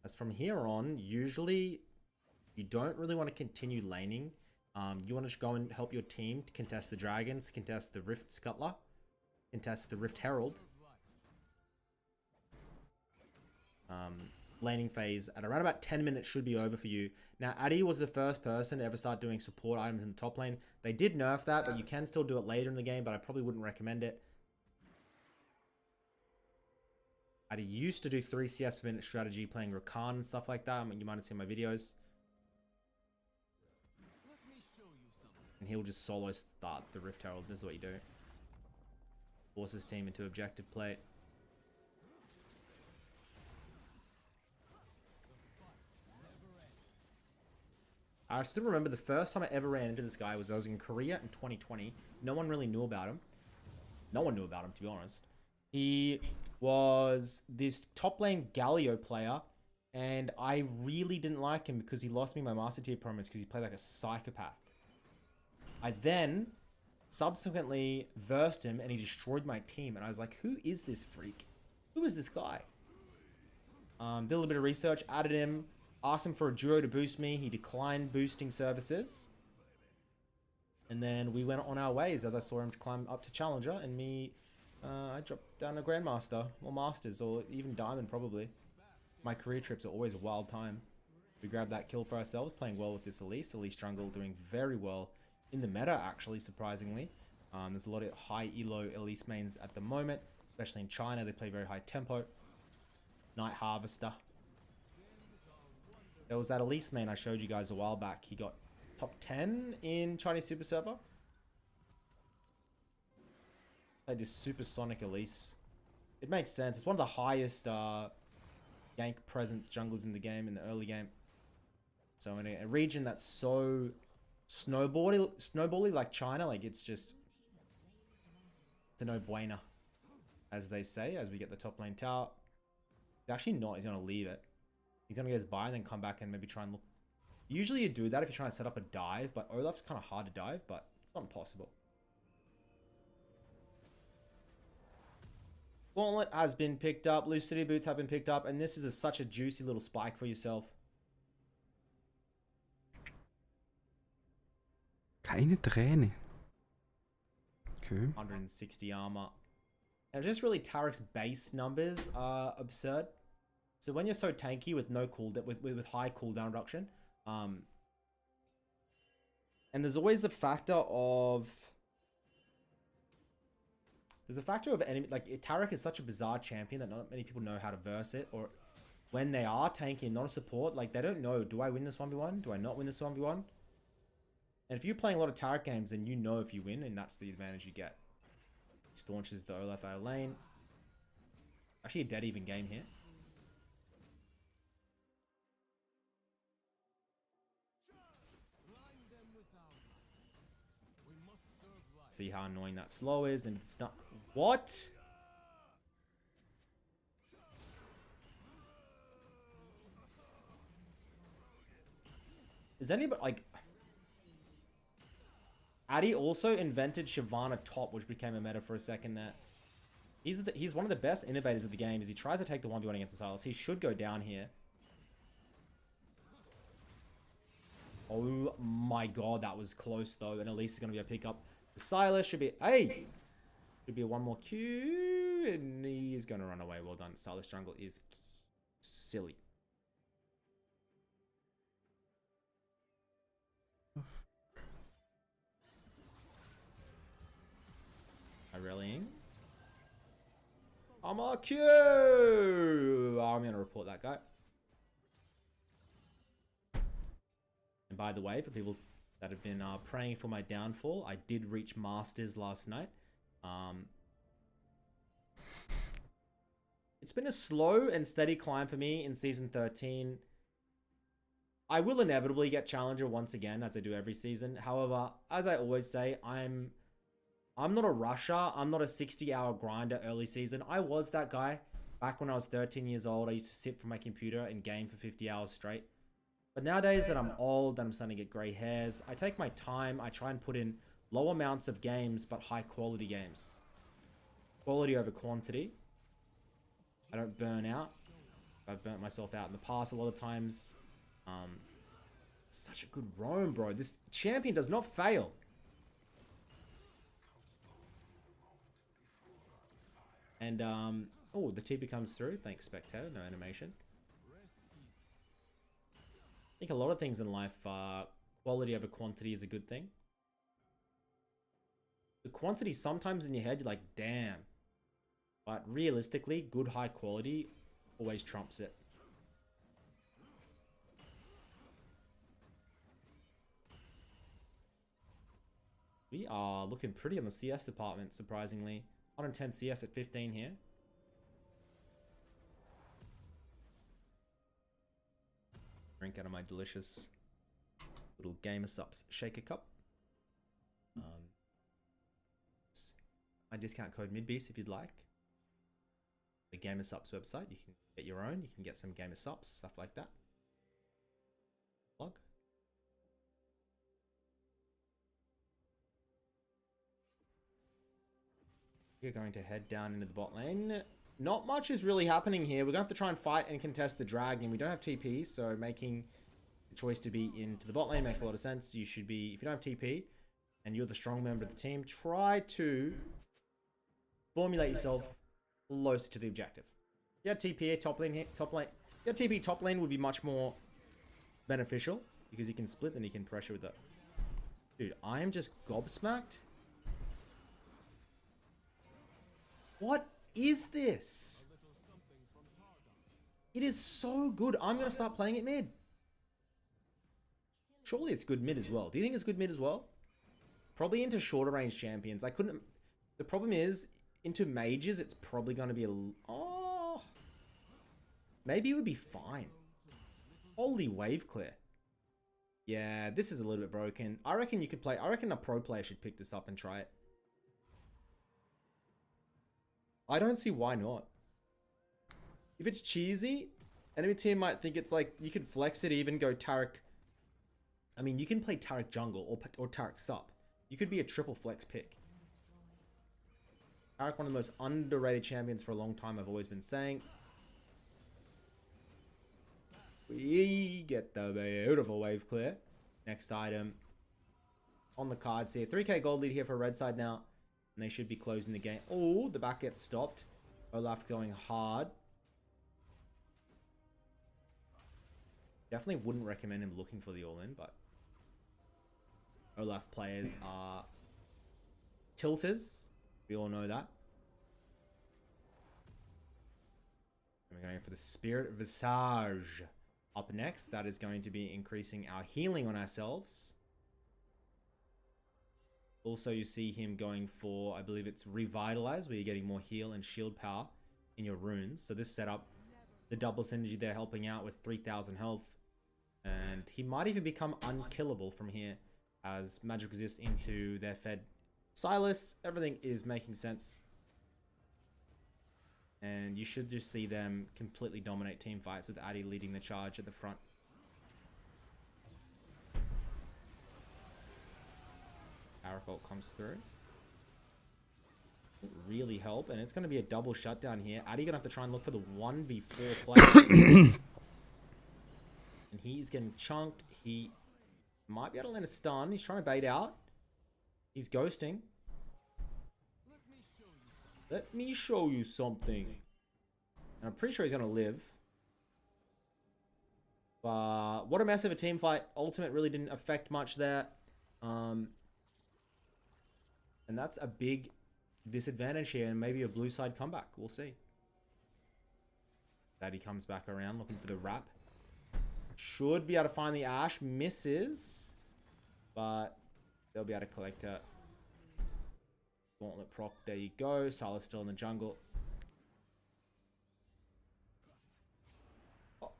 As from here on, usually you don't really want to continue laning. You want to just go and help your team to contest the dragons, contest the Rift Scuttler, contest the Rift Herald. Laning phase at around about 10 minutes should be over for you. Now, Addy was the first person to ever start doing support items in the top lane. They did nerf that, but you can still do it later in the game, but I probably wouldn't recommend it. Addy used to do 3 CS per minute strategy, playing Rakan and stuff like that. I mean, you might have seen my videos. And he'll just solo start the Rift Herald. This is what you do. Force his team into objective play. I still remember the first time I ever ran into this guy was I was in Korea in 2020. No one really knew about him. No one knew about him, to be honest. He was this top lane Galio player, and I really didn't like him because he lost me my Master Tier promise because he played like a psychopath. I then subsequently versed him and he destroyed my team, and I was like, who is this freak? Who is this guy? Did a little bit of research, added him, asked him for a duo to boost me. He declined boosting services. And then we went on our ways as I saw him climb up to Challenger, and me, I dropped down to Grandmaster, or Masters, or even Diamond probably. My career trips are always a wild time. We grabbed that kill for ourselves, playing well with this Elise. Elise jungle doing very well in the meta, actually, surprisingly. There's a lot of high elo Elise mains at the moment, especially in China. They play very high tempo. Night Harvester. There was that Elise main I showed you guys a while back. He got top 10 in Chinese Super Server. Like this supersonic Elise. It makes sense. It's one of the highest gank presence junglers in the game, in the early game. So in a region that's so snowbally like China, like it's a no-brainer, as they say, as we get the top lane tower. He's actually not. He's going to leave it. He's going to get his buy and then come back and maybe try and look. Usually you do that if you're trying to set up a dive, but Olaf's kind of hard to dive, but it's not impossible. Gauntlet has been picked up. Lucidity boots have been picked up, and this is such a juicy little spike for yourself. Keine Träne. Okay. 160 armor. And just really Tarek's base numbers are absurd. So when you're so tanky with no cooldown, with high cooldown reduction, and there's always the factor of enemy, like Tarek is such a bizarre champion that not many people know how to verse it, or when they are tanky and not a support, like they don't know, do I win this 1v1? Do I not win this 1v1? And if you're playing a lot of Tarek games, then you know if you win, and that's the advantage you get. He staunches the Olaf out of lane. Actually a dead even game here. See how annoying that slow is, and it's not. What? Is anybody like? Addy also invented Shyvana top, which became a meta for a second there. He's one of the best innovators of the game. As he tries to take the 1v1 against the Silas, he should go down here. Oh my god, that was close though. And Elise is going to be a pickup. The Silas should be... Hey! Should be a one more Q. And he is going to run away. Well done. Silas jungle is silly. I rallying. I'm a Q! Oh, I'm going to report that guy. And by the way, for people that have been praying for my downfall, I did reach Masters last night. It's been a slow and steady climb for me in Season 13. I will inevitably get Challenger once again, as I do every season. However, as I always say, I'm not a rusher. I'm not a 60-hour grinder early season. I was that guy back when I was 13 years old. I used to sit for my computer and game for 50 hours straight. But nowadays that I'm old, that I'm starting to get grey hairs, I take my time. I try and put in Low amounts of games, but high quality games. Quality over quantity. I don't burn out. I've burnt myself out in the past a lot of times. Such a good roam, bro. This champion does not fail. And, oh, the TP comes through. Thanks, spectator. No animation. I think a lot of things in life, quality over quantity is a good thing. The quantity, sometimes in your head, you're like, damn. But realistically, good high quality always trumps it. We are looking pretty on the CS department, surprisingly. 110 CS at 15 here. Drink out of my delicious little Gamer Subs shaker cup. My discount code MidBeast if you'd like. The Gamer Subs website, you can get your own. You can get some Gamer Subs, stuff like that. Plug. We're going to head down into the bot lane. Not much is really happening here. We're going to have to try and fight and contest the dragon. We don't have TP, so making the choice to be into the bot lane makes a lot of sense. You should be, if you don't have TP and you're the strong member of the team, try to formulate yourself closer to the objective. If you had TP top lane here, top lane. If you had TP top lane would be much more beneficial because you can split and you can pressure with it. Dude, I am just gobsmacked. What is this? It is so good. I'm going to start playing it mid. Surely it's good mid as well. Do you think it's good mid as well? Probably into shorter range champions. I couldn't... The problem is, into mages, it's probably going to be a... Oh... Maybe it would be fine. Holy wave clear. Yeah, this is a little bit broken. I reckon you could play... I reckon a pro player should pick this up and try it. I don't see why not. If it's cheesy, enemy team might think it's like, you could flex it, even go Taric. I mean, you can play Taric jungle or Taric sup. You could be a triple flex pick. Taric, one of the most underrated champions for a long time, I've always been saying. We get the beautiful wave clear. Next item on the cards here. 3k gold lead here for red side now. And they should be closing the game. Oh, the back gets stopped. Olaf going hard. Definitely wouldn't recommend him looking for the all-in, but Olaf players are tilters. We all know that. And we're going for the Spirit Visage. Up next, that is going to be increasing our healing on ourselves. Also, you see him going for, I believe it's Revitalize, where you're getting more heal and shield power in your runes. So this setup, the double synergy there helping out with 3,000 health. And he might even become unkillable from here as magic resist into their fed Silas. Everything is making sense. And you should just see them completely dominate team fights with Addy leading the charge at the front. Aracol comes through. It really help, and it's going to be a double shutdown here. Addy going to have to try and look for the 1v4 play. And he's getting chunked. He might be able to land a stun. He's trying to bait out. He's ghosting. Let me show you something. And I'm pretty sure he's going to live. But what a mess of a team fight. Ultimate really didn't affect much there. And that's a big disadvantage here, and maybe a blue side comeback. We'll see. Daddy comes back around looking for the wrap. Should be able to find the Ash. Misses. But they'll be able to collect it. Gauntlet proc. There you go. Silas still in the jungle. Oh,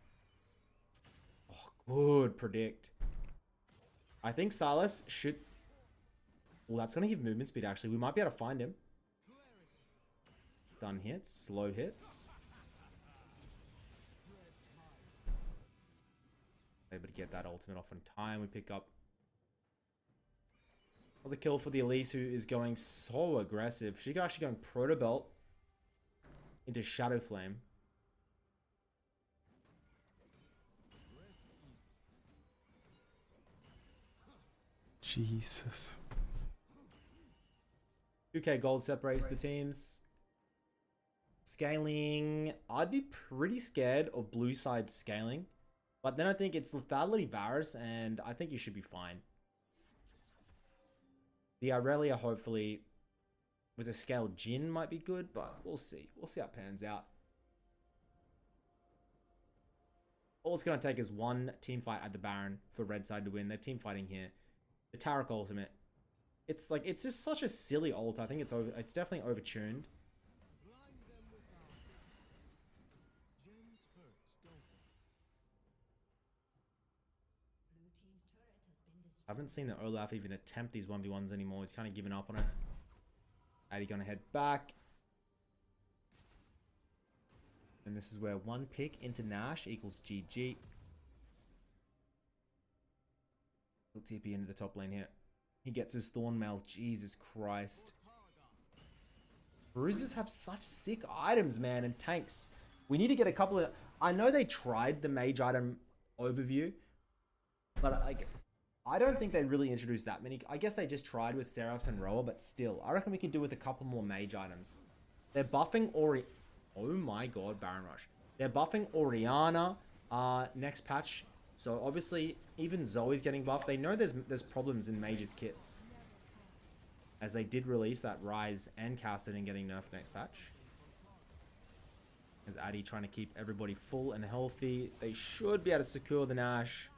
good predict. I think Silas should... Well, that's going to give movement speed, actually. We might be able to find him. Stun hits. Slow hits. Able to get that ultimate off in time. We pick up Another kill for the Elise, who is going so aggressive. She's actually going Proto Belt into Shadow Flame. Jesus. 2k gold separates the teams. Scaling, I'd be pretty scared of blue side scaling, but then I think it's lethality Varus, and I think you should be fine. The Aurelia, hopefully, with a scale Jin might be good, but we'll see. We'll see how it pans out. All it's going to take is one team fight at the Baron for red side to win. They're team fighting here. The Tarek ultimate. It's like, it's just such a silly ult. I think it's definitely overtuned. I haven't seen the Olaf even attempt these 1v1s anymore. He's kind of given up on it. Addy gonna head back. And this is where one pick into Nash equals GG. TP into the top lane here. He gets his Thornmail. Jesus Christ. Bruisers have such sick items, man, and tanks. We need to get a couple of... I know they tried the mage item overview, but like... I don't think they really introduced that many. I guess they just tried with Seraphs and Roa, but still. I reckon we can do with a couple more mage items. They're buffing Ori... Oh my god, Baron Rush. They're buffing Orianna next patch. So obviously, even Zoe's getting buffed. They know there's problems in mages kits. As they did release that Rise and Casterton getting nerfed next patch. As Addy trying to keep everybody full and healthy. They should be able to secure the Nash.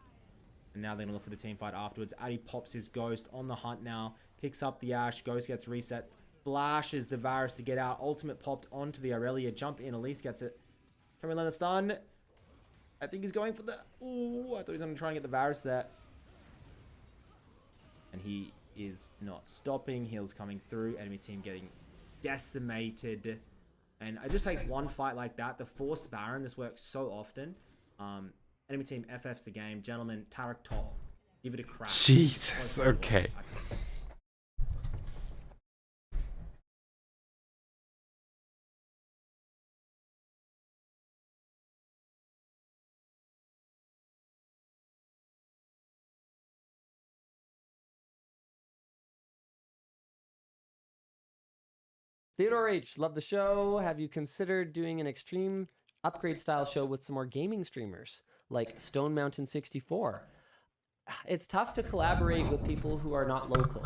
And now they're going to look for the team fight afterwards. Addy pops his Ghost on the hunt now. Picks up the Ashe. Ghost gets reset. Flashes the Varus to get out. Ultimate popped onto the Aurelia. Jump in. Elise gets it. Can we land a stun? I think he's going for the... Ooh, I thought he was going to try and get the Varus there. And he is not stopping. Heals coming through. Enemy team getting decimated. And it just takes one fight like that. The forced Baron. This works so often. Enemy team FFs the game. Gentlemen, Tarek top. Give it a crack. Jesus, okay. Theodore H, love the show. Have you considered doing an extreme upgrade style show with some more gaming streamers like Stone Mountain 64? It's tough to collaborate with people who are not local.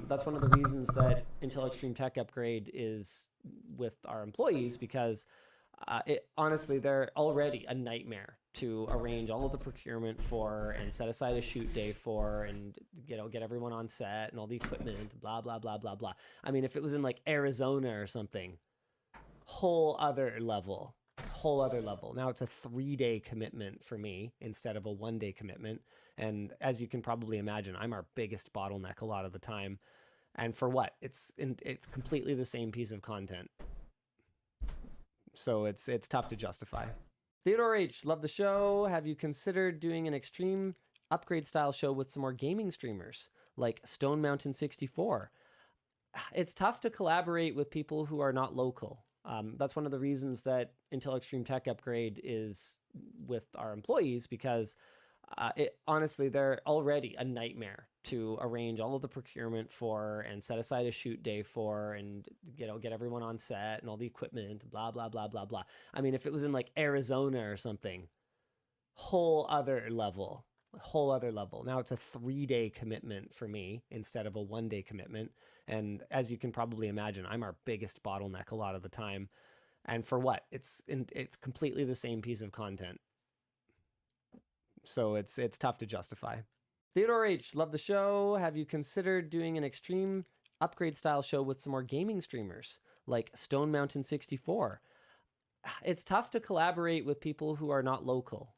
That's one of the reasons that Intel Extreme Tech Upgrade is with our employees, because honestly, they're already a nightmare to arrange all of the procurement for and set aside a shoot day for, and get everyone on set and all the equipment, blah, blah, blah, blah, blah. I mean, if it was in like Arizona or something, whole other level. Now it's a 3-day commitment for me instead of a 1-day commitment. And as you can probably imagine, I'm our biggest bottleneck a lot of the time. And for what? It's completely the same piece of content. So it's tough to justify. Theodore H, love the show. Have you considered doing an extreme upgrade style show with some more gaming streamers like Stone Mountain 64? It's tough to collaborate with people who are not local. That's one of the reasons that Intel Extreme Tech Upgrade is with our employees, because honestly, they're already a nightmare to arrange all of the procurement for and set aside a shoot day for, and get everyone on set and all the equipment, blah, blah, blah, blah, blah. I mean, if it was in like Arizona or something, whole other level. Now it's a 3-day commitment for me instead of a 1-day commitment. And as you can probably imagine, I'm our biggest bottleneck a lot of the time. And for what? It's completely the same piece of content. So it's tough to justify. Theodore H, love the show. Have you considered doing an extreme upgrade style show with some more gaming streamers like Stone Mountain 64? It's tough to collaborate with people who are not local.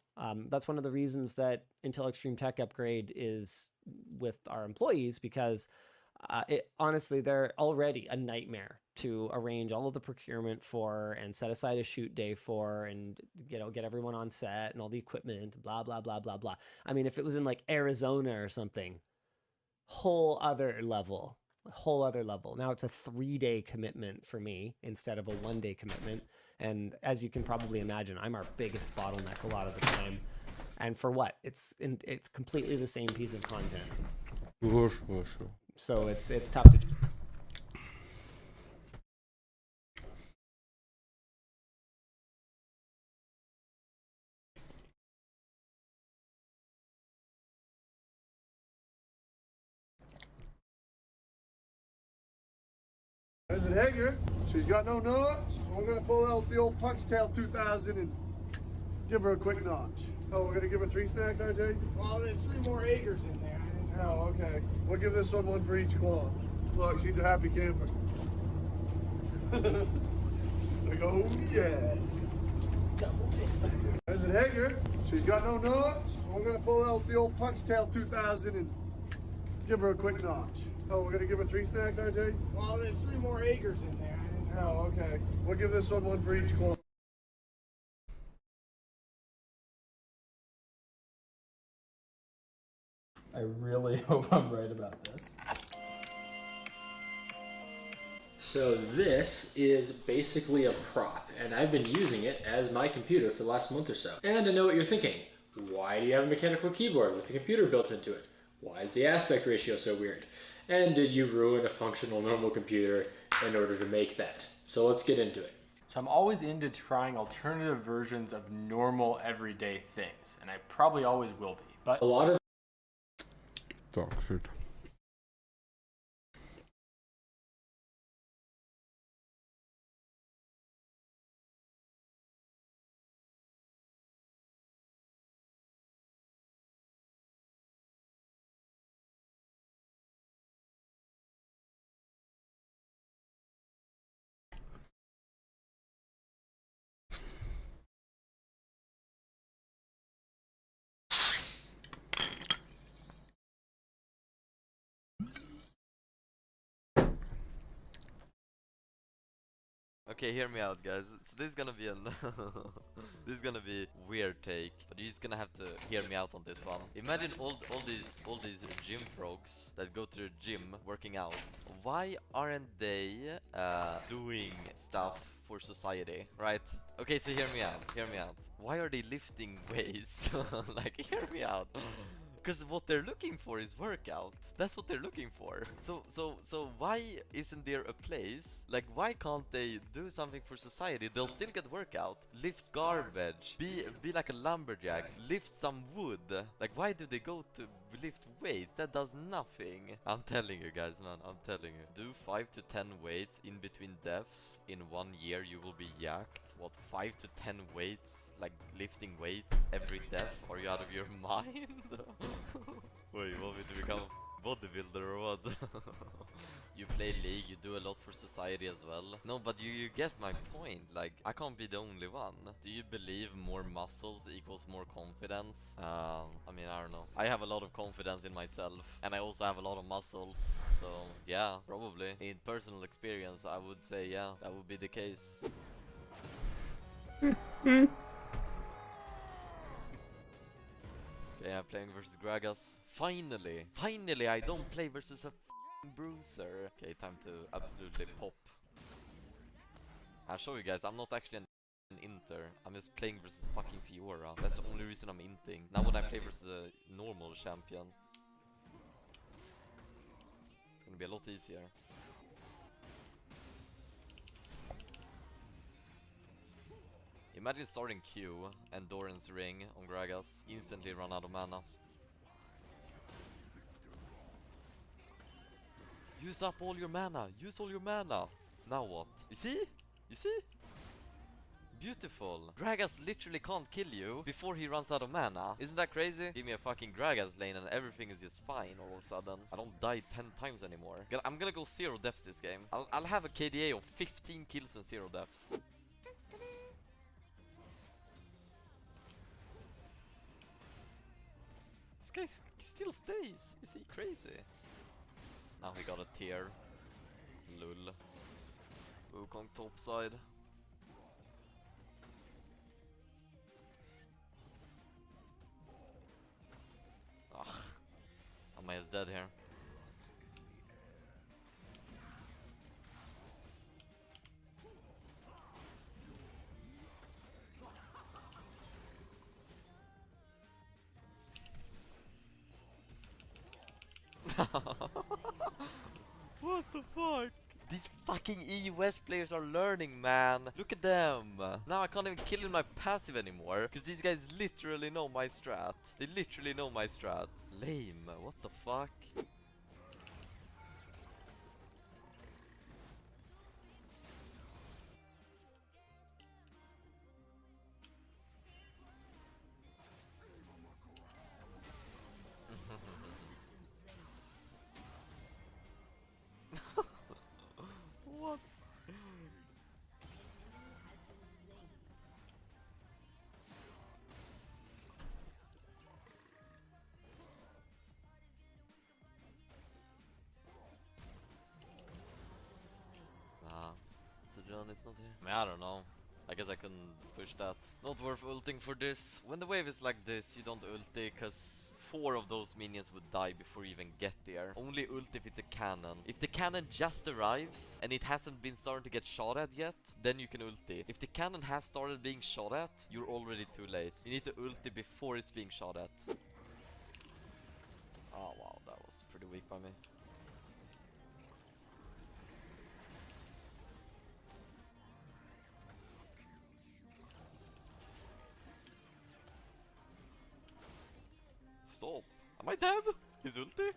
That's one of the reasons that Intel Extreme Tech Upgrade is with our employees, because honestly, they're already a nightmare to arrange all of the procurement for and set aside a shoot day for, and get everyone on set and all the equipment, blah, blah, blah, blah, blah. I mean, if it was in like Arizona or something, whole other level. A whole other level. Now it's a 3-day commitment for me instead of a 1-day commitment. And as you can probably imagine, I'm our biggest bottleneck a lot of the time. And for what? It's completely the same piece of content. So it's tough to. There's an Hager. She's got no nuts, so we're gonna pull out the old Punch Tail 2000 and give her a quick notch. Oh, we're gonna give her 3 snacks, RJ? Well, there's 3 more Hagers in there. Oh, okay. We'll give this one for each claw. Look, she's a happy camper. Like, oh yeah. There's an Hager. She's got no nuts, so we're gonna pull out the old Punch Tail 2000 and give her a quick notch. Oh, we're gonna give her 3 snacks, RJ? Well, there's 3 more Hagers in there. Oh, okay. We'll give this one for each claw. I really hope I'm right about this. So this is basically a prop, and I've been using it as my computer for the last month or so. And I know what you're thinking. Why do you have a mechanical keyboard with a computer built into it? Why is the aspect ratio so weird? And did you ruin a functional normal computer in order to make that? So let's get into it. So I'm always into trying alternative versions of normal everyday things, and I probably always will be. But a lot of Dog shit. Okay, hear me out, guys. So this is gonna be this is gonna be weird take, but you're just gonna have to hear me out on this one. Imagine all these gym frogs that go to the gym working out. Why aren't they doing stuff for society, right? Okay, so hear me out. Hear me out. Why are they lifting weights? Like, hear me out. Because what they're looking for is workout. That's what they're looking for. So why isn't there a place? Like, why can't they do something for society? They'll still get workout. Lift garbage. Be like a lumberjack. Lift some wood. Like, why do they go to lift weights? That does nothing. I'm telling you guys, man. I'm telling you. Do 5 to 10 weights in between deaths. In 1 year, you will be yacked. What, 5 to 10 weights? Like lifting weights every death? Are you out of your mind? Wait, you want me to become a bodybuilder or what? You play League, you do a lot for society as well. No, but you get my point. Like, I can't be the only one. Do you believe more muscles equals more confidence? I mean, I don't know. I have a lot of confidence in myself, and I also have a lot of muscles. So, yeah, probably. In personal experience, I would say, yeah, that would be the case. Okay, I'm playing versus Gragas. Finally, I don't play versus a bruiser. Okay, time to absolutely pop. I'll show you guys, I'm not actually an inter. I'm just playing versus fucking Fiora. That's the only reason I'm inting. Now when I play versus a normal champion, it's gonna be a lot easier. Imagine starting Q and Doran's ring on Gragas, instantly run out of mana. Use up all your mana, use all your mana. Now what? You see? You see? Beautiful. Gragas literally can't kill you before he runs out of mana. Isn't that crazy? Give me a fucking Gragas lane and everything is just fine all of a sudden. I don't die 10 times anymore. I'm gonna go 0 deaths this game. I'll have a KDA of 15 kills and 0 deaths. This guy still stays. Is he crazy? Now he got a tier. Lul. Wukong topside. Ugh. Amaya is dead here. What the fuck? These fucking EUS players are learning, man. Look at them. Now I can't even kill in my passive anymore, because these guys literally know my strat. They literally know my strat. Lame. What the fuck? What? Nah, Sojourn is not here. I mean, I don't know. I guess I couldn't push that. Not worth ulting for this. When the wave is like this, you don't ulti, because 4 of those minions would die before you even get there. Only ult if it's a cannon. If the cannon just arrives and it hasn't been starting to get shot at yet, then you can ulti. If the cannon has started being shot at, you're already too late. You need to ulti before it's being shot at. Oh wow, that was pretty weak by me. Stop. Am I dead? His ulti?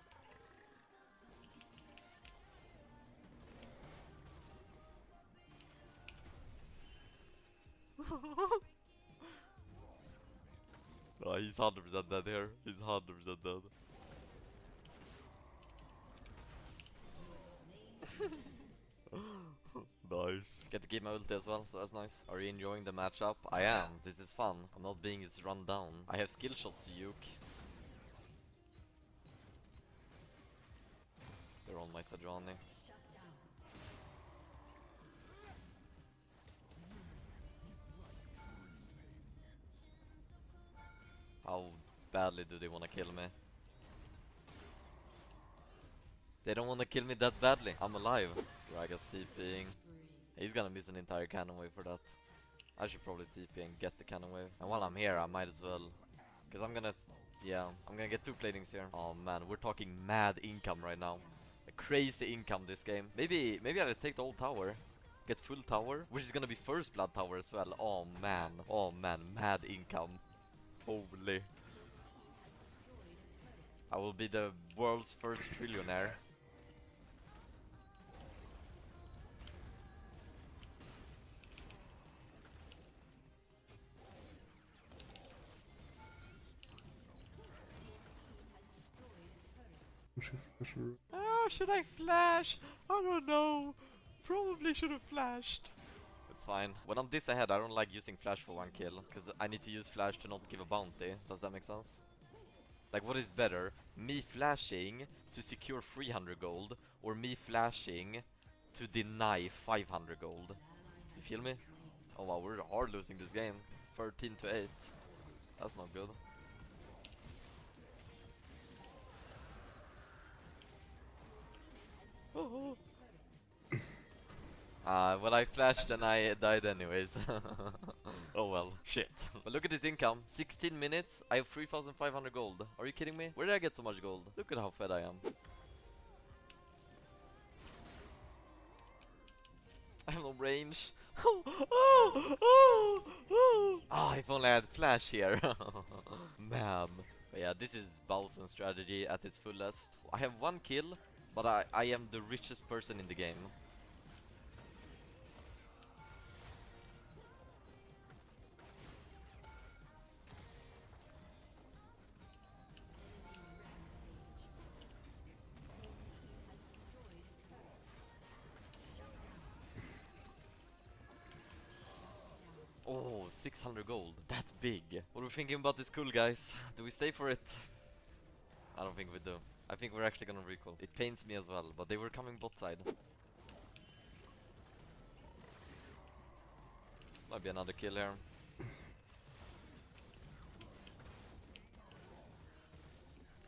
Oh, he's 100% dead here. He's 100% dead. Nice. Get to keep my ulti as well, so that's nice. Are you enjoying the matchup? I am. This is fun. I'm not being just run down. I have skill shots to Yuke. They're on my Sajani. How badly do they want to kill me? They don't want to kill me that badly. I'm alive. Gragas TPing. He's gonna miss an entire cannon wave for that. I should probably TP and get the cannon wave. And while I'm here, I might as well. Because I'm gonna... Yeah, I'm gonna get 2 platings here. Oh man, we're talking mad income right now. A crazy income this game. Maybe I just take the old tower. Get full tower. Which is gonna be first blood tower as well. Oh man. Oh man, mad income. Holy. I will be the world's first trillionaire. Should I flash? I don't know. Probably should have flashed. It's fine. When I'm this ahead, I don't like using flash for 1 kill, because I need to use flash to not give a bounty. Does that make sense? Like, what is better? Me flashing to secure 300 gold, or me flashing to deny 500 gold? You feel me? Oh wow, we're hard losing this game. 13-8. That's not good. Oh. Well, I flashed and I died anyways. Oh well, shit. But look at this income. 16 minutes, I have 3,500 gold. Are you kidding me? Where did I get so much gold? Look at how fed I am. I have no range. Ah, if only I had flash here. Man. But yeah, this is Bowsen's strategy at its fullest. I have 1 kill, but I am the richest person in the game. Oh, 600 gold. That's big. What are we thinking about this cool, guys? Do we stay for it? I don't think we do. I think we're actually gonna recall. It pains me as well, but they were coming bot side. Might be another kill here.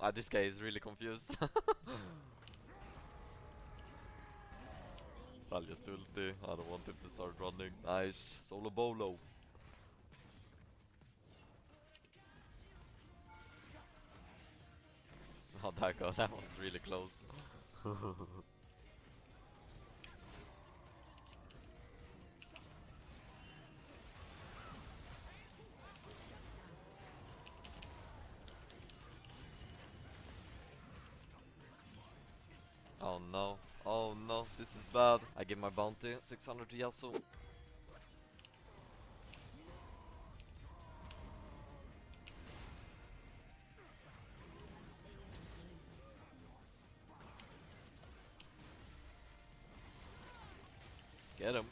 Ah, this guy is really confused. I'll just ulti. I don't want him to start running. Nice. Solo bolo. Oh, that was really close. Oh no, oh no, this is bad. I give my bounty, 600 to Yasuo. Get him.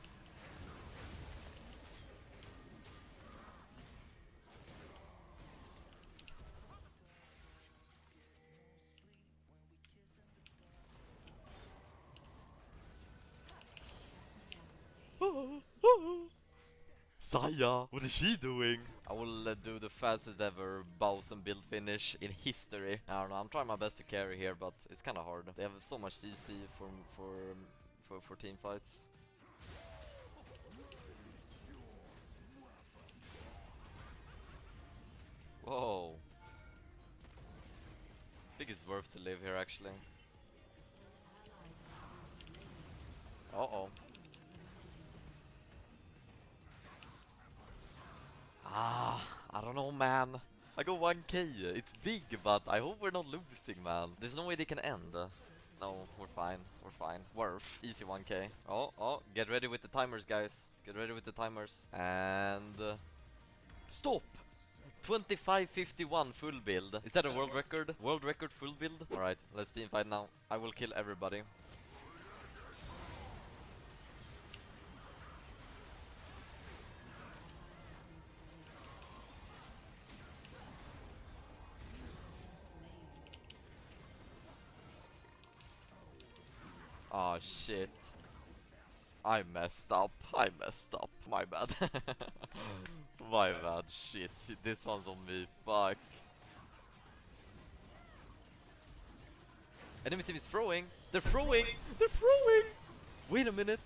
Saya, what is she doing? I will do the fastest ever Bowsen build finish in history. I don't know, I'm trying my best to carry here, but it's kind of hard. They have so much CC for team fights. Whoa. I think it's worth to live here actually. Uh-oh. I don't know, man. I go 1k. It's big, but I hope we're not losing, man. There's no way they can end. No, we're fine. We're fine. Worth. Easy 1k. Oh, get ready with the timers, guys. Get ready with the timers. And... stop! 25:51 full build. Is that a world record? World record full build? Alright, let's team fight now. I will kill everybody. Oh shit. I messed up. My bad. My bad. Shit. This one's on me. Fuck. Enemy team is throwing. They're throwing. Wait a minute.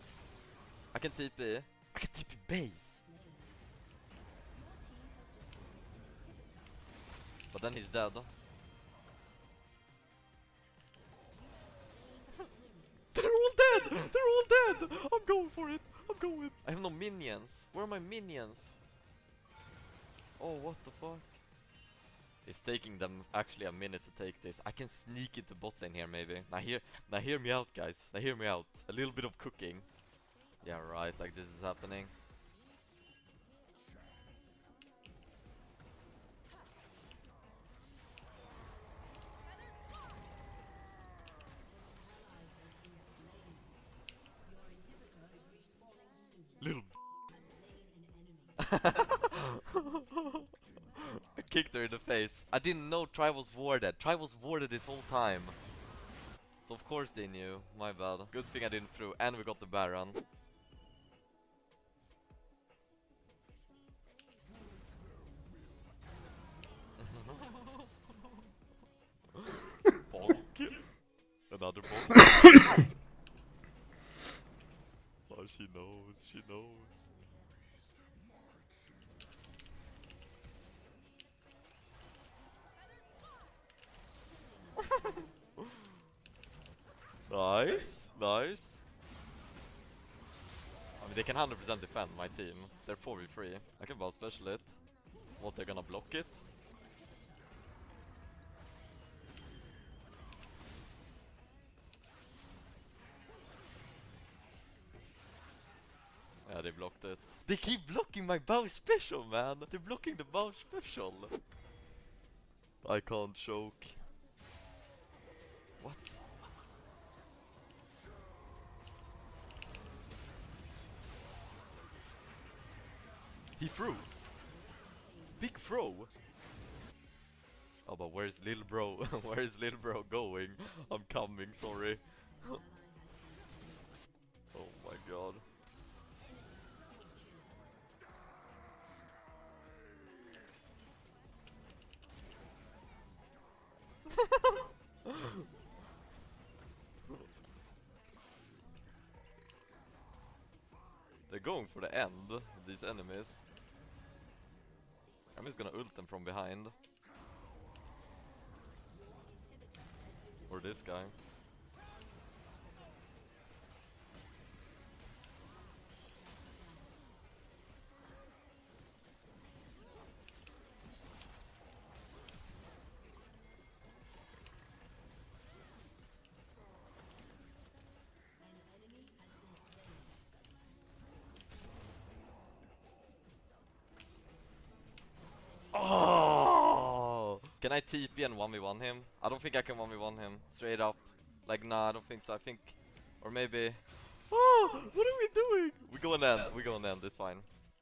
I can TP. base. But then he's dead. They're all dead! I'm going for it! I have no minions. Where are my minions? Oh, what the fuck? It's taking them actually a minute to take this. I can sneak into bot lane here maybe. Now hear me out, guys. Now hear me out. A little bit of cooking. Yeah, right, like this is happening. Little I kicked her in the face. I didn't know Tri was warded. Tri was warded this whole time. So of course they knew. My bad. Good thing I didn't through. And we got the Baron. Bonk. Another bonk. Oh, she knows. Nice. I mean, they can 100% defend my team. They're 4v3. I can bow special it. What, they're gonna block it? Yeah, they blocked it. They keep blocking my bow special, man! They're blocking the bow special! I can't choke. What? He threw! Big throw! Oh, but where's little bro? Where is little bro going? I'm coming, sorry. Oh my god. They're going for the end, these enemies. I'm just gonna ult them from behind. Or this guy. Oh! Can I TP and 1v1 him? I don't think I can 1v1 him. Straight up. Like, nah, I don't think so. I think... Or maybe... Oh! What are we doing? We go and end. We go and end. It's fine.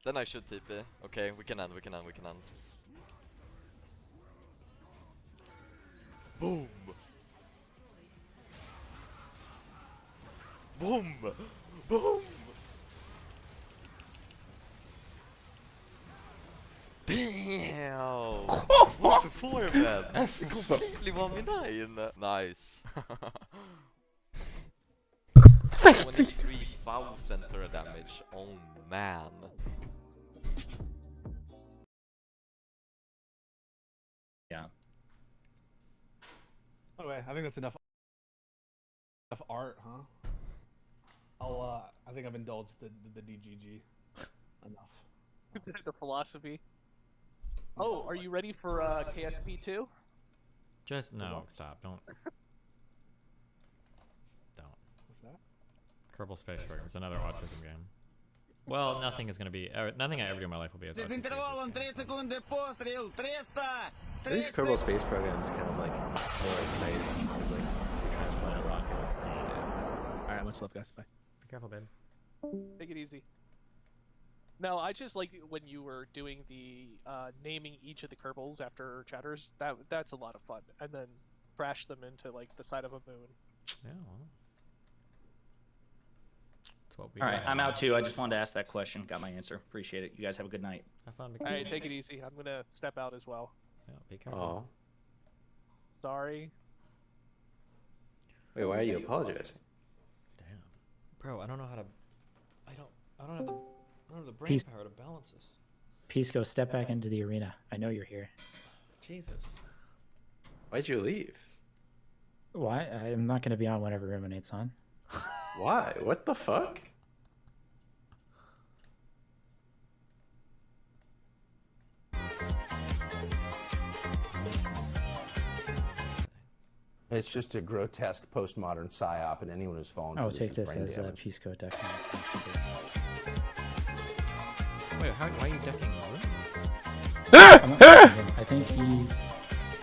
Then I should TP. Okay, we can end. We can end. We can end. Boom! Boom! Boom! Damn! What before, man? That's You so- completely 1v9. Nice. 60. 23,000 turret damage. Oh man. Yeah. By the way, I think that's enough art, huh? I think I've indulged the DGG enough. The philosophy. Oh, are you ready for KSP 2? Just no, stop, don't. What's that? Kerbal Space Program. It's another autism game. Well, nothing is going to be. Nothing I ever do in my life will be as autistic as this game. Are these Kerbal Space Programs kind of like more exciting because like they're trying to fly a rocket? All right, much love, guys. Bye. Be careful, babe. Take it easy. No, I just like when you were doing the naming each of the Kerbals after chatters. That's a lot of fun, and then crash them into like the side of a moon. Yeah. Well. That's what we All do. right, I'm out too. I just wanted to ask that question. Got my answer. Appreciate it. You guys have a good night. Have fun. All right, take it easy. I'm gonna step out as well. Yeah, be careful. Oh. Sorry. Wait, why are you apologizing? Damn. Bro, I don't know how to. I don't have the brain Peace. power to balance this. Peace, go step back into the arena. I know you're here. Jesus. Why'd you leave? Why? I'm not going to be on whenever Ruminate's on. Why? What the fuck? It's just a grotesque postmodern psyop, and anyone who's fallen I'll for take this this is as brain a damage. Peace Code deck. Wait, why are you decking Moon? I'm not decking him. I think he's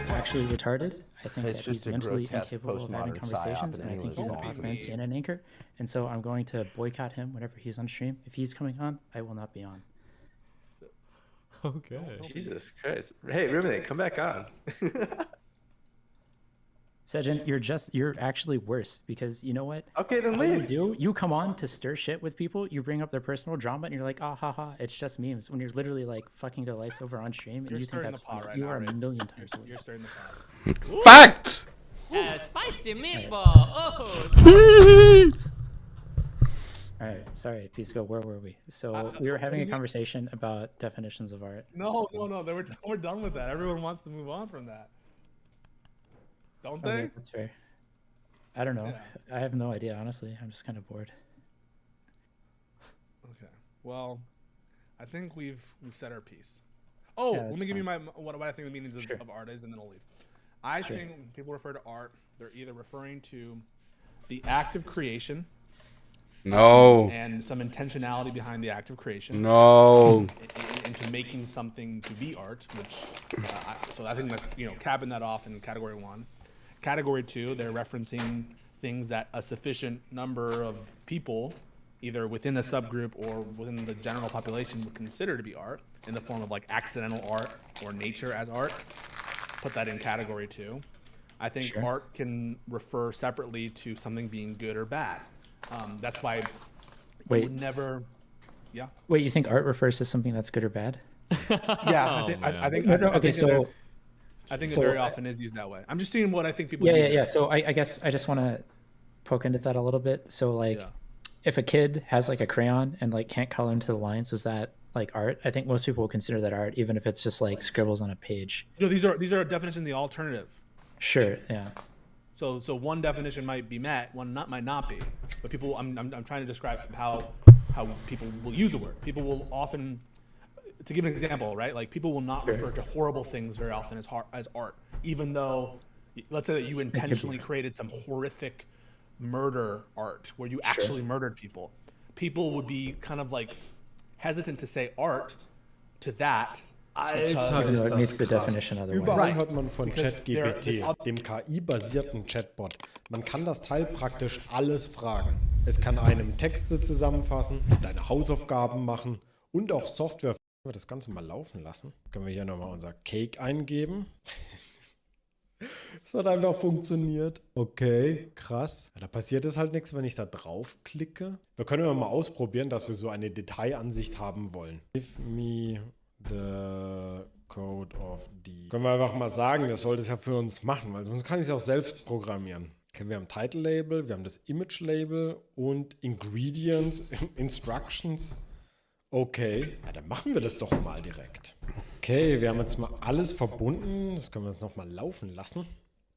actually retarded. I think It's that just he's a mentally grotesque incapable of having postmodern conversations, psyop, and I and think he's an anyone who's off-ramp fallen and an anchor. And so I'm going to boycott him whenever he's on stream. If he's coming on, I will not be on. Okay. Jesus Christ. Hey, Ruminate, come back on. Sejin, you're actually worse because you know what? Okay, then All you leave. do, you come on to stir shit with people, you bring up their personal drama, and you're like, ah ha ha, it's just memes. When you're literally like fucking the lice over on stream, and You're you think stirring that's the pot funny. right You now, are a right? million times You're worse. stirring the pot. Facts! Spicy meatball! Oh! All right, sorry, Pisco, where were we? So we were having a conversation about definitions of art. No, we're done with that. Everyone wants to move on from that. Don't they? Okay, that's fair. I don't know. Yeah. I have no idea, honestly. I'm just kind of bored. Okay. Well, I think we've said our piece. Oh, Yeah, let that's me give you fine. what I think the meanings of art is, and then I'll leave. I think when people refer to art, they're either referring to the act of creation. No. And some intentionality behind the act of creation. No. Into making something to be art, which so I think that's capping that off in category 1. Category 2, they're referencing things that a sufficient number of people, either within a subgroup or within the general population, would consider to be art in the form of like accidental art or nature as art. Put that in category 2. I think art can refer separately to something being good or bad. That's why Wait. you would never. Yeah. Wait, you think art refers to something that's good or bad? Yeah, I think it very often is used that way. I'm just seeing what I think people. Yeah. So I guess I just want to poke into that a little bit. So like, if a kid has like a crayon and like can't color into the lines, is that like art? I think most people will consider that art, even if it's just like scribbles on a page. These are definitions of the alternative. Sure. Yeah. So one definition might be met, one might not be. But people, I'm trying to describe how people will use the word. People will often, to give an example, right? Like people will not refer to horrible things very often as art, even though, let's say that you intentionally created some horrific murder art where you actually murdered people. People would be kind of like hesitant to say art to that. Alter, ist das meets the krass. definition otherwise. Überall hört man von ChatGPT, dem KI-basierten Chatbot. Man kann das Teil praktisch alles fragen. Es kann einem Texte zusammenfassen, deine Hausaufgaben machen und auch Software. Können wir das Ganze mal laufen lassen? Können wir hier nochmal unser Cake eingeben? Es hat einfach funktioniert. Okay, krass. Ja, da passiert es halt nichts, wenn ich da drauf klicke. Wir können ja mal ausprobieren, dass wir so eine Detailansicht haben wollen. Give me the code of the... Können wir einfach mal sagen, das sollte es ja für uns machen, weil sonst kann ich es auch selbst programmieren. Okay, wir haben Title Label, wir haben das Image Label und Ingredients, Instructions. Okay, ja, dann machen wir das doch mal direkt. Okay, wir haben jetzt mal alles verbunden. Das können wir jetzt nochmal laufen lassen.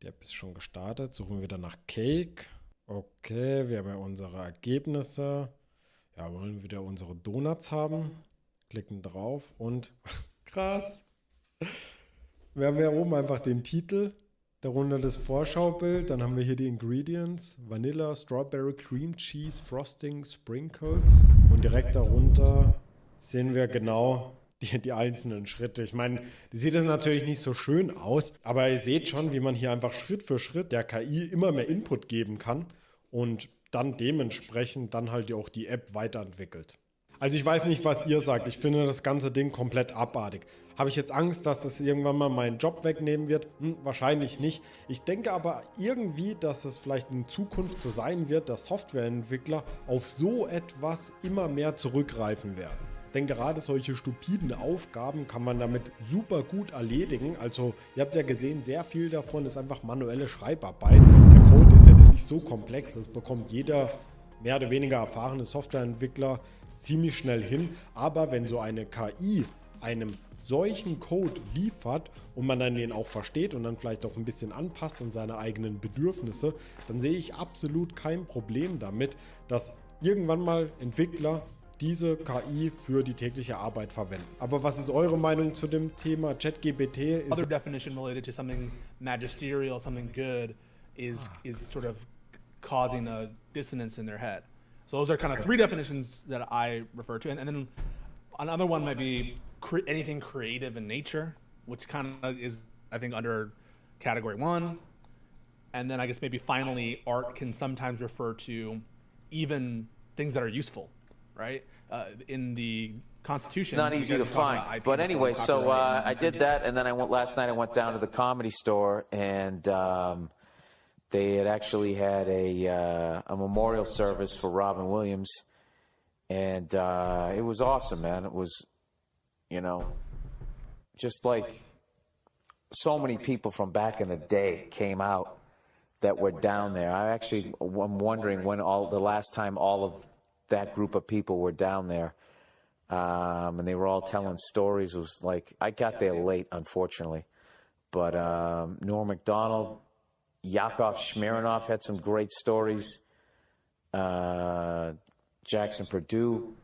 Die App ist schon gestartet. Suchen wir wieder nach Cake. Okay, wir haben ja unsere Ergebnisse. Ja, wollen wieder unsere Donuts haben. Klicken drauf und krass. Wir haben ja oben einfach den Titel. Darunter das Vorschaubild. Dann haben wir hier die Ingredients. Vanilla, Strawberry, Cream Cheese, Frosting, Sprinkles. Und direkt darunter sehen wir genau die einzelnen Schritte. Ich meine, die sieht es natürlich nicht so schön aus, aber ihr seht schon, wie man hier einfach Schritt für Schritt der KI immer mehr Input geben kann und dann dementsprechend dann halt auch die App weiterentwickelt. Also ich weiß nicht, was ihr sagt. Ich finde das ganze Ding komplett abartig. Habe ich jetzt Angst, dass das irgendwann mal meinen Job wegnehmen wird? Wahrscheinlich nicht. Ich denke aber irgendwie, dass es vielleicht in Zukunft so sein wird, dass Softwareentwickler auf so etwas immer mehr zurückgreifen werden. Denn gerade solche stupiden Aufgaben kann man damit super gut erledigen. Also ihr habt ja gesehen, sehr viel davon ist einfach manuelle Schreibarbeit. Der Code ist jetzt nicht so komplex, das bekommt jeder mehr oder weniger erfahrene Softwareentwickler ziemlich schnell hin. Aber wenn so eine KI einem solchen Code liefert und man dann den auch versteht und dann vielleicht auch ein bisschen anpasst an seine eigenen Bedürfnisse, dann sehe ich absolut kein Problem damit, dass irgendwann mal Entwickler diese KI für die tägliche Arbeit verwenden. Aber was ist eure Meinung zu dem Thema ChatGPT? Other definition related to something magisterial, something good, is sort of causing a dissonance in their head. So those are kind of three definitions that I refer to, and then another one might be anything creative in nature, which kind of is, I think, under category 1. And then I guess maybe finally, art can sometimes refer to even things that are useful, right? In the Constitution. It's not easy to find. But anyway, so I did that, and then last night I went down to the Comedy Store, and they had actually had a memorial service for Robin Williams, and it was awesome, man. It was, you know, just like so many people from back in the day came out that were down there. I'm wondering when the last time all of that group of people were down there, and they were all telling stories. It was like, I got there late, unfortunately, but Norm Macdonald, Yakov Smirnoff had some great stories. Jackson Purdue.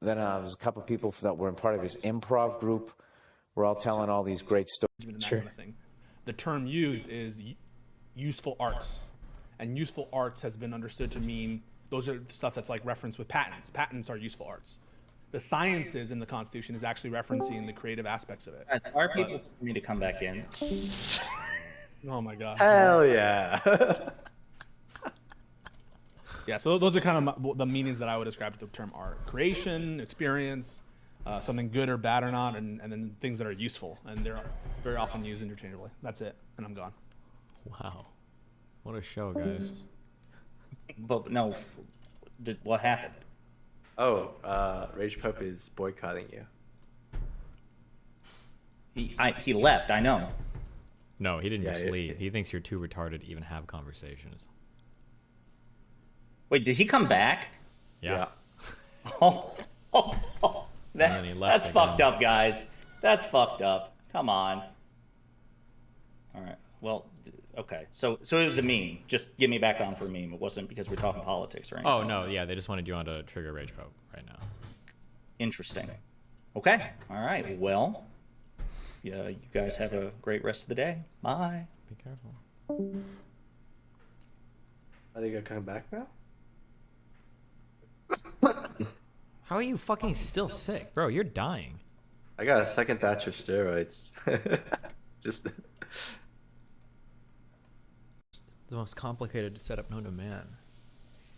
Then there's a couple of people that were in part of his improv group. We're all telling all these great stories. Sure. The term used is useful arts, and useful arts has been understood to mean those are stuff that's like referenced with patents. Patents are useful arts. The sciences in the Constitution is actually referencing the creative aspects of it. Are people need to come back in? Oh my God. Hell yeah. Yeah, so those are kind of the meanings that I would describe with the term art. Creation, experience, something good or bad or not, and then things that are useful. And they're very often used interchangeably. That's it, and I'm gone. Wow. What a show, guys. But no, what happened? Oh, Rage Pup is boycotting you. He left, I know. No, he didn't just leave. He thinks you're too retarded to even have conversations. Wait, did he come back? Yeah. That's fucked up, guys. That's fucked up. Come on. All right. Well, Okay, so it was a meme. Just get me back on for a meme. It wasn't because we're talking politics or anything. Oh no, yeah, they just wanted you on to trigger Rage Pope right now. Interesting. Okay, all right. Well, yeah, you guys have a great rest of the day. Bye. Be careful. Are they gonna come back now? How are you fucking still sick, bro? You're dying. I got a second batch of steroids. Just The most complicated setup known to man.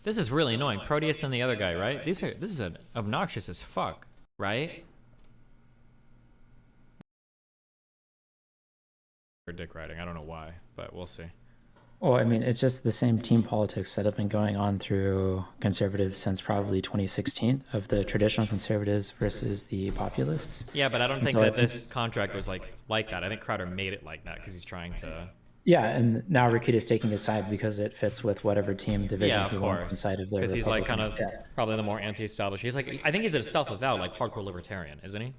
This is really annoying. Proteus and the other guy, right? This is obnoxious as fuck, right? Or dick riding. I don't know why, but we'll see. Well, I mean, it's just the same team politics that have been going on through conservatives since probably 2016 of the traditional conservatives versus the populists. Yeah, but I don't think that this contract was like that. I think Crowder made it like that because he's trying to. Yeah, and now Rakita's taking his side because it fits with whatever team division he wants inside of the because he's like kind of Republicans. probably the more anti-established. He's like, I think he's a self-avowed like hardcore libertarian, isn't he?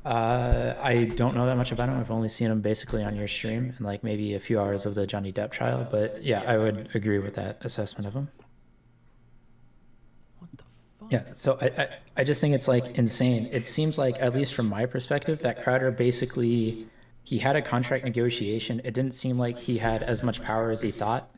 I don't know that much about him. I've only seen him basically on your stream and like maybe a few hours of the Johnny Depp trial. But yeah, I would agree with that assessment of him. What the fuck? Yeah, so I just think it's like insane. It seems like, at least from my perspective, that Crowder basically, he had a contract negotiation. It didn't seem like he had as much power as he thought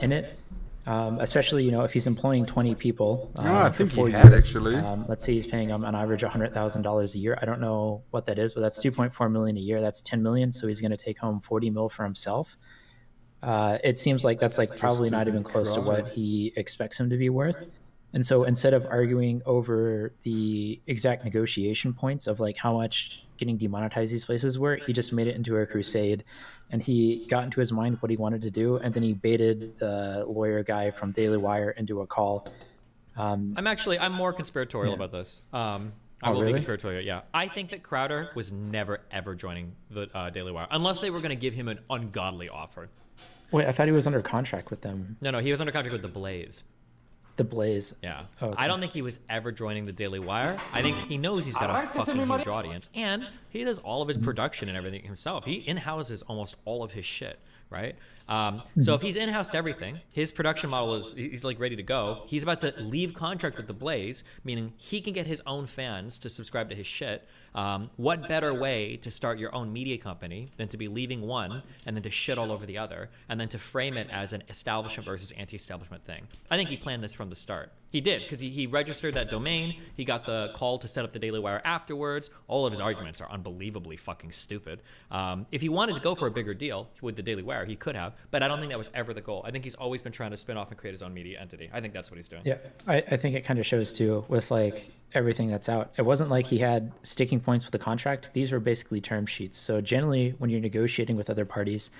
in it. Especially, you know, if he's employing 20 people. I think for he 4 had, years, actually. Let's say he's paying them on average $100,000 a year. I don't know what that is, but that's 2.4 million a year. That's 10 million. So he's going to take home 40 mil for himself. It seems like that's like probably not even close to what he expects him to be worth. And so instead of arguing over the exact negotiation points of like how much getting demonetized these places were, he just made it into a crusade, and he got into his mind what he wanted to do, and then he baited the lawyer guy from Daily Wire into a call. I'm more conspiratorial about this. I will be conspiratorial, yeah. I think that Crowder was never ever joining the Daily Wire unless they were going to give him an ungodly offer. Wait, I thought he was under contract with them. No, he was under contract with the Blaze. The Blaze. Yeah. Oh, okay. I don't think he was ever joining the Daily Wire. I think he knows he's got a fucking huge audience, and he does all of his production and everything himself. He in-houses almost all of his shit, right? So if he's in-housed everything, his production model he's like ready to go. He's about to leave contract with the Blaze, meaning he can get his own fans to subscribe to his shit. What better way to start your own media company than to be leaving one and then to shit all over the other and then to frame it as an establishment versus anti-establishment thing? I think he planned this from the start. He did, because he registered that domain. He got the call to set up the Daily Wire afterwards. All of his arguments are unbelievably fucking stupid. If he wanted to go for a bigger deal with the Daily Wire, he could have, but I don't think that was ever the goal. I think he's always been trying to spin off and create his own media entity. I think that's what he's doing. Yeah, I think it kind of shows too with like everything that's out. It wasn't like he had sticking points with the contract. These were basically term sheets. So generally when you're negotiating with other parties,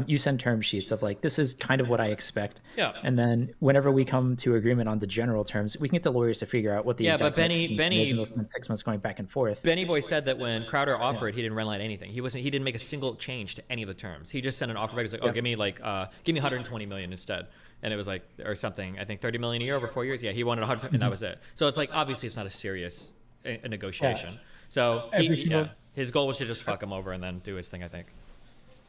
you send term sheets of like, this is kind of what I expect. Yeah. And then whenever we come to agreement on the general terms, we can get the lawyers to figure out what the exact Benny is, and they'll spend 6 months going back and forth. Benny Boy said that when Crowder offered, he didn't redline anything. He didn't make a single change to any of the terms. He just sent an offer back. He's like, oh, give me 120 million instead. And it was like, or something, I think 30 million a year over 4 years. Yeah, he wanted 100, and that was it. So it's like, obviously it's not a serious negotiation. Yeah. So his goal was to just fuck him over and then do his thing, I think.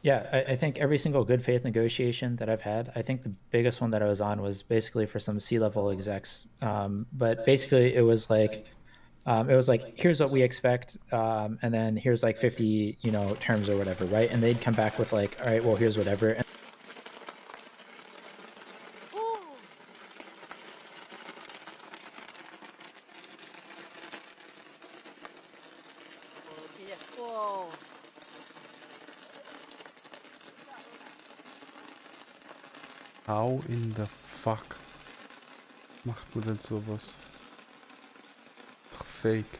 Yeah, I think every single good faith negotiation that I've had, I think the biggest one that I was on was basically for some C-level execs. But basically it was like, here's what we expect, and then here's like 50, terms or whatever, right? And they'd come back with like, all right, well, here's whatever. And How in the fuck macht man denn sowas? Doch fake.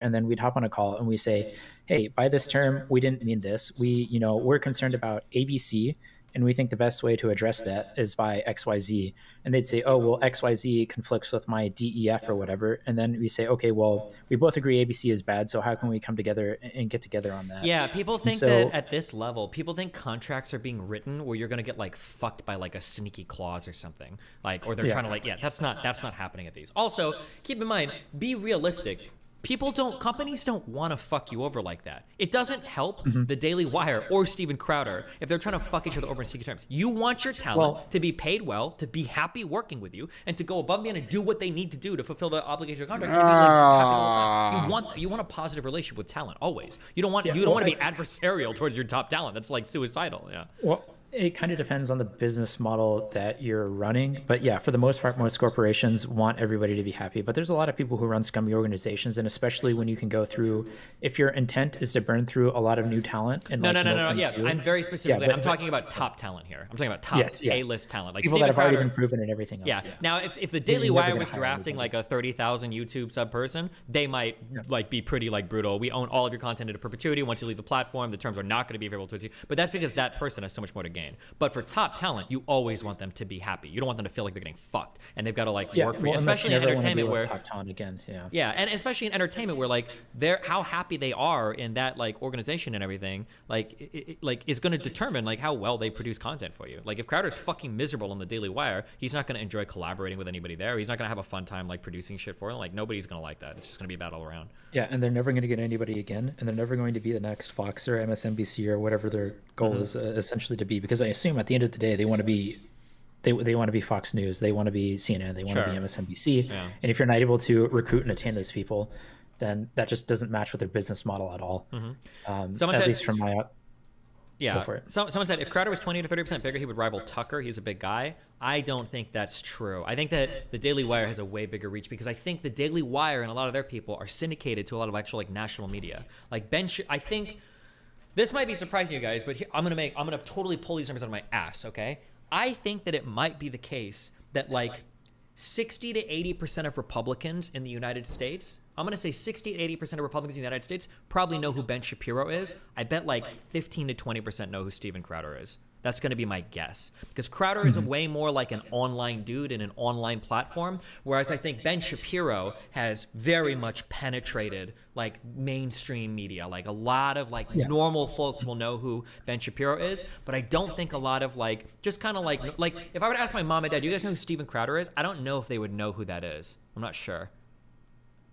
and then we'd hop on a call and we say, hey, by this term, we didn't mean this. We're concerned about ABC, and we think the best way to address that is by XYZ. And they'd say, oh, well, XYZ conflicts with my DEF or whatever. And then we say, okay, well, we both agree ABC is bad, so how can we come together and get together on that? Yeah, people think that at this level, people think contracts are being written where you're going to get like fucked by like a sneaky clause or something. Or they're trying to that's not happening at these. Also, keep in mind, be realistic. companies don't want to fuck you over like that. It doesn't help Mm-hmm. the Daily Wire or Steven Crowder if they're trying to fuck each other over in secret terms. You want your talent to be paid well, to be happy working with you, and to go above and beyond and do what they need to do to fulfill the obligation of the contract. And be like happy all the time. You want a positive relationship with talent always. You don't want to be adversarial towards your top talent. That's like suicidal. Yeah. Well, it kind of depends on the business model that you're running. But yeah, for the most part, most corporations want everybody to be happy. But there's a lot of people who run scummy organizations. And especially when you can go through, if your intent is to burn through a lot of new talent. And No. Yeah, I'm very specifically, I'm talking about top talent here. I'm talking about top A-list talent. Like people Steven that have already Crowder, been proven and everything else. Yeah. Now, if the Daily Wire was drafting like a 30,000 YouTube sub person, they might like be pretty like brutal. We own all of your content into perpetuity. Once you leave the platform, the terms are not going to be available to you. But that's because that person has so much more to gain. But for top talent, you always want them to be happy. You don't want them to feel like they're getting fucked and they've got to like work for you, especially in entertainment where top talent again. Yeah, and especially in entertainment where like they're how happy they are in that like organization and everything, like it is going to determine like how well they produce content for you. Like if Crowder's fucking miserable on the Daily Wire, he's not going to enjoy collaborating with anybody there. He's not going to have a fun time like producing shit for him. Like nobody's going to like that. It's just going to be bad all around. Yeah, and they're never going to get anybody again, and they're never going to be the next Fox or MSNBC or whatever their goal is essentially to be. Because I assume at the end of the day, they want to be. They want to be Fox News, they want to be CNN, they want to be MSNBC. Yeah. And if you're not able to recruit and attain those people, then that just doesn't match with their business model at all. At least from my go for it. Someone said if Crowder was 20 to 30% bigger, he would rival Tucker. He's a big guy. I don't think that's true. I think that the Daily Wire has a way bigger reach because I think the Daily Wire and a lot of their people are syndicated to a lot of actual like national media. Like I think this might be surprising you guys, but here, I'm gonna totally pull these numbers out of my ass. Okay. I think that it might be the case that like 60 to 80% of Republicans in the United States, I'm going to say 60 to 80% of Republicans in the United States probably know who Ben Shapiro is. I bet like 15 to 20% know who Steven Crowder is. That's going to be my guess. Because Crowder is way more like an online dude in an online platform, whereas I think Ben Shapiro has very much penetrated like mainstream media. Like a lot of like normal folks will know who Ben Shapiro is, but I don't think a lot of like just kind of like if I were to ask my mom and dad, do you guys know who Steven Crowder is? I don't know if they would know who that is. I'm not sure.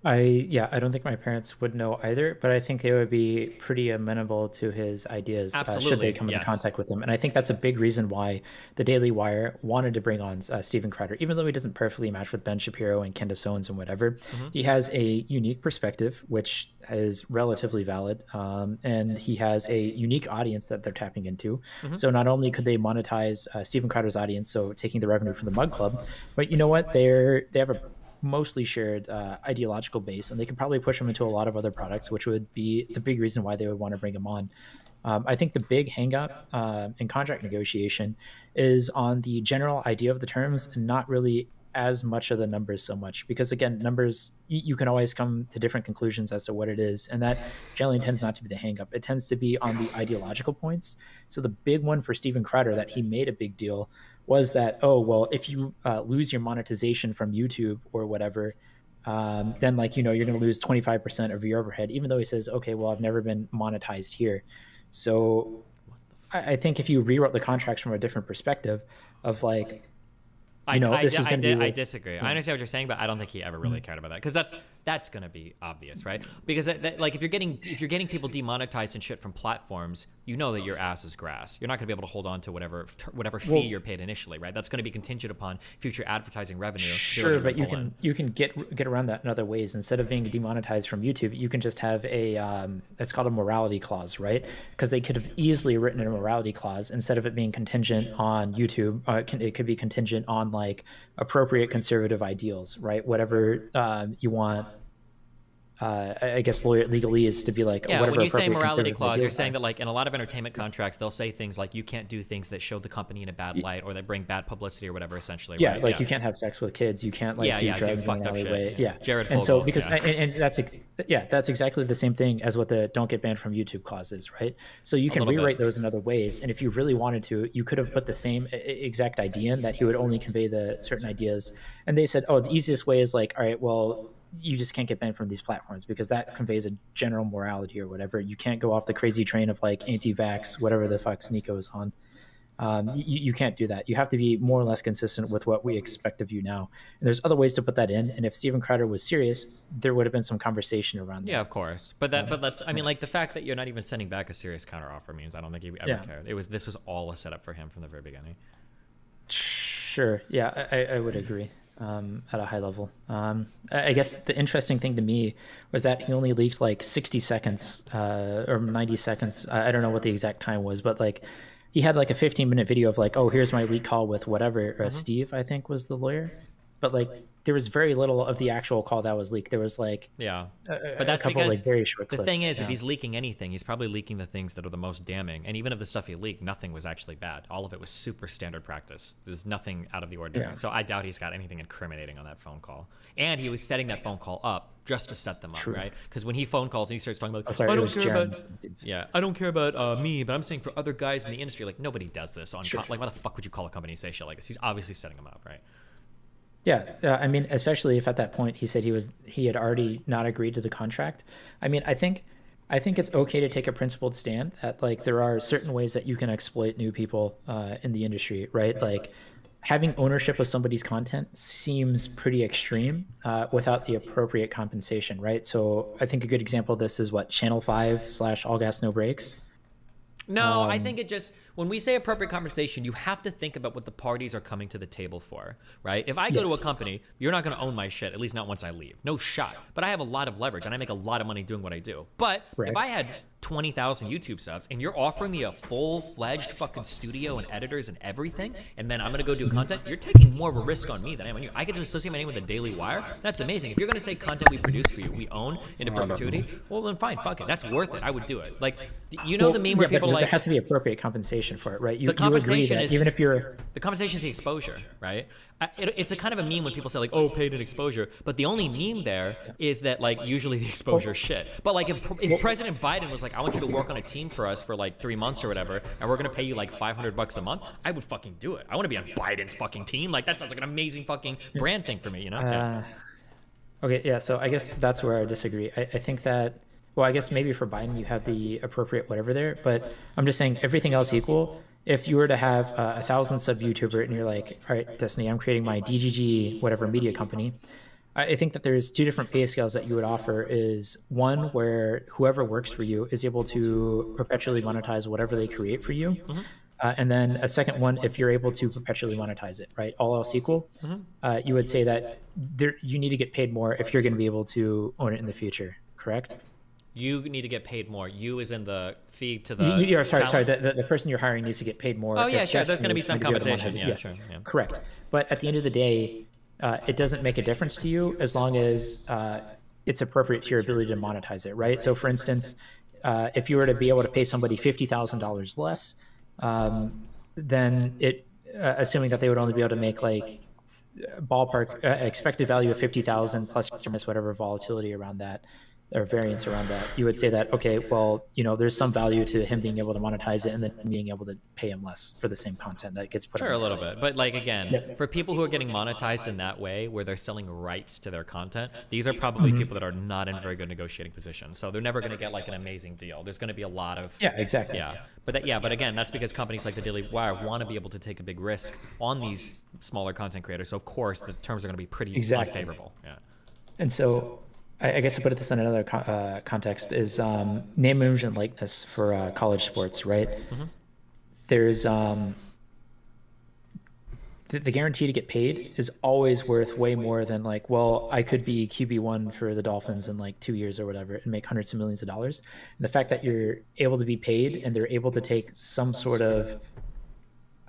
I don't think my parents would know either, but I think they would be pretty amenable to his ideas should they come into contact with him. And I think that's a big reason why the Daily Wire wanted to bring on Steven Crowder, even though he doesn't perfectly match with Ben Shapiro and Candace Owens and whatever. He has a unique perspective, which is relatively valid, and he has a unique audience that they're tapping into. So not only could they monetize Steven Crowder's audience, so taking the revenue from the Mug Club, but you know what? They have a mostly shared ideological base, and they could probably push him into a lot of other products, which would be the big reason why they would want to bring him on. I think the big hang-up in contract negotiation is on the general idea of the terms and not really as much of the numbers so much, because again, numbers, you can always come to different conclusions as to what it is, and that generally tends not to be the hang-up. It tends to be on the ideological points. So the big one for Steven Crowder that he made a big deal was that, oh, well, if you lose your monetization from YouTube or whatever, then like, you're going to lose 25% of your overhead, even though he says, okay, well, I've never been monetized here. So I think if you rewrote the contracts from a different perspective of like, I disagree. I understand what you're saying, but I don't think he ever really cared about that, because that's going to be obvious, right? Because like if you're getting people demonetized and shit from platforms, you know that your ass is grass. You're not going to be able to hold on to whatever fee you're paid initially, right? That's going to be contingent upon future advertising revenue. Sure, but you can get around that in other ways. Instead of being demonetized from YouTube, you can just have it's called a morality clause, right? Because they could have easily written a morality clause instead of it being contingent on YouTube. It could be contingent on like appropriate conservative ideals, right? Whatever you want. I guess legally is to be like whatever. When you say morality clause, you're saying that like in a lot of entertainment contracts, they'll say things like you can't do things that show the company in a bad light or that bring bad publicity or whatever. Essentially, right? Like you can't have sex with kids, you can't like do drugs in an alleyway. Jared Fogle, and so because and that's exactly the same thing as what the don't get banned from YouTube clause is, right? So you can rewrite those in other ways, and if you really wanted to, you could have put the same exact idea in that he would only convey the certain ideas. And they said, oh, the easiest way is like, all right, well, you just can't get banned from these platforms because that conveys a general morality or whatever. You can't go off the crazy train of like anti-vax, whatever the fuck Nico is on. You can't do that. You have to be more or less consistent with what we expect of you now. And there's other ways to put that in. And if Steven Crowder was serious, there would have been some conversation around that. Yeah, of course. But that's, I mean, like the fact that you're not even sending back a serious counteroffer means I don't think he ever cared. This was all a setup for him from the very beginning. Sure. Yeah, I would agree at a high level. I guess the interesting thing to me was that he only leaked like 60 seconds or 90 seconds. I don't know what the exact time was, but like he had like a 15-minute video of like, oh, here's my leak call with whatever. Steve, I think, was the lawyer. But like there was very little of the actual call that was leaked. There was like but a that's couple because like very short clips. The thing is, if he's leaking anything, he's probably leaking the things that are the most damning. And even of the stuff he leaked, nothing was actually bad. All of it was super standard practice. There's nothing out of the ordinary. Yeah. So I doubt he's got anything incriminating on that phone call. And he was setting that phone call up just to set them up, True. right? Because when he phone calls and he starts talking about, Oh, sorry, I it don't was care Jeremy. about, I don't care about me, but I'm saying for other guys in the industry, like nobody does this on, Sure. like why the fuck would you call a company and say shit like this? He's obviously setting them up, right? Yeah, I mean, especially if at that point he said he had already not agreed to the contract. I mean, I think it's okay to take a principled stand that like there are certain ways that you can exploit new people in the industry, right? Like having ownership of somebody's content seems pretty extreme without the appropriate compensation, right? So I think a good example of this is what Channel 5 / All Gas No Breaks. No, I think it just, when we say appropriate conversation, you have to think about what the parties are coming to the table for, right? If I go to a company, you're not going to own my shit, at least not once I leave. No shot. But I have a lot of leverage and I make a lot of money doing what I do. But if I had 20,000 YouTube subs and you're offering me a full-fledged fucking studio and editors and everything, and then I'm going to go do content, you're taking more of a risk on me than I am on you. I get to associate my name with the Daily Wire. That's amazing. If you're going to say content we produce for you, we own into perpetuity, well then fine, fuck it. That's worth it. I would do it. Like, you know the meme where people are like, there has to be appropriate compensation for it, right? You the agree compensation that is, even if you're the compensation is the exposure, right? It's a kind of a meme when people say like, oh, paid in exposure, but the only meme there is that like usually the exposure is shit. But like if President Biden was like, I want you to work on a team for us for like 3 months or whatever, and we're gonna pay you like $500 a month, I would fucking do it. I want to be on Biden's fucking team. Like that sounds like an amazing fucking brand thing for me, you know? Okay, yeah. So I guess that's where I disagree. I think that, well, I guess maybe for Biden you have the appropriate whatever there, but I'm just saying everything else equal. If you were to have 1,000 sub YouTuber and you're like, all right, Destiny, I'm creating my DGG whatever media company, I think that there's two different pay scales that you would offer. Is one where whoever works for you is able to perpetually monetize whatever they create for you. And then a second one, if you're able to perpetually monetize it, right? All else equal, you would say that you need to get paid more if you're going to be able to own it in the future, correct? You need to get paid more. You is in the fee to the. Sorry. The person you're hiring needs to get paid more. Oh yeah, sure. There's going to be some compensation. Yeah, yes, sure. Yeah. Correct. But at the end of the day, it doesn't make a difference to you as long as it's appropriate to your ability to monetize it, right? So, for instance, if you were to be able to pay somebody $50,000 less, then it, assuming that they would only be able to make like ballpark expected value of 50,000 plus or minus whatever volatility around that, or variance around that, you would say that, okay, well, there's some value to him being able to monetize it and then being able to pay him less for the same content that gets put Sure, on a little bit. But like, again, for people who are getting monetized in that way, where they're selling rights to their content, these are probably people that are not in a very good negotiating position. So they're never going to get like an amazing deal. There's going to be a lot of... Yeah, exactly. Yeah. But again, that's because companies like the Daily Wire want to be able to take a big risk on these smaller content creators. So of course, the terms are going to be pretty unfavorable. Yeah. And so... I guess to put this in another context is name, image, and likeness for college sports, right? There's the guarantee to get paid is always worth way more than like, well, I could be QB1 for the Dolphins in like 2 years or whatever and make hundreds of millions of dollars. And the fact that you're able to be paid and they're able to take some sort of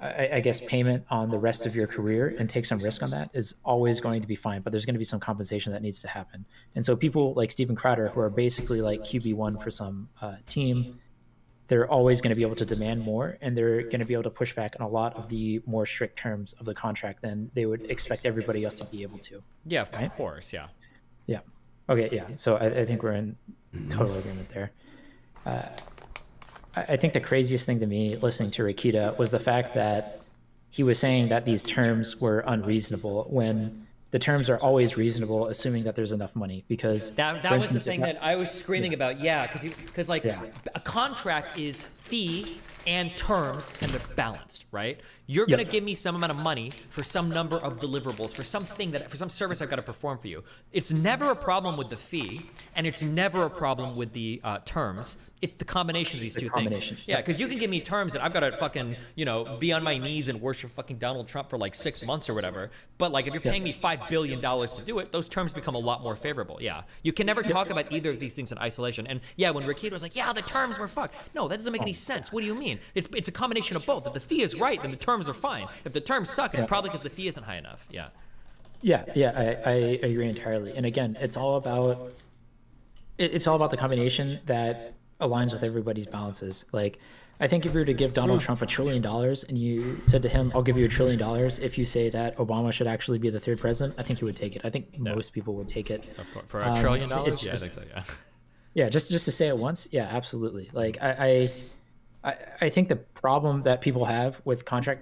I guess payment on the rest of your career and take some risk on that is always going to be fine, but there's going to be some compensation that needs to happen. And so people like Steven Crowder, who are basically like QB1 for some team, they're always going to be able to demand more, and they're going to be able to push back on a lot of the more strict terms of the contract than they would expect everybody else to be able to. Yeah, of course, yeah. Yeah. Okay, yeah. So I think we're in total agreement there. I think the craziest thing to me listening to Rakita was the fact that he was saying that these terms were unreasonable when the terms are always reasonable, assuming that there's enough money. Because that was the thing that I was screaming about. Yeah, because like a contract is fee and terms, and they're balanced, right? You're gonna give me some amount of money for some number of deliverables, for something that, for some service I've got to perform for you. It's never a problem with the fee, and it's never a problem with the terms. It's the combination of these two things. Yeah, because you can give me terms that I've got to fucking, you know, be on my knees and worship fucking Donald Trump for like 6 months or whatever. But like, if you're paying me $5 billion to do it, those terms become a lot more favorable. Yeah, you can never talk about either of these things in isolation. And yeah, when Rakita was like, yeah, the terms were fucked. No, that doesn't make any sense. What do you mean? It's a combination of both. If the fee is right, then the terms are fine. If the terms suck, it's probably because the fee isn't high enough. Yeah. Yeah, I agree entirely. And again, it's all about the combination that aligns with everybody's balances. Like, I think if you were to give Donald Trump $1 trillion and you said to him, I'll give you $1 trillion if you say that Obama should actually be the third president, I think he would take it. I think most people would take it. Of course. For $1 trillion? Yeah, I think so, yeah. Yeah, just to say it once, yeah, absolutely. Like, I think the problem that people have with contract